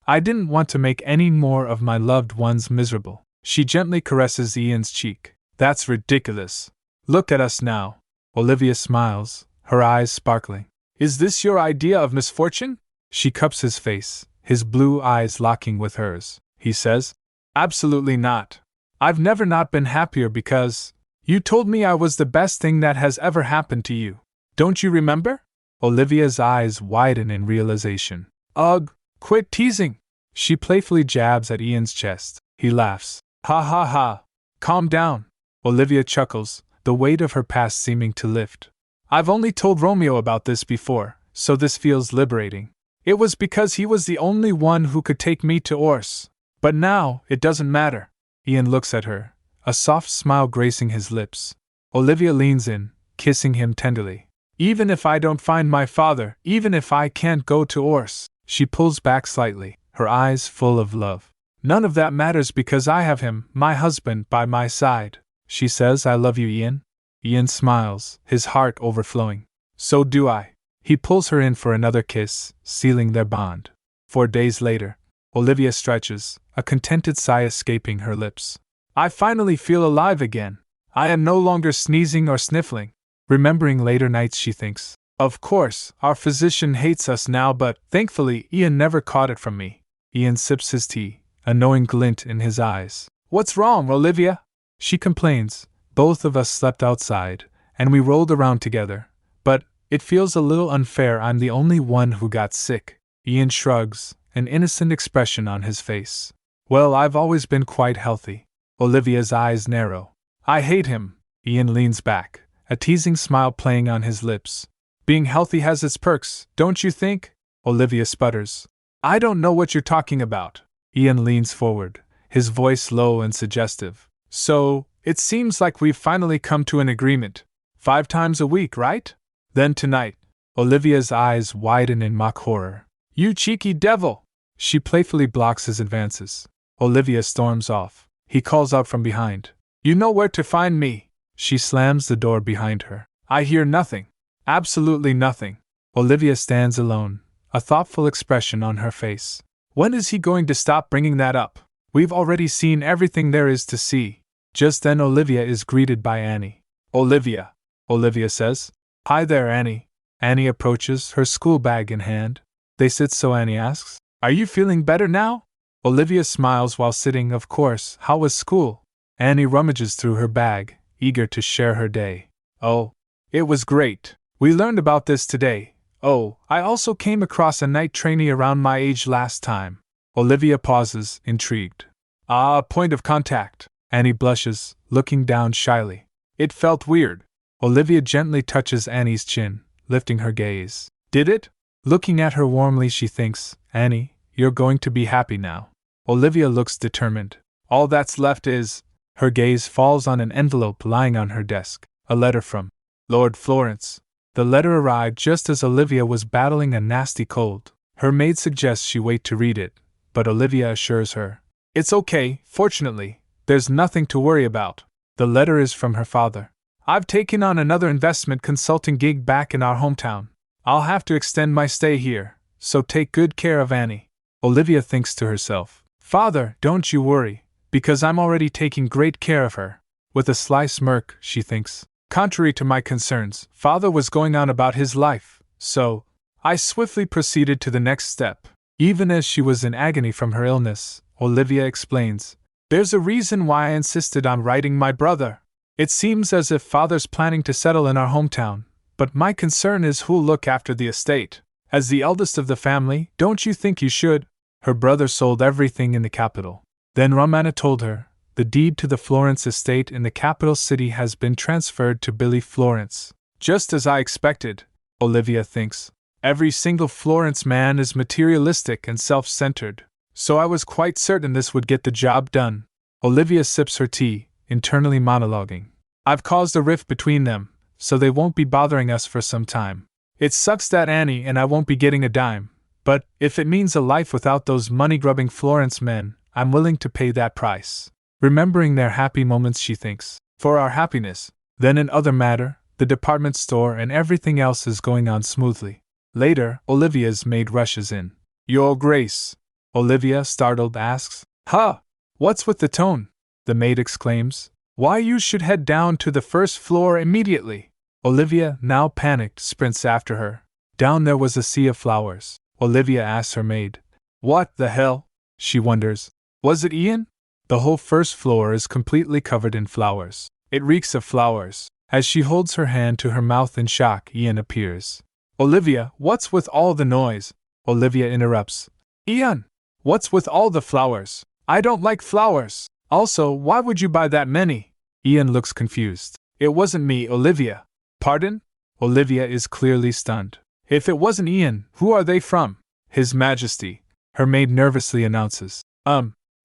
I didn't want to make any more of my loved ones miserable. She gently caresses Ian's cheek. That's ridiculous. Look at us now. Olivia smiles, her eyes sparkling. Is this your idea of misfortune? She cups his face, his blue eyes locking with hers. He says, absolutely not. I've never not been happier because you told me I was the best thing that has ever happened to you. Don't you remember? Olivia's eyes widen in realization. Ugh, quit teasing. She playfully jabs at Ian's chest. He laughs. Ha ha ha. Calm down. Olivia chuckles, the weight of her past seeming to lift. I've only told Romeo about this before, so this feels liberating. It was because he was the only one who could take me to Ors. But now, it doesn't matter. Ian looks at her, a soft smile gracing his lips. Olivia leans in, kissing him tenderly. Even if I don't find my father, even if I can't go to Ors, she pulls back slightly, her eyes full of love. None of that matters because I have him, my husband, by my side. She says, I love you, Ian. Ian smiles, his heart overflowing. So do I. He pulls her in for another kiss, sealing their bond. 4 days later, Olivia stretches, a contented sigh escaping her lips. I finally feel alive again. I am no longer sneezing or sniffling. Remembering later nights, she thinks, of course, our physician hates us now, but thankfully Ian never caught it from me. Ian sips his tea, a knowing glint in his eyes. What's wrong, Olivia? She complains. Both of us slept outside, and we rolled around together, but it feels a little unfair I'm the only one who got sick. Ian shrugs, an innocent expression on his face. Well, I've always been quite healthy. Olivia's eyes narrow. I hate him. Ian leans back, a teasing smile playing on his lips. Being healthy has its perks, don't you think? Olivia sputters. I don't know what you're talking about. Ian leans forward, his voice low and suggestive. So, it seems like we've finally come to an agreement. 5 times a week, right? Then tonight. Olivia's eyes widen in mock horror. You cheeky devil! She playfully blocks his advances. Olivia storms off. He calls out from behind. You know where to find me. She slams the door behind her. I hear nothing. Absolutely nothing. Olivia stands alone, a thoughtful expression on her face. When is he going to stop bringing that up? We've already seen everything there is to see. Just then Olivia is greeted by Annie. Olivia. Olivia says. Hi there, Annie. Annie approaches, her school bag in hand. They sit so Annie asks, are you feeling better now? Olivia smiles while sitting. Of course, how was school? Annie rummages through her bag, eager to share her day. Oh, it was great. We learned about this today. Oh, I also came across a night trainee around my age last time. Olivia pauses, intrigued. Ah, point of contact. Annie blushes, looking down shyly. It felt weird. Olivia gently touches Annie's chin, lifting her gaze. Did it? Looking at her warmly, she thinks, Annie, you're going to be happy now. Olivia looks determined. All that's left is... Her gaze falls on an envelope lying on her desk. A letter from Lord Florence. The letter arrived just as Olivia was battling a nasty cold. Her maid suggests she wait to read it, but Olivia assures her. It's okay, fortunately. There's nothing to worry about. The letter is from her father. I've taken on another investment consulting gig back in our hometown. I'll have to extend my stay here, so take good care of Annie. Olivia thinks to herself. Father, don't you worry, because I'm already taking great care of her. With a sly smirk, she thinks. Contrary to my concerns, Father was going on about his life, so I swiftly proceeded to the next step. Even as she was in agony from her illness, Olivia explains, There's a reason why I insisted on writing my brother. It seems as if father's planning to settle in our hometown, but my concern is who'll look after the estate. As the eldest of the family, don't you think you should? Her brother sold everything in the capital. Then Romana told her, the deed to the Florence estate in the capital city has been transferred to Billy Florence. Just as I expected, Olivia thinks. Every single Florence man is materialistic and self-centered, so I was quite certain this would get the job done. Olivia sips her tea, internally monologuing. I've caused a rift between them, so they won't be bothering us for some time. It sucks that Annie and I won't be getting a dime, but if it means a life without those money-grubbing Florence men, I'm willing to pay that price. Remembering their happy moments, she thinks. For our happiness. Then in other matter, the department store and everything else is going on smoothly. Later, Olivia's maid rushes in. Your Grace. Olivia, startled, asks. Huh! What's with the tone? The maid exclaims. Why, you should head down to the first floor immediately. Olivia, now panicked, sprints after her. Down there was a sea of flowers. Olivia asks her maid. What the hell? She wonders. Was it Ian? The whole first floor is completely covered in flowers. It reeks of flowers. As she holds her hand to her mouth in shock, Ian appears. Olivia, what's with all the noise? Olivia interrupts. Ian, what's with all the flowers? I don't like flowers. Also, why would you buy that many? Ian looks confused. It wasn't me, Olivia. Pardon? Olivia is clearly stunned. If it wasn't Ian, who are they from? His Majesty, her maid nervously announces.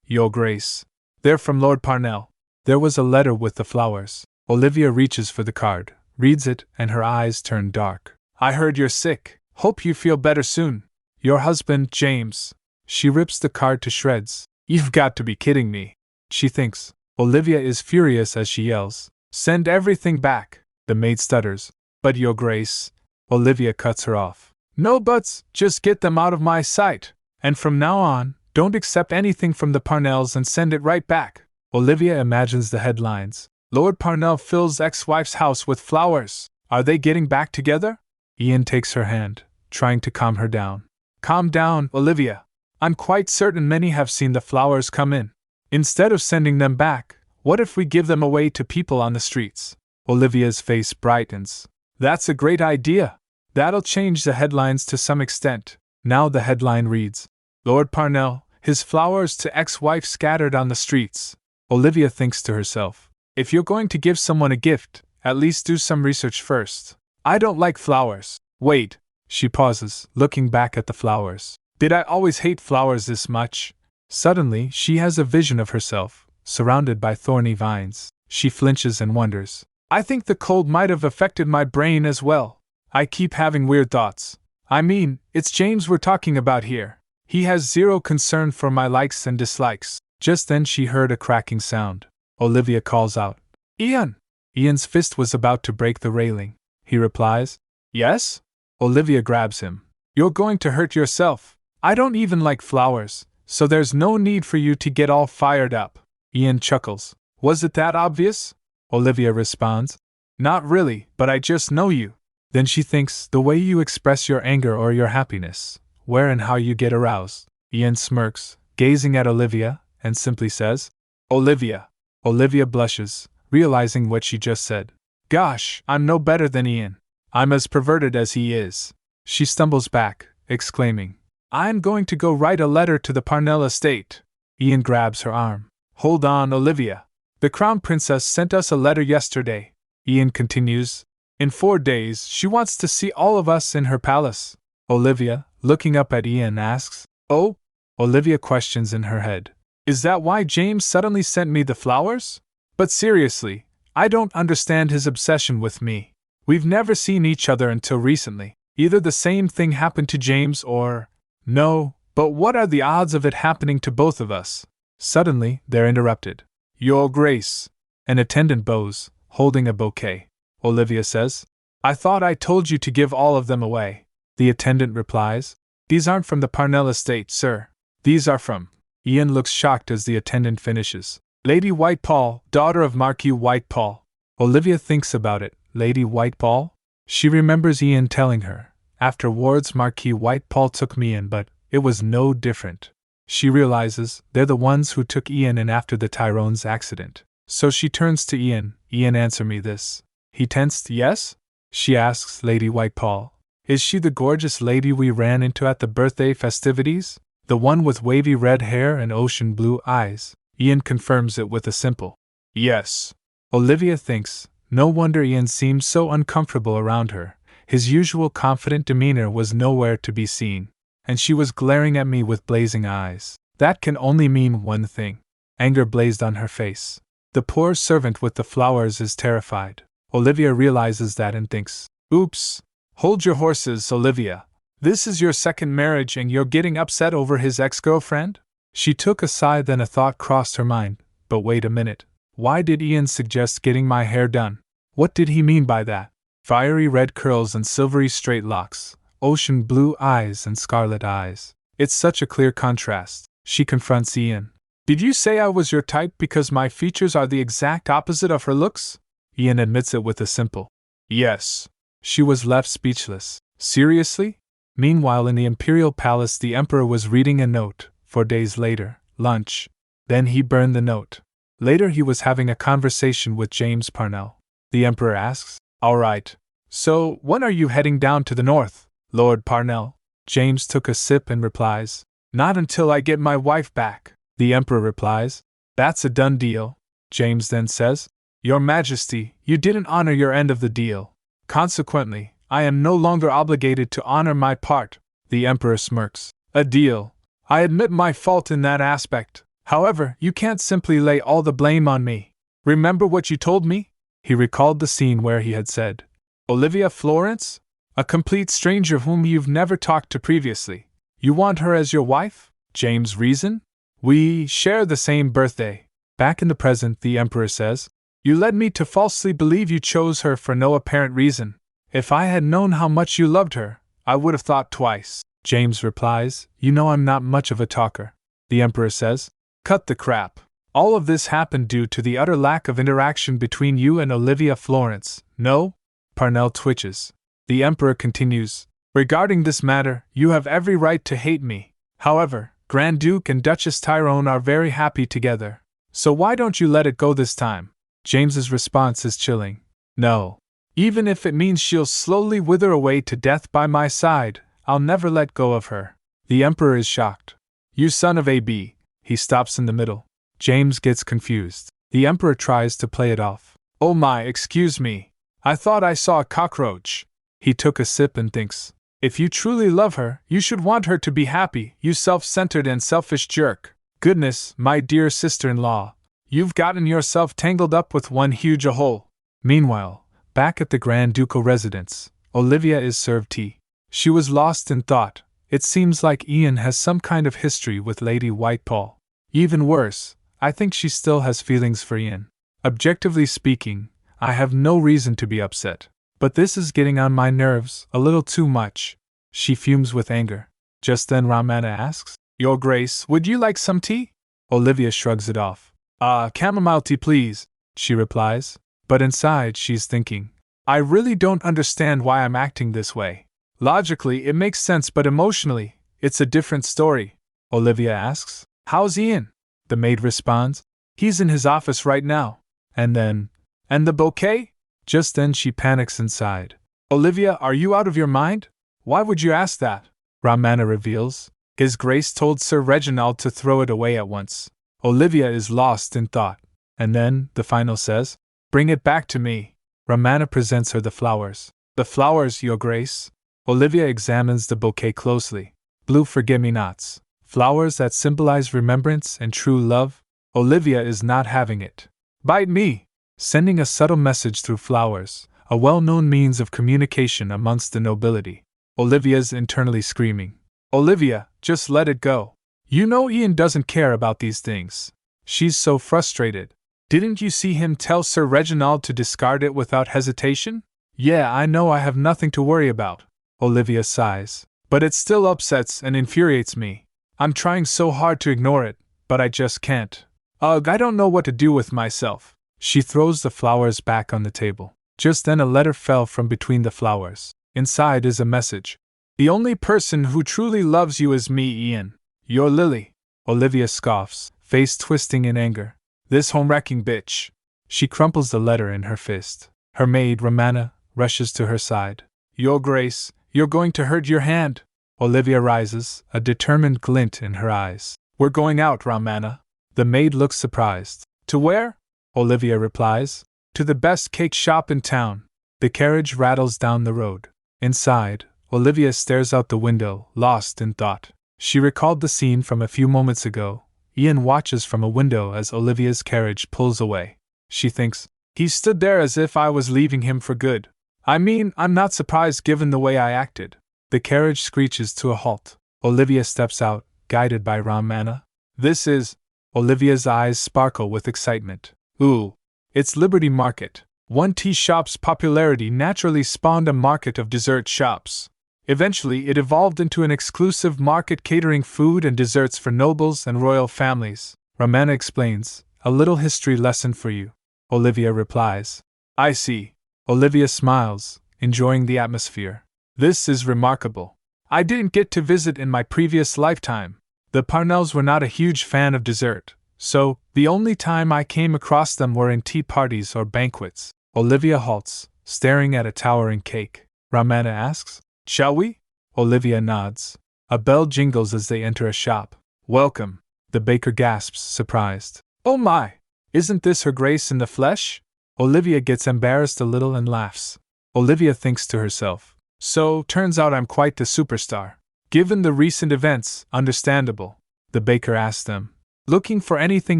Your Grace. They're from Lord Parnell. There was a letter with the flowers. Olivia reaches for the card, reads it, and her eyes turn dark. I heard you're sick. Hope you feel better soon. Your husband, James. She rips the card to shreds. You've got to be kidding me. She thinks. Olivia is furious as she yells. Send everything back. The maid stutters. But Your Grace. Olivia cuts her off. No buts, just get them out of my sight. And from now on, don't accept anything from the Parnells and send it right back. Olivia imagines the headlines. Lord Parnell fills ex-wife's house with flowers. Are they getting back together? Ian takes her hand, trying to calm her down. Calm down, Olivia. I'm quite certain many have seen the flowers come in. Instead of sending them back, what if we give them away to people on the streets? Olivia's face brightens. That's a great idea. That'll change the headlines to some extent. Now the headline reads, Lord Parnell, his flowers to ex-wife scattered on the streets. Olivia thinks to herself, if you're going to give someone a gift, at least do some research first. I don't like flowers. Wait. She pauses, looking back at the flowers. Did I always hate flowers this much? Suddenly, she has a vision of herself, surrounded by thorny vines. She flinches and wonders. I think the cold might have affected my brain as well. I keep having weird thoughts. I mean, it's James we're talking about here. He has zero concern for my likes and dislikes. Just then she heard a cracking sound. Olivia calls out, Ian! Ian's fist was about to break the railing. He replies, Yes? Olivia grabs him. You're going to hurt yourself. I don't even like flowers, so there's no need for you to get all fired up. Ian chuckles. Was it that obvious? Olivia responds, Not really, but I just know you. Then she thinks, the way you express your anger or your happiness, where and how you get aroused. Ian smirks, gazing at Olivia, and simply says, Olivia. Olivia blushes, realizing what she just said. Gosh, I'm no better than Ian. I'm as perverted as he is. She stumbles back, exclaiming, I'm going to go write a letter to the Parnell estate. Ian grabs her arm. Hold on, Olivia. The Crown Princess sent us a letter yesterday. Ian continues. In 4 days, she wants to see all of us in her palace. Olivia, looking up at Ian, asks, Oh? Olivia questions in her head. Is that why James suddenly sent me the flowers? But seriously, I don't understand his obsession with me. We've never seen each other until recently. Either the same thing happened to James or… No, but what are the odds of it happening to both of us? Suddenly, they're interrupted. Your Grace. An attendant bows, holding a bouquet. Olivia says, I thought I told you to give all of them away. The attendant replies, These aren't from the Parnell estate, sir. These are from… Ian looks shocked as the attendant finishes. Lady Whitepall, daughter of Marquis Whitepall. Olivia thinks about it. Lady Whitepall? She remembers Ian telling her, afterwards Marquis Whitepall took me in, but it was no different. She realizes they're the ones who took Ian in after the Tyrone's accident. So she turns to Ian. Ian, answer me this. He tensed. Yes? She asks Lady Whitepall. Is she the gorgeous lady we ran into at the birthday festivities? The one with wavy red hair and ocean blue eyes? Ian confirms it with a simple yes. Olivia thinks, no wonder Ian seemed so uncomfortable around her. His usual confident demeanor was nowhere to be seen. And she was glaring at me with blazing eyes. That can only mean one thing. Anger blazed on her face. The poor servant with the flowers is terrified. Olivia realizes that and thinks, oops. Hold your horses, Olivia. This is your second marriage and you're getting upset over his ex-girlfriend? She took a sigh, then a thought crossed her mind. But wait a minute. Why did Ian suggest getting my hair done? What did he mean by that? Fiery red curls and silvery straight locks, ocean blue eyes and scarlet eyes. It's such a clear contrast. She confronts Ian. Did you say I was your type because my features are the exact opposite of her looks? Ian admits it with a simple yes. She was left speechless. Seriously? Meanwhile, in the Imperial Palace, the Emperor was reading a note. 4 days later, lunch. Then he burned the note. Later, he was having a conversation with James Parnell. The Emperor asks, all right. So, when are you heading down to the north, Lord Parnell? James took a sip and replies, not until I get my wife back. The Emperor replies, that's a done deal. James then says, Your Majesty, you didn't honor your end of the deal. Consequently, I am no longer obligated to honor my part. The Emperor smirks. A deal. I admit my fault in that aspect. However, you can't simply lay all the blame on me. Remember what you told me? He recalled the scene where he had said, Olivia Florence? A complete stranger whom you've never talked to previously. You want her as your wife? James' reason? We share the same birthday. Back in the present, the Emperor says, You led me to falsely believe you chose her for no apparent reason. If I had known how much you loved her, I would have thought twice. James replies, You know I'm not much of a talker. The Emperor says, Cut the crap. All of this happened due to the utter lack of interaction between you and Olivia Florence, no? Parnell twitches. The Emperor continues, Regarding this matter, you have every right to hate me. However, Grand Duke and Duchess Tyrone are very happy together. So why don't you let it go this time? James's response is chilling. No. Even if it means she'll slowly wither away to death by my side, I'll never let go of her. The Emperor is shocked. You son of a b. He stops in the middle. James gets confused. The Emperor tries to play it off. Oh my, excuse me. I thought I saw a cockroach. He took a sip and thinks, If you truly love her, you should want her to be happy, you self-centered and selfish jerk. Goodness, my dear sister-in-law. You've gotten yourself tangled up with one huge hole. Meanwhile, back at the Grand Ducal residence, Olivia is served tea. She was lost in thought. It seems like Ian has some kind of history with Lady Whitepall. Even worse, I think she still has feelings for Ian. Objectively speaking, I have no reason to be upset. But this is getting on my nerves a little too much. She fumes with anger. Just then Ramana asks, Your Grace, would you like some tea? Olivia shrugs it off. Chamomile tea please, she replies. But inside she's thinking, I really don't understand why I'm acting this way. Logically it makes sense, but emotionally, it's a different story. Olivia asks, How's Ian? The maid responds, He's in his office right now. And the bouquet? Just then she panics inside. Olivia, are you out of your mind? Why would you ask that? Ramana reveals, His Grace told Sir Reginald to throw it away at once. Olivia is lost in thought. And then, the final says, Bring it back to me. Ramana presents her the flowers. The flowers, Your Grace. Olivia examines the bouquet closely. Blue forget-me-nots. Flowers that symbolize remembrance and true love. Olivia is not having it. Bite me! Sending a subtle message through flowers, a well-known means of communication amongst the nobility. Olivia's internally screaming. Olivia, just let it go. You know Ian doesn't care about these things. She's so frustrated. Didn't you see him tell Sir Reginald to discard it without hesitation? Yeah, I know I have nothing to worry about. Olivia sighs. But it still upsets and infuriates me. I'm trying so hard to ignore it, but I just can't. Ugh, I don't know what to do with myself. She throws the flowers back on the table. Just then a letter fell from between the flowers. Inside is a message. The only person who truly loves you is me, Ian. Your Lily. Olivia scoffs, face twisting in anger. This home-wrecking bitch. She crumples the letter in her fist. Her maid, Romana, rushes to her side. Your Grace, you're going to hurt your hand. Olivia rises, a determined glint in her eyes. We're going out, Romana. The maid looks surprised. To where? Olivia replies. To the best cake shop in town. The carriage rattles down the road. Inside, Olivia stares out the window, lost in thought. She recalled the scene from a few moments ago. Ian watches from a window as Olivia's carriage pulls away. She thinks, he stood there as if I was leaving him for good. I mean, I'm not surprised given the way I acted. The carriage screeches to a halt. Olivia steps out, guided by Romana. This is... Olivia's eyes sparkle with excitement. Ooh, it's Liberty Market. One tea shop's popularity naturally spawned a market of dessert shops. Eventually, it evolved into an exclusive market catering food and desserts for nobles and royal families. Romana explains, a little history lesson for you. Olivia replies. I see. Olivia smiles, enjoying the atmosphere. This is remarkable. I didn't get to visit in my previous lifetime. The Parnells were not a huge fan of dessert, so the only time I came across them were in tea parties or banquets. Olivia halts, staring at a towering cake. Romana asks, shall we? Olivia nods. A bell jingles as they enter a shop. Welcome. The baker gasps, surprised. Oh my! Isn't this Her Grace in the flesh? Olivia gets embarrassed a little and laughs. Olivia thinks to herself, so, turns out I'm quite the superstar. Given the recent events, understandable. The baker asks them, looking for anything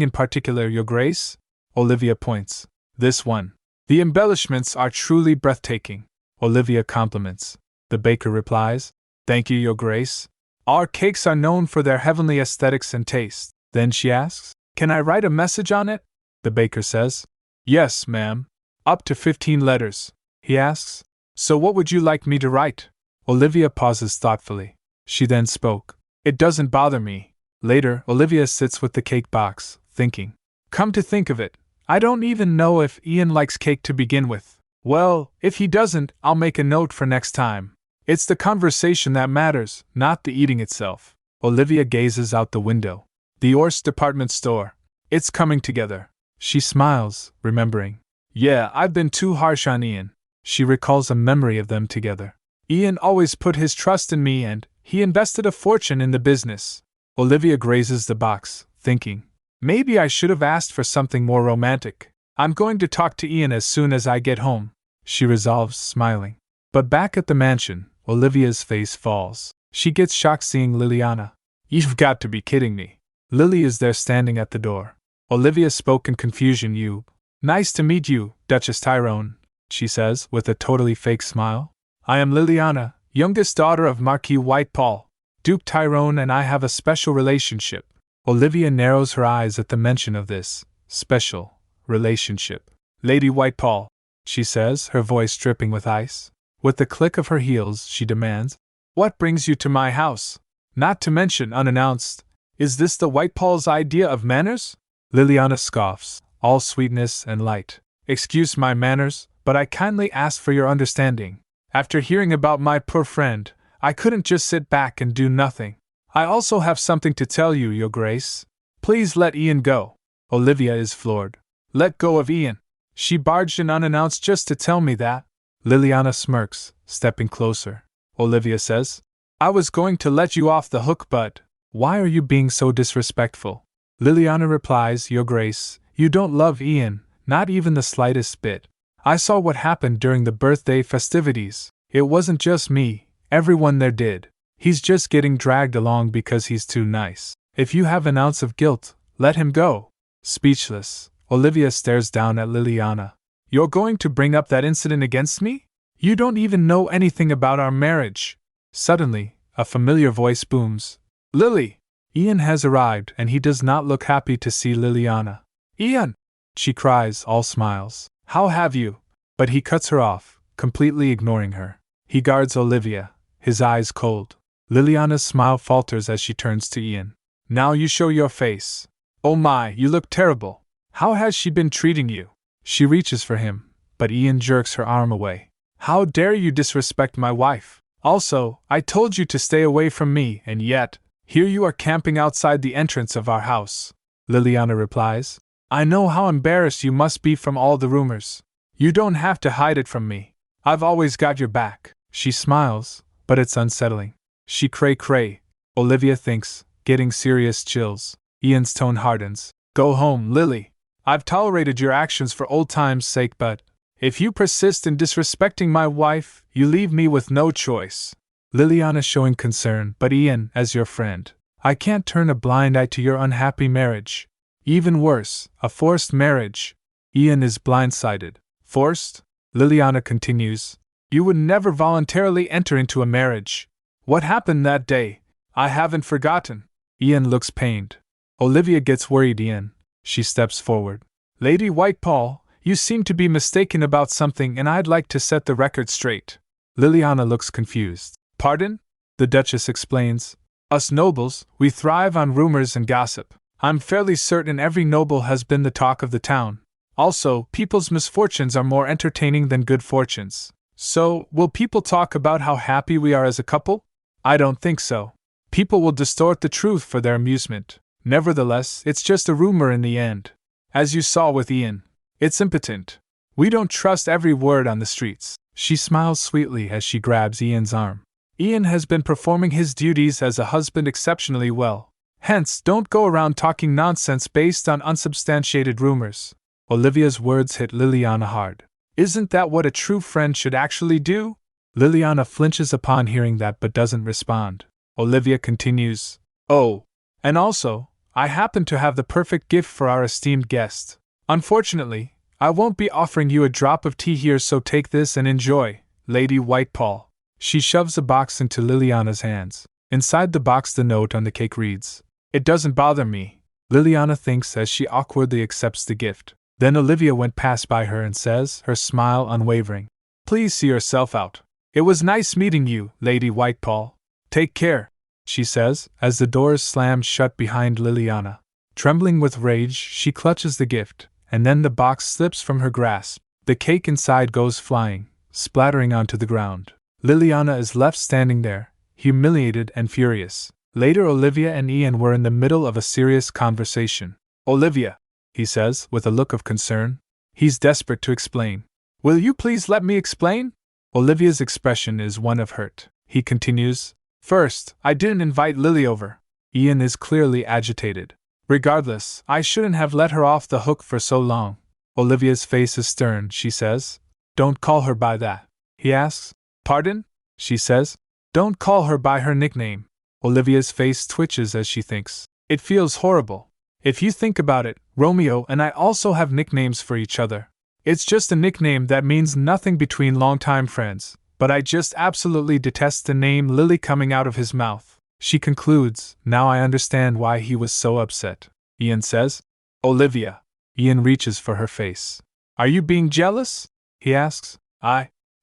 in particular, Your Grace? Olivia points. This one. The embellishments are truly breathtaking. Olivia compliments. The baker replies, thank you, Your Grace. Our cakes are known for their heavenly aesthetics and taste. Then she asks, can I write a message on it? The baker says, yes, ma'am. Up to 15 letters. He asks, so what would you like me to write? Olivia pauses thoughtfully. She then spoke. It doesn't bother me. Later, Olivia sits with the cake box, thinking. Come to think of it, I don't even know if Ian likes cake to begin with. Well, if he doesn't, I'll make a note for next time. It's the conversation that matters, not the eating itself. Olivia gazes out the window. The Orse department store. It's coming together. She smiles, remembering. Yeah, I've been too harsh on Ian. She recalls a memory of them together. Ian always put his trust in me and he invested a fortune in the business. Olivia grazes the box, thinking. Maybe I should have asked for something more romantic. I'm going to talk to Ian as soon as I get home. She resolves, smiling. But back at the mansion, Olivia's face falls. She gets shocked seeing Liliana. You've got to be kidding me. Lily is there standing at the door. Olivia spoke in confusion. Nice to meet you, Duchess Tyrone, she says, with a totally fake smile. I am Liliana, youngest daughter of Marquis Whitepall. Duke Tyrone and I have a special relationship. Olivia narrows her eyes at the mention of this special relationship. Lady Whitepall, she says, her voice dripping with ice. With the click of her heels, she demands, what brings you to my house? Not to mention unannounced. Is this the Whitepall's idea of manners? Liliana scoffs, all sweetness and light. Excuse my manners, but I kindly ask for your understanding. After hearing about my poor friend, I couldn't just sit back and do nothing. I also have something to tell you, Your Grace. Please let Ian go. Olivia is floored. Let go of Ian. She barged in unannounced just to tell me that. Liliana smirks, stepping closer. Olivia says, I was going to let you off the hook, but why are you being so disrespectful? Liliana replies, Your Grace, you don't love Ian, not even the slightest bit. I saw what happened during the birthday festivities. It wasn't just me, everyone there did. He's just getting dragged along because he's too nice. If you have an ounce of guilt, let him go. Speechless, Olivia stares down at Liliana. You're going to bring up that incident against me? You don't even know anything about our marriage. Suddenly, a familiar voice booms. Lily! Ian has arrived and he does not look happy to see Liliana. Ian! She cries, all smiles. How have you? But he cuts her off, completely ignoring her. He guards Olivia, his eyes cold. Liliana's smile falters as she turns to Ian. Now you show your face. Oh my, you look terrible. How has she been treating you? She reaches for him, but Ian jerks her arm away. How dare you disrespect my wife? Also, I told you to stay away from me, and yet... Here you are camping outside the entrance of our house, Liliana replies. I know how embarrassed you must be from all the rumors. You don't have to hide it from me. I've always got your back. She smiles, but it's unsettling. She cray, Olivia thinks, getting serious chills. Ian's tone hardens. Go home, Lily. I've tolerated your actions for old time's sake, but if you persist in disrespecting my wife, you leave me with no choice. Liliana showing concern, but Ian, as your friend, I can't turn a blind eye to your unhappy marriage. Even worse, a forced marriage. Ian is blindsided. Forced? Liliana continues. You would never voluntarily enter into a marriage. What happened that day? I haven't forgotten. Ian looks pained. Olivia gets worried. Ian. She steps forward. Lady Whitepall, you seem to be mistaken about something and I'd like to set the record straight. Liliana looks confused. Pardon? The Duchess explains. Us nobles, we thrive on rumors and gossip. I'm fairly certain every noble has been the talk of the town. Also, people's misfortunes are more entertaining than good fortunes. So, will people talk about how happy we are as a couple? I don't think so. People will distort the truth for their amusement. Nevertheless, it's just a rumor in the end. As you saw with Ian. It's impotent. We don't trust every word on the streets. She smiles sweetly as she grabs Ian's arm. Ian has been performing his duties as a husband exceptionally well. Hence, don't go around talking nonsense based on unsubstantiated rumors. Olivia's words hit Liliana hard. Isn't that what a true friend should actually do? Liliana flinches upon hearing that but doesn't respond. Olivia continues. Oh, and also, I happen to have the perfect gift for our esteemed guest. Unfortunately, I won't be offering you a drop of tea here, so take this and enjoy, Lady Whitepall. She shoves a box into Liliana's hands. Inside the box the note on the cake reads, It doesn't bother me, Liliana thinks as she awkwardly accepts the gift. Then Olivia went past by her and says, her smile unwavering, Please see yourself out. It was nice meeting you, Lady Whitepall. Take care, she says, as the doors slam shut behind Liliana. Trembling with rage, she clutches the gift, and then the box slips from her grasp. The cake inside goes flying, splattering onto the ground. Liliana is left standing there, humiliated and furious. Later Olivia and Ian were in the middle of a serious conversation. Olivia, he says, with a look of concern. He's desperate to explain. Will you please let me explain? Olivia's expression is one of hurt. He continues, First, I didn't invite Lily over. Ian is clearly agitated. Regardless, I shouldn't have let her off the hook for so long. Olivia's face is stern. She says, Don't call her by that. He asks, Pardon? She says, Don't call her by her nickname. Olivia's face twitches as she thinks. It feels horrible. If you think about it, Romeo and I also have nicknames for each other. It's just a nickname that means nothing between longtime friends, but I just absolutely detest the name Lily coming out of his mouth. She concludes, Now I understand why he was so upset. Ian says, Olivia. Ian reaches for her face. Are you being jealous? He asks.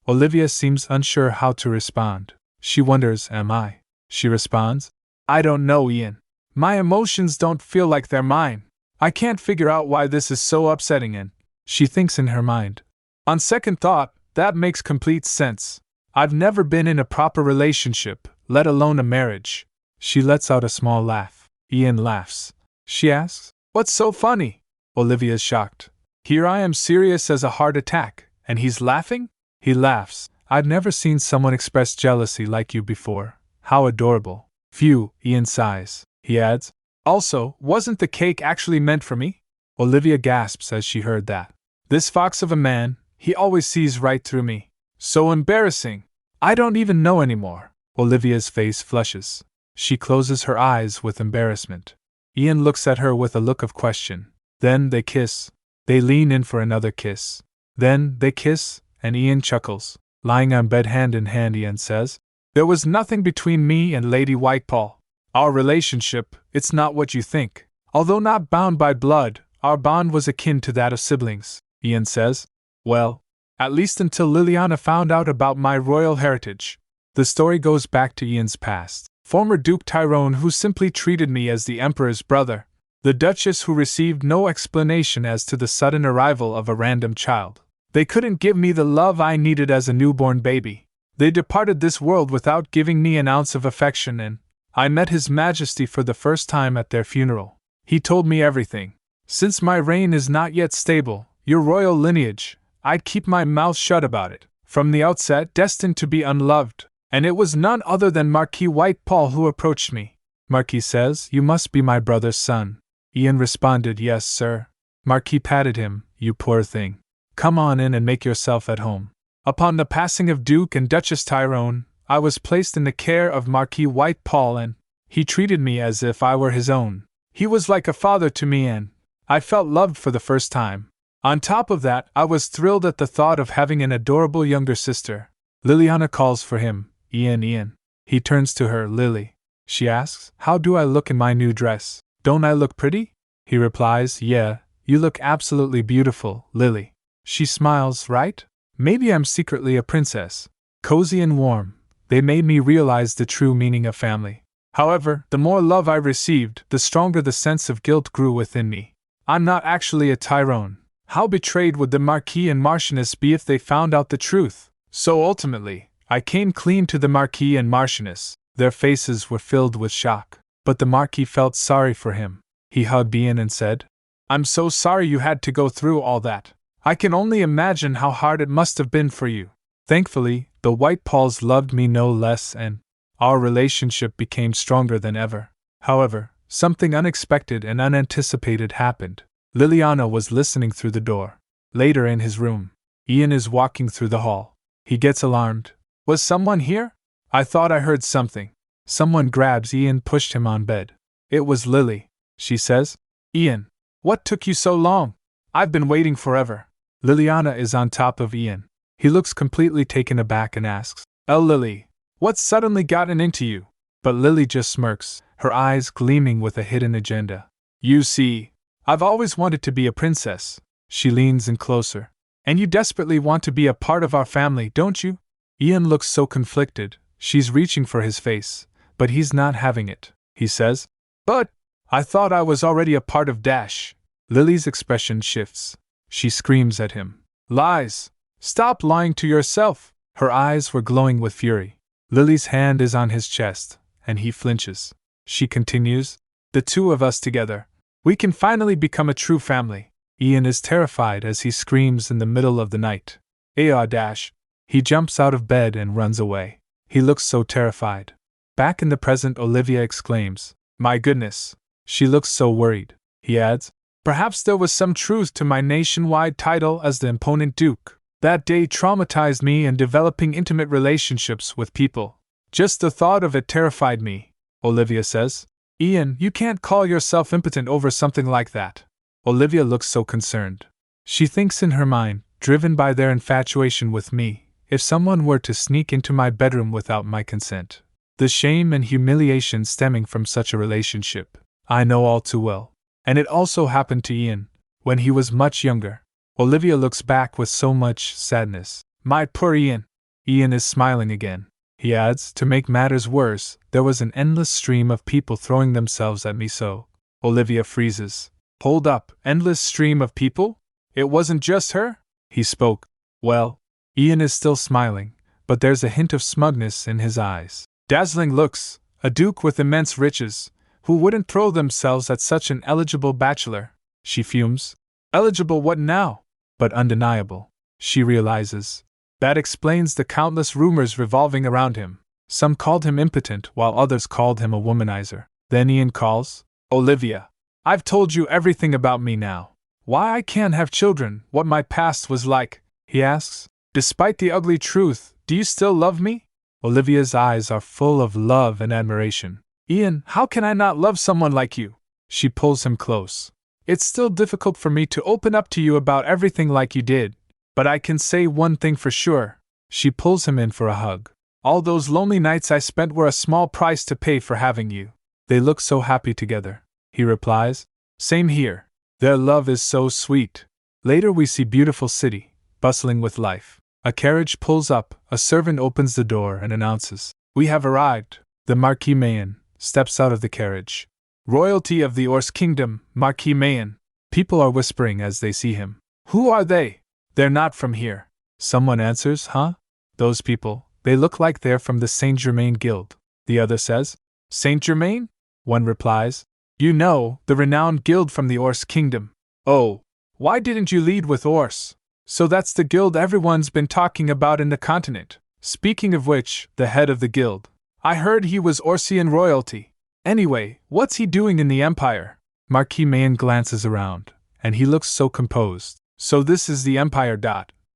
Olivia seems unsure how to respond. She wonders, Am I? She responds, I don't know, Ian. My emotions don't feel like they're mine. I can't figure out why this is so upsetting, and she thinks in her mind. On second thought, that makes complete sense. I've never been in a proper relationship, let alone a marriage. She lets out a small laugh. Ian laughs. She asks, What's so funny? Olivia's shocked. Here I am serious as a heart attack, and he's laughing? He laughs. I've never seen someone express jealousy like you before. How adorable. Phew, Ian sighs. He adds, Also, wasn't the cake actually meant for me? Olivia gasps as she heard that. This fox of a man, he always sees right through me. So embarrassing. I don't even know anymore. Olivia's face flushes. She closes her eyes with embarrassment. Ian looks at her with a look of question. Then they kiss. They lean in for another kiss. Then they kiss, and Ian chuckles. Lying on bed hand in hand, Ian says, There was nothing between me and Lady Whitepall. Our relationship, it's not what you think. Although not bound by blood, our bond was akin to that of siblings, Ian says. Well, at least until Liliana found out about my royal heritage. The story goes back to Ian's past. Former Duke Tyrone, who simply treated me as the Emperor's brother. The Duchess, who received no explanation as to the sudden arrival of a random child. They couldn't give me the love I needed as a newborn baby. They departed this world without giving me an ounce of affection, and I met His Majesty for the first time at their funeral. He told me everything. Since my reign is not yet stable, your royal lineage, I'd keep my mouth shut about it. From the outset, destined to be unloved. And it was none other than Marquis White-Paul who approached me. Marquis says, "You must be my brother's son." Ian responded, "Yes, sir." Marquis patted him, "You poor thing. Come on in and make yourself at home." Upon the passing of Duke and Duchess Tyrone, I was placed in the care of Marquis White-Paul, and he treated me as if I were his own. He was like a father to me, and I felt loved for the first time. On top of that, I was thrilled at the thought of having an adorable younger sister. Liliana calls for him, Ian. He turns to her, "Lily," she asks, "how do I look in my new dress? Don't I look pretty?" He replies, "Yeah, you look absolutely beautiful, Lily." She smiles, "Right? Maybe I'm secretly a princess." Cozy and warm, they made me realize the true meaning of family. However, the more love I received, the stronger the sense of guilt grew within me. I'm not actually a Tyrone. How betrayed would the Marquis and Marchioness be if they found out the truth? So ultimately, I came clean to the Marquis and Marchioness. Their faces were filled with shock. But the Marquis felt sorry for him. He hugged Ian and said, "I'm so sorry you had to go through all that. I can only imagine how hard it must have been for you." Thankfully, the White-Pauls loved me no less, and our relationship became stronger than ever. However, something unexpected and unanticipated happened. Liliana was listening through the door. Later in his room, Ian is walking through the hall. He gets alarmed. "Was someone here? I thought I heard something." Someone grabs Ian, pushed him on bed. "It was Lily," she says. "Ian, what took you so long? I've been waiting forever." Liliana is on top of Ian. He looks completely taken aback and asks, "Oh, Lily, what's suddenly gotten into you?" But Lily just smirks, her eyes gleaming with a hidden agenda. "You see, I've always wanted to be a princess." She leans in closer. "And you desperately want to be a part of our family, don't you?" Ian looks so conflicted. She's reaching for his face, but he's not having it. He says, "But I thought I was already a part of Dash." Lily's expression shifts. She screams at him, "Lies! Stop lying to yourself!" Her eyes were glowing with fury. Lily's hand is on his chest, and he flinches. She continues, "The two of us together, we can finally become a true family." Ian is terrified as he screams in the middle of the night, "Aya Dash!" He jumps out of bed and runs away. He looks so terrified. Back in the present, Olivia exclaims, "My goodness!" She looks so worried. He adds, "Perhaps there was some truth to my nationwide title as the imponent Duke. That day traumatized me in developing intimate relationships with people. Just the thought of it terrified me." Olivia says, "Ian, you can't call yourself impotent over something like that." Olivia looks so concerned. She thinks in her mind, driven by their infatuation with me, if someone were to sneak into my bedroom without my consent, the shame and humiliation stemming from such a relationship, I know all too well. And it also happened to Ian, when he was much younger. Olivia looks back with so much sadness. "My poor Ian." Ian is smiling again. He adds, "To make matters worse, there was an endless stream of people throwing themselves at me so." Olivia freezes. "Hold up, endless stream of people? It wasn't just her?" He spoke. "Well." Ian is still smiling, but there's a hint of smugness in his eyes. "Dazzling looks, a duke with immense riches. Who wouldn't throw themselves at such an eligible bachelor?" She fumes. "Eligible what now?" "But undeniable," she realizes. That explains the countless rumors revolving around him. Some called him impotent, while others called him a womanizer. Then Ian calls, "Olivia, I've told you everything about me now. Why I can't have children, what my past was like," he asks. "Despite the ugly truth, do you still love me?" Olivia's eyes are full of love and admiration. "Ian, how can I not love someone like you?" She pulls him close. "It's still difficult for me to open up to you about everything like you did, but I can say one thing for sure." She pulls him in for a hug. "All those lonely nights I spent were a small price to pay for having you." They look so happy together. He replies, "Same here. Their love is so sweet." Later we see beautiful city, bustling with life. A carriage pulls up, a servant opens the door and announces, "We have arrived." The Marquis Mayen steps out of the carriage. "Royalty of the Orse Kingdom, Marquis Mayen." People are whispering as they see him. "Who are they?" "They're not from here." Someone answers, "Huh? Those people, they look like they're from the Saint Germain Guild." The other says, Saint Germain? One replies. You know, the renowned guild from the Orse kingdom. Oh, why didn't you lead with Orse? So that's the guild everyone's been talking about in the continent. Speaking of which, the head of the guild. I heard he was Orsian royalty. Anyway, what's he doing in the Empire? Marquis Mayen glances around, and he looks so composed. So this is the Empire.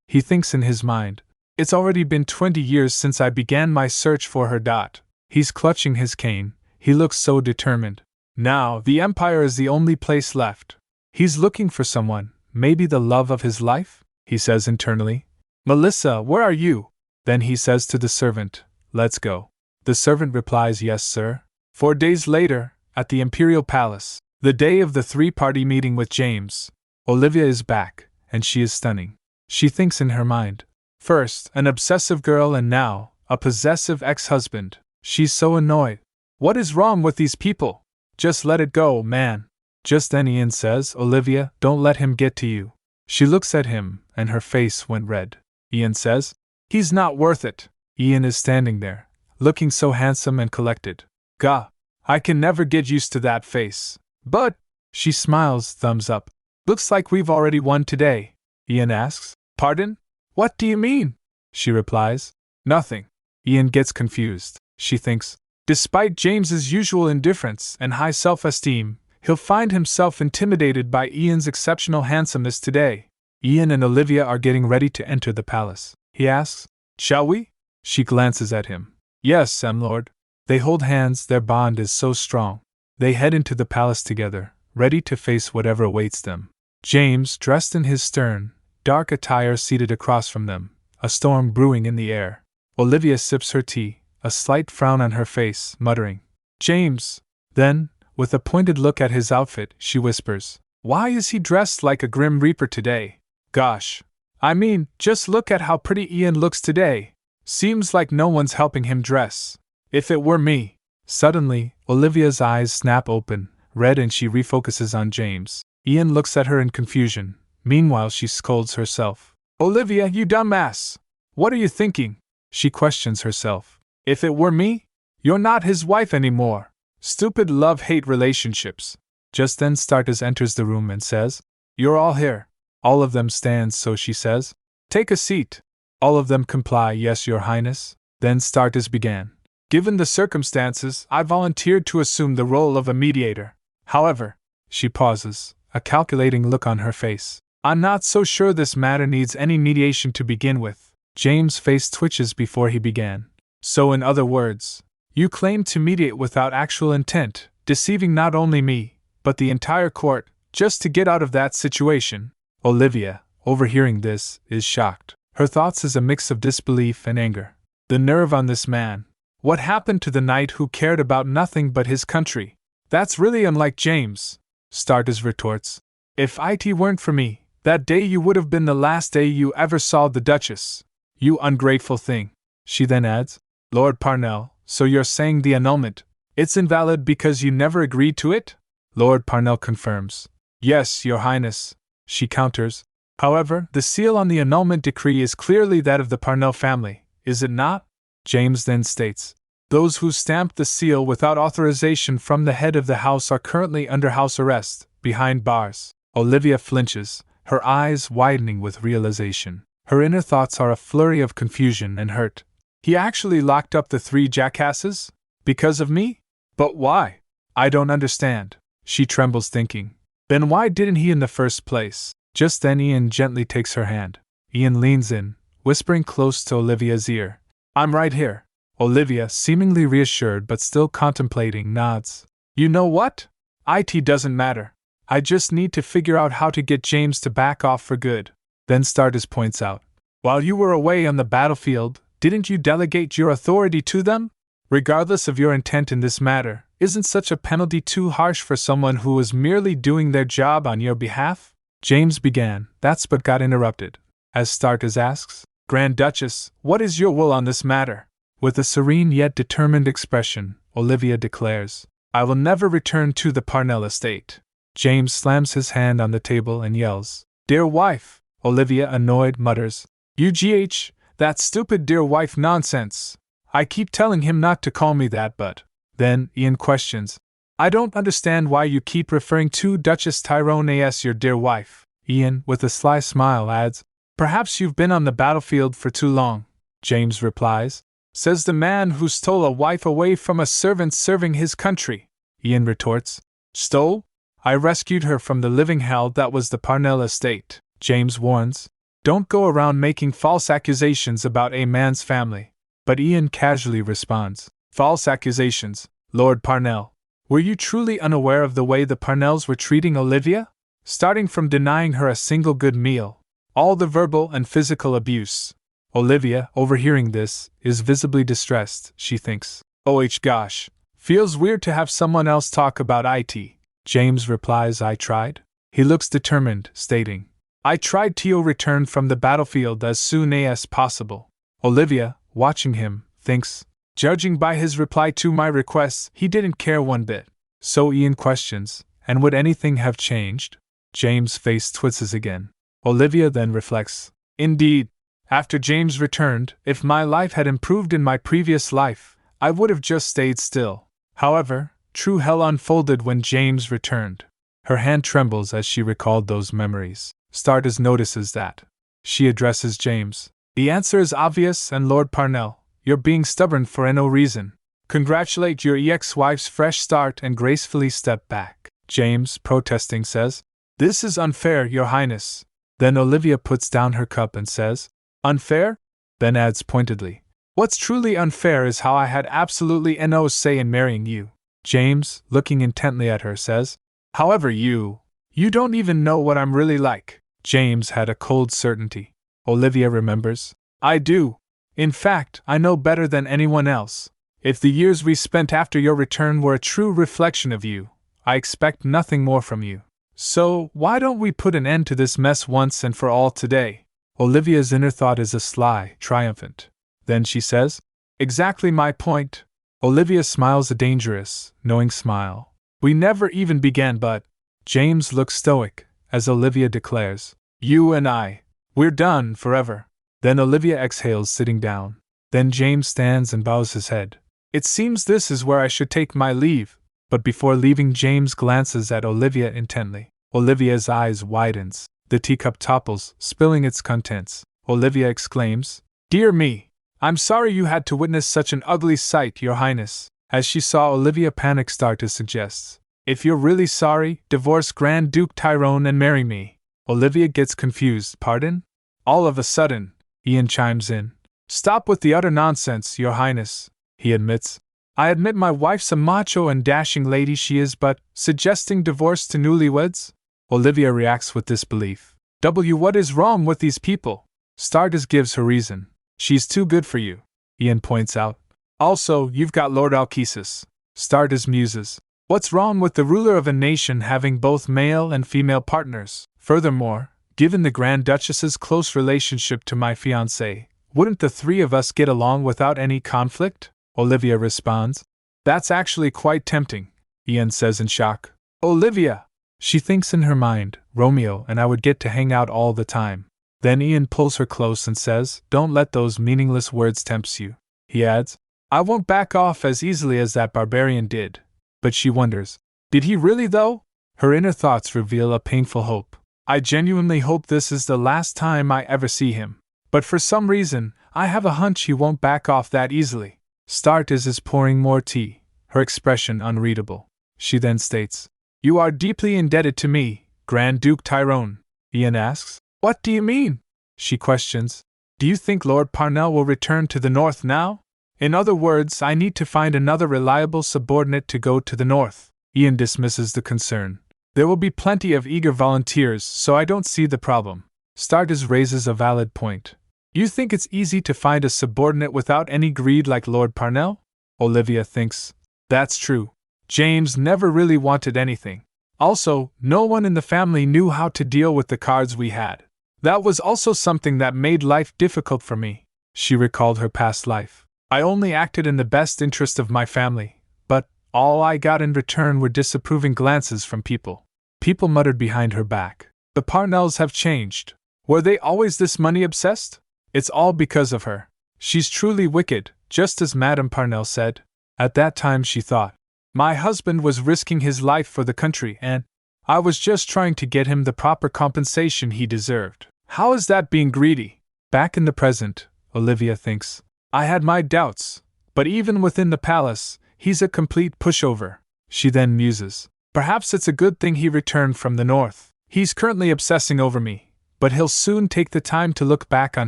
He thinks in his mind. It's already been 20 years since I began my search for her. He's clutching his cane, he looks so determined. Now, the Empire is the only place left. He's looking for someone, maybe the love of his life? He says internally. Melissa, where are you? Then he says to the servant, let's go. The servant replies, yes, sir. 4 days later, at the Imperial Palace, the day of the three-party meeting with James, Olivia is back, and she is stunning. She thinks in her mind. First, an obsessive girl, and now, a possessive ex-husband. She's so annoyed. What is wrong with these people? Just let it go, man. Just then Ian says, Olivia, don't let him get to you. She looks at him, and her face went red. Ian says, he's not worth it. Ian is standing there, looking so handsome and collected. Gah, I can never get used to that face. But, she smiles, thumbs up. Looks like we've already won today. Ian asks, pardon? What do you mean? She replies, nothing. Ian gets confused. She thinks, despite James's usual indifference and high self-esteem, he'll find himself intimidated by Ian's exceptional handsomeness today. Ian and Olivia are getting ready to enter the palace. He asks, shall we? She glances at him. Yes, lord. They hold hands, their bond is so strong. They head into the palace together, ready to face whatever awaits them. James, dressed in his stern, dark attire, seated across from them, a storm brewing in the air. Olivia sips her tea, a slight frown on her face, muttering, James. Then, with a pointed look at his outfit, she whispers, why is he dressed like a Grim Reaper today? Gosh. I mean, just look at how pretty Ian looks today. Seems like no one's helping him dress. If it were me. Suddenly, Olivia's eyes snap open, red, and she refocuses on James. Ian looks at her in confusion. Meanwhile, she scolds herself. Olivia, you dumbass! What are you thinking? She questions herself. If it were me? You're not his wife anymore. Stupid love-hate relationships. Just then Startus enters the room and says, you're all here. All of them stand, so she says, take a seat. All of them comply, yes, your highness. Then Startus began. Given the circumstances, I volunteered to assume the role of a mediator. However, she pauses, a calculating look on her face. I'm not so sure this matter needs any mediation to begin with. James' face twitches before he began. So in other words, you claim to mediate without actual intent, deceiving not only me, but the entire court, just to get out of that situation. Olivia, overhearing this, is shocked. Her thoughts is a mix of disbelief and anger. The nerve on this man. What happened to the knight who cared about nothing but his country? That's really unlike James. Startus retorts. If it weren't for me, that day you would have been the last day you ever saw the Duchess. You ungrateful thing. She then adds, Lord Parnell, so you're saying the annulment, it's invalid because you never agreed to it? Lord Parnell confirms. Yes, your highness. She counters. However, the seal on the annulment decree is clearly that of the Parnell family, is it not? James then states, those who stamped the seal without authorization from the head of the house are currently under house arrest, behind bars. Olivia flinches, her eyes widening with realization. Her inner thoughts are a flurry of confusion and hurt. He actually locked up the 3 jackasses? Because of me? But why? I don't understand. She trembles, thinking. Then why didn't he in the first place? Just then Ian gently takes her hand. Ian leans in, whispering close to Olivia's ear. I'm right here. Olivia, seemingly reassured but still contemplating, nods. You know what? It doesn't matter. I just need to figure out how to get James to back off for good. Then Startus points out. While you were away on the battlefield, didn't you delegate your authority to them? Regardless of your intent in this matter, isn't such a penalty too harsh for someone who was merely doing their job on your behalf? James began, that's but got interrupted. As Startus asks, Grand Duchess, what is your will on this matter? With a serene yet determined expression, Olivia declares, I will never return to the Parnell estate. James slams his hand on the table and yells, Dear wife! Olivia, annoyed, mutters, UGH, that stupid dear wife nonsense. I keep telling him not to call me that, but Then Ian questions, I don't understand why you keep referring to Duchess Tyrone as your dear wife. Ian, with a sly smile, adds, perhaps you've been on the battlefield for too long. James replies, says the man who stole a wife away from a servant serving his country. Ian retorts, stole? I rescued her from the living hell that was the Parnell estate. James warns, don't go around making false accusations about a man's family. But Ian casually responds, false accusations, Lord Parnell. Were you truly unaware of the way the Parnells were treating Olivia? Starting from denying her a single good meal, all the verbal and physical abuse. Olivia, overhearing this, is visibly distressed. She thinks, oh gosh, feels weird to have someone else talk about it. James replies, I tried. He looks determined, stating, I tried to return from the battlefield as soon as possible. Olivia, watching him, thinks, judging by his reply to my requests, he didn't care one bit. So Ian questions, and would anything have changed? James' face twists again. Olivia then reflects, indeed, after James returned, if my life had improved in my previous life, I would have just stayed still. However, true hell unfolded when James returned. Her hand trembles as she recalled those memories. Stardust notices that. She addresses James. The answer is obvious, and Lord Parnell, you're being stubborn for no reason. Congratulate your ex-wife's fresh start and gracefully step back. James, protesting, says, this is unfair, Your Highness. Then Olivia puts down her cup and says, unfair? Then adds pointedly, what's truly unfair is how I had absolutely no say in marrying you. James, looking intently at her, says, however, you don't even know what I'm really like. James had a cold certainty. Olivia remembers, I do. In fact, I know better than anyone else. If the years we spent after your return were a true reflection of you, I expect nothing more from you. So, why don't we put an end to this mess once and for all today? Olivia's inner thought is a sly, triumphant. Then she says, exactly my point. Olivia smiles a dangerous, knowing smile. We never even began, but James looks stoic, as Olivia declares, you and I, we're done forever. Then Olivia exhales, sitting down. Then James stands and bows his head. It seems this is where I should take my leave. But before leaving, James glances at Olivia intently. Olivia's eyes widens. The teacup topples, spilling its contents. Olivia exclaims, dear me! I'm sorry you had to witness such an ugly sight, Your Highness. As she saw Olivia panic, Stardust suggests, if you're really sorry, divorce Grand Duke Tyrone and marry me. Olivia gets confused. Pardon? All of a sudden, Ian chimes in. Stop with the utter nonsense, Your Highness, he admits. I admit my wife's a macho and dashing lady she is, but suggesting divorce to newlyweds? Olivia reacts with disbelief. What is wrong with these people? Stardust gives her reason. She's too good for you, Ian points out. Also, you've got Lord Alkesis. Stardust muses. What's wrong with the ruler of a nation having both male and female partners? Furthermore, given the Grand Duchess's close relationship to my fiancé, wouldn't the three of us get along without any conflict? Olivia responds. That's actually quite tempting, Ian says in shock. Olivia! She thinks in her mind, Romeo and I would get to hang out all the time. Then Ian pulls her close and says, don't let those meaningless words tempt you. He adds, I won't back off as easily as that barbarian did. But she wonders, did he really though? Her inner thoughts reveal a painful hope. I genuinely hope this is the last time I ever see him. But for some reason, I have a hunch he won't back off that easily. Stardust is pouring more tea, her expression unreadable. She then states, you are deeply indebted to me, Grand Duke Tyrone. Ian asks, what do you mean? She questions, do you think Lord Parnell will return to the north now? In other words, I need to find another reliable subordinate to go to the north. Ian dismisses the concern. There will be plenty of eager volunteers, so I don't see the problem. Stardust raises a valid point. You think it's easy to find a subordinate without any greed like Lord Parnell? Olivia thinks, that's true. James never really wanted anything. Also, no one in the family knew how to deal with the cards we had. That was also something that made life difficult for me. She recalled her past life. I only acted in the best interest of my family, but all I got in return were disapproving glances from people. People muttered behind her back. The Parnells have changed. Were they always this money-obsessed? It's all because of her. She's truly wicked, just as Madame Parnell said. At that time she thought, my husband was risking his life for the country and I was just trying to get him the proper compensation he deserved. How is that being greedy? Back in the present, Olivia thinks, I had my doubts, but even within the palace, he's a complete pushover. She then muses, perhaps it's a good thing he returned from the north. He's currently obsessing over me, but he'll soon take the time to look back on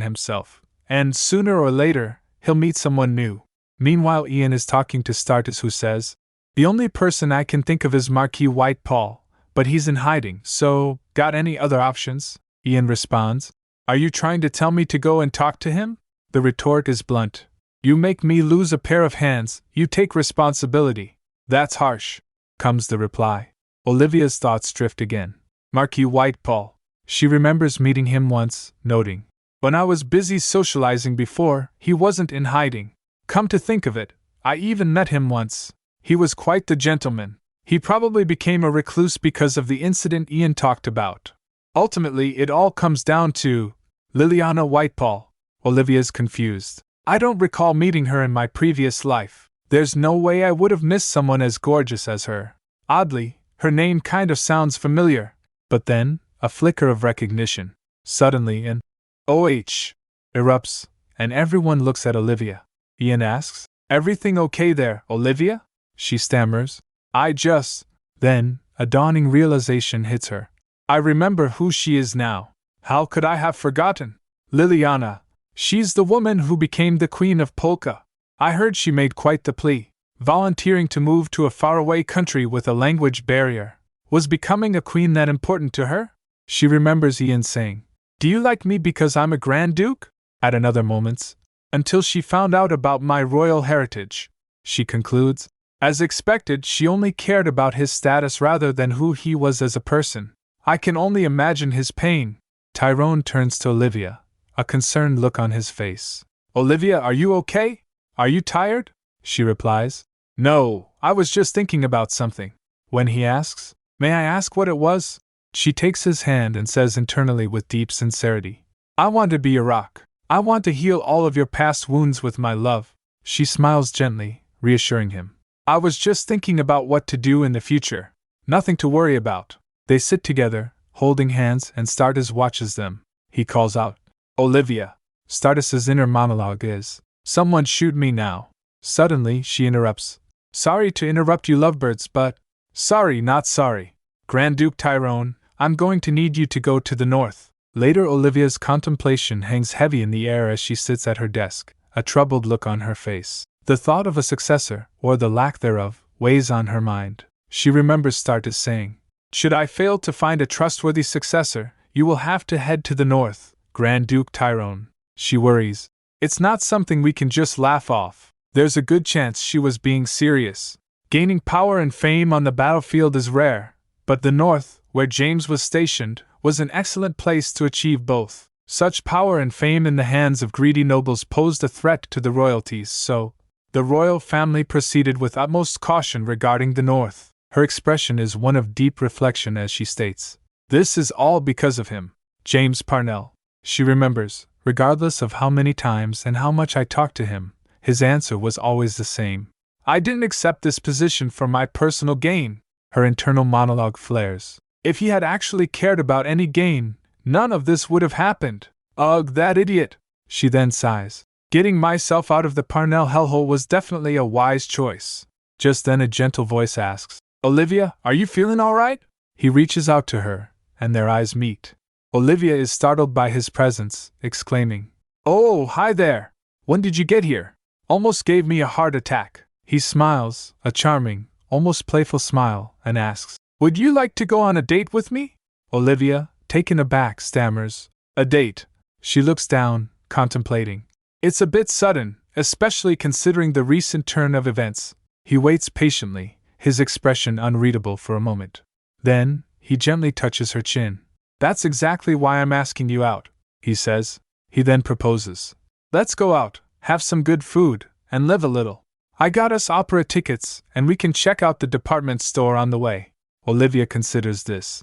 himself, and sooner or later, he'll meet someone new. Meanwhile, Ian is talking to Startus, who says, the only person I can think of is Marquis White Paul, but he's in hiding, so, got any other options? Ian responds, are you trying to tell me to go and talk to him? The retort is blunt. You make me lose a pair of hands, you take responsibility. That's harsh, comes the reply. Olivia's thoughts drift again. Marquis White Paul. She remembers meeting him once, noting, when I was busy socializing before, he wasn't in hiding. Come to think of it, I even met him once. He was quite the gentleman. He probably became a recluse because of the incident Ian talked about. Ultimately, it all comes down to Liliana Whitepall. Olivia's confused. I don't recall meeting her in my previous life. There's no way I would have missed someone as gorgeous as her. Oddly, her name kind of sounds familiar. But then, a flicker of recognition. Suddenly, an OH erupts, and everyone looks at Olivia. Ian asks, everything okay there, Olivia? She stammers. Then, a dawning realization hits her. I remember who she is now. How could I have forgotten? Liliana. She's the woman who became the Queen of Polka. I heard she made quite the plea. Volunteering to move to a faraway country with a language barrier. Was becoming a queen that important to her? She remembers Ian saying, do you like me because I'm a Grand Duke? At another moment, until she found out about my royal heritage. She concludes, as expected, she only cared about his status rather than who he was as a person. I can only imagine his pain. Tyrone turns to Olivia, a concerned look on his face. Olivia, are you okay? Are you tired? She replies, no, I was just thinking about something. When he asks, may I ask what it was? She takes his hand and says internally with deep sincerity, I want to be your rock. I want to heal all of your past wounds with my love. She smiles gently, reassuring him. I was just thinking about what to do in the future. Nothing to worry about. They sit together, holding hands, and Startus watches them. He calls out, Olivia. Startus's inner monologue is, someone shoot me now. Suddenly, she interrupts. Sorry to interrupt you lovebirds, but… Sorry, not sorry. Grand Duke Tyrone, I'm going to need you to go to the north. Later, Olivia's contemplation hangs heavy in the air as she sits at her desk, a troubled look on her face. The thought of a successor, or the lack thereof, weighs on her mind. She remembers Startus saying, should I fail to find a trustworthy successor, you will have to head to the north, Grand Duke Tyrone. She worries. It's not something we can just laugh off. There's a good chance she was being serious. Gaining power and fame on the battlefield is rare, but the north, where James was stationed, was an excellent place to achieve both. Such power and fame in the hands of greedy nobles posed a threat to the royalties, so the royal family proceeded with utmost caution regarding the north. Her expression is one of deep reflection as she states, this is all because of him, James Parnell. She remembers, regardless of how many times and how much I talked to him, his answer was always the same. I didn't accept this position for my personal gain. Her internal monologue flares. If he had actually cared about any gain, none of this would have happened. Ugh, that idiot! She then sighs. Getting myself out of the Parnell hellhole was definitely a wise choice. Just then a gentle voice asks, Olivia, are you feeling all right? He reaches out to her, and their eyes meet. Olivia is startled by his presence, exclaiming, oh, hi there! When did you get here? Almost gave me a heart attack. He smiles, a charming, almost playful smile, and asks, would you like to go on a date with me? Olivia, taken aback, stammers, a date. She looks down, contemplating. It's a bit sudden, especially considering the recent turn of events. He waits patiently, his expression unreadable for a moment. Then, he gently touches her chin. That's exactly why I'm asking you out, he says. He then proposes. Let's go out, have some good food, and live a little. I got us opera tickets, and we can check out the department store on the way. Olivia considers this.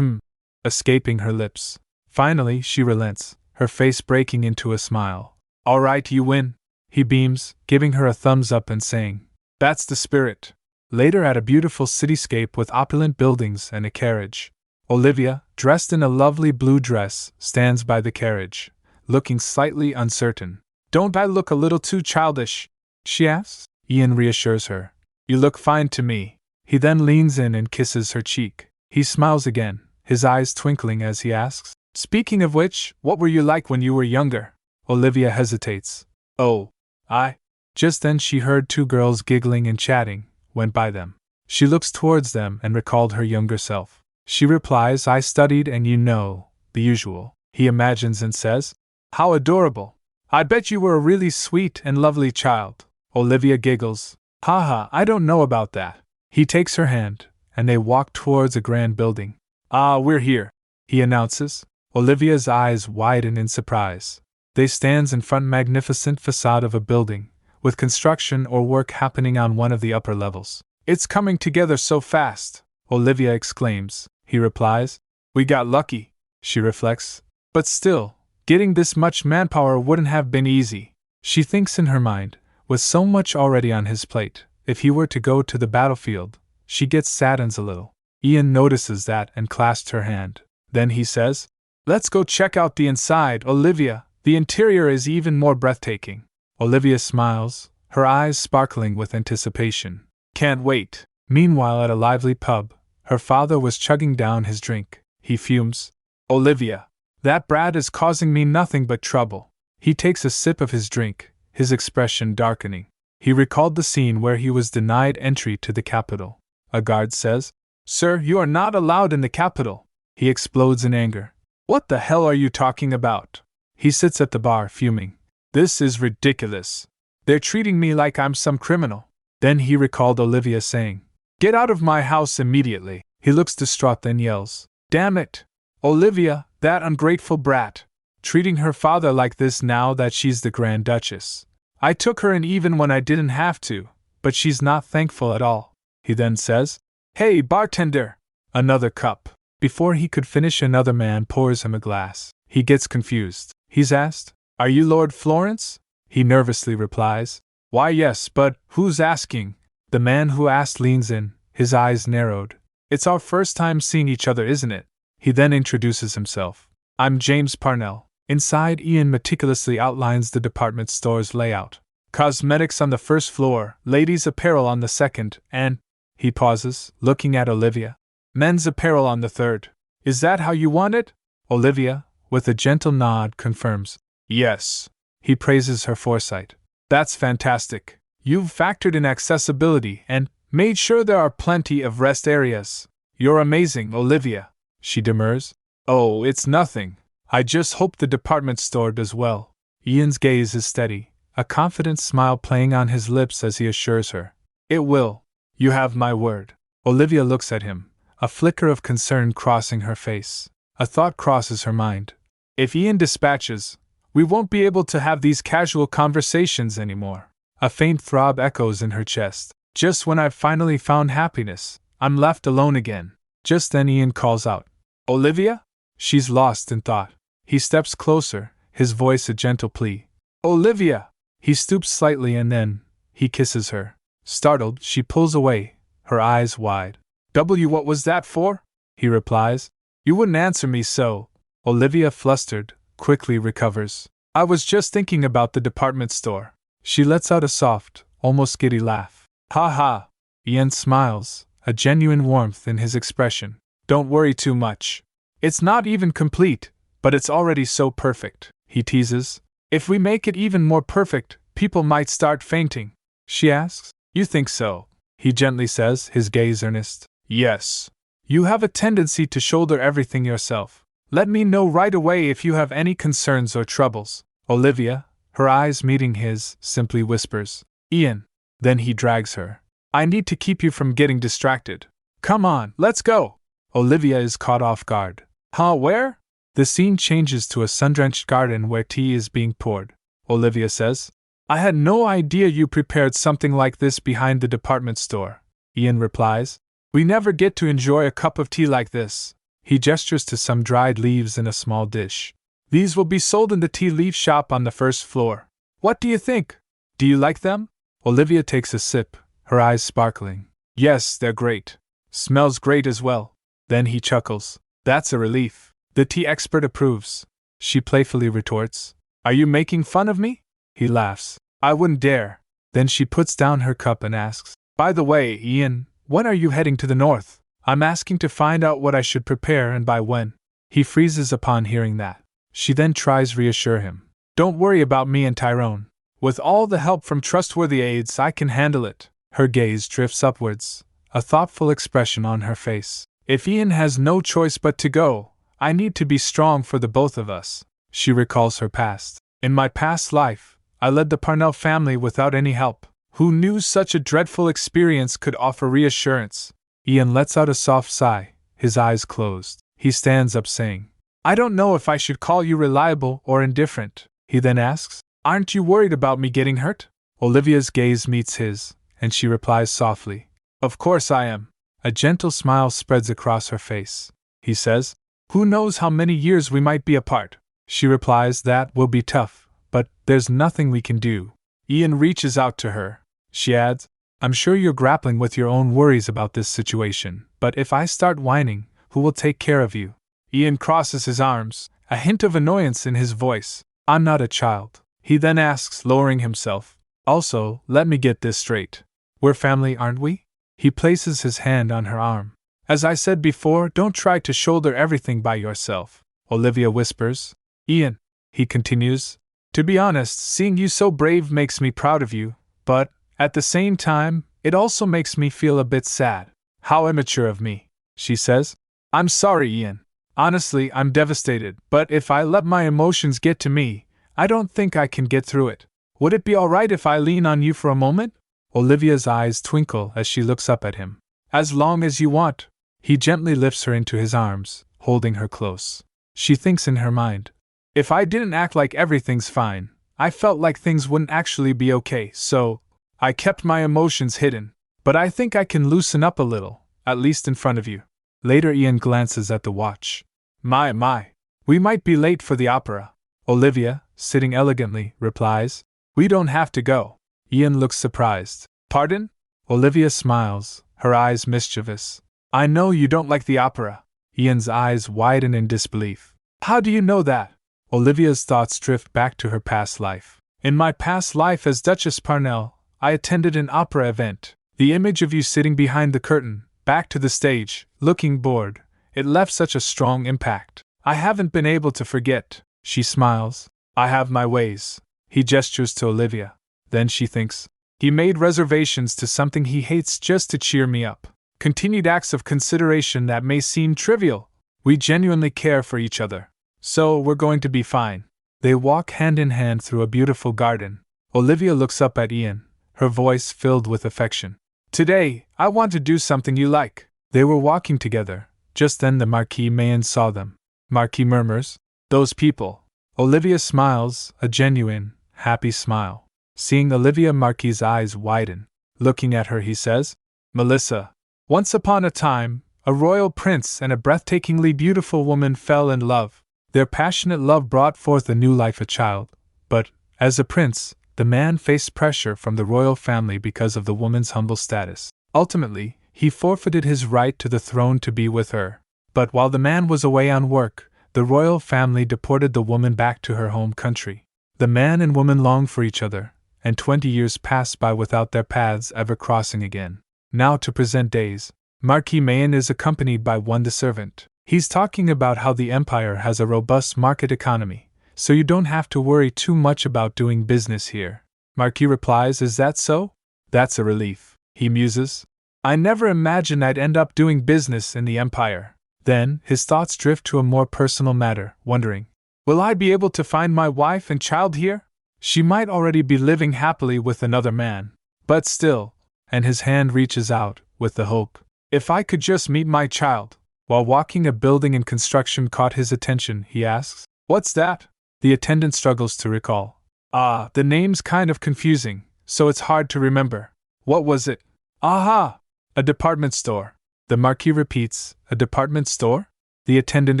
Escaping her lips. Finally, she relents, her face breaking into a smile. All right, you win. He beams, giving her a thumbs up and saying, That's the spirit. Later, at a beautiful cityscape with opulent buildings and a carriage, Olivia, dressed in a lovely blue dress, stands by the carriage, looking slightly uncertain. Don't I look a little too childish? She asks. Ian reassures her. You look fine to me. He then leans in and kisses her cheek. He smiles again, his eyes twinkling as he asks, Speaking of which, what were you like when you were younger? Olivia hesitates. Oh, I. Just then she heard two girls giggling and chatting, went by them. She looks towards them and recalled her younger self. She replies, I studied and the usual. He imagines and says, How adorable. I bet you were a really sweet and lovely child. Olivia giggles. Haha, I don't know about that. He takes her hand, and they walk towards a grand building. Ah, we're here, he announces. Olivia's eyes widen in surprise. They stands in front magnificent facade of a building, with construction or work happening on one of the upper levels. It's coming together so fast, Olivia exclaims. He replies, We got lucky, she reflects. But still, getting this much manpower wouldn't have been easy. She thinks in her mind, with so much already on his plate, if he were to go to the battlefield, she saddens a little. Ian notices that and clasps her hand. Then he says, Let's go check out the inside, Olivia. The interior is even more breathtaking. Olivia smiles, her eyes sparkling with anticipation. Can't wait. Meanwhile, at a lively pub, her father was chugging down his drink. He fumes. Olivia, that brat is causing me nothing but trouble. He takes a sip of his drink, his expression darkening. He recalled the scene where he was denied entry to the Capitol. A guard says, Sir, you are not allowed in the Capitol. He explodes in anger. What the hell are you talking about? He sits at the bar, fuming. This is ridiculous. They're treating me like I'm some criminal. Then he recalled Olivia saying, Get out of my house immediately. He looks distraught, then yells, Damn it! Olivia, that ungrateful brat! Treating her father like this now that she's the Grand Duchess. I took her in even when I didn't have to, but she's not thankful at all. He then says, Hey, bartender! Another cup. Before he could finish, another man pours him a glass. He gets confused. He's asked, Are you Lord Florence? He nervously replies, Why yes, but who's asking? The man who asked leans in, his eyes narrowed. It's our first time seeing each other, isn't it? He then introduces himself. I'm James Parnell. Inside, Ian meticulously outlines the department store's layout. Cosmetics on the first floor, ladies' apparel on the second, and, he pauses, looking at Olivia, men's apparel on the third. Is that how you want it? Olivia, with a gentle nod, confirms. Yes. He praises her foresight. That's fantastic. You've factored in accessibility and made sure there are plenty of rest areas. You're amazing, Olivia. She demurs. Oh, it's nothing. I just hope the department store does well. Ian's gaze is steady, a confident smile playing on his lips as he assures her. It will. You have my word. Olivia looks at him, a flicker of concern crossing her face. A thought crosses her mind. If Ian dispatches, we won't be able to have these casual conversations anymore. A faint throb echoes in her chest. Just when I've finally found happiness, I'm left alone again. Just then Ian calls out, Olivia? She's lost in thought. He steps closer, his voice a gentle plea. Olivia! He stoops slightly and then, he kisses her. Startled, she pulls away, her eyes wide. What was that for? He replies. You wouldn't answer me so. Olivia, flustered, quickly recovers. I was just thinking about the department store. She lets out a soft, almost giddy laugh. Ha ha! Ian smiles, a genuine warmth in his expression. Don't worry too much. It's not even complete, but it's already so perfect, he teases. If we make it even more perfect, people might start fainting. She asks. You think so? He gently says, his gaze earnest. Yes. You have a tendency to shoulder everything yourself. Let me know right away if you have any concerns or troubles. Olivia, her eyes meeting his, simply whispers, Ian. Then he drags her. I need to keep you from getting distracted. Come on, let's go. Olivia is caught off guard. Huh, where? The scene changes to a sun-drenched garden where tea is being poured. Olivia says, I had no idea you prepared something like this behind the department store. Ian replies, We never get to enjoy a cup of tea like this. He gestures to some dried leaves in a small dish. These will be sold in the tea leaf shop on the first floor. What do you think? Do you like them? Olivia takes a sip, her eyes sparkling. Yes, they're great. Smells great as well. Then he chuckles. That's a relief. The tea expert approves. She playfully retorts. Are you making fun of me? He laughs. I wouldn't dare. Then she puts down her cup and asks, by the way, Ian, when are you heading to the north? I'm asking to find out what I should prepare and by when. He freezes upon hearing that. She then tries to reassure him. Don't worry about me and Tyrone. With all the help from trustworthy aides, I can handle it. Her gaze drifts upwards, a thoughtful expression on her face. If Ian has no choice but to go, I need to be strong for the both of us. She recalls her past. In my past life, I led the Parnell family without any help. Who knew such a dreadful experience could offer reassurance? Ian lets out a soft sigh, his eyes closed. He stands up saying, I don't know if I should call you reliable or indifferent. He then asks, aren't you worried about me getting hurt? Olivia's gaze meets his, and she replies softly, of course I am. A gentle smile spreads across her face. He says, who knows how many years we might be apart? She replies that will be tough, but there's nothing we can do. Ian reaches out to her. She adds, I'm sure you're grappling with your own worries about this situation, but if I start whining, who will take care of you? Ian crosses his arms, a hint of annoyance in his voice. I'm not a child. He then asks, lowering himself, also, let me get this straight. We're family, aren't we? He places his hand on her arm. As I said before, don't try to shoulder everything by yourself, Olivia whispers. Ian, he continues, to be honest, seeing you so brave makes me proud of you, but, at the same time, it also makes me feel a bit sad. How immature of me, she says. I'm sorry, Ian. Honestly, I'm devastated, but if I let my emotions get to me, I don't think I can get through it. Would it be alright if I lean on you for a moment? Olivia's eyes twinkle as she looks up at him. As long as you want. He gently lifts her into his arms, holding her close. She thinks in her mind, if I didn't act like everything's fine, I felt like things wouldn't actually be okay, so I kept my emotions hidden. But I think I can loosen up a little, at least in front of you. Later Ian glances at the watch. My, we might be late for the opera. Olivia, sitting elegantly, replies, we don't have to go. Ian looks surprised. Pardon? Olivia smiles, her eyes mischievous. I know you don't like the opera. Ian's eyes widen in disbelief. How do you know that? Olivia's thoughts drift back to her past life. In my past life as Duchess Parnell, I attended an opera event. The image of you sitting behind the curtain, back to the stage, looking bored, it left such a strong impact. I haven't been able to forget. She smiles. I have my ways. He gestures to Olivia. Then she thinks, he made reservations to something he hates just to cheer me up. Continued acts of consideration that may seem trivial. We genuinely care for each other. So we're going to be fine. They walk hand in hand through a beautiful garden. Olivia looks up at Ian, her voice filled with affection. Today, I want to do something you like. They were walking together. Just then the Marquis Mayen saw them. Marquis murmurs, those people. Olivia smiles, a genuine, happy smile. Seeing Olivia, Marquis' eyes widen. Looking at her, he says, Melissa, once upon a time, a royal prince and a breathtakingly beautiful woman fell in love. Their passionate love brought forth a new life, a child. But, as a prince, the man faced pressure from the royal family because of the woman's humble status. Ultimately, he forfeited his right to the throne to be with her. But while the man was away on work, the royal family deported the woman back to her home country. The man and woman longed for each other, and 20 years passed by without their paths ever crossing again. Now to present days, Marquis Mayen is accompanied by the servant. He's talking about how the empire has a robust market economy, so you don't have to worry too much about doing business here. Marquis replies, is that so? That's a relief. He muses. I never imagined I'd end up doing business in the empire. Then, his thoughts drift to a more personal matter, wondering, will I be able to find my wife and child here? She might already be living happily with another man. But still, and his hand reaches out, with the hope, if I could just meet my child. While walking, a building in construction caught his attention. He asks, what's that? The attendant struggles to recall. The name's kind of confusing, so it's hard to remember. What was it? Aha! A department store. The Marquis repeats, a department store? The attendant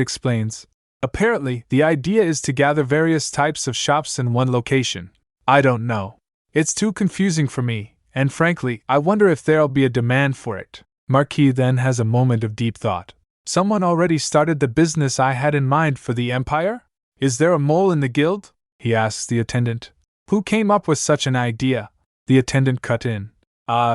explains. Apparently, the idea is to gather various types of shops in one location. I don't know. It's too confusing for me, And frankly, I wonder if there'll be a demand for it. Marquis then has a moment of deep thought. Someone already started the business I had in mind for the Empire? Is there a mole in the guild? He asks the attendant. Who came up with such an idea? The attendant cut in.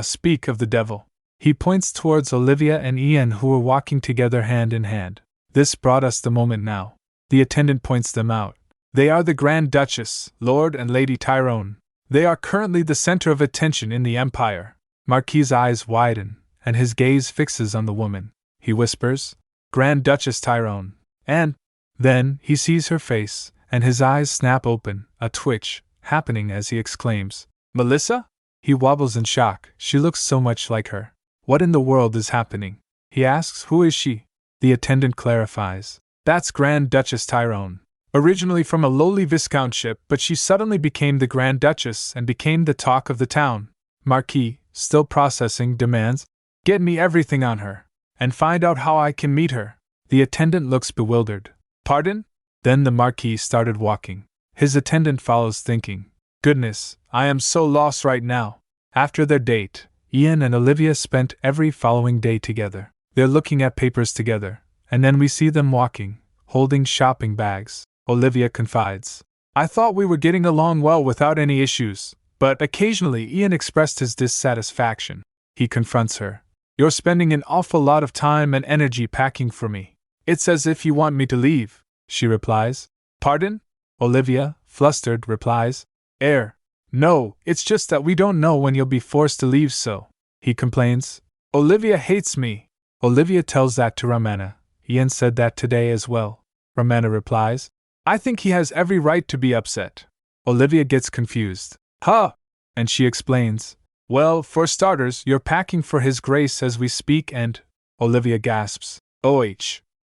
Speak of the devil. He points towards Olivia and Ian, who were walking together hand in hand. This brought us the moment now. The attendant points them out. They are the Grand Duchess, Lord and Lady Tyrone. They are currently the center of attention in the Empire. Marquis' eyes widen, and his gaze fixes on the woman. He whispers, Grand Duchess Tyrone. And then he sees her face, and his eyes snap open, a twitch happening as he exclaims, Melissa? He wobbles in shock. She looks so much like her. What in the world is happening? He asks, Who is she? The attendant clarifies. That's Grand Duchess Tyrone. Originally from a lowly viscountship, but she suddenly became the Grand Duchess and became the talk of the town. Marquis, still processing, demands, Get me everything on her, and find out how I can meet her. The attendant looks bewildered. Pardon? Then the Marquis started walking. His attendant follows, thinking, Goodness, I am so lost right now. After their date, Ian and Olivia spent every following day together. They're looking at papers together, and then we see them walking, holding shopping bags. Olivia confides, I thought we were getting along well without any issues, but occasionally Ian expressed his dissatisfaction. He confronts her. You're spending an awful lot of time and energy packing for me. It's as if you want me to leave, she replies. Pardon? Olivia, flustered, replies, No, it's just that we don't know when you'll be forced to leave, so. He complains. Olivia hates me. Olivia tells that to Ramana. Ian said that today as well. Ramana replies, I think he has every right to be upset. Olivia gets confused. Huh! And she explains, Well, for starters, you're packing for His Grace as we speak and… Olivia gasps.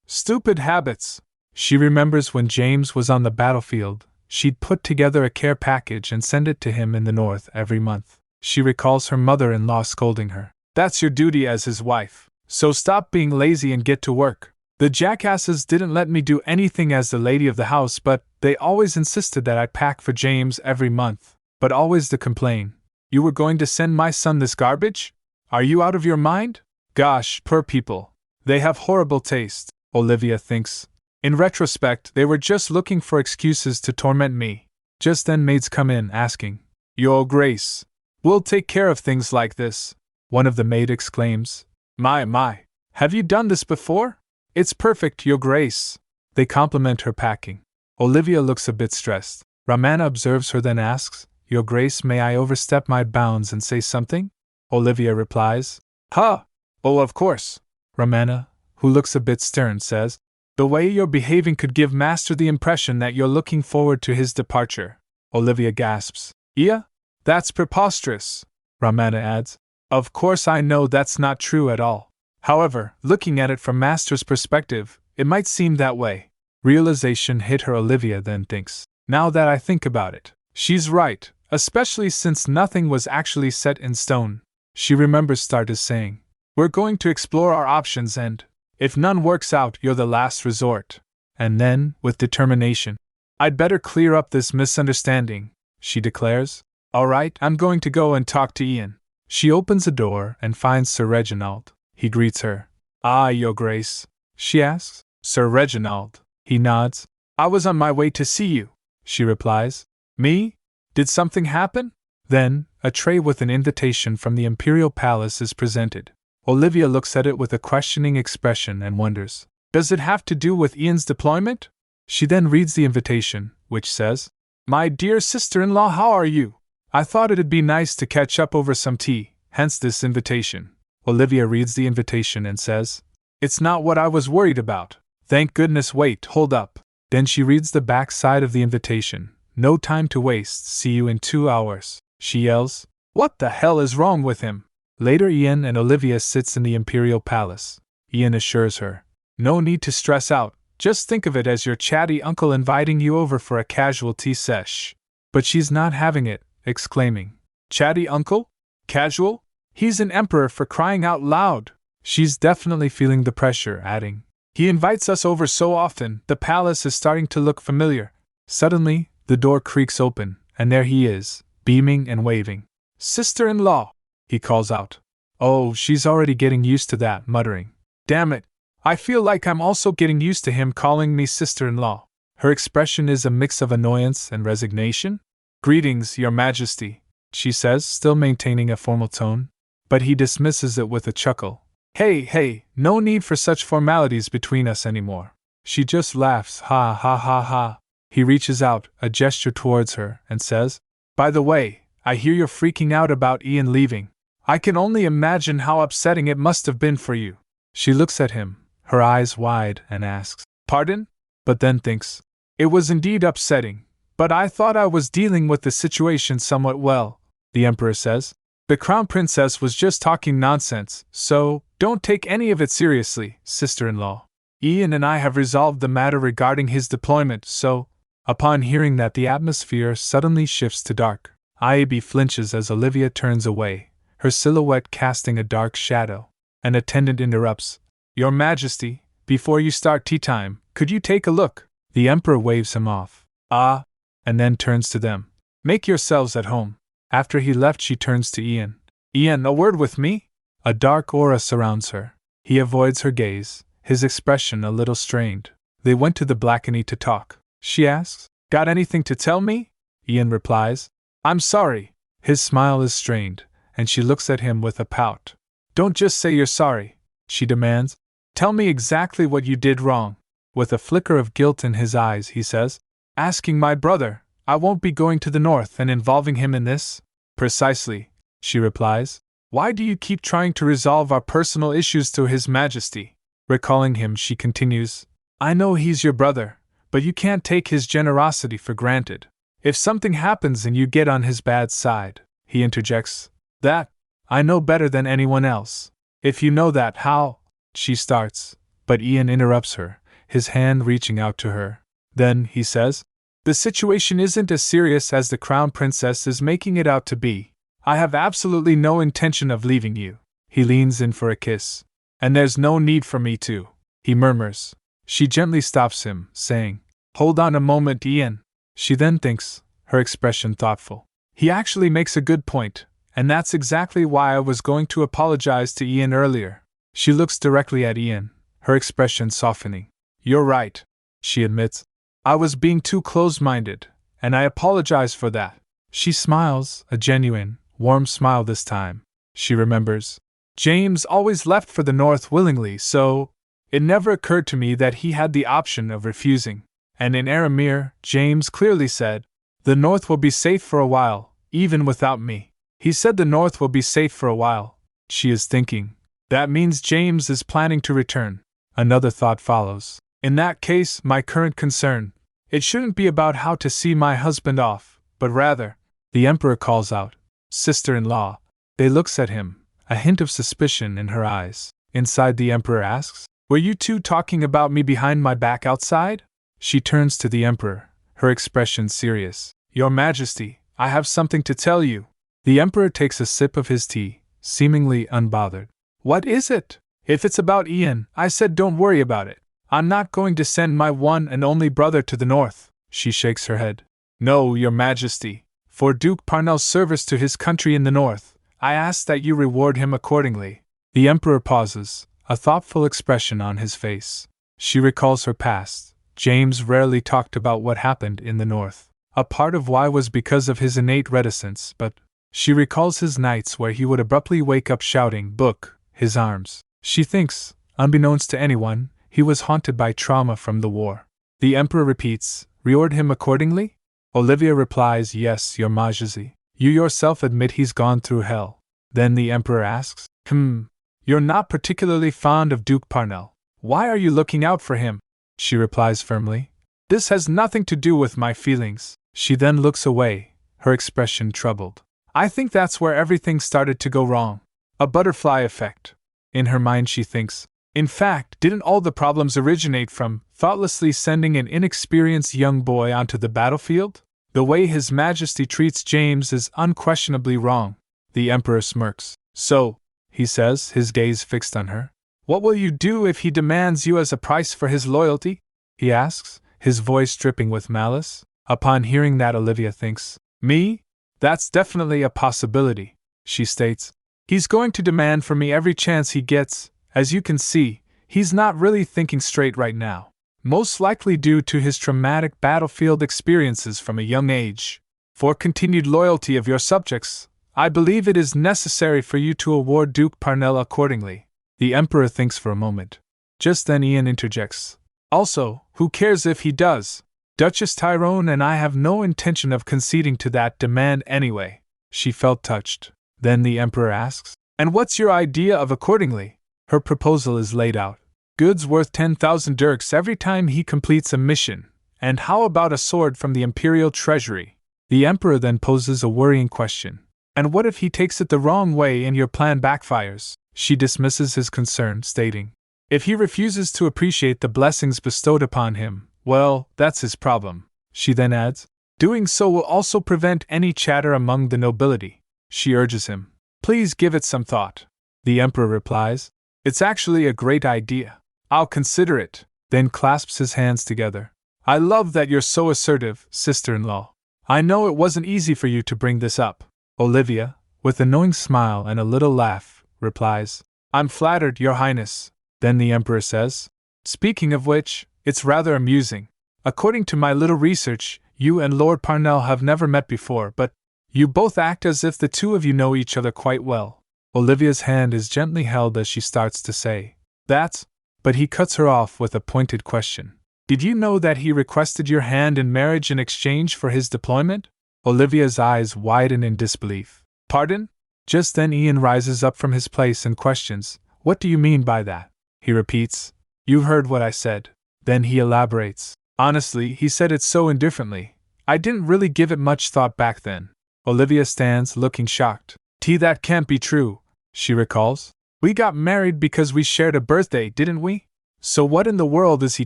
Stupid habits. She remembers when James was on the battlefield, she'd put together a care package and send it to him in the north every month. She recalls her mother-in-law scolding her. That's your duty as his wife, so stop being lazy and get to work. The jackasses didn't let me do anything as the lady of the house, but they always insisted that I pack for James every month. But always the complaint. You were going to send my son this garbage? Are you out of your mind? Gosh, poor people. They have horrible taste, Olivia thinks. In retrospect, they were just looking for excuses to torment me. Just then maids come in, asking, Your Grace, we'll take care of things like this. One of the maid exclaims, My, have you done this before? It's perfect, Your Grace. They compliment her packing. Olivia looks a bit stressed. Ramana observes her, then asks, Your Grace, may I overstep my bounds and say something? Olivia replies, Oh, of course. Ramana, who looks a bit stern, says, The way you're behaving could give Master the impression that you're looking forward to his departure. Olivia gasps, Yeah? That's preposterous. Ramana adds, Of course I know that's not true at all. However, looking at it from Master's perspective, it might seem that way. Realization hit her. Olivia then thinks, Now that I think about it, she's right, especially since nothing was actually set in stone. She remembers Stardust saying, We're going to explore our options and, if none works out, you're the last resort. And then, with determination, I'd better clear up this misunderstanding, she declares. All right, I'm going to go and talk to Ian. She opens the door and finds Sir Reginald. He greets her. Your Grace, she asks. Sir Reginald. He nods. I was on my way to see you, she replies. Me? Did something happen? Then, a tray with an invitation from the Imperial Palace is presented. Olivia looks at it with a questioning expression and wonders, Does it have to do with Ian's deployment? She then reads the invitation, which says, My dear sister-in-law, how are you? I thought it'd be nice to catch up over some tea, hence this invitation. Olivia reads the invitation and says, It's not what I was worried about. Thank goodness. Wait, hold up. Then she reads the back side of the invitation. No time to waste, see you in 2 hours. She yells, What the hell is wrong with him? Later, Ian and Olivia sits in the Imperial Palace. Ian assures her, No need to stress out, just think of it as your chatty uncle inviting you over for a casual tea sesh. But she's not having it, exclaiming, Chatty uncle? Casual? He's an emperor, for crying out loud. She's definitely feeling the pressure, adding, He invites us over so often, the palace is starting to look familiar. Suddenly, the door creaks open, and there he is, beaming and waving. Sister-in-law! he calls out. Oh, she's already getting used to that, muttering. Damn it, I feel like I'm also getting used to him calling me sister-in-law. Her expression is a mix of annoyance and resignation. Greetings, Your Majesty, she says, still maintaining a formal tone. But he dismisses it with a chuckle. Hey, no need for such formalities between us anymore. She just laughs, ha ha ha ha. He reaches out, a gesture towards her, and says, By the way, I hear you're freaking out about Ian leaving. I can only imagine how upsetting it must have been for you. She looks at him, her eyes wide, and asks, Pardon? But then thinks, It was indeed upsetting, but I thought I was dealing with the situation somewhat well. The Emperor says, The Crown Princess was just talking nonsense, so don't take any of it seriously, sister-in-law. Ian and I have resolved the matter regarding his deployment, so… Upon hearing that, the atmosphere suddenly shifts to dark. Iebi flinches as Olivia turns away, her silhouette casting a dark shadow. An attendant interrupts. Your Majesty, before you start tea time, could you take a look? The Emperor waves him off. Ah, and then turns to them. Make yourselves at home. After he left, she turns to Ian. Ian, a word with me? A dark aura surrounds her. He avoids her gaze, his expression a little strained. They went to the balcony to talk. She asks, Got anything to tell me? Ian replies, I'm sorry. His smile is strained, and she looks at him with a pout. Don't just say you're sorry, she demands. Tell me exactly what you did wrong. With a flicker of guilt in his eyes, he says, Asking my brother, I won't be going to the north and involving him in this? Precisely, she replies. Why do you keep trying to resolve our personal issues through His Majesty? Recalling him, she continues, I know he's your brother, but you can't take his generosity for granted. If something happens and you get on his bad side, he interjects, that I know better than anyone else. If you know that, how? She starts, but Ian interrupts her, his hand reaching out to her. Then, he says, The situation isn't as serious as the Crown Princess is making it out to be. I have absolutely no intention of leaving you. He leans in for a kiss. And there's no need for me to, he murmurs. She gently stops him, saying, Hold on a moment, Ian. She then thinks, her expression thoughtful. He actually makes a good point, and that's exactly why I was going to apologize to Ian earlier. She looks directly at Ian, her expression softening. You're right, she admits. I was being too close-minded, and I apologize for that. She smiles, a genuine, warm smile this time. She remembers. James always left for the north willingly, so it never occurred to me that he had the option of refusing. And in Aramir, James clearly said, The north will be safe for a while, even without me. He said the north will be safe for a while. She is thinking. That means James is planning to return. Another thought follows. In that case, my current concern, it shouldn't be about how to see my husband off, but rather, the Emperor calls out, Sister-in-law. They looks at him, a hint of suspicion in her eyes. Inside, the Emperor asks, Were you two talking about me behind my back outside? She turns to the Emperor, her expression serious. Your Majesty, I have something to tell you. The Emperor takes a sip of his tea, seemingly unbothered. What is it? If it's about Ian, I said don't worry about it. I'm not going to send my one and only brother to the north. She shakes her head. No, Your Majesty. For Duke Parnell's service to his country in the north, I ask that you reward him accordingly. The Emperor pauses, a thoughtful expression on his face. She recalls her past. James rarely talked about what happened in the north. A part of why was because of his innate reticence, but she recalls his nights where he would abruptly wake up shouting, Book, his arms. She thinks, unbeknownst to anyone, he was haunted by trauma from the war. The Emperor repeats, Reward him accordingly? Olivia replies, Yes, Your Majesty. You yourself admit he's gone through hell. Then the Emperor asks, You're not particularly fond of Duke Parnell. Why are you looking out for him? She replies firmly, This has nothing to do with my feelings. She then looks away, her expression troubled. I think that's where everything started to go wrong. A butterfly effect. In her mind she thinks, in fact, didn't all the problems originate from thoughtlessly sending an inexperienced young boy onto the battlefield? The way His Majesty treats James is unquestionably wrong. The Emperor smirks. So, he says, his gaze fixed on her. What will you do if he demands you as a price for his loyalty? He asks, his voice dripping with malice. Upon hearing that, Olivia thinks, Me? That's definitely a possibility, she states. He's going to demand from me every chance he gets. As you can see, he's not really thinking straight right now. Most likely due to his traumatic battlefield experiences from a young age. For continued loyalty of your subjects, I believe it is necessary for you to award Duke Parnell accordingly. The Emperor thinks for a moment. Just then Ian interjects. Also, who cares if he does? Duchess Tyrone and I have no intention of conceding to that demand anyway. She felt touched. Then the Emperor asks, and what's your idea of accordingly? Her proposal is laid out. Goods worth 10,000 dirks every time he completes a mission. And how about a sword from the Imperial Treasury? The Emperor then poses a worrying question. And what if he takes it the wrong way and your plan backfires? She dismisses his concern, stating, if he refuses to appreciate the blessings bestowed upon him, well, that's his problem. She then adds, doing so will also prevent any chatter among the nobility. She urges him, please give it some thought. The Emperor replies, it's actually a great idea. I'll consider it, then clasps his hands together. I love that you're so assertive, sister-in-law. I know it wasn't easy for you to bring this up. Olivia, with a knowing smile and a little laugh, replies, I'm flattered, Your Highness. Then the Emperor says, speaking of which, it's rather amusing. According to my little research, you and Lord Parnell have never met before, but you both act as if the two of you know each other quite well. Olivia's hand is gently held as she starts to say, that's, but he cuts her off with a pointed question. Did you know that he requested your hand in marriage in exchange for his deployment? Olivia's eyes widen in disbelief. Pardon? Just then Ian rises up from his place and questions, what do you mean by that? He repeats, you heard what I said. Then he elaborates. Honestly, he said it so indifferently. I didn't really give it much thought back then. Olivia stands looking shocked. That can't be true, she recalls. We got married because we shared a birthday, didn't we? So what in the world is he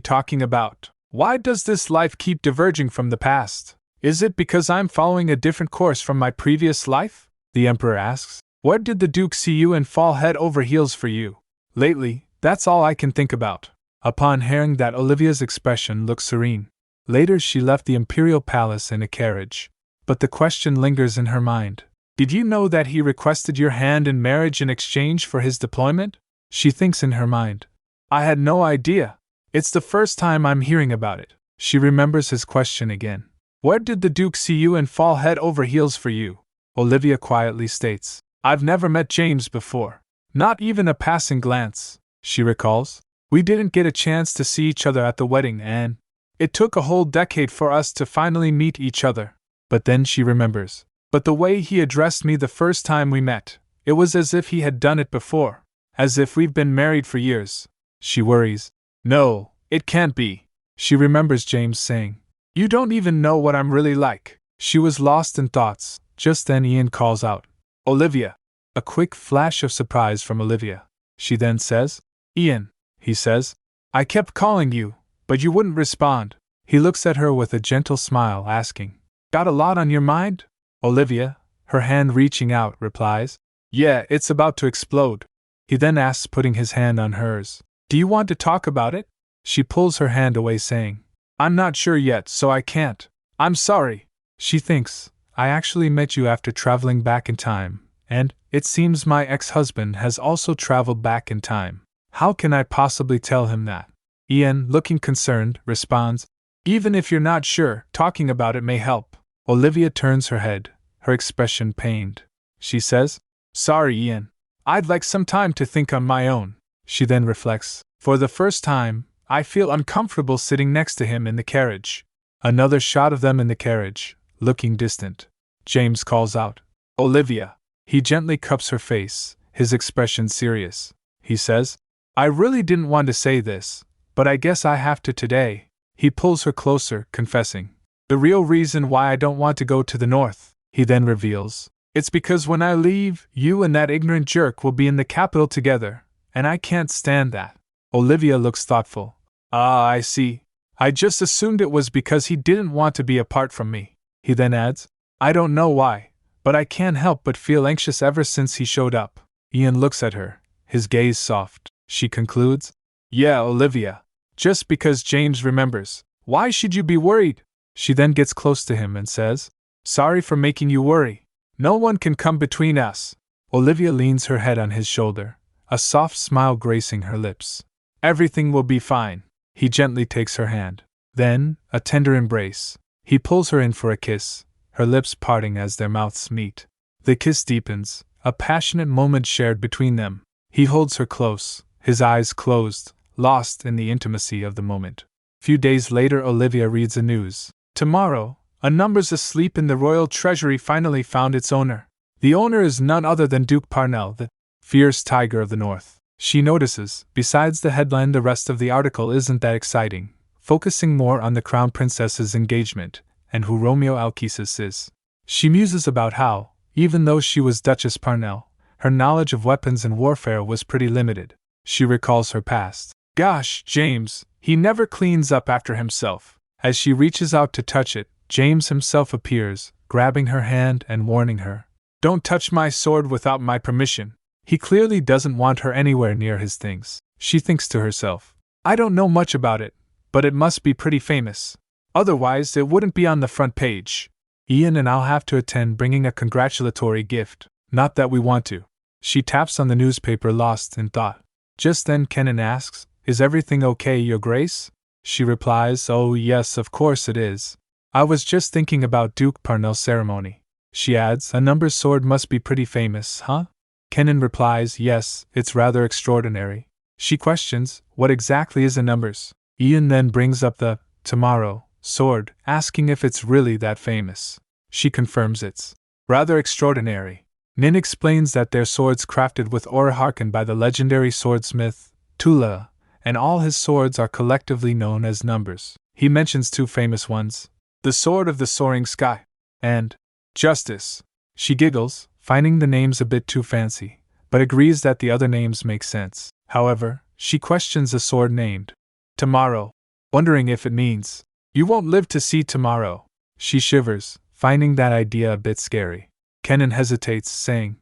talking about? Why does this life keep diverging from the past? Is it because I'm following a different course from my previous life? The Emperor asks. Where did the Duke see you and fall head over heels for you? Lately, that's all I can think about. Upon hearing that, Olivia's expression looked serene. Later she left the Imperial Palace in a carriage. But the question lingers in her mind. Did you know that he requested your hand in marriage in exchange for his deployment? She thinks in her mind. I had no idea. It's the first time I'm hearing about it. She remembers his question again. Where did the Duke see you and fall head over heels for you? Olivia quietly states. I've never met James before. Not even a passing glance, she recalls. We didn't get a chance to see each other at the wedding, and it took a whole decade for us to finally meet each other. But then she remembers. But the way he addressed me the first time we met, it was as if he had done it before. As if we've been married for years. She worries. No, it can't be. She remembers James saying, you don't even know what I'm really like. She was lost in thoughts. Just then Ian calls out, Olivia. A quick flash of surprise from Olivia. She then says, Ian, he says, I kept calling you, but you wouldn't respond. He looks at her with a gentle smile, asking, got a lot on your mind? Olivia, her hand reaching out, replies, yeah, it's about to explode. He then asks, putting his hand on hers, do you want to talk about it? She pulls her hand away, saying, I'm not sure yet, so I can't. I'm sorry. She thinks, I actually met you after traveling back in time, and it seems my ex-husband has also traveled back in time. How can I possibly tell him that? Ian, looking concerned, responds, even if you're not sure, talking about it may help. Olivia turns her head, her expression pained. She says, sorry, Ian. I'd like some time to think on my own. She then reflects, for the first time, I feel uncomfortable sitting next to him in the carriage. Another shot of them in the carriage, looking distant. James calls out, Olivia. He gently cups her face, his expression serious. He says, I really didn't want to say this, but I guess I have to today. He pulls her closer, confessing, the real reason why I don't want to go to the north, he then reveals, it's because when I leave, you and that ignorant jerk will be in the capital together, and I can't stand that. Olivia looks thoughtful. Ah, I see. I just assumed it was because he didn't want to be apart from me. He then adds, I don't know why, but I can't help but feel anxious ever since he showed up. Ian looks at her, his gaze soft. She concludes, yeah, Olivia. Just because James remembers. Why should you be worried? She then gets close to him and says, sorry for making you worry. No one can come between us. Olivia leans her head on his shoulder, a soft smile gracing her lips. Everything will be fine. He gently takes her hand. Then, a tender embrace. He pulls her in for a kiss, her lips parting as their mouths meet. The kiss deepens, a passionate moment shared between them. He holds her close, his eyes closed, lost in the intimacy of the moment. Few days later, Olivia reads the news. Tomorrow, a numbers asleep in the royal treasury finally found its owner. The owner is none other than Duke Parnell, the fierce tiger of the north. She notices, besides the headline, the rest of the article isn't that exciting, focusing more on the crown princess's engagement and who Romeo Alkesis is. She muses about how, even though she was Duchess Parnell, her knowledge of weapons and warfare was pretty limited. She recalls her past. Gosh, James, he never cleans up after himself. As she reaches out to touch it, James himself appears, grabbing her hand and warning her. Don't touch my sword without my permission. He clearly doesn't want her anywhere near his things. She thinks to herself, I don't know much about it, but it must be pretty famous. Otherwise, it wouldn't be on the front page. Ian and I'll have to attend bringing a congratulatory gift. Not that we want to. She taps on the newspaper, lost in thought. Just then Kenan asks, Is everything okay, Your Grace? She replies, Oh yes, of course it is. I was just thinking about Duke Parnell's ceremony. She adds, A number sword must be pretty famous, huh? Kenan replies, Yes, it's rather extraordinary. She questions, What exactly is a numbers? Ian then brings up the tomorrow sword, asking if it's really that famous. She confirms it's rather extraordinary. Nin explains that they're swords crafted with Oraharken by the legendary swordsmith, Tula, and all his swords are collectively known as numbers. He mentions two famous ones, the Sword of the Soaring Sky, and Justice. She giggles, finding the names a bit too fancy, but agrees that the other names make sense. However, she questions a sword named Tomorrow, wondering if it means, You won't live to see tomorrow. She shivers, finding that idea a bit scary. Kenan hesitates, saying,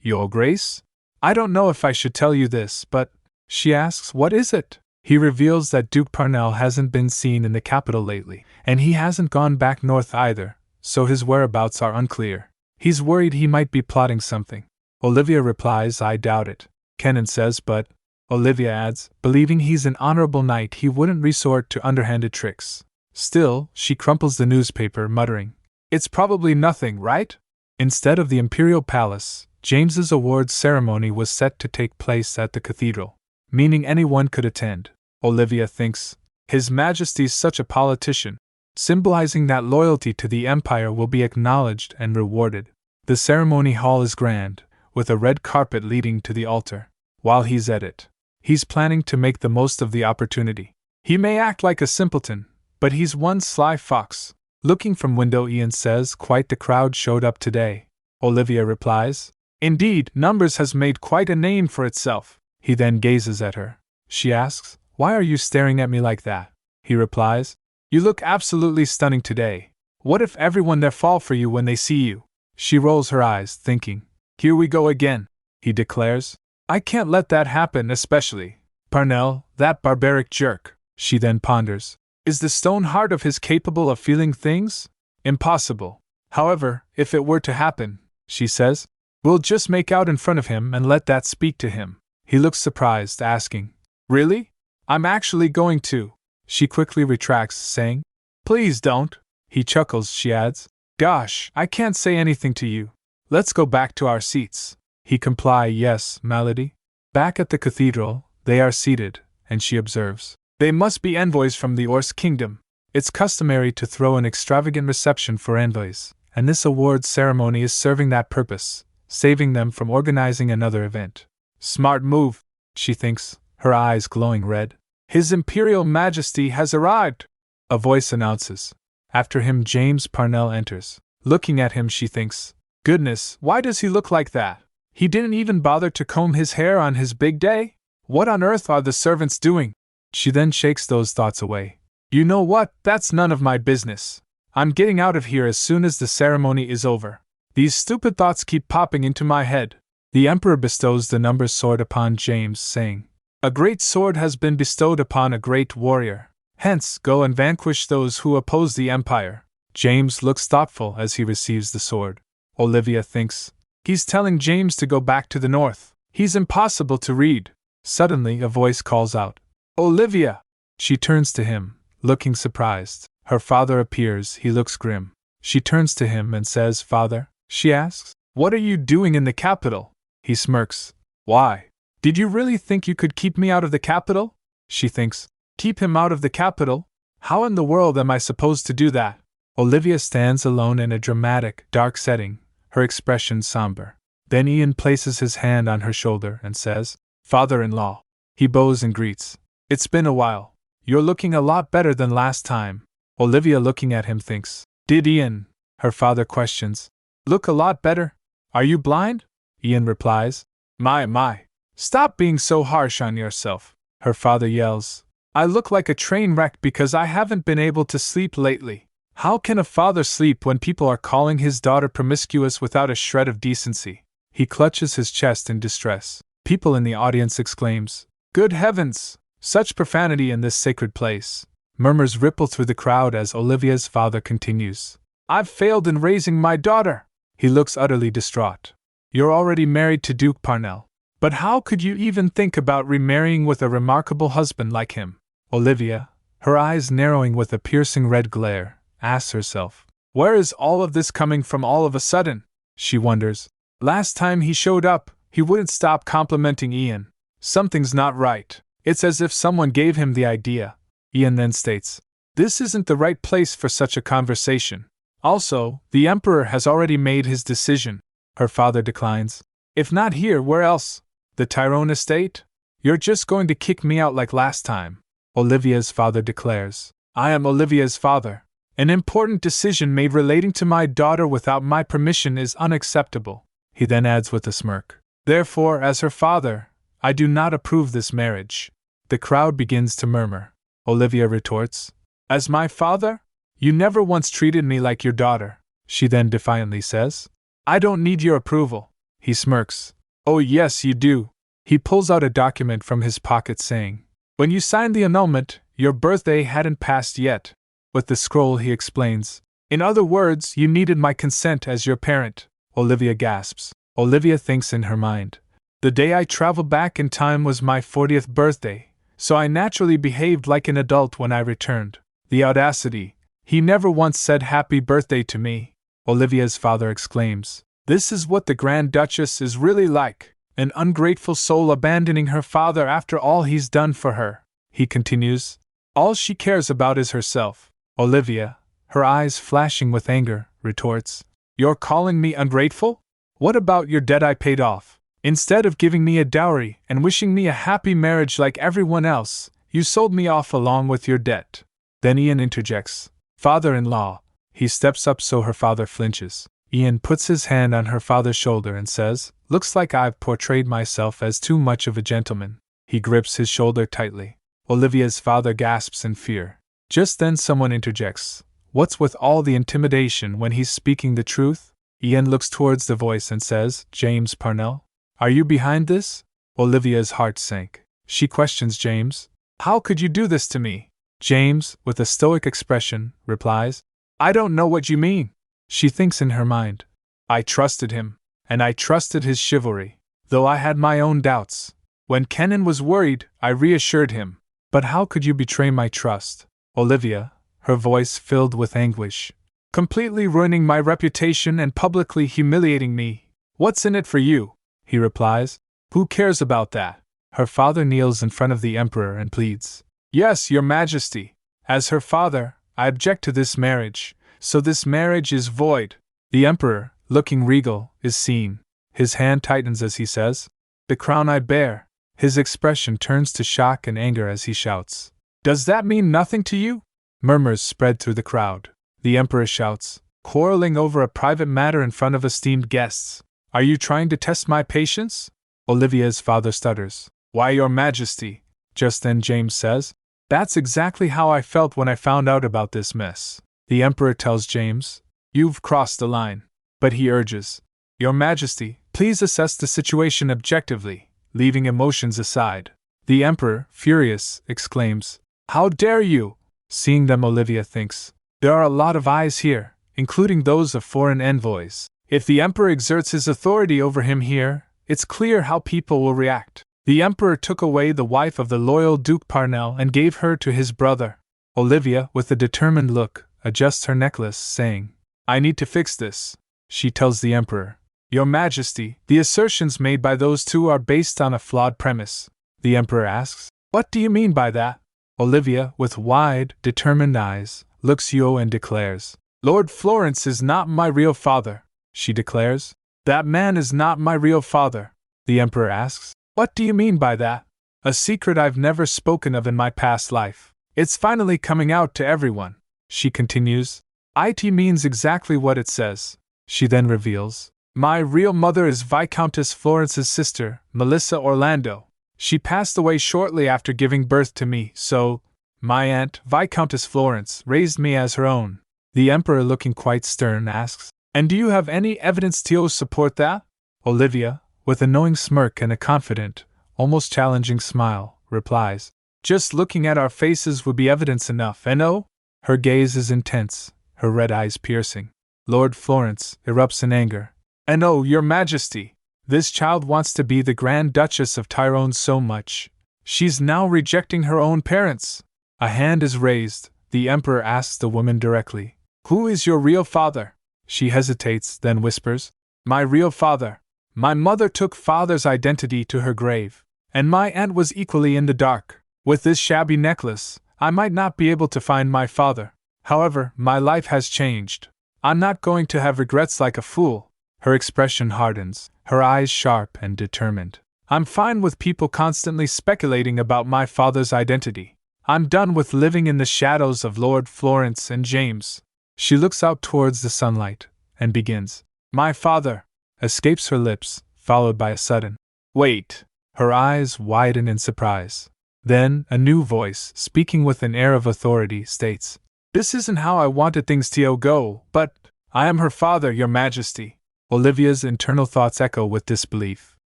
Your Grace? I don't know if I should tell you this, but… She asks, What is it? He reveals that Duke Parnell hasn't been seen in the capital lately, and he hasn't gone back north either, so his whereabouts are unclear. He's worried he might be plotting something. Olivia replies, I doubt it. Kenan says, but… Olivia adds, believing he's an honorable knight, he wouldn't resort to underhanded tricks. Still, she crumples the newspaper, muttering, It's probably nothing, right? Instead of the Imperial Palace, James's awards ceremony was set to take place at the cathedral, meaning anyone could attend. Olivia thinks, His Majesty's such a politician, symbolizing that loyalty to the Empire will be acknowledged and rewarded. The ceremony hall is grand, with a red carpet leading to the altar. While he's at it, he's planning to make the most of the opportunity. He may act like a simpleton, but he's one sly fox. Looking from window, Ian says, Quite the crowd showed up today. Olivia replies, Indeed, Numbers has made quite a name for itself. He then gazes at her. She asks, Why are you staring at me like that? He replies, You look absolutely stunning today. What if everyone there fall for you when they see you? She rolls her eyes, thinking, Here we go again. He declares, I can't let that happen, especially Parnell, that barbaric jerk. She then ponders, Is the stone heart of his capable of feeling things? Impossible. However, if it were to happen, she says, we'll just make out in front of him and let that speak to him. He looks surprised, asking, Really? I'm actually going to. She quickly retracts, saying, Please don't. He chuckles, she adds, Gosh, I can't say anything to you. Let's go back to our seats. He comply, Yes, Malady. Back at the cathedral, they are seated, and she observes, They must be envoys from the Orse kingdom. It's customary to throw an extravagant reception for envoys, and this awards ceremony is serving that purpose, saving them from organizing another event. Smart move, she thinks, her eyes glowing red. His Imperial Majesty has arrived, a voice announces. After him, James Parnell enters. Looking at him, she thinks, Goodness, why does he look like that? He didn't even bother to comb his hair on his big day? What on earth are the servants doing? She then shakes those thoughts away. You know what, that's none of my business. I'm getting out of here as soon as the ceremony is over. These stupid thoughts keep popping into my head. The Emperor bestows the Numbers sword upon James, saying, A great sword has been bestowed upon a great warrior. Hence, go and vanquish those who oppose the Empire. James looks thoughtful as he receives the sword. Olivia thinks, He's telling James to go back to the north. He's impossible to read. Suddenly, a voice calls out, Olivia! She turns to him, looking surprised. Her father appears, he looks grim. She turns to him and says, Father? She asks, What are you doing in the capital? He smirks. Why? Did you really think you could keep me out of the capital? She thinks, Keep him out of the capital? How in the world am I supposed to do that? Olivia stands alone in a dramatic, dark setting, her expression somber. Then Ian places his hand on her shoulder and says, Father-in-law. He bows and greets. It's been a while. You're looking a lot better than last time. Olivia, looking at him, thinks, Did Ian, her father questions, look a lot better? Are you blind? Ian replies, My. Stop being so harsh on yourself. Her father yells, I look like a train wreck because I haven't been able to sleep lately. How can a father sleep when people are calling his daughter promiscuous without a shred of decency? He clutches his chest in distress. People in the audience exclaims, Good heavens! Such profanity in this sacred place. Murmurs ripple through the crowd as Olivia's father continues. I've failed in raising my daughter. He looks utterly distraught. You're already married to Duke Parnell. But how could you even think about remarrying with a remarkable husband like him? Olivia, her eyes narrowing with a piercing red glare, asks herself, Where is all of this coming from all of a sudden? She wonders. Last time he showed up, he wouldn't stop complimenting Ian. Something's not right. It's as if someone gave him the idea. Ian then states, This isn't the right place for such a conversation. Also, the Emperor has already made his decision. Her father declines. If not here, where else? The Tyrone estate? You're just going to kick me out like last time. Olivia's father declares, I am Olivia's father. An important decision made relating to my daughter without my permission is unacceptable. He then adds with a smirk, Therefore, as her father, I do not approve this marriage. The crowd begins to murmur. Olivia retorts, As my father? You never once treated me like your daughter. She then defiantly says, I don't need your approval. He smirks. Oh yes, you do. He pulls out a document from his pocket saying, When you signed the annulment, your birthday hadn't passed yet. With the scroll he explains, In other words, you needed my consent as your parent. Olivia gasps. Olivia thinks in her mind, The day I traveled back in time was my 40th birthday, so I naturally behaved like an adult when I returned. The audacity. He never once said happy birthday to me. Olivia's father exclaims, This is what the Grand Duchess is really like, an ungrateful soul abandoning her father after all he's done for her. He continues, All she cares about is herself. Olivia, her eyes flashing with anger, retorts, You're calling me ungrateful? What about your debt I paid off? Instead of giving me a dowry and wishing me a happy marriage like everyone else, you sold me off along with your debt. Then Ian interjects, Father-in-law. He steps up so her father flinches. Ian puts his hand on her father's shoulder and says, Looks like I've portrayed myself as too much of a gentleman. He grips his shoulder tightly. Olivia's father gasps in fear. Just then someone interjects, What's with all the intimidation when he's speaking the truth? Ian looks towards the voice and says, James Parnell? Are you behind this? Olivia's heart sank. She questions James. How could you do this to me? James, with a stoic expression, replies, I don't know what you mean. She thinks in her mind, I trusted him, and I trusted his chivalry, though I had my own doubts. When Kenan was worried, I reassured him. But how could you betray my trust? Olivia, her voice filled with anguish. Completely ruining my reputation and publicly humiliating me. What's in it for you? He replies. Who cares about that? Her father kneels in front of the Emperor and pleads. Yes, your Majesty. As her father, I object to this marriage, so this marriage is void. The Emperor, looking regal, is seen. His hand tightens as he says, The crown I bear. His expression turns to shock and anger as he shouts, Does that mean nothing to you? Murmurs spread through the crowd. The Emperor shouts, Quarreling over a private matter in front of esteemed guests. Are you trying to test my patience? Olivia's father stutters. Why, your Majesty. Just then James says, That's exactly how I felt when I found out about this mess. The Emperor tells James, You've crossed the line. But he urges, Your Majesty, please assess the situation objectively, leaving emotions aside. The Emperor, furious, exclaims, How dare you? Seeing them, Olivia thinks, There are a lot of eyes here, including those of foreign envoys. If the Emperor exerts his authority over him here, it's clear how people will react. The Emperor took away the wife of the loyal Duke Parnell and gave her to his brother. Olivia, with a determined look, adjusts her necklace, saying, I need to fix this. She tells the Emperor, Your Majesty, the assertions made by those two are based on a flawed premise. The Emperor asks, What do you mean by that? Olivia, with wide, determined eyes, looks Yo and declares, Lord Florence is not my real father, she declares. That man is not my real father. The Emperor asks, What do you mean by that? A secret I've never spoken of in my past life. It's finally coming out to everyone, she continues. It means exactly what it says. She then reveals, My real mother is Viscountess Florence's sister, Melissa Orlando. She passed away shortly after giving birth to me, so my aunt, Viscountess Florence, raised me as her own. The Emperor, looking quite stern, asks, And do you have any evidence to support that? Olivia, with a knowing smirk and a confident, almost challenging smile, replies, Just looking at our faces would be evidence enough, and oh! Her gaze is intense, her red eyes piercing. Lord Florence erupts in anger. And oh, Your Majesty! This child wants to be the Grand Duchess of Tyrone so much. She's now rejecting her own parents. A hand is raised. The Emperor asks the woman directly, Who is your real father? She hesitates, then whispers, My real father. My mother took father's identity to her grave, and my aunt was equally in the dark. With this shabby necklace, I might not be able to find my father. However, my life has changed. I'm not going to have regrets like a fool. Her expression hardens, her eyes sharp and determined. I'm fine with people constantly speculating about my father's identity. I'm done with living in the shadows of Lord Florence and James. She looks out towards the sunlight, and begins, My father, escapes her lips, followed by a sudden, Wait! Her eyes widen in surprise. Then, a new voice, speaking with an air of authority, states, This isn't how I wanted things to go, but I am her father, Your Majesty. Olivia's internal thoughts echo with disbelief.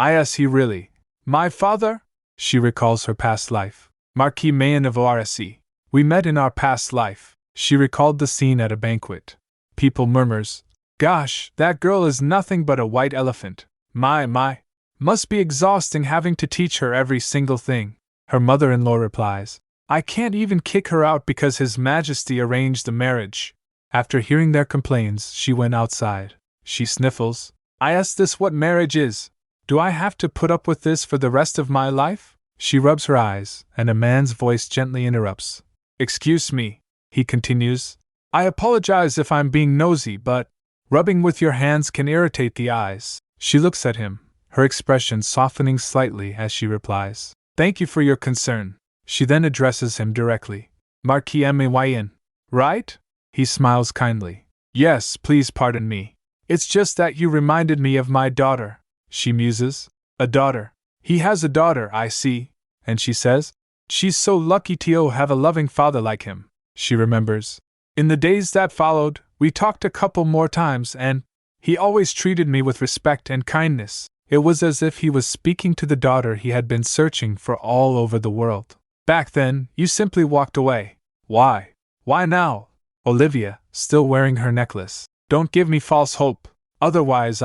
Is he really my father? She recalls her past life. Marquis Mayen of Orsi. We met in our past life. She recalled the scene at a banquet. People murmurs, Gosh, that girl is nothing but a white elephant. My. Must be exhausting having to teach her every single thing. Her mother-in-law replies, I can't even kick her out because His Majesty arranged the marriage. After hearing their complaints, she went outside. She sniffles. I ask this what marriage is. Do I have to put up with this for the rest of my life? She rubs her eyes, and a man's voice gently interrupts. Excuse me, he continues. I apologize if I'm being nosy, but rubbing with your hands can irritate the eyes. She looks at him, her expression softening slightly as she replies, Thank you for your concern. She then addresses him directly. Marquis Mayen, right? He smiles kindly. Yes, please pardon me. It's just that you reminded me of my daughter. She muses. A daughter. He has a daughter, I see. And she says, She's so lucky to have a loving father like him. She remembers. In the days that followed, we talked a couple more times and he always treated me with respect and kindness. It was as if he was speaking to the daughter he had been searching for all over the world. Back then, you simply walked away. Why? Why now? Olivia, still wearing her necklace. Don't give me false hope. Otherwise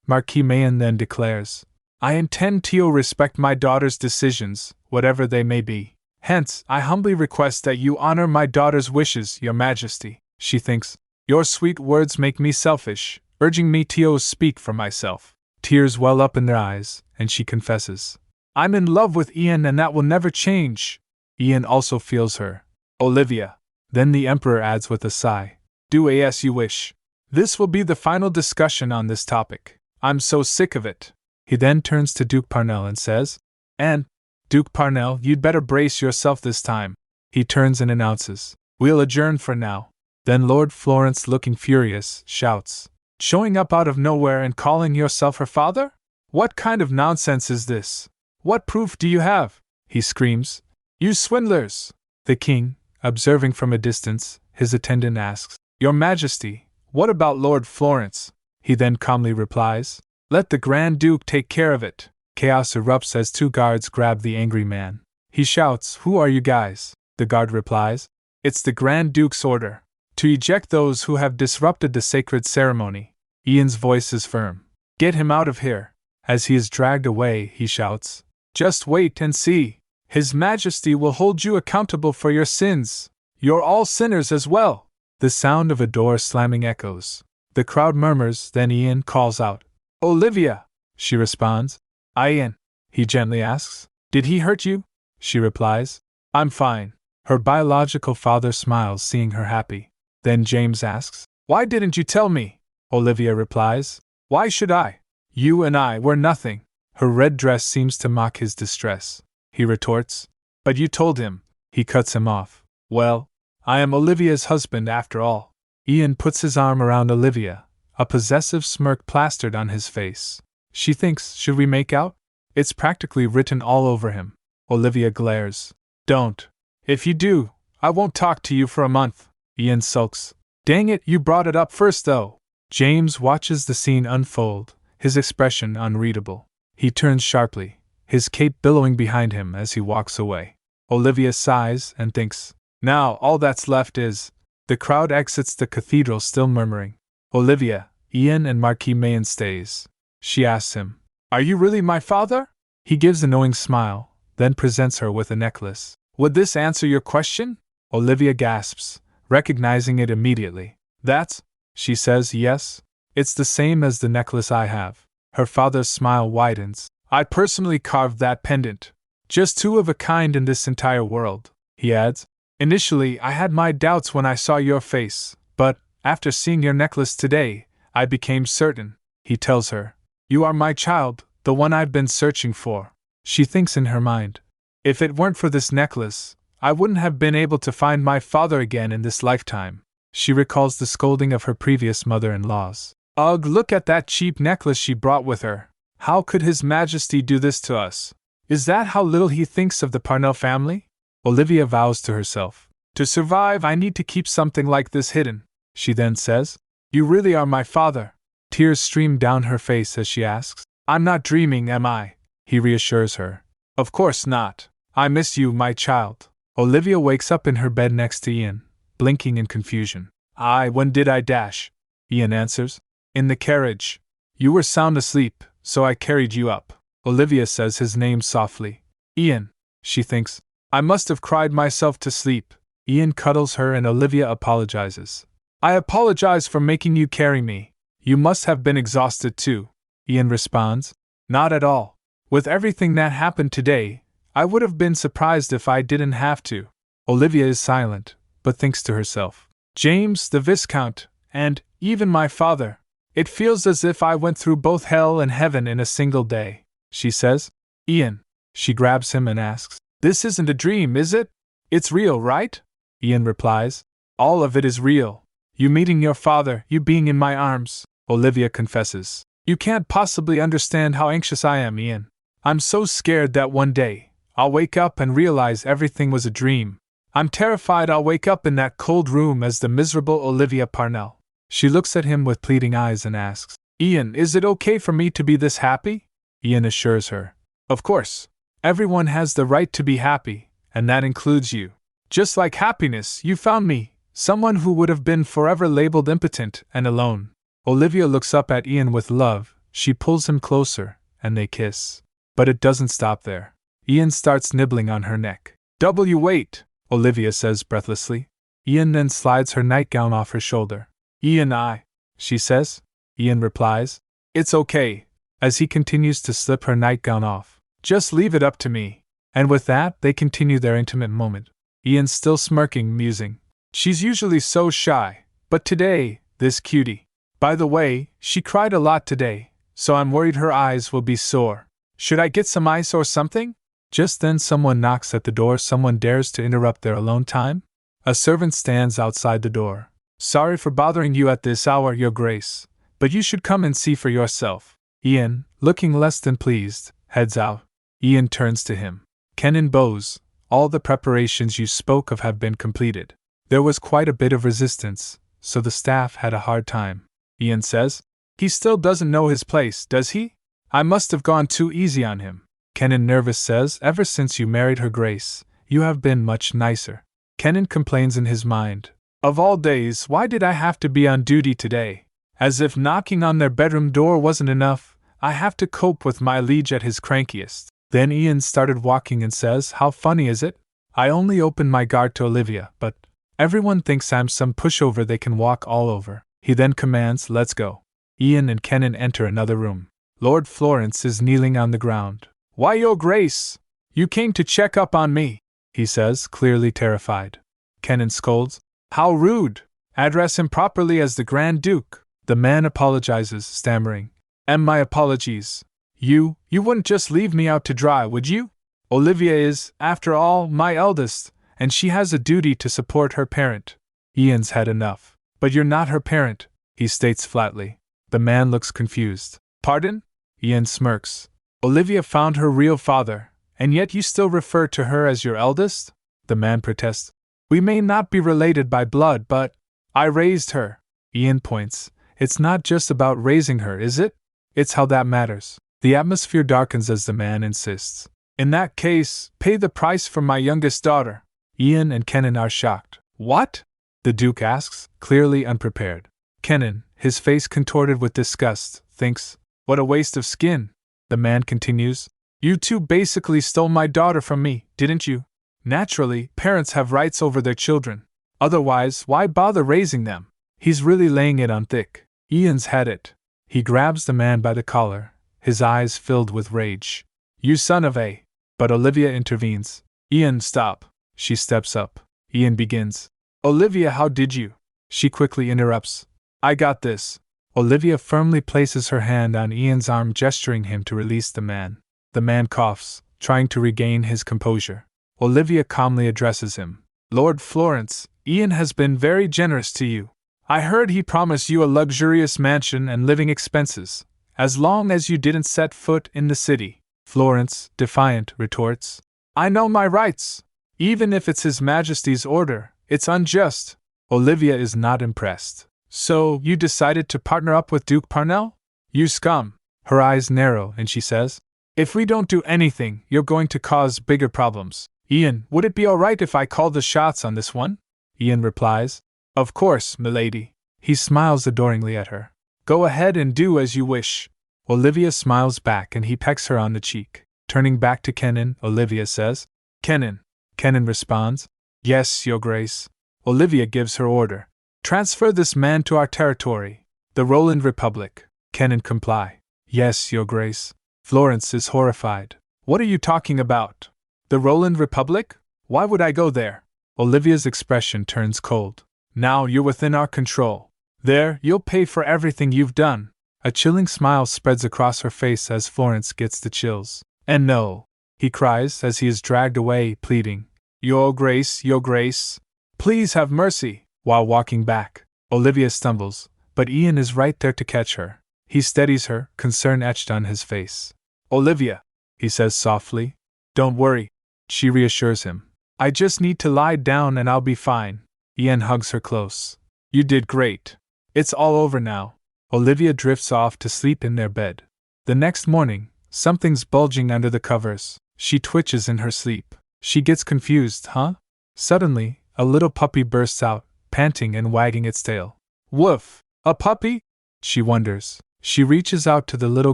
Marquis Mayen then declares, I intend to respect my daughter's decisions, whatever they may be. Hence, I humbly request that you honor my daughter's wishes, Your Majesty. She thinks, Your sweet words make me selfish, urging me to speak for myself. Tears well up in their eyes, and she confesses, I'm in love with Ian and that will never change. Ian also feels her. Olivia. Then the Emperor adds with a sigh, Do as you wish. This will be the final discussion on this topic. I'm so sick of it. He then turns to Duke Parnell and says, And, Duke Parnell, you'd better brace yourself this time. He turns and announces, We'll adjourn for now. Then Lord Florence, looking furious, shouts, Showing up out of nowhere and calling yourself her father? What kind of nonsense is this? What proof do you have? He screams. You swindlers! The king, observing from a distance, his attendant asks, Your Majesty, what about Lord Florence? He then calmly replies, Let the Grand Duke take care of it. Chaos erupts as two guards grab the angry man. He shouts, Who are you guys? The guard replies, It's the Grand Duke's order to eject those who have disrupted the sacred ceremony. Ian's voice is firm. Get him out of here. As he is dragged away, he shouts, Just wait and see. His Majesty will hold you accountable for your sins. You're all sinners as well. The sound of a door slamming echoes. The crowd murmurs, then Ian calls out, Olivia! She responds. Ian, he gently asks. Did he hurt you? She replies. I'm fine. Her biological father smiles, seeing her happy. Then James asks, Why didn't you tell me? Olivia replies, Why should I? You and I were nothing. Her red dress seems to mock his distress. He retorts, But you told him. He cuts him off. Well, I am Olivia's husband after all. Ian puts his arm around Olivia, a possessive smirk plastered on his face. She thinks, should we make out? It's practically written all over him. Olivia glares. Don't. If you do, I won't talk to you for a month. Ian sulks. Dang it, you brought it up first though. James watches the scene unfold, his expression unreadable. He turns sharply, his cape billowing behind him as he walks away. Olivia sighs and thinks, now all that's left is... The crowd exits the cathedral still murmuring. Olivia, Ian and Marquis Mayen stays. She asks him, Are you really my father? He gives a knowing smile, then presents her with a necklace. Would this answer your question? Olivia gasps, recognizing it immediately. That's, she says, yes. It's the same as the necklace I have. Her father's smile widens. I personally carved that pendant. Just two of a kind in this entire world, he adds. Initially, I had my doubts when I saw your face, but, after seeing your necklace today, I became certain, he tells her. You are my child, the one I've been searching for. She thinks in her mind. If it weren't for this necklace, I wouldn't have been able to find my father again in this lifetime. She recalls the scolding of her previous mother-in-laws. Ugh, look at that cheap necklace she brought with her. How could His Majesty do this to us? Is that how little he thinks of the Parnell family? Olivia vows to herself. To survive, I need to keep something like this hidden, she then says. You really are my father. Tears stream down her face as she asks. I'm not dreaming, am I? He reassures her. Of course not. I miss you, my child. Olivia wakes up in her bed next to Ian, blinking in confusion. When did I dash? Ian answers. In the carriage. You were sound asleep, so I carried you up. Olivia says his name softly. Ian, she thinks. I must have cried myself to sleep. Ian cuddles her and Olivia apologizes. I apologize for making you carry me. You must have been exhausted too. Ian responds. Not at all. With everything that happened today, I would have been surprised if I didn't have to. Olivia is silent, but thinks to herself. James, the Viscount, and even my father. It feels as if I went through both hell and heaven in a single day, she says. Ian. She grabs him and asks. This isn't a dream, is it? It's real, right? Ian replies. All of it is real. You meeting your father, you being in my arms, Olivia confesses. You can't possibly understand how anxious I am, Ian. I'm so scared that one day, I'll wake up and realize everything was a dream. I'm terrified I'll wake up in that cold room as the miserable Olivia Parnell. She looks at him with pleading eyes and asks, Ian, is it okay for me to be this happy? Ian assures her. Of course. Everyone has the right to be happy, and that includes you. Just like happiness, you found me, someone who would have been forever labeled impotent and alone. Olivia looks up at Ian with love, she pulls him closer, and they kiss. But it doesn't stop there. Ian starts nibbling on her neck. Wait, Olivia says breathlessly. Ian then slides her nightgown off her shoulder. She says. Ian replies. It's okay, as he continues to slip her nightgown off. Just leave it up to me. And with that, they continue their intimate moment. Ian still smirking, musing. She's usually so shy, but today, this cutie. By the way, she cried a lot today, so I'm worried her eyes will be sore. Should I get some ice or something? Just then someone knocks at the door. Someone dares to interrupt their alone time? A servant stands outside the door. Sorry for bothering you at this hour, Your Grace, but you should come and see for yourself. Ian, looking less than pleased, heads out. Ian turns to him. Kenan Bose, all the preparations you spoke of have been completed. There was quite a bit of resistance, so the staff had a hard time. Ian says. He still doesn't know his place, does he? I must have gone too easy on him. Kenan nervous says. Ever since you married Her Grace, you have been much nicer. Kenan complains in his mind. Of all days, why did I have to be on duty today? As if knocking on their bedroom door wasn't enough, I have to cope with my liege at his crankiest. Then Ian started walking and says, how funny is it? I only opened my guard to Olivia, but everyone thinks I'm some pushover they can walk all over. He then commands, let's go. Ian and Kenan enter another room. Lord Florence is kneeling on the ground. Why, Your Grace! You came to check up on me, he says, clearly terrified. Kenan scolds. How rude! Address him properly as the Grand Duke. The man apologizes, stammering. And my apologies. You wouldn't just leave me out to dry, would you? Olivia is, after all, my eldest, and she has a duty to support her parent. Ian's had enough. But you're not her parent, he states flatly. The man looks confused. Pardon? Ian smirks. Olivia found her real father, and yet you still refer to her as your eldest? The man protests. We may not be related by blood, but I raised her. Ian points. It's not just about raising her, is it? It's how that matters. The atmosphere darkens as the man insists. In that case, pay the price for my youngest daughter. Ian and Kenan are shocked. What? The Duke asks, clearly unprepared. Kenan, his face contorted with disgust, thinks, what a waste of skin. The man continues, you two basically stole my daughter from me, didn't you? Naturally, parents have rights over their children. Otherwise, why bother raising them? He's really laying it on thick. Ian's had it. He grabs the man by the collar, his eyes filled with rage. You son of a... But Olivia intervenes. Ian, stop. She steps up. Ian begins. Olivia, how did you? She quickly interrupts. I got this. Olivia firmly places her hand on Ian's arm, gesturing him to release the man. The man coughs, trying to regain his composure. Olivia calmly addresses him. Lord Florence, Ian has been very generous to you. I heard he promised you a luxurious mansion and living expenses, as long as you didn't set foot in the city. Florence, defiant, retorts. I know my rights. Even if it's His Majesty's order, it's unjust. Olivia is not impressed. So, you decided to partner up with Duke Parnell? You scum. Her eyes narrow and she says, if we don't do anything, you're going to cause bigger problems. Ian, would it be alright if I called the shots on this one? Ian replies, of course, milady. He smiles adoringly at her. Go ahead and do as you wish. Olivia smiles back and he pecks her on the cheek. Turning back to Kenan, Olivia says, Kenan. Kenan responds, yes, Your Grace. Olivia gives her order. Transfer this man to our territory, the Roland Republic. Kenan comply. Yes, Your Grace. Florence is horrified. What are you talking about? The Roland Republic? Why would I go there? Olivia's expression turns cold. Now you're within our control. There, you'll pay for everything you've done. A chilling smile spreads across her face as Florence gets the chills. And no, he cries as he is dragged away, pleading, Your Grace, please have mercy. While walking back, Olivia stumbles, but Ian is right there to catch her. He steadies her, concern etched on his face. Olivia, he says softly. Don't worry, she reassures him. I just need to lie down and I'll be fine. Ian hugs her close. You did great. It's all over now. Olivia drifts off to sleep in their bed. The next morning, something's bulging under the covers. She twitches in her sleep. She gets confused, huh? Suddenly, a little puppy bursts out, panting and wagging its tail. Woof! A puppy? She wonders. She reaches out to the little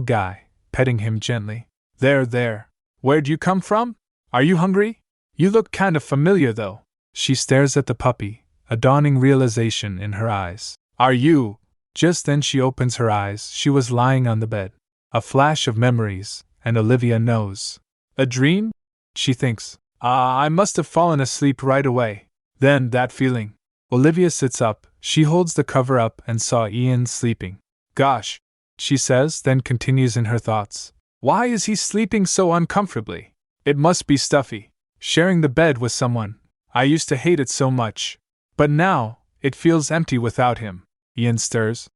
guy, petting him gently. There. Where'd you come from? Are you hungry? You look kind of familiar, though. She stares at the puppy, a dawning realization in her eyes. Are you? Just then she opens her eyes. She was lying on the bed. A flash of memories, and Olivia knows. A dream? She thinks. I must have fallen asleep right away. Then, that feeling. Olivia sits up. She holds the cover up and saw Ian sleeping. Gosh, she says, then continues in her thoughts. Why is he sleeping so uncomfortably? It must be stuffy. Sharing the bed with someone. I used to hate it so much. But now, it feels empty without him. Ian stirs.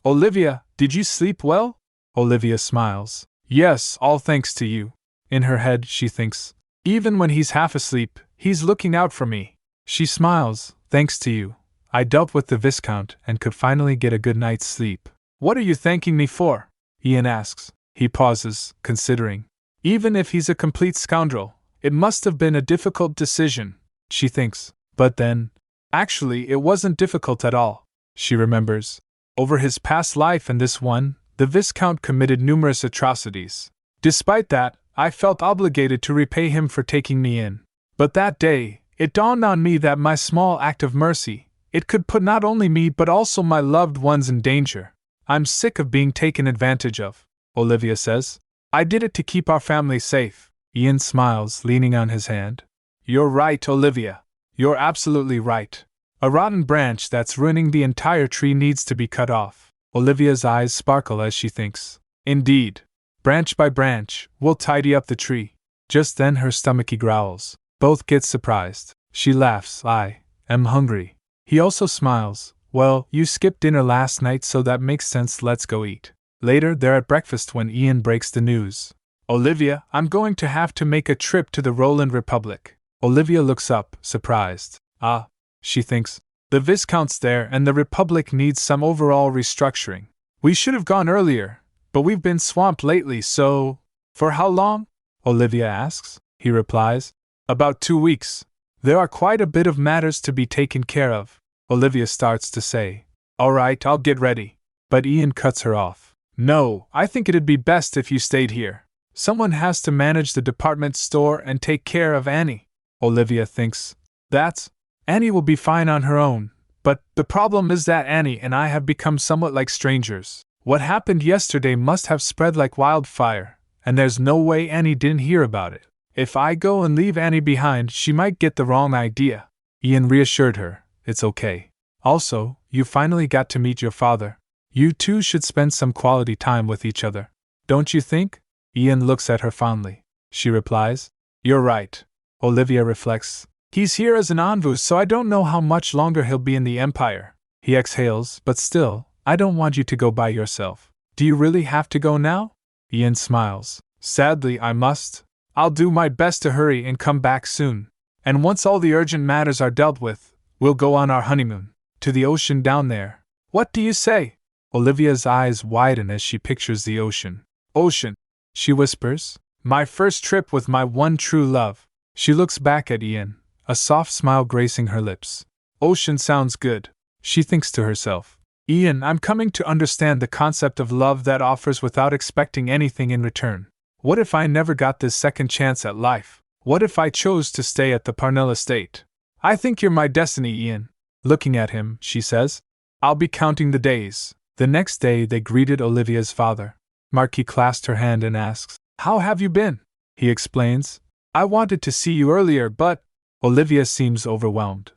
Olivia, did you sleep well? Olivia smiles. Yes, all thanks to you. In her head, she thinks. Even when he's half asleep, he's looking out for me. She smiles. Thanks to you. I dealt with the Viscount and could finally get a good night's sleep. What are you thanking me for? Ian asks. He pauses, considering. Even if he's a complete scoundrel, it must have been a difficult decision, she thinks. But then, actually, it wasn't difficult at all. She remembers. Over his past life and this one, the Viscount committed numerous atrocities. Despite that, I felt obligated to repay him for taking me in. But that day, it dawned on me that my small act of mercy, it could put not only me but also my loved ones in danger. I'm sick of being taken advantage of, Olivia says. I did it to keep our family safe. Ian smiles, leaning on his hand. You're right, Olivia. You're absolutely right. A rotten branch that's ruining the entire tree needs to be cut off. Olivia's eyes sparkle as she thinks. Indeed. Branch by branch, we'll tidy up the tree. Just then her stomachy growls. Both get surprised. She laughs. I am hungry. He also smiles. Well, you skipped dinner last night, so that makes sense. Let's go eat. Later, they're at breakfast when Ian breaks the news. Olivia, I'm going to have to make a trip to the Roland Republic. Olivia looks up, surprised. Ah, she thinks. The Viscount's there and the Republic needs some overall restructuring. We should have gone earlier, but we've been swamped lately, so… For how long? Olivia asks. He replies. About 2 weeks. There are quite a bit of matters to be taken care of. Olivia starts to say, All right, I'll get ready. But Ian cuts her off. No, I think it'd be best if you stayed here. Someone has to manage the department store and take care of Annie. Olivia thinks. That's… Annie will be fine on her own, but the problem is that Annie and I have become somewhat like strangers. What happened yesterday must have spread like wildfire, and there's no way Annie didn't hear about it. If I go and leave Annie behind, she might get the wrong idea. Ian reassured her. It's okay. Also, you finally got to meet your father. You two should spend some quality time with each other. Don't you think? Ian looks at her fondly. She replies. You're right. Olivia reflects. He's here as an envoy, so I don't know how much longer he'll be in the Empire. He exhales, but still, I don't want you to go by yourself. Do you really have to go now? Ian smiles. Sadly, I must. I'll do my best to hurry and come back soon. And once all the urgent matters are dealt with, we'll go on our honeymoon. To the ocean down there. What do you say? Olivia's eyes widen as she pictures the ocean. Ocean, she whispers. My first trip with my one true love. She looks back at Ian, a soft smile gracing her lips. Ocean sounds good, she thinks to herself. Ian, I'm coming to understand the concept of love that offers without expecting anything in return. What if I never got this second chance at life? What if I chose to stay at the Parnell estate? I think you're my destiny, Ian. Looking at him, she says. I'll be counting the days. The next day they greeted Olivia's father. Marquis clasped her hand and asks, How have you been? He explains. I wanted to see you earlier, but… Olivia seems overwhelmed.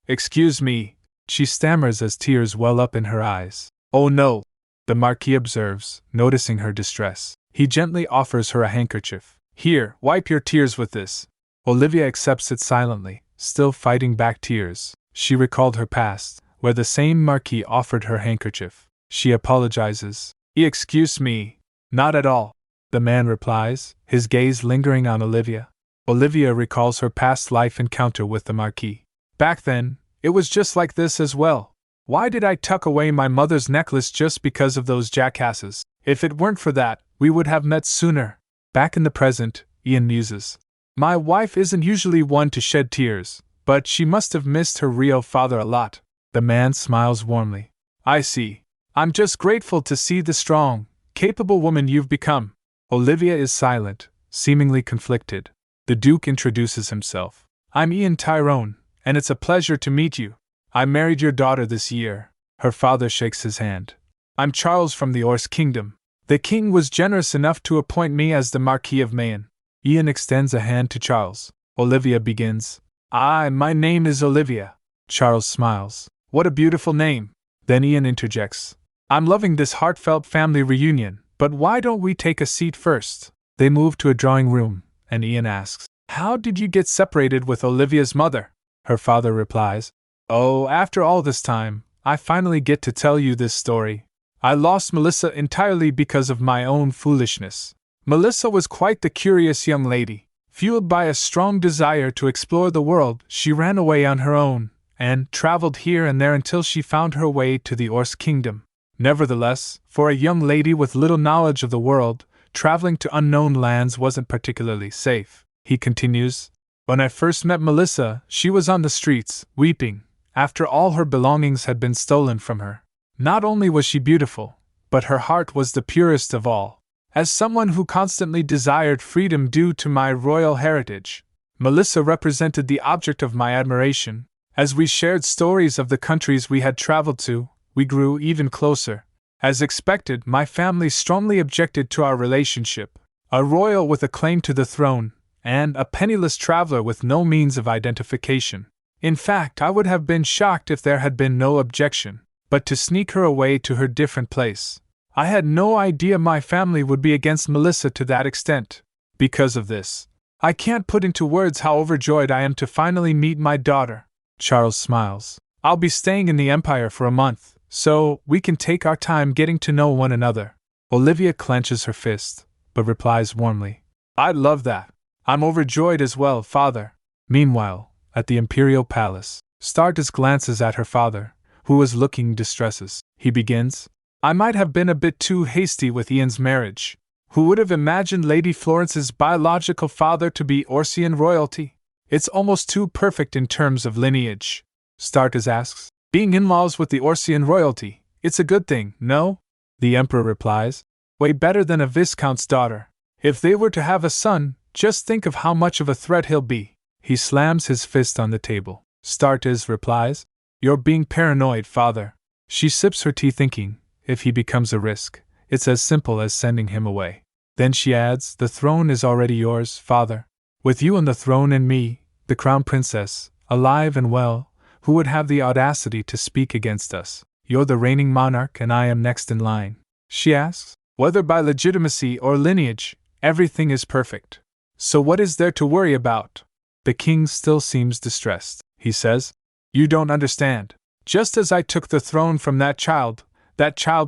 Excuse me, she stammers as tears well up in her eyes. Oh no, the Marquis observes, noticing her distress. He gently offers her a handkerchief. Here, wipe your tears with this. Olivia accepts it silently, still fighting back tears. She recalled her past, where the same Marquis offered her handkerchief. She apologizes. Excuse me. Not at all, the man replies, his gaze lingering on Olivia. Olivia recalls her past life encounter with the Marquis. Back then, it was just like this as well. Why did I tuck away my mother's necklace just because of those jackasses? If it weren't for that, we would have met sooner. Back in the present, Ian muses. My wife isn't usually one to shed tears, but she must have missed her real father a lot. The man smiles warmly. I see. I'm just grateful to see the strong, capable woman you've become. Olivia is silent, seemingly conflicted. The Duke introduces himself. I'm Ian Tyrone, and it's a pleasure to meet you. I married your daughter this year. Her father shakes his hand. I'm Charles from the Orse Kingdom. The king was generous enough to appoint me as the Marquis of Mayen. Ian extends a hand to Charles. Olivia begins. My name is Olivia. Charles smiles. What a beautiful name. Then Ian interjects. I'm loving this heartfelt family reunion, but why don't we take a seat first? They move to a drawing room, and Ian asks, How did you get separated with Olivia's mother? Her father replies, Oh, after all this time, I finally get to tell you this story. I lost Melissa entirely because of my own foolishness. Melissa was quite the curious young lady. Fueled by a strong desire to explore the world, she ran away on her own, and traveled here and there until she found her way to the Orse Kingdom. Nevertheless, for a young lady with little knowledge of the world, traveling to unknown lands wasn't particularly safe. He continues, When I first met Melissa, she was on the streets, weeping, after all her belongings had been stolen from her. Not only was she beautiful, but her heart was the purest of all. As someone who constantly desired freedom due to my royal heritage, Melissa represented the object of my admiration. As we shared stories of the countries we had traveled to, we grew even closer. As expected, my family strongly objected to our relationship. A royal with a claim to the throne, and a penniless traveler with no means of identification. In fact, I would have been shocked if there had been no objection. But to sneak her away to her different place. I had no idea my family would be against Melissa to that extent. Because of this, I can't put into words how overjoyed I am to finally meet my daughter. Charles smiles. I'll be staying in the Empire for a month, so we can take our time getting to know one another. Olivia clenches her fist, but replies warmly. I'd love that. I'm overjoyed as well, father. Meanwhile, at the Imperial Palace, Stardust glances at her father, who was looking distresses. He begins, I might have been a bit too hasty with Ian's marriage. Who would have imagined Lady Florence's biological father to be Orcian royalty? It's almost too perfect in terms of lineage. Stardust asks, being in-laws with the Orcian royalty, it's a good thing, no? The Emperor replies, way better than a Viscount's daughter. If they were to have a son, just think of how much of a threat he'll be. He slams his fist on the table. Stardust replies, you're being paranoid, father. She sips her tea thinking, if he becomes a risk, it's as simple as sending him away. Then she adds, the throne is already yours, father. With you on the throne and me, the crown princess, alive and well, who would have the audacity to speak against us? You're the reigning monarch and I am next in line. She asks, whether by legitimacy or lineage, everything is perfect. So what is there to worry about? The king still seems distressed. He says, you don't understand. Just as I took the throne from that child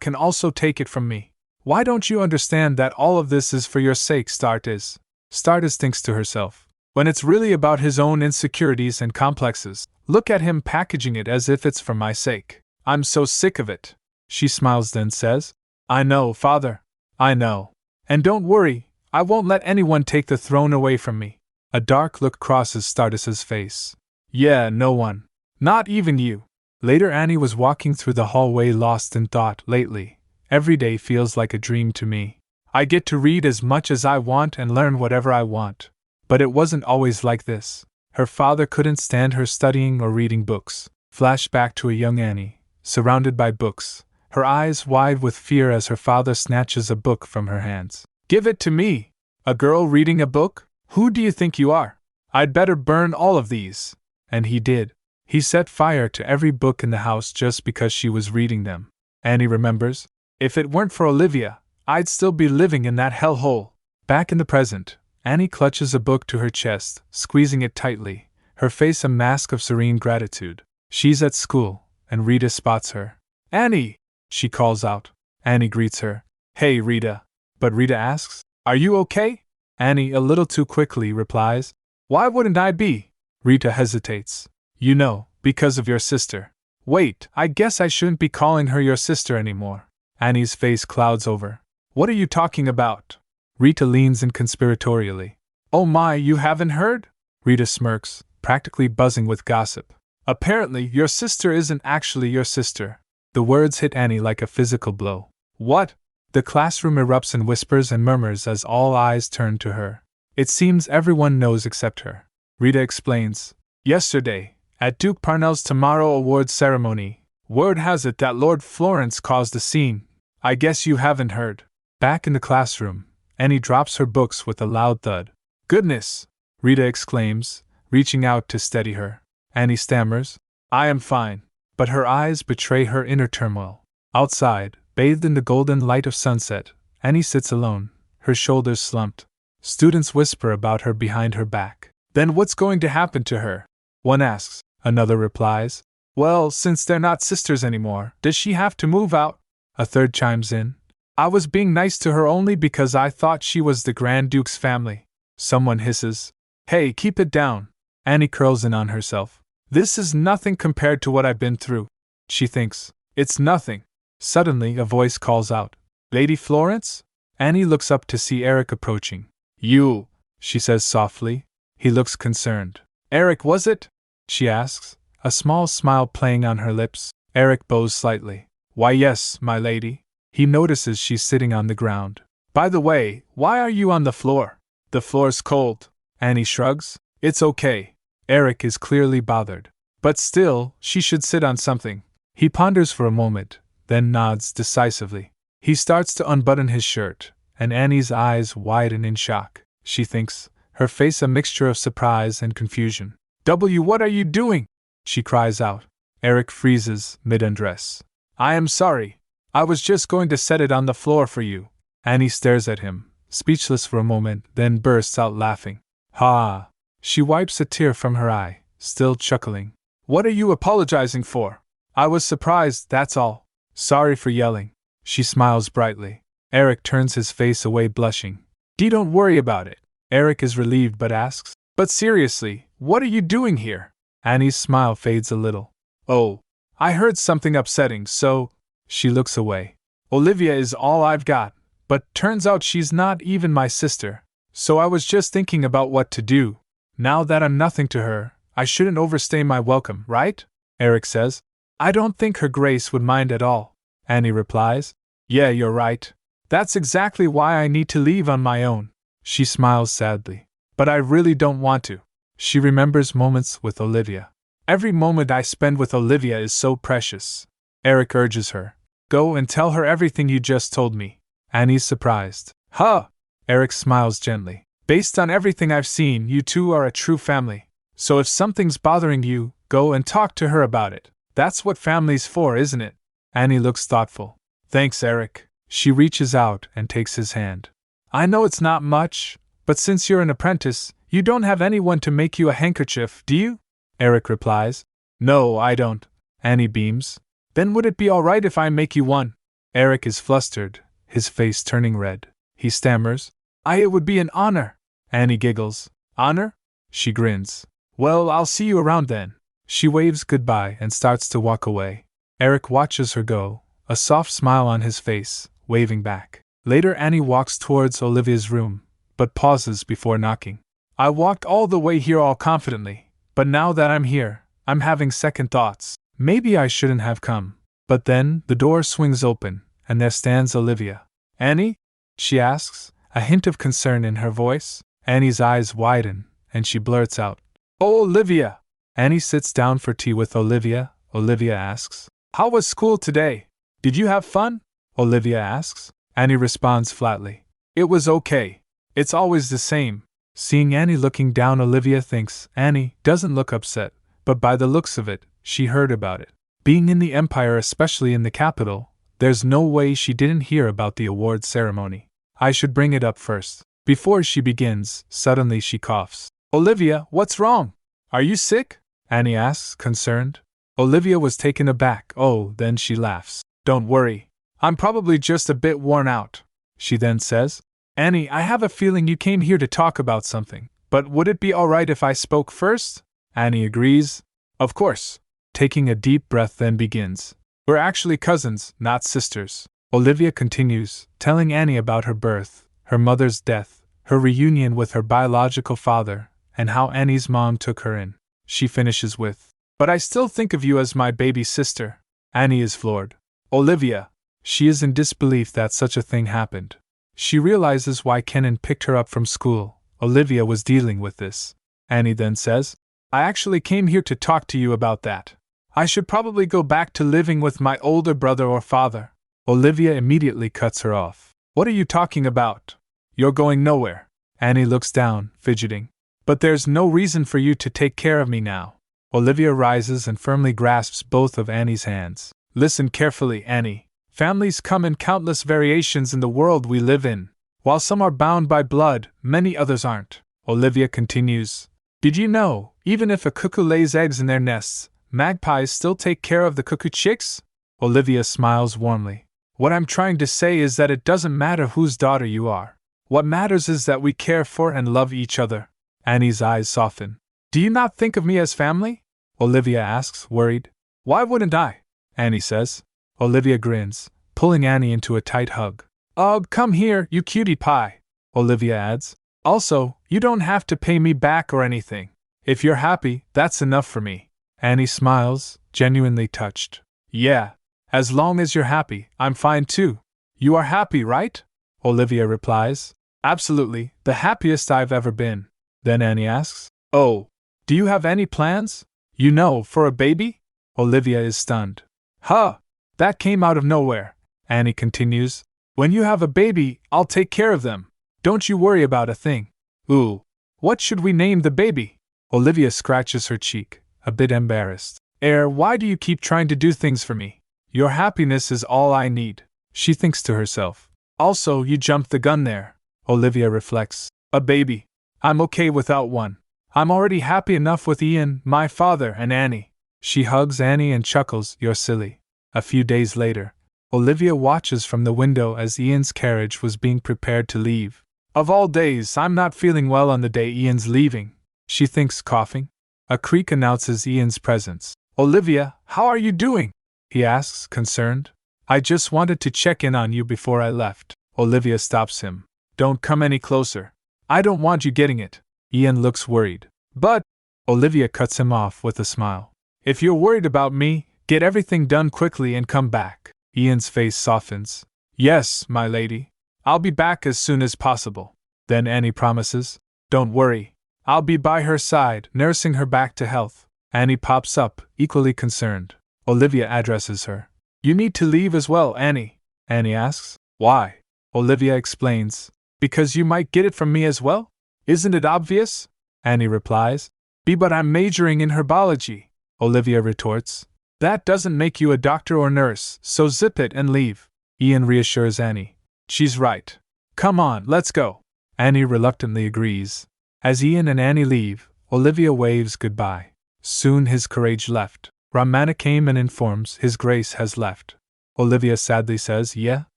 can also take it from me. Why don't you understand that all of this is for your sake, Stardust? Stardust thinks to herself, when it's really about his own insecurities and complexes, look at him packaging it as if it's for my sake. I'm so sick of it. She smiles then says, I know, father. I know. And don't worry, I won't let anyone take the throne away from me. A dark look crosses Stardust's face. Yeah, no one. Not even you. Later Annie was walking through the hallway lost in thought. Lately, every day feels like a dream to me. I get to read as much as I want and learn whatever I want. But it wasn't always like this. Her father couldn't stand her studying or reading books. Flashback to a young Annie, surrounded by books, her eyes wide with fear as her father snatches a book from her hands. Give it to me! A girl reading a book? Who do you think you are? I'd better burn all of these. And he did. He set fire to every book in the house just because she was reading them. Annie remembers, if it weren't for Olivia, I'd still be living in that hellhole. Back in the present, Annie clutches a book to her chest, squeezing it tightly, her face a mask of serene gratitude. She's at school, and Rita spots her. Annie! She calls out. Annie greets her. Hey, Rita. But Rita asks, are you okay? Annie, a little too quickly, replies, why wouldn't I be? Rita hesitates. You know, because of your sister. Wait, I guess I shouldn't be calling her your sister anymore. Annie's face clouds over. What are you talking about? Rita leans in conspiratorially. Oh my, you haven't heard? Rita smirks, practically buzzing with gossip. Apparently, your sister isn't actually your sister. The words hit Annie like a physical blow. What? The classroom erupts in whispers and murmurs as all eyes turn to her. It seems everyone knows except her. Rita explains. Yesterday, at Duke Parnell's tomorrow awards ceremony, word has it that Lord Florence caused a scene. I guess you haven't heard. Back in the classroom, Annie drops her books with a loud thud. Goodness! Rita exclaims, reaching out to steady her. Annie stammers, I am fine. But her eyes betray her inner turmoil. Outside, bathed in the golden light of sunset, Annie sits alone, her shoulders slumped. Students whisper about her behind her back. Then what's going to happen to her? One asks. Another replies, well, since they're not sisters anymore, does she have to move out? A third chimes in. I was being nice to her only because I thought she was the Grand Duke's family. Someone hisses. Hey, keep it down. Annie curls in on herself. This is nothing compared to what I've been through. She thinks. It's nothing. Suddenly a voice calls out. Lady Florence? Annie looks up to see Eric approaching. You, she says softly. He looks concerned. Eric, was it? She asks, a small smile playing on her lips. Eric bows slightly. Why, yes, my lady. He notices she's sitting on the ground. By the way, why are you on the floor? The floor's cold. Annie shrugs. It's okay. Eric is clearly bothered. But still, she should sit on something. He ponders for a moment, then nods decisively. He starts to unbutton his shirt, and Annie's eyes widen in shock. She thinks, her face a mixture of surprise and confusion. What are you doing? She cries out. Eric freezes mid-undress. I am sorry. I was just going to set it on the floor for you. Annie stares at him, speechless for a moment, then bursts out laughing. Ha! She wipes a tear from her eye, still chuckling. What are you apologizing for? I was surprised, that's all. Sorry for yelling. She smiles brightly. Eric turns his face away, blushing. Don't worry about it. Eric is relieved but asks, but seriously, what are you doing here? Annie's smile fades a little. Oh, I heard something upsetting, so… She looks away. Olivia is all I've got, but turns out she's not even my sister. So I was just thinking about what to do. Now that I'm nothing to her, I shouldn't overstay my welcome, right? Eric says. I don't think Her Grace would mind at all. Annie replies. Yeah, you're right. That's exactly why I need to leave on my own. She smiles sadly. But I really don't want to. She remembers moments with Olivia. Every moment I spend with Olivia is so precious. Eric urges her. Go and tell her everything you just told me. Annie's surprised. Huh! Eric smiles gently. Based on everything I've seen, you two are a true family. So if something's bothering you, go and talk to her about it. That's what family's for, isn't it? Annie looks thoughtful. Thanks, Eric. She reaches out and takes his hand. I know it's not much, but since you're an apprentice, you don't have anyone to make you a handkerchief, do you? Eric replies. No, I don't. Annie beams. Then would it be all right if I make you one? Eric is flustered, his face turning red. He stammers. It would be an honor. Annie giggles. Honor? She grins. Well, I'll see you around then. She waves goodbye and starts to walk away. Eric watches her go, a soft smile on his face, waving back. Later, Annie walks towards Olivia's room, but pauses before knocking. I walked all the way here all confidently, but now that I'm here, I'm having second thoughts. Maybe I shouldn't have come. But then, the door swings open, and there stands Olivia. Annie? She asks, a hint of concern in her voice. Annie's eyes widen, and she blurts out, Oh, Olivia! Annie sits down for tea with Olivia. Olivia asks, How was school today? Did you have fun? Olivia asks. Annie responds flatly, It was okay. It's always the same. Seeing Annie looking down, Olivia thinks Annie doesn't look upset, but by the looks of it, she heard about it. Being in the Empire, especially in the capital, there's no way she didn't hear about the award ceremony. I should bring it up first. Before she begins, suddenly she coughs. Olivia, what's wrong? Are you sick? Annie asks, concerned. Olivia was taken aback. Oh, then she laughs. Don't worry. I'm probably just a bit worn out. She then says, Annie, I have a feeling you came here to talk about something, but would it be all right if I spoke first? Annie agrees. Of course. Taking a deep breath, then begins. We're actually cousins, not sisters. Olivia continues, telling Annie about her birth, her mother's death, her reunion with her biological father, and how Annie's mom took her in. She finishes with, But I still think of you as my baby sister. Annie is floored. Olivia. She is in disbelief that such a thing happened. She realizes why Kenan picked her up from school. Olivia was dealing with this. Annie then says, I actually came here to talk to you about that. I should probably go back to living with my older brother or father. Olivia immediately cuts her off. What are you talking about? You're going nowhere. Annie looks down, fidgeting. But there's no reason for you to take care of me now. Olivia rises and firmly grasps both of Annie's hands. Listen carefully, Annie. Families come in countless variations in the world we live in. While some are bound by blood, many others aren't. Olivia continues. Did you know, even if a cuckoo lays eggs in their nests, magpies still take care of the cuckoo chicks? Olivia smiles warmly. What I'm trying to say is that it doesn't matter whose daughter you are. What matters is that we care for and love each other. Annie's eyes soften. Do you not think of me as family? Olivia asks, worried. Why wouldn't I? Annie says. Olivia grins, pulling Annie into a tight hug. Ugh, come here, you cutie pie. Olivia adds. Also, you don't have to pay me back or anything. If you're happy, that's enough for me. Annie smiles, genuinely touched. Yeah. As long as you're happy, I'm fine too. You are happy, right? Olivia replies. Absolutely, the happiest I've ever been. Then Annie asks, oh, do you have any plans? You know, for a baby? Olivia is stunned. Huh! That came out of nowhere. Annie continues. When you have a baby, I'll take care of them. Don't you worry about a thing. Ooh. What should we name the baby? Olivia scratches her cheek, a bit embarrassed. Why do you keep trying to do things for me? Your happiness is all I need, she thinks to herself. Also, you jumped the gun there. Olivia reflects. A baby. I'm okay without one. I'm already happy enough with Ian, my father, and Annie. She hugs Annie and chuckles, you're silly. A few days later, Olivia watches from the window as Ian's carriage was being prepared to leave. Of all days, I'm not feeling well on the day Ian's leaving, she thinks, coughing. A creak announces Ian's presence. Olivia, how are you doing? He asks, concerned. I just wanted to check in on you before I left. Olivia stops him. Don't come any closer. I don't want you getting it. Ian looks worried. But, Olivia cuts him off with a smile. If you're worried about me, get everything done quickly and come back. Ian's face softens. Yes, my lady. I'll be back as soon as possible. Then Annie promises. Don't worry. I'll be by her side, nursing her back to health. Annie pops up, equally concerned. Olivia addresses her. You need to leave as well, Annie. Annie asks. Why? Olivia explains. Because you might get it from me as well? Isn't it obvious? Annie replies. But I'm majoring in herbology. Olivia retorts. That doesn't make you a doctor or nurse, so zip it and leave. Ian reassures Annie. She's right. Come on, let's go. Annie reluctantly agrees. As Ian and Annie leave, Olivia waves goodbye. Soon his courage left. Ramana came and informs his grace has left. Olivia sadly says, yeah.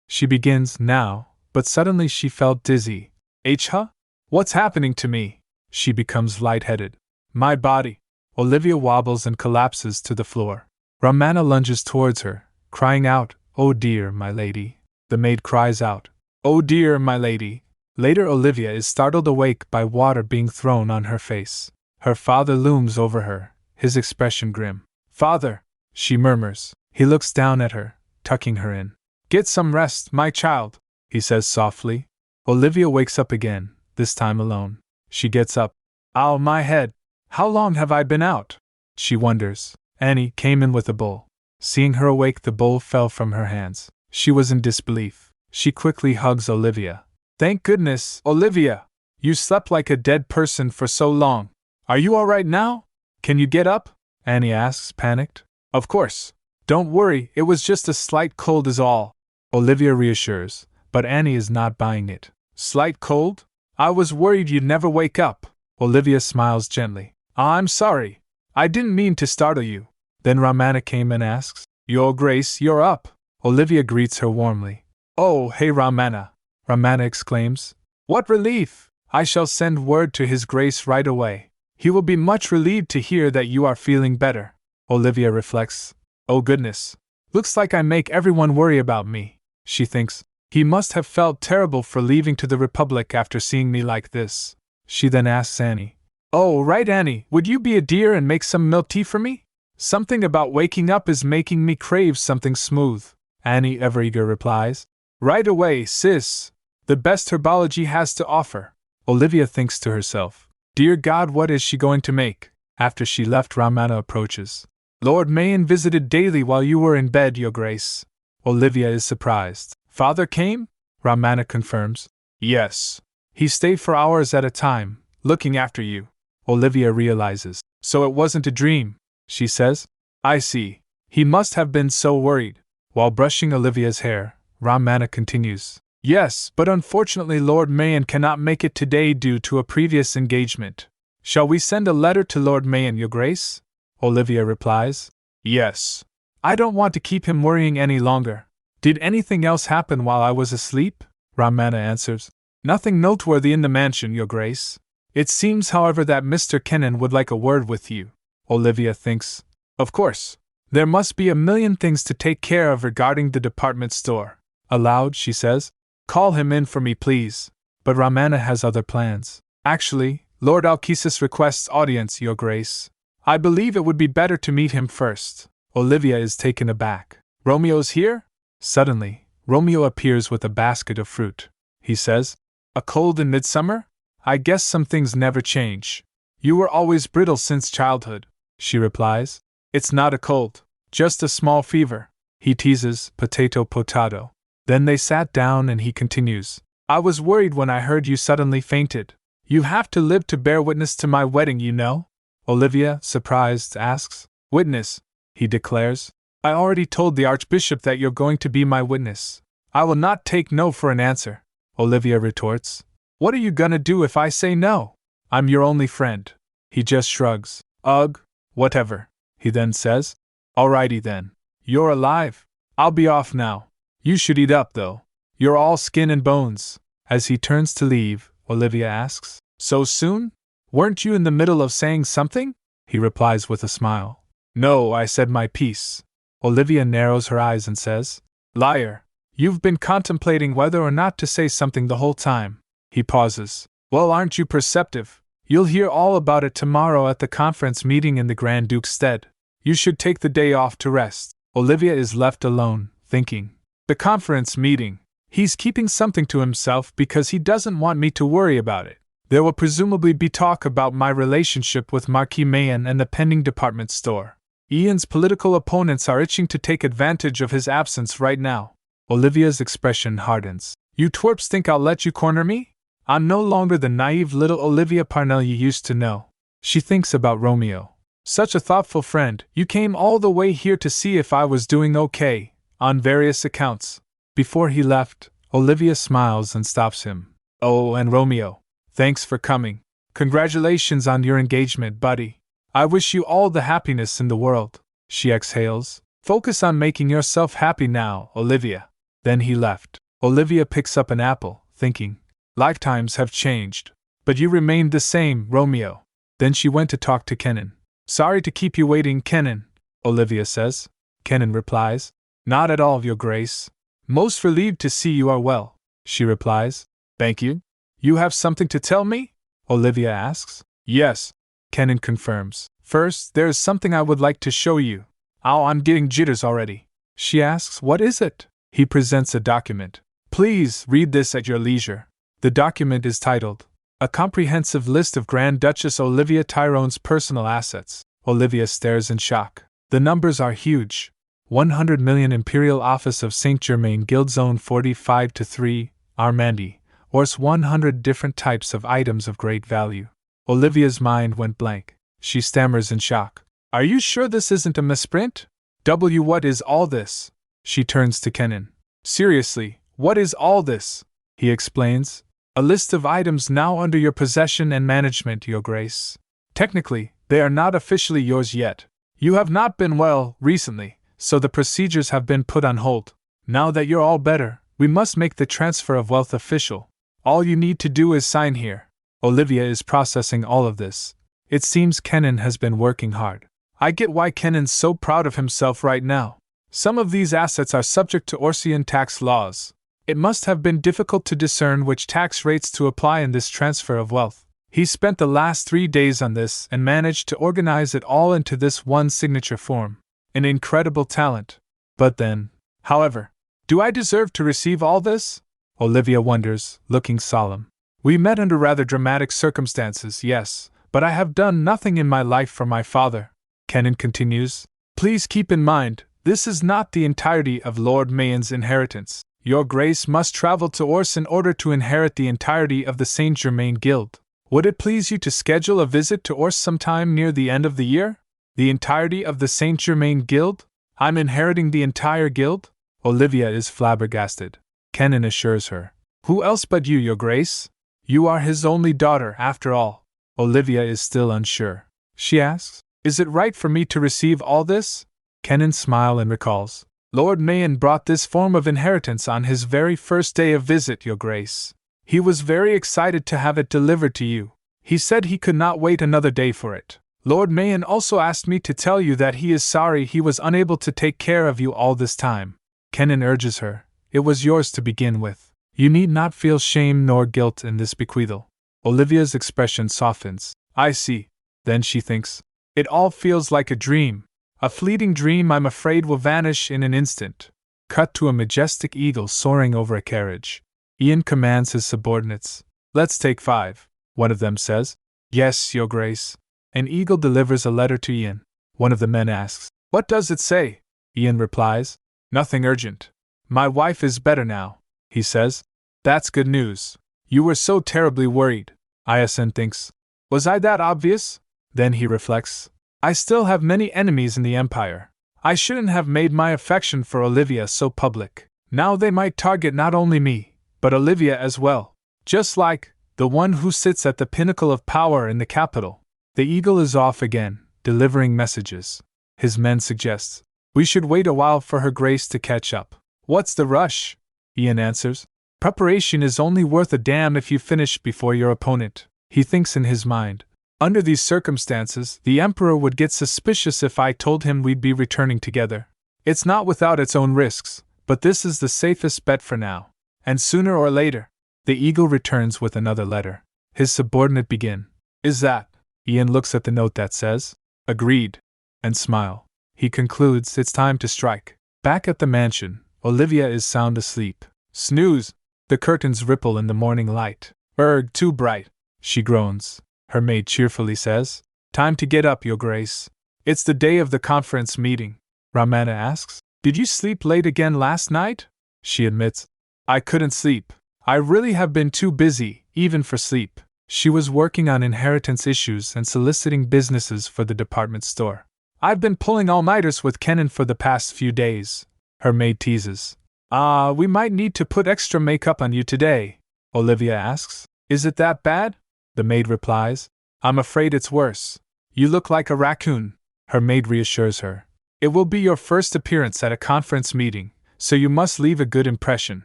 She begins now, but suddenly she felt dizzy. Huh? What's happening to me? She becomes lightheaded. My body. Olivia wobbles and collapses to the floor. Ramana lunges towards her, crying out, oh dear, my lady. The maid cries out, oh dear, my lady. Later Olivia is startled awake by water being thrown on her face. Her father looms over her, his expression grim. Father, she murmurs. He looks down at her, tucking her in. Get some rest, my child, he says softly. Olivia wakes up again, this time alone. She gets up. Ow, my head. How long have I been out? She wonders. Annie came in with a bowl. Seeing her awake, the bowl fell from her hands. She was in disbelief. She quickly hugs Olivia. Thank goodness, Olivia! You slept like a dead person for so long. Are you all right now? Can you get up? Annie asks, panicked. Of course. Don't worry, it was just a slight cold is all. Olivia reassures, but Annie is not buying it. Slight cold? I was worried you'd never wake up. Olivia smiles gently. I'm sorry. I didn't mean to startle you. Then Ramana came and asks, Your Grace, you're up. Olivia greets her warmly. Oh, hey Ramana. Ramana exclaims. What relief! I shall send word to His Grace right away. He will be much relieved to hear that you are feeling better. Olivia reflects. Oh goodness. Looks like I make everyone worry about me. She thinks. He must have felt terrible for leaving to the Republic after seeing me like this. She then asks Annie. Oh, right, Annie, would you be a dear and make some milk tea for me? Something about waking up is making me crave something smooth. Annie, ever eager, replies. Right away, sis. The best herbology has to offer. Olivia thinks to herself. Dear God, what is she going to make? After she left, Ramana approaches. Lord Mayan visited daily while you were in bed, Your Grace. Olivia is surprised. Father came? Ramana confirms. Yes. He stayed for hours at a time, looking after you. Olivia realizes. So it wasn't a dream, she says. I see. He must have been so worried. While brushing Olivia's hair, Ramana continues. Yes, but unfortunately Lord Mayan cannot make it today due to a previous engagement. Shall we send a letter to Lord Mayan, Your Grace? Olivia replies. Yes. I don't want to keep him worrying any longer. Did anything else happen while I was asleep? Ramana answers. Nothing noteworthy in the mansion, Your Grace. It seems, however, that Mr. Kennan would like a word with you. Olivia thinks. Of course. There must be a million things to take care of regarding the department store. Aloud, she says. Call him in for me, please. But Ramana has other plans. Actually, Lord Alkesis requests audience, Your Grace. I believe it would be better to meet him first. Olivia is taken aback. Romeo's here? Suddenly, Romeo appears with a basket of fruit. He says, "A cold in midsummer? I guess some things never change." "You were always brittle since childhood," she replies. "It's not a cold, just a small fever," he teases, potato. Then they sat down and he continues, "I was worried when I heard you suddenly fainted. You have to live to bear witness to my wedding, you know?" Olivia, surprised, asks. "Witness," he declares. "I already told the Archbishop that you're going to be my witness." "I will not take no for an answer," Olivia retorts. "What are you gonna do if I say no? I'm your only friend." He just shrugs. "Ugh, whatever," he then says. "Alrighty then. You're alive. I'll be off now. You should eat up, though. You're all skin and bones." As he turns to leave, Olivia asks, "So soon? Weren't you in the middle of saying something?" He replies with a smile. "No, I said my piece." Olivia narrows her eyes and says, "Liar. You've been contemplating whether or not to say something the whole time." He pauses. "Well, aren't you perceptive? You'll hear all about it tomorrow at the conference meeting in the Grand Duke's stead. You should take the day off to rest." Olivia is left alone, thinking. The conference meeting. He's keeping something to himself because he doesn't want me to worry about it. There will presumably be talk about my relationship with Marquis Mayan and the pending department store. Ian's political opponents are itching to take advantage of his absence right now. Olivia's expression hardens. "You twerps think I'll let you corner me? I'm no longer the naive little Olivia Parnell you used to know." She thinks about Romeo. "Such a thoughtful friend, you came all the way here to see if I was doing okay, on various accounts." Before he left, Olivia smiles and stops him. "Oh, and Romeo, thanks for coming. Congratulations on your engagement, buddy. I wish you all the happiness in the world." She exhales. "Focus on making yourself happy now, Olivia." Then he left. Olivia picks up an apple, thinking, "Lifetimes have changed. But you remained the same, Romeo." Then she went to talk to Kenan. "Sorry to keep you waiting, Kenan," Olivia says. Kenan replies, "Not at all, Your Grace. Most relieved to see you are well." She replies, "Thank you. You have something to tell me?" Olivia asks. "Yes," Kenan confirms. "First, there is something I would like to show you." "Oh, I'm getting jitters already." She asks, "What is it?" He presents a document. "Please read this at your leisure." The document is titled, "A Comprehensive List of Grand Duchess Olivia Tyrone's Personal Assets." Olivia stares in shock. The numbers are huge. 100 million Imperial Office of Saint Germain Guild Zone 45-3, Armandi, Ors 100 different types of items of great value. Olivia's mind went blank. She stammers in shock. "Are you sure this isn't a misprint? What is all this?" She turns to Kenan. "Seriously, what is all this?" He explains. "A list of items now under your possession and management, Your Grace. Technically, they are not officially yours yet. You have not been well recently, so the procedures have been put on hold. Now that you're all better, we must make the transfer of wealth official. All you need to do is sign here." Olivia is processing all of this. It seems Kenan has been working hard. I get why Kenan's so proud of himself right now. Some of these assets are subject to Orsian tax laws. It must have been difficult to discern which tax rates to apply in this transfer of wealth. He spent the last 3 days on this and managed to organize it all into this one signature form. An incredible talent. But then, however, do I deserve to receive all this? Olivia wonders, looking solemn. We met under rather dramatic circumstances, yes, but I have done nothing in my life for my father. Kenan continues. Please keep in mind, this is not the entirety of Lord Mayan's inheritance. Your Grace must travel to Ors in order to inherit the entirety of the Saint Germain Guild. Would it please you to schedule a visit to Ors sometime near the end of the year? The entirety of the Saint Germain Guild? I'm inheriting the entire guild? Olivia is flabbergasted. Kenan assures her. Who else but you, Your Grace? You are his only daughter, after all. Olivia is still unsure. She asks, Is it right for me to receive all this? Kenan smiles and recalls. Lord Mayan brought this form of inheritance on his very first day of visit, Your Grace. He was very excited to have it delivered to you. He said he could not wait another day for it. Lord Mayan also asked me to tell you that he is sorry he was unable to take care of you all this time. Kenan urges her. It was yours to begin with. You need not feel shame nor guilt in this bequeathal. Olivia's expression softens. I see. Then she thinks. It all feels like a dream. A fleeting dream I'm afraid will vanish in an instant. Cut to a majestic eagle soaring over a carriage. Ian commands his subordinates. Let's take 5. One of them says. Yes, Your Grace. An eagle delivers a letter to Ian. One of the men asks, What does it say? Ian replies, Nothing urgent. My wife is better now, he says. That's good news. You were so terribly worried. ISN thinks. Was I that obvious? Then he reflects. I still have many enemies in the Empire. I shouldn't have made my affection for Olivia so public. Now they might target not only me, but Olivia as well. Just like the one who sits at the pinnacle of power in the capital. The eagle is off again, delivering messages. His men suggest, We should wait a while for Her Grace to catch up. What's the rush? Ian answers. Preparation is only worth a damn if you finish before your opponent. He thinks in his mind. Under these circumstances, the Emperor would get suspicious if I told him we'd be returning together. It's not without its own risks, but this is the safest bet for now. And sooner or later, the eagle returns with another letter. His subordinate begin. Is that? Ian looks at the note that says, Agreed, and smile. He concludes it's time to strike. Back at the mansion, Olivia is sound asleep. Snooze! The curtains ripple in the morning light. Erg, too bright, she groans. Her maid cheerfully says, Time to get up, Your Grace. It's the day of the conference meeting. Ramana asks, Did you sleep late again last night? She admits, I couldn't sleep. I really have been too busy, even for sleep. She was working on inheritance issues and soliciting businesses for the department store. I've been pulling all-nighters with Kenan for the past few days. Her maid teases. We might need to put extra makeup on you today, Olivia asks. Is it that bad? The maid replies, I'm afraid it's worse. You look like a raccoon. Her maid reassures her. It will be your first appearance at a conference meeting, so you must leave a good impression.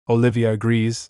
Olivia agrees.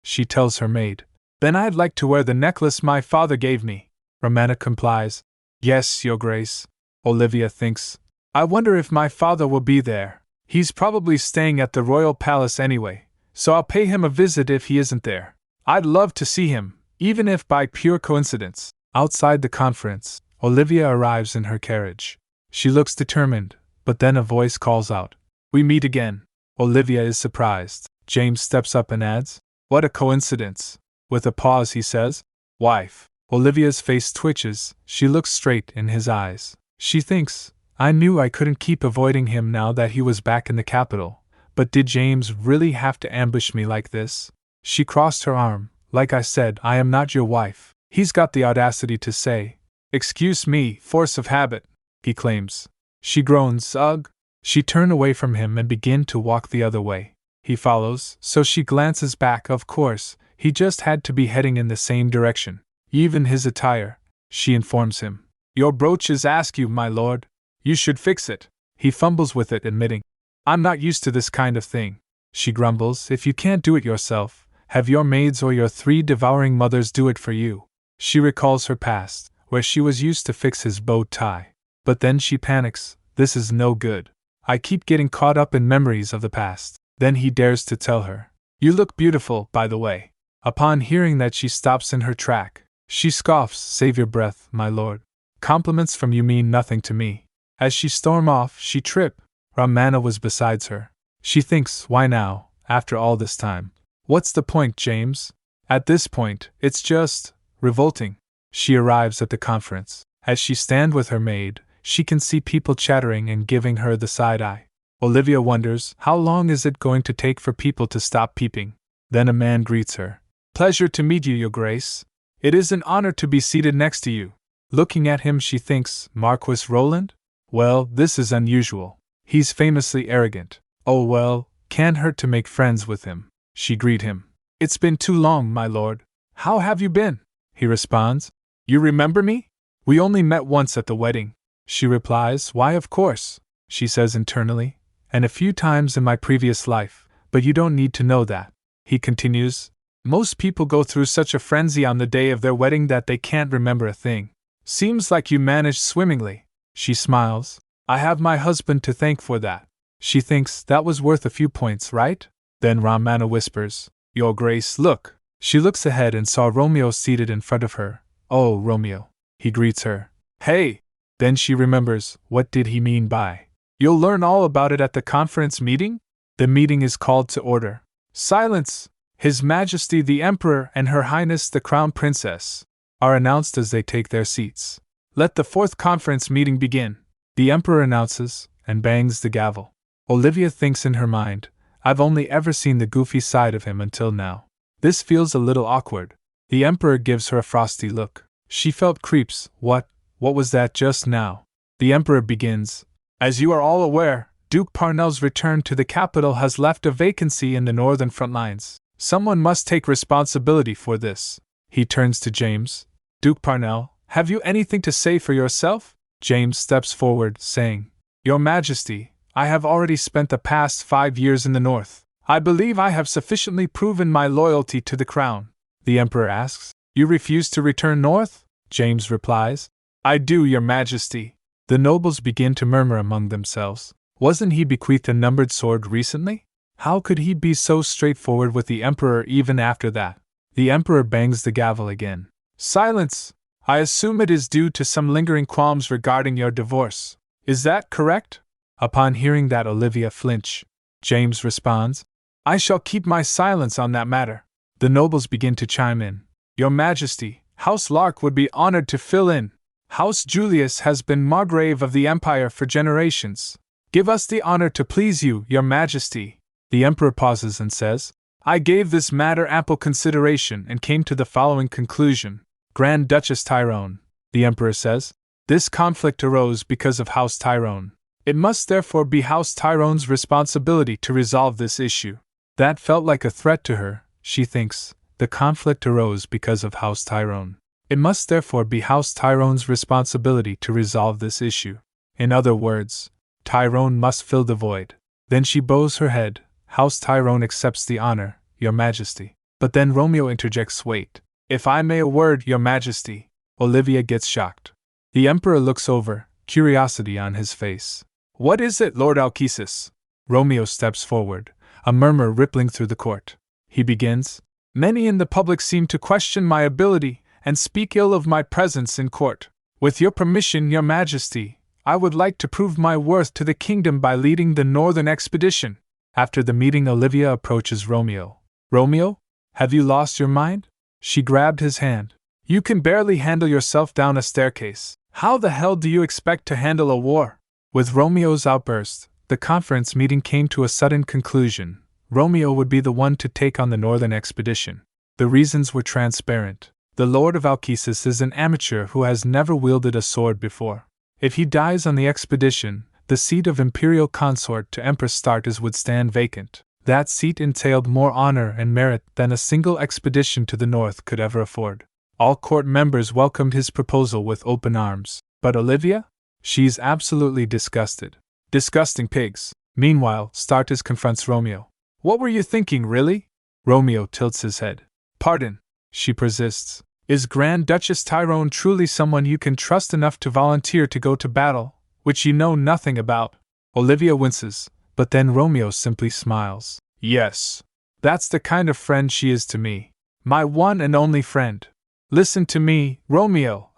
She tells her maid. Then I'd like to wear the necklace my father gave me. Ramana complies. Yes, Your Grace. Olivia thinks. I wonder if my father will be there. He's probably staying at the royal palace anyway, so I'll pay him a visit if he isn't there. I'd love to see him, even if by pure coincidence. Outside the conference, Olivia arrives in her carriage. She looks determined, but then a voice calls out. We meet again. Olivia is surprised. James steps up and adds, What a coincidence. With a pause he says, Wife. Olivia's face twitches, she looks straight in his eyes. She thinks, I knew I couldn't keep avoiding him now that he was back in the capital, but did James really have to ambush me like this? She crossed her arm. Like I said, I am not your wife. He's got the audacity to say. Excuse me, force of habit, he claims. She groans, ugh. She turns away from him and begins to walk the other way. He follows, so she glances back. Of course, he just had to be heading in the same direction. Even his attire, she informs him. Your brooches ask you, my lord. You should fix it. He fumbles with it, admitting. I'm not used to this kind of thing. She grumbles, if you can't do it yourself, have your maids or your 3 devouring mothers do it for you. She recalls her past, where she was used to fix his bow tie. But then she panics, this is no good. I keep getting caught up in memories of the past. Then he dares to tell her. You look beautiful, by the way. Upon hearing that, she stops in her track. She scoffs, save your breath, my lord. Compliments from you mean nothing to me. As she storms off, she trips. Ramana was beside her. She thinks, why now, after all this time? What's the point, James? At this point, it's just revolting. She arrives at the conference. As she stands with her maid, she can see people chattering and giving her the side eye. Olivia wonders, how long is it going to take for people to stop peeping? Then a man greets her. Pleasure to meet you, Your Grace. It is an honor to be seated next to you. Looking at him, she thinks, Marquis Roland? Well, this is unusual. He's famously arrogant. Oh well, can't hurt to make friends with him. She greet him. It's been too long, my lord. How have you been? He responds. You remember me? We only met once at the wedding. She replies, why of course, she says internally, and a few times in my previous life, but you don't need to know that. He continues, most people go through such a frenzy on the day of their wedding that they can't remember a thing. Seems like you managed swimmingly. She smiles. I have my husband to thank for that. She thinks that was worth a few points, right? Then Ramana whispers, Your Grace, look. She looks ahead and saw Romeo seated in front of her. Oh, Romeo. He greets her. Hey! Then she remembers, what did he mean by, "You'll learn all about it at the conference meeting"? The meeting is called to order. Silence! His Majesty the Emperor and Her Highness the Crown Princess are announced as they take their seats. Let the fourth conference meeting begin, the Emperor announces, and bangs the gavel. Olivia thinks in her mind, I've only ever seen the goofy side of him until now. This feels a little awkward. The Emperor gives her a frosty look. She felt creeps. What was that just now? The Emperor begins, as you are all aware, Duke Parnell's return to the capital has left a vacancy in the northern front lines. Someone must take responsibility for this. He turns to James. Duke Parnell, have you anything to say for yourself? James steps forward, saying, Your Majesty, I have already spent the past 5 years in the north. I believe I have sufficiently proven my loyalty to the crown. The Emperor asks, You refuse to return north? James replies, I do, Your Majesty. The nobles begin to murmur among themselves. Wasn't he bequeathed a numbered sword recently? How could he be so straightforward with the Emperor even after that? The Emperor bangs the gavel again. Silence! I assume it is due to some lingering qualms regarding your divorce. Is that correct? Upon hearing that, Olivia flinch. James responds, I shall keep my silence on that matter. The nobles begin to chime in. Your Majesty, House Lark would be honored to fill in. House Julius has been Margrave of the Empire for generations. Give us the honor to please you, Your Majesty. The Emperor pauses and says, I gave this matter ample consideration and came to the following conclusion. Grand Duchess Tyrone, the Emperor says, this conflict arose because of House Tyrone. It must therefore be House Tyrone's responsibility to resolve this issue. That felt like a threat to her, she thinks. The conflict arose because of House Tyrone. It must therefore be House Tyrone's responsibility to resolve this issue. In other words, Tyrone must fill the void. Then she bows her head. House Tyrone accepts the honor, Your Majesty. But then Romeo interjects, Wait. If I may a word, Your Majesty. Olivia gets shocked. The Emperor looks over, curiosity on his face. What is it, Lord Alkesis? Romeo steps forward, a murmur rippling through the court. He begins, Many in the public seem to question my ability and speak ill of my presence in court. With your permission, Your Majesty, I would like to prove my worth to the kingdom by leading the northern expedition. After the meeting, Olivia approaches Romeo. Romeo? Have you lost your mind? She grabbed his hand. You can barely handle yourself down a staircase. How the hell do you expect to handle a war? With Romeo's outburst, the conference meeting came to a sudden conclusion. Romeo would be the one to take on the northern expedition. The reasons were transparent. The Lord of Alkesis is an amateur who has never wielded a sword before. If he dies on the expedition, the seat of imperial consort to Empress Startes would stand vacant. That seat entailed more honor and merit than a single expedition to the north could ever afford. All court members welcomed his proposal with open arms. But Olivia? She's absolutely disgusted. Disgusting pigs. Meanwhile, Startes confronts Romeo. What were you thinking, really? Romeo tilts his head. Pardon, she persists. Is Grand Duchess Tyrone truly someone you can trust enough to volunteer to go to battle, which you know nothing about? Olivia winces, but then Romeo simply smiles. Yes. That's the kind of friend she is to me. My one and only friend. Listen to me, Romeo,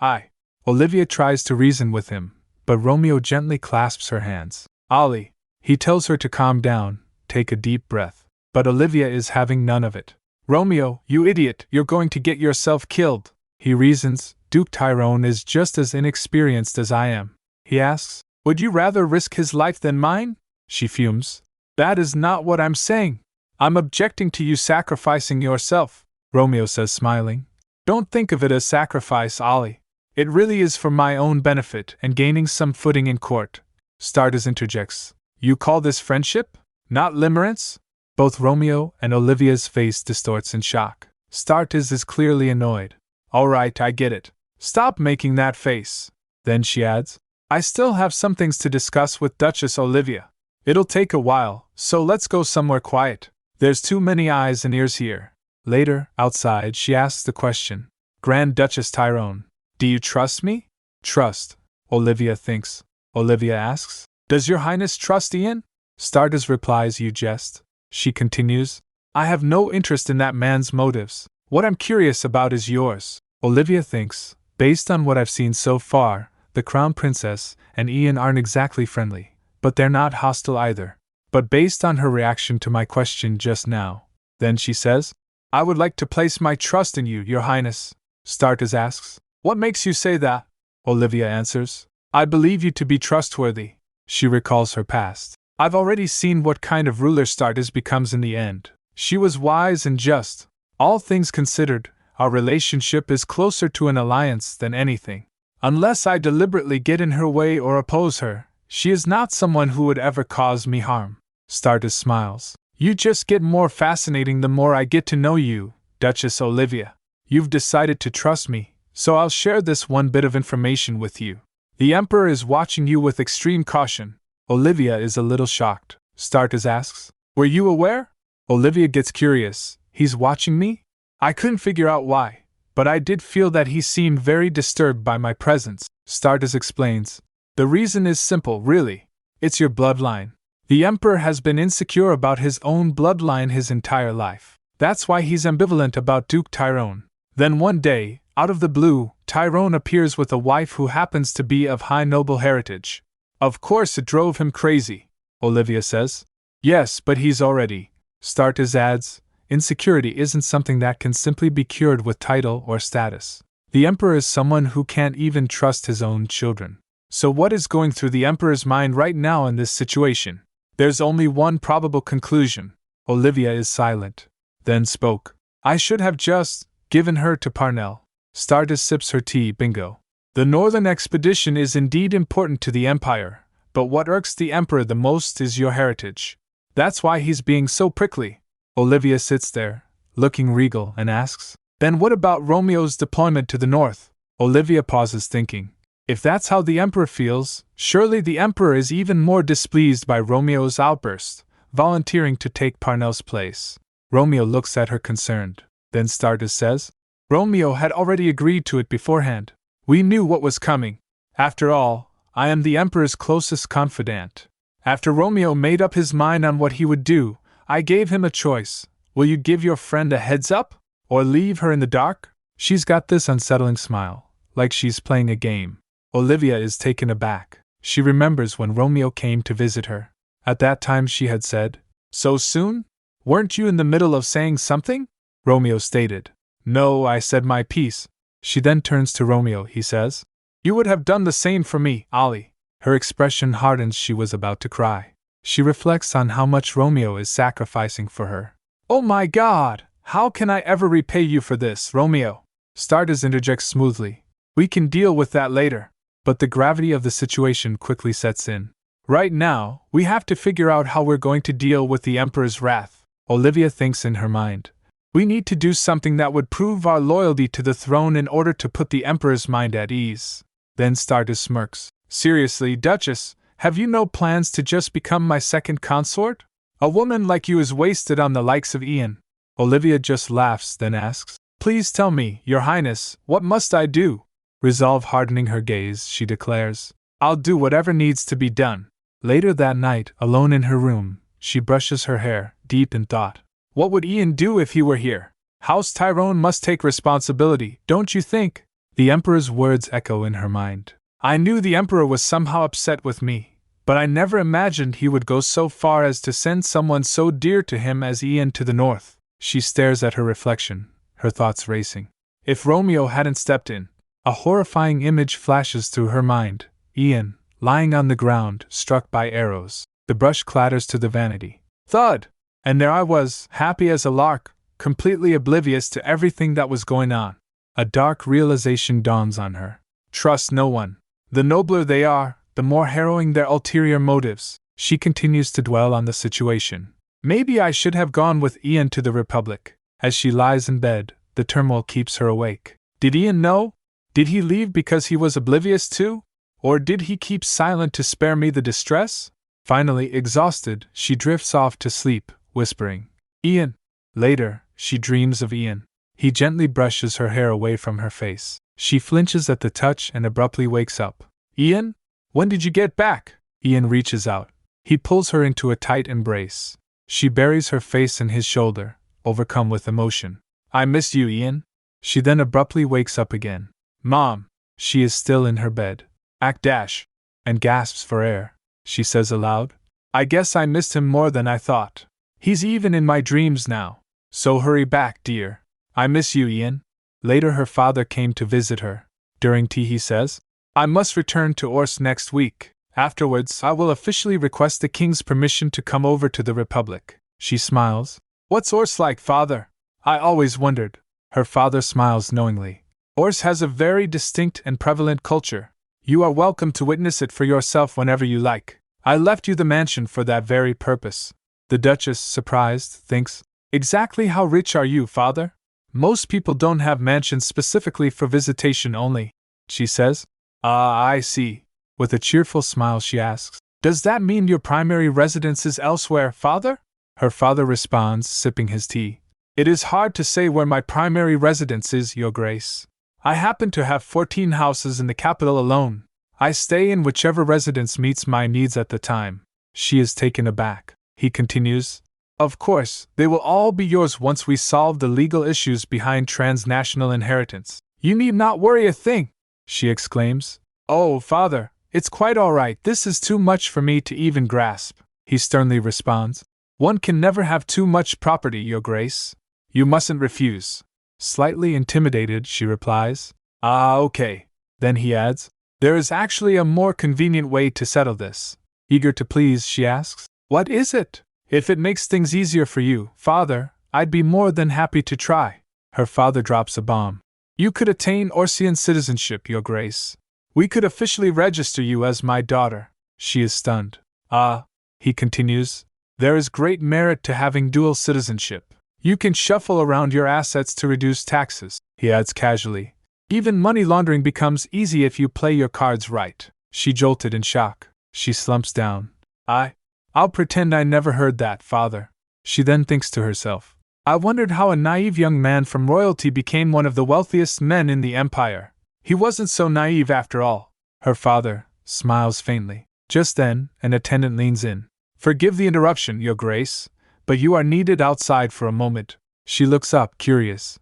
Olivia tries to reason with him, but Romeo gently clasps her hands. Ollie. He tells her to calm down, take a deep breath. But Olivia is having none of it. Romeo, you idiot, you're going to get yourself killed. He reasons, Duke Tyrone is just as inexperienced as I am. He asks, would you rather risk his life than mine? She fumes. That is not what I'm saying. I'm objecting to you sacrificing yourself, Romeo says, smiling. Don't think of it as sacrifice, Ollie. It really is for my own benefit and gaining some footing in court. Startes interjects. You call this friendship? Not limerence? Both Romeo and Olivia's face distorts in shock. Startes is clearly annoyed. All right, I get it. Stop making that face. Then she adds, I still have some things to discuss with Duchess Olivia. It'll take a while, so let's go somewhere quiet. There's too many eyes and ears here. Later, outside, she asks the question. Grand Duchess Tyrone, do you trust me? Trust, Olivia thinks. Olivia asks, does your Highness trust Ian? Startes replies, you jest. She continues, I have no interest in that man's motives. What I'm curious about is yours. Olivia thinks, based on what I've seen so far, the Crown Princess and Ian aren't exactly friendly, but they're not hostile either. But based on her reaction to my question just now, then she says, I would like to place my trust in you, Your Highness. Starters asks, What makes you say that? Olivia answers, I believe you to be trustworthy. She recalls her past. I've already seen what kind of ruler Starters becomes in the end. She was wise and just. All things considered, our relationship is closer to an alliance than anything. Unless I deliberately get in her way or oppose her, she is not someone who would ever cause me harm. Starters smiles. You just get more fascinating the more I get to know you, Duchess Olivia. You've decided to trust me, so I'll share this one bit of information with you. The Emperor is watching you with extreme caution. Olivia is a little shocked. Starters asks, Were you aware? Olivia gets curious. He's watching me? I couldn't figure out why, but I did feel that he seemed very disturbed by my presence. Starters explains, The reason is simple, really. It's your bloodline. The Emperor has been insecure about his own bloodline his entire life. That's why he's ambivalent about Duke Tyrone. Then one day, out of the blue, Tyrone appears with a wife who happens to be of high noble heritage. Of course it drove him crazy, Olivia says. Yes, but he's already. Starters adds, Insecurity isn't something that can simply be cured with title or status. The Emperor is someone who can't even trust his own children. So what is going through the Emperor's mind right now in this situation? There's only one probable conclusion. Olivia is silent. Then spoke. I should have just given her to Parnell. Stardust sips her tea. Bingo. The Northern Expedition is indeed important to the Empire, but what irks the Emperor the most is your heritage. That's why he's being so prickly. Olivia sits there, looking regal, and asks, Then what about Romeo's deployment to the north? Olivia pauses, thinking. If that's how the Emperor feels, surely the Emperor is even more displeased by Romeo's outburst, volunteering to take Parnell's place. Romeo looks at her concerned. Then Stardust says, Romeo had already agreed to it beforehand. We knew what was coming. After all, I am the Emperor's closest confidant. After Romeo made up his mind on what he would do, I gave him a choice. Will you give your friend a heads up? Or leave her in the dark? She's got this unsettling smile, like she's playing a game. Olivia is taken aback. She remembers when Romeo came to visit her. At that time she had said, So soon? Weren't you in the middle of saying something? Romeo stated, No, I said my piece. She then turns to Romeo. He says, You would have done the same for me, Ollie. Her expression hardens. She was about to cry. She reflects on how much Romeo is sacrificing for her. Oh my God! How can I ever repay you for this, Romeo? Stardust interjects smoothly. We can deal with that later. But the gravity of the situation quickly sets in. Right now, we have to figure out how we're going to deal with the Emperor's wrath. Olivia thinks in her mind. We need to do something that would prove our loyalty to the throne in order to put the Emperor's mind at ease. Then Stardust smirks. Seriously, Duchess, have you no plans to just become my second consort? A woman like you is wasted on the likes of Ian. Olivia just laughs, then asks, Please tell me, Your Highness, what must I do? Resolve hardening her gaze, she declares, I'll do whatever needs to be done. Later that night, alone in her room, she brushes her hair, deep in thought. What would Ian do if he were here? House Tyrone must take responsibility, don't you think? The Emperor's words echo in her mind. I knew the Emperor was somehow upset with me, but I never imagined he would go so far as to send someone so dear to him as Ian to the north. She stares at her reflection, her thoughts racing. If Romeo hadn't stepped in, a horrifying image flashes through her mind. Ian, lying on the ground, struck by arrows. The brush clatters to the vanity. Thud! And there I was, happy as a lark, completely oblivious to everything that was going on. A dark realization dawns on her. Trust no one. The nobler they are, the more harrowing their ulterior motives. She continues to dwell on the situation. Maybe I should have gone with Ian to the Republic. As she lies in bed, the turmoil keeps her awake. Did Ian know? Did he leave because he was oblivious too? Or did he keep silent to spare me the distress? Finally, exhausted, she drifts off to sleep, whispering, Ian. Later, she dreams of Ian. He gently brushes her hair away from her face. She flinches at the touch and abruptly wakes up. Ian? When did you get back? Ian reaches out. He pulls her into a tight embrace. She buries her face in his shoulder, overcome with emotion. I miss you, Ian. She then abruptly wakes up again. Mom! She is still in her bed. Act dash, and gasps for air. She says aloud, I guess I missed him more than I thought. He's even in my dreams now. So hurry back, dear. I miss you, Ian. Later her father came to visit her. During tea he says, I must return to Ors next week. Afterwards, I will officially request the king's permission to come over to the Republic. She smiles. What's Ors like, father? I always wondered. Her father smiles knowingly. Ors has a very distinct and prevalent culture. You are welcome to witness it for yourself whenever you like. I left you the mansion for that very purpose. The Duchess, surprised, thinks, Exactly how rich are you, father? Most people don't have mansions specifically for visitation only. She says, Ah, I see. With a cheerful smile she asks, Does that mean your primary residence is elsewhere, father? Her father responds, sipping his tea. It is hard to say where my primary residence is, Your Grace. I happen to have 14 houses in the capital alone. I stay in whichever residence meets my needs at the time. She is taken aback. He continues, Of course, they will all be yours once we solve the legal issues behind transnational inheritance. You need not worry a thing, she exclaims. Oh, father, it's quite all right. This is too much for me to even grasp, he sternly responds. One can never have too much property, Your Grace. You mustn't refuse. Slightly intimidated, she replies. Ah, okay. Then he adds, There is actually a more convenient way to settle this. Eager to please, she asks, What is it? If it makes things easier for you, father, I'd be more than happy to try. Her father drops a bomb. You could attain Orsian citizenship, Your Grace. We could officially register you as my daughter. She is stunned. Ah, he continues, there is great merit to having dual citizenship. You can shuffle around your assets to reduce taxes, he adds casually. Even money laundering becomes easy if you play your cards right. She jolted in shock. She slumps down. I'll pretend I never heard that, father. She then thinks to herself, I wondered how a naive young man from royalty became one of the wealthiest men in the empire. He wasn't so naive after all. Her father smiles faintly. Just then, an attendant leans in. Forgive the interruption, Your Grace, but you are needed outside for a moment. She looks up, curious.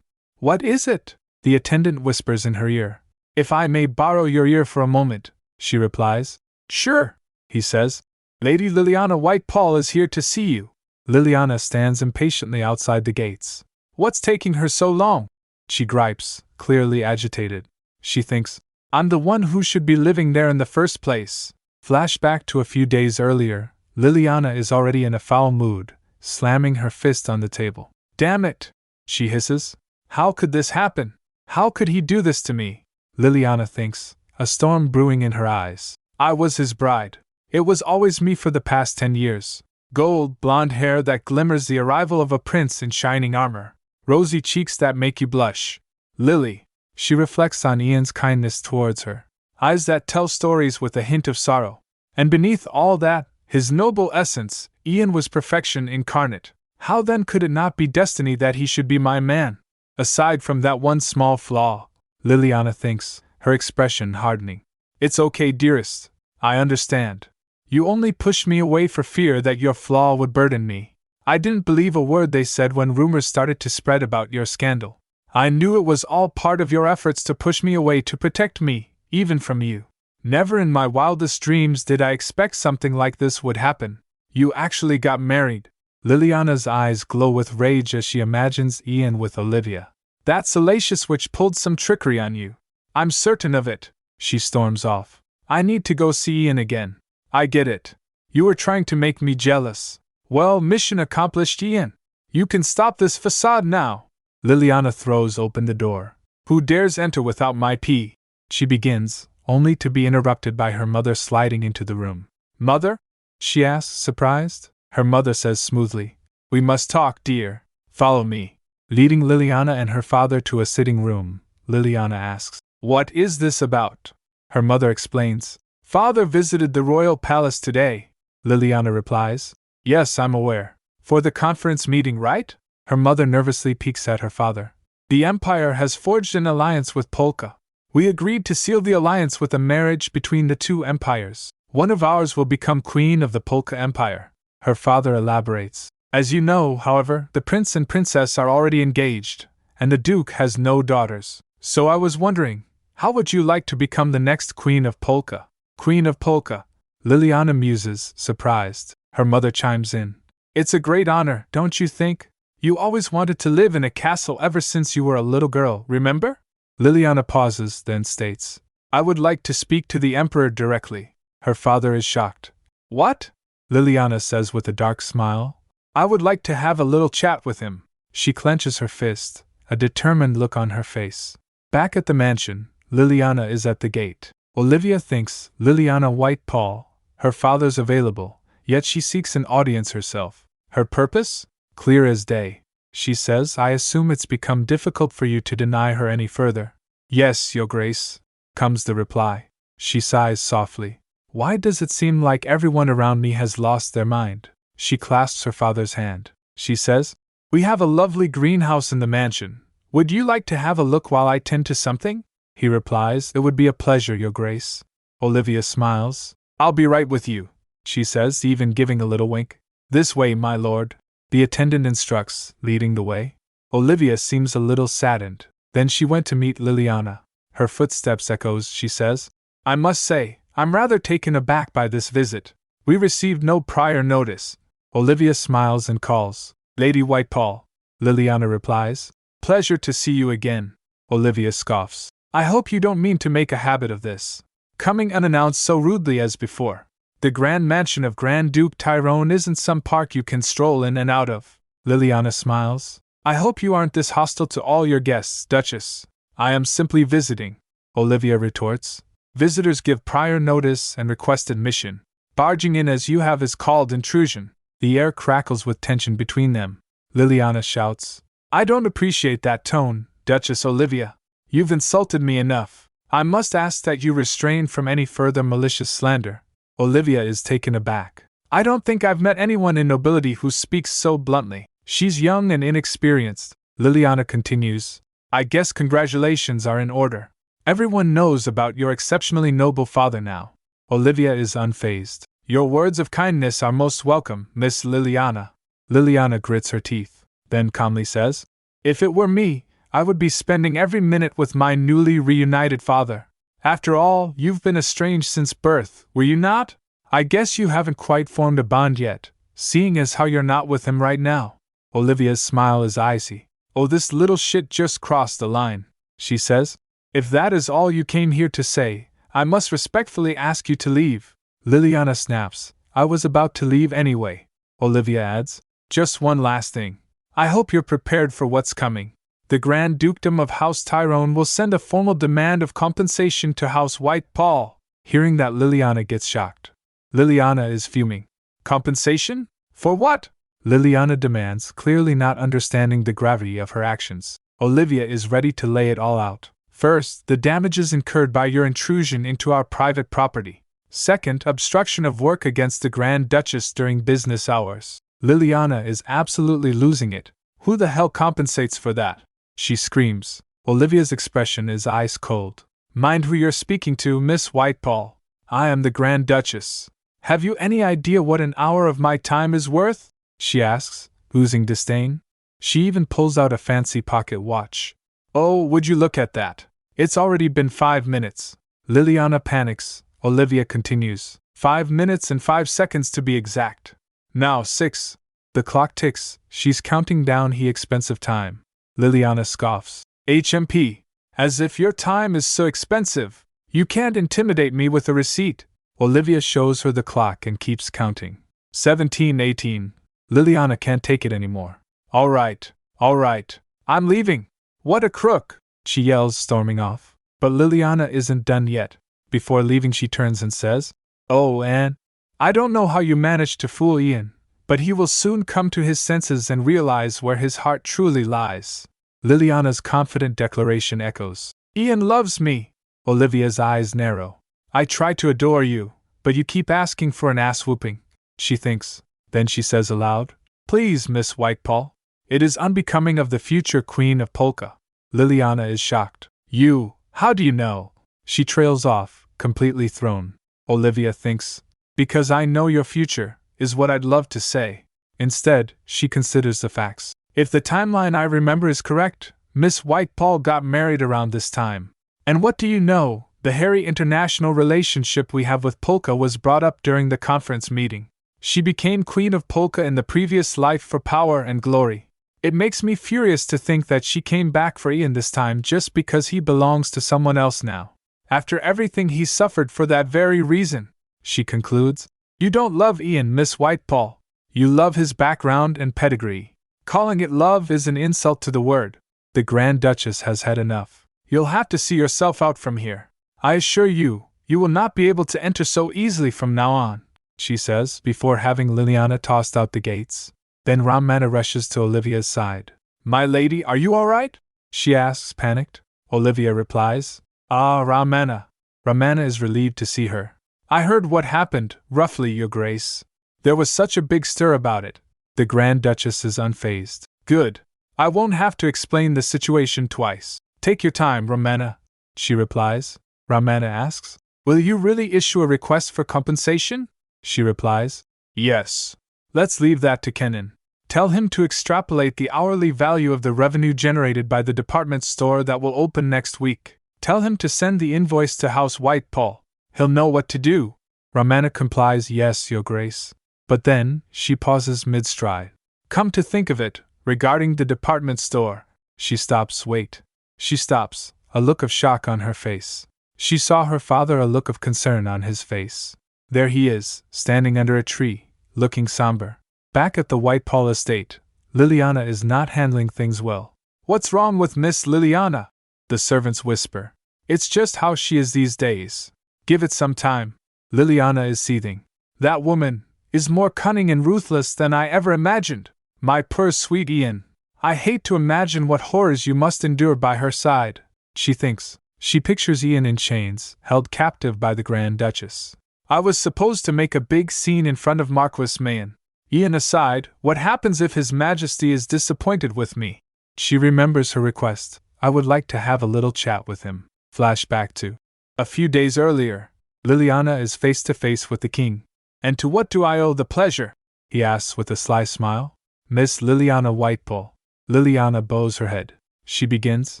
What is it? The attendant whispers in her ear. If I may borrow your ear for a moment, she replies. Sure, he says. Lady Liliana White-Paul is here to see you. Liliana stands impatiently outside the gates. What's taking her so long? She gripes, clearly agitated. She thinks, I'm the one who should be living there in the first place. Flashback to a few days earlier, Liliana is already in a foul mood, slamming her fist on the table. Damn it! She hisses. How could this happen? How could he do this to me? Liliana thinks, a storm brewing in her eyes. I was his bride. It was always me for the past 10 years. Gold, blonde hair that glimmers, the arrival of a prince in shining armor. Rosy cheeks that make you blush. Lily. She reflects on Ian's kindness towards her. Eyes that tell stories with a hint of sorrow. And beneath all that, his noble essence, Ian was perfection incarnate. How then could it not be destiny that he should be my man? Aside from that one small flaw, Liliana thinks, her expression hardening. It's okay, dearest. I understand. You only pushed me away for fear that your flaw would burden me. I didn't believe a word they said when rumors started to spread about your scandal. I knew it was all part of your efforts to push me away to protect me, even from you. Never in my wildest dreams did I expect something like this would happen. You actually got married. Liliana's eyes glow with rage as she imagines Ian with Olivia. That salacious witch pulled some trickery on you. I'm certain of it. She storms off. I need to go see Ian again. I get it. You were trying to make me jealous. Well, mission accomplished, Ian. You can stop this facade now. Liliana throws open the door. Who dares enter without my pee? She begins, only to be interrupted by her mother sliding into the room. Mother? She asks, surprised. Her mother says smoothly, We must talk, dear. Follow me. Leading Liliana and her father to a sitting room, Liliana asks, What is this about? Her mother explains, Father visited the royal palace today. Liliana replies, Yes, I'm aware. For the conference meeting, right? Her mother nervously peeks at her father. The Empire has forged an alliance with Polka. We agreed to seal the alliance with a marriage between the two empires. One of ours will become queen of the Polka Empire. Her father elaborates. As you know, however, the prince and princess are already engaged, and the duke has no daughters. So I was wondering, How would you like to become the next Queen of Polka? Queen of Polka, Liliana muses, surprised. Her mother chimes in. It's a great honor, don't you think? You always wanted to live in a castle ever since you were a little girl, remember? Liliana pauses, then states, I would like to speak to the Emperor directly. Her father is shocked. What? Liliana says with a dark smile. I would like to have a little chat with him. She clenches her fist, a determined look on her face. Back at the mansion, Liliana is at the gate. Olivia thinks Liliana White Paul, her father's available, yet she seeks an audience herself. Her purpose? Clear as day. She says, I assume it's become difficult for you to deny her any further. Yes, Your Grace, comes the reply. She sighs softly. Why does it seem like everyone around me has lost their mind? She clasps her father's hand. She says, We have a lovely greenhouse in the mansion. Would you like to have a look while I tend to something? He replies, It would be a pleasure, Your Grace. Olivia smiles. I'll be right with you, she says, even giving a little wink. This way, my lord. The attendant instructs, leading the way. Olivia seems a little saddened. Then she went to meet Liliana. Her footsteps echoes, she says. I must say, I'm rather taken aback by this visit. We received no prior notice. Olivia smiles and calls, Lady Whitepall. Liliana replies, Pleasure to see you again. Olivia scoffs. I hope you don't mean to make a habit of this. Coming unannounced so rudely as before. The grand mansion of Grand Duke Tyrone isn't some park you can stroll in and out of. Liliana smiles. I hope you aren't this hostile to all your guests, Duchess. I am simply visiting. Olivia retorts. Visitors give prior notice and request admission. Barging in as you have is called intrusion. The air crackles with tension between them. Liliana shouts. I don't appreciate that tone, Duchess Olivia. You've insulted me enough. I must ask that you restrain from any further malicious slander. Olivia is taken aback. I don't think I've met anyone in nobility who speaks so bluntly. She's young and inexperienced. Liliana continues. I guess congratulations are in order. Everyone knows about your exceptionally noble father now. Olivia is unfazed. Your words of kindness are most welcome, Miss Liliana. Liliana grits her teeth, then calmly says, If it were me, I would be spending every minute with my newly reunited father. After all, you've been estranged since birth, were you not? I guess you haven't quite formed a bond yet, seeing as how you're not with him right now. Olivia's smile is icy. Oh, this little shit just crossed the line, she says. If that is all you came here to say, I must respectfully ask you to leave. Liliana snaps. I was about to leave anyway. Olivia adds. Just one last thing. I hope you're prepared for what's coming. The Grand Dukedom of House Tyrone will send a formal demand of compensation to House White Paul. Hearing that, Liliana gets shocked. Liliana is fuming. Compensation? For what? Liliana demands, clearly not understanding the gravity of her actions. Olivia is ready to lay it all out. First, the damages incurred by your intrusion into our private property. Second, obstruction of work against the Grand Duchess during business hours. Liliana is absolutely losing it. Who the hell compensates for that? She screams. Olivia's expression is ice cold. Mind who you're speaking to, Miss Whitepall. I am the Grand Duchess. Have you any idea what an hour of my time is worth? She asks, oozing disdain. She even pulls out a fancy pocket watch. Oh, would you look at that? It's already been 5 minutes. Liliana panics. Olivia continues. 5 minutes and 5 seconds to be exact. Now 6. The clock ticks. She's counting down the expensive time. Liliana scoffs. HMP. As if your time is so expensive. You can't intimidate me with a receipt. Olivia shows her the clock and keeps counting. 17:18. Liliana can't take it anymore. All right. I'm leaving. What a crook, she yells, storming off. But Liliana isn't done yet. Before leaving, she turns and says, Oh, Anne, I don't know how you managed to fool Ian, but he will soon come to his senses and realize where his heart truly lies. Liliana's confident declaration echoes. Ian loves me. Olivia's eyes narrow. I try to adore you, but you keep asking for an ass-whooping, she thinks. Then she says aloud, Please, Miss Whitepall. It is unbecoming of the future Queen of Polka. Liliana is shocked. You, how do you know? She trails off, completely thrown. Olivia thinks, Because I know your future, is what I'd love to say. Instead, she considers the facts. If the timeline I remember is correct, Miss Whitepall got married around this time. And what do you know? The hairy international relationship we have with Polka was brought up during the conference meeting. She became queen of Polka in the previous life for power and glory. It makes me furious to think that she came back for Ian this time just because he belongs to someone else now. After everything he suffered for that very reason, she concludes. You don't love Ian, Miss Whitepall. You love his background and pedigree. Calling it love is an insult to the word. The Grand Duchess has had enough. You'll have to see yourself out from here. I assure you, you will not be able to enter so easily from now on, she says, before having Liliana tossed out the gates. Then Ramana rushes to Olivia's side. My lady, are you all right? She asks, panicked. Olivia replies. Ah, Ramana. Ramana is relieved to see her. I heard what happened, roughly, Your Grace. There was such a big stir about it. The Grand Duchess is unfazed. Good. I won't have to explain the situation twice. Take your time, Ramana, she replies. Ramana asks. Will you really issue a request for compensation? She replies. Yes. Let's leave that to Kenan. Tell him to extrapolate the hourly value of the revenue generated by the department store that will open next week. Tell him to send the invoice to House Whitepall. He'll know what to do. Ramana complies. Yes, Your Grace. But then, she pauses mid-stride. Come to think of it, regarding the department store. She stops. Wait. She stops, a look of shock on her face. She saw her father, a look of concern on his face. There he is, standing under a tree, looking somber. Back at the Whitepall estate, Liliana is not handling things well. What's wrong with Miss Liliana? The servants whisper. It's just how she is these days. Give it some time. Liliana is seething. That woman is more cunning and ruthless than I ever imagined. My poor sweet Ian. I hate to imagine what horrors you must endure by her side, she thinks. She pictures Ian in chains, held captive by the Grand Duchess. I was supposed to make a big scene in front of Marquis Mayan. Ian aside, what happens if His Majesty is disappointed with me? She remembers her request. I would like to have a little chat with him. Flashback to a few days earlier. Liliana is face to face with the king. And to what do I owe the pleasure? He asks with a sly smile. Miss Liliana Whitepall. Liliana bows her head. She begins.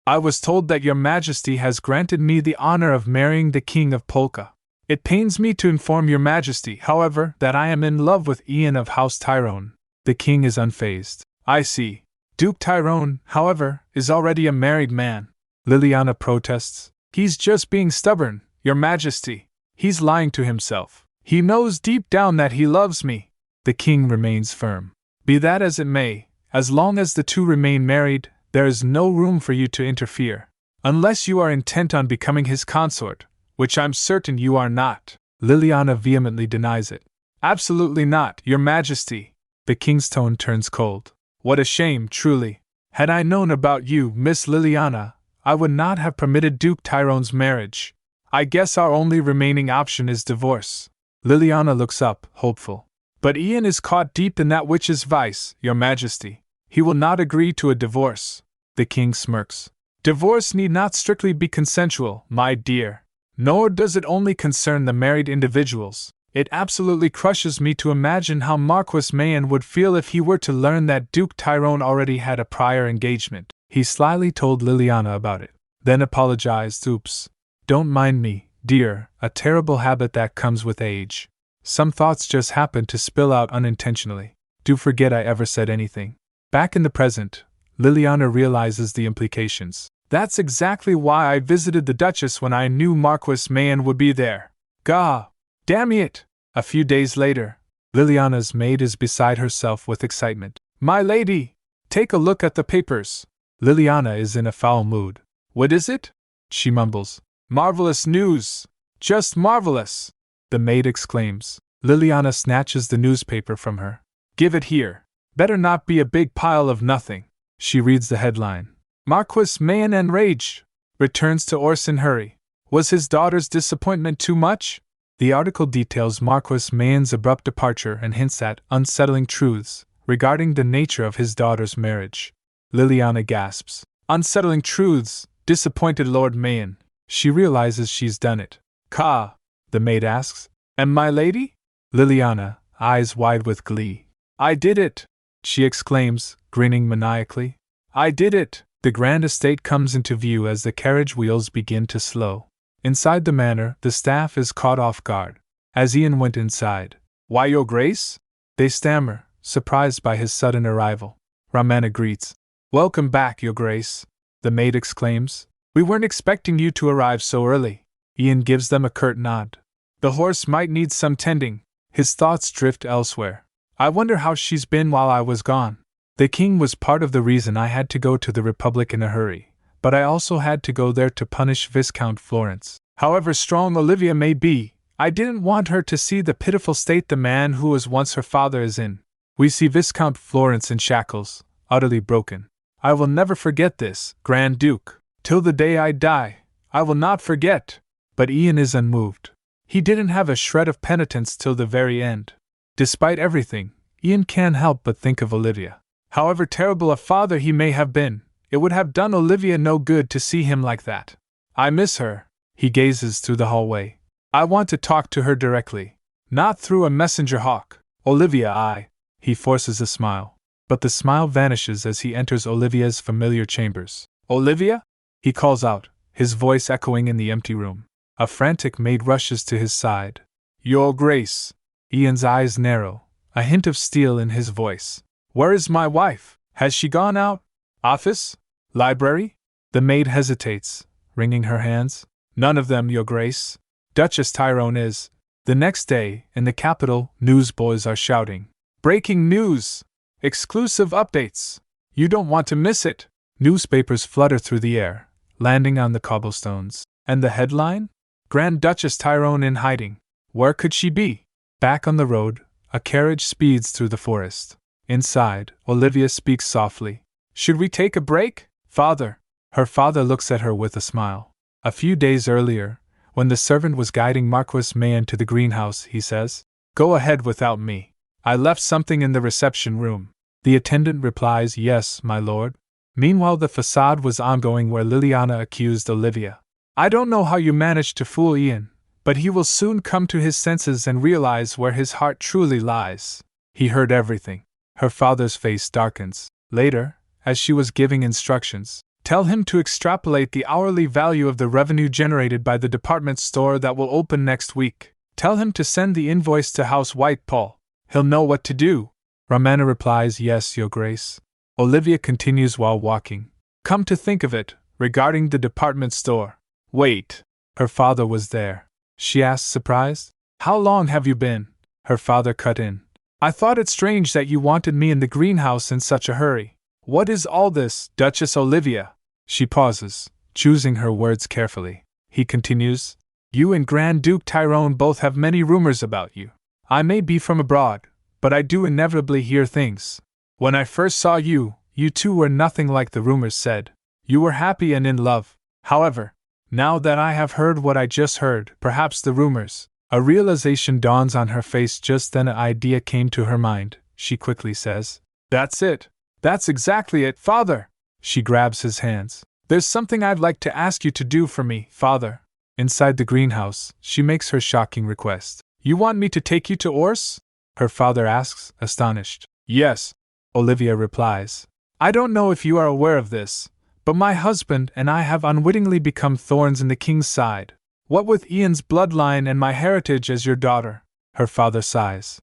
I was told that Your Majesty has granted me the honor of marrying the King of Polka. It pains me to inform Your Majesty, however, that I am in love with Ian of House Tyrone. The king is unfazed. I see. Duke Tyrone, however, is already a married man. Liliana protests. He's just being stubborn, Your Majesty. He's lying to himself. He knows deep down that he loves me. The king remains firm. Be that as it may, as long as the two remain married, there is no room for you to interfere. Unless you are intent on becoming his consort, which I'm certain you are not. Liliana vehemently denies it. Absolutely not, Your Majesty. The king's tone turns cold. What a shame, truly. Had I known about you, Miss Liliana, I would not have permitted Duke Tyrone's marriage. I guess our only remaining option is divorce. Liliana looks up, hopeful. But Ian is caught deep in that witch's vice, Your Majesty. He will not agree to a divorce. The king smirks. Divorce need not strictly be consensual, my dear. Nor does it only concern the married individuals. It absolutely crushes me to imagine how Marquis Mayan would feel if he were to learn that Duke Tyrone already had a prior engagement. He slyly told Liliana about it, then apologized. Oops. Don't mind me, dear, a terrible habit that comes with age. Some thoughts just happened to spill out unintentionally. Do forget I ever said anything. Back in the present, Liliana realizes the implications. That's exactly why I visited the Duchess when I knew Marquis Mayan would be there. Gah! Damn it! A few days later, Liliana's maid is beside herself with excitement. My lady! Take a look at the papers. Liliana is in a foul mood. What is it? She mumbles. Marvelous news! Just marvelous! The maid exclaims. Liliana snatches the newspaper from her. Give it here. Better not be a big pile of nothing. She reads the headline. Marquis Mayan enraged. Returns to Orson hurry. Was his daughter's disappointment too much? The article details Marquis Mayan's abrupt departure and hints at unsettling truths regarding the nature of his daughter's marriage. Liliana gasps. Unsettling truths, disappointed Lord Mayan. She realizes she's done it. Ka? The maid asks. And my lady? Liliana, eyes wide with glee. I did it! She exclaims, grinning maniacally. I did it! The grand estate comes into view as the carriage wheels begin to slow. Inside the manor, the staff is caught off guard. As Ian went inside, "Why, Your Grace?" they stammer, surprised by his sudden arrival. Ramana greets. "Welcome back, Your Grace," the maid exclaims. "We weren't expecting you to arrive so early." Ian gives them a curt nod. "The horse might need some tending." His thoughts drift elsewhere. "I wonder how she's been while I was gone. The king was part of the reason I had to go to the Republic in a hurry, but I also had to go there to punish Viscount Florence. However strong Olivia may be, I didn't want her to see the pitiful state the man who was once her father is in." We see Viscount Florence in shackles, utterly broken. "I will never forget this, Grand Duke. Till the day I die, I will not forget." But Ian is unmoved. He didn't have a shred of penitence till the very end. Despite everything, Ian can't help but think of Olivia. However terrible a father he may have been, it would have done Olivia no good to see him like that. "I miss her." He gazes through the hallway. "I want to talk to her directly. Not through a messenger hawk. Olivia, He forces a smile. But the smile vanishes as he enters Olivia's familiar chambers. "Olivia?" he calls out, his voice echoing in the empty room. A frantic maid rushes to his side. "Your Grace." Ian's eyes narrow, a hint of steel in his voice. "Where is my wife? Has she gone out? Office? Library?" The maid hesitates, wringing her hands. "None of them, Your Grace. Duchess Tyrone is." The next day, in the capital, newsboys are shouting, "Breaking news! Exclusive updates! You don't want to miss it!" Newspapers flutter through the air, landing on the cobblestones. And the headline? "Grand Duchess Tyrone in hiding." Where could she be? Back on the road, a carriage speeds through the forest. Inside, Olivia speaks softly. "Should we take a break, Father?" Her father looks at her with a smile. A few days earlier, when the servant was guiding Marquis Mayan to the greenhouse, he says, "Go ahead without me. I left something in the reception room." The attendant replies, "Yes, my lord." Meanwhile, the facade was ongoing where Liliana accused Olivia. "I don't know how you managed to fool Ian, but he will soon come to his senses and realize where his heart truly lies." He heard everything. Her father's face darkens. Later, as she was giving instructions, "Tell him to extrapolate the hourly value of the revenue generated by the department store that will open next week. Tell him to send the invoice to House Whitepall. He'll know what to do." Ramana replies, "Yes, Your Grace." Olivia continues while walking. "Come to think of it, regarding the department store." "Wait." Her father was there. She asked, surprised. "How long have you been?" Her father cut in. "I thought it strange that you wanted me in the greenhouse in such a hurry. What is all this, Duchess Olivia?" She pauses, choosing her words carefully. He continues, "You and Grand Duke Tyrone both have many rumors about you. I may be from abroad, but I do inevitably hear things. When I first saw you, you two were nothing like the rumors said. You were happy and in love. However, now that I have heard what I just heard, perhaps the rumors..." A realization dawns on her face. Just then an idea came to her mind. She quickly says, "That's it. That's exactly it, Father!" She grabs his hands. "There's something I'd like to ask you to do for me, Father." Inside the greenhouse, she makes her shocking request. "You want me to take you to Ors?" her father asks, astonished. "Yes," Olivia replies. "I don't know if you are aware of this, but my husband and I have unwittingly become thorns in the king's side. What with Ian's bloodline and my heritage as your daughter." Her father sighs.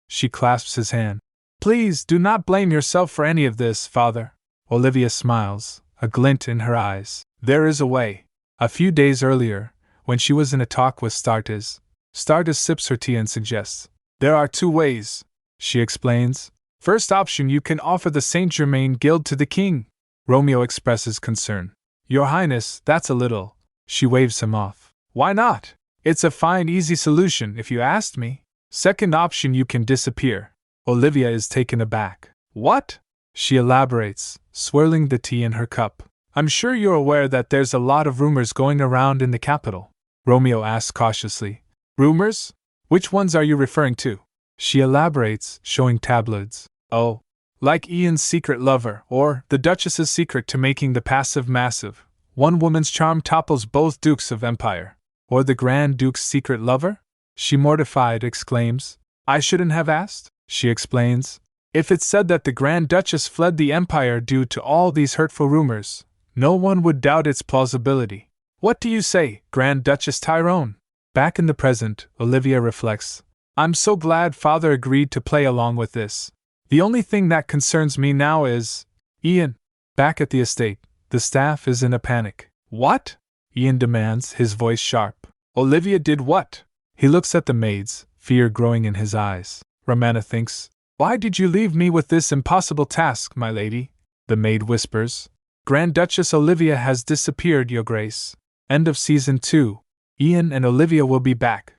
She clasps his hand. "Please do not blame yourself for any of this, Father." Olivia smiles, a glint in her eyes. "There is a way." A few days earlier, when she was in a talk with Startis sips her tea and suggests, "There are two ways," she explains. "First option, you can offer the Saint Germain Guild to the king." Romeo expresses concern. "Your Highness, that's a little..." She waves him off. "Why not? It's a fine, easy solution, if you asked me." Second option, you can disappear." Olivia is taken aback. "What?" She elaborates, swirling the tea in her cup. "I'm sure you're aware that there's a lot of rumors going around in the capital." Romeo asks cautiously. "Rumors? Which ones are you referring to?" She elaborates, showing tabloids. "Oh, like Ian's secret lover, or the Duchess's secret to making the passive massive. One woman's charm topples both dukes of empire. Or the Grand Duke's secret lover?" She, mortified, exclaims. "I shouldn't have asked," she explains. If it's said that the Grand Duchess fled the Empire due to all these hurtful rumors, no one would doubt its plausibility. What do you say, Grand Duchess Tyrone? Back in the present, Olivia reflects. I'm so glad Father agreed to play along with this. The only thing that concerns me now is… Ian. Back at the estate, the staff is in a panic. What? Ian demands, his voice sharp. Olivia did what? He looks at the maids, fear growing in his eyes. Romana thinks, why did you leave me with this impossible task, my lady? The maid whispers. Grand Duchess Olivia has disappeared, Your Grace. End of Season 2. Ian and Olivia will be back.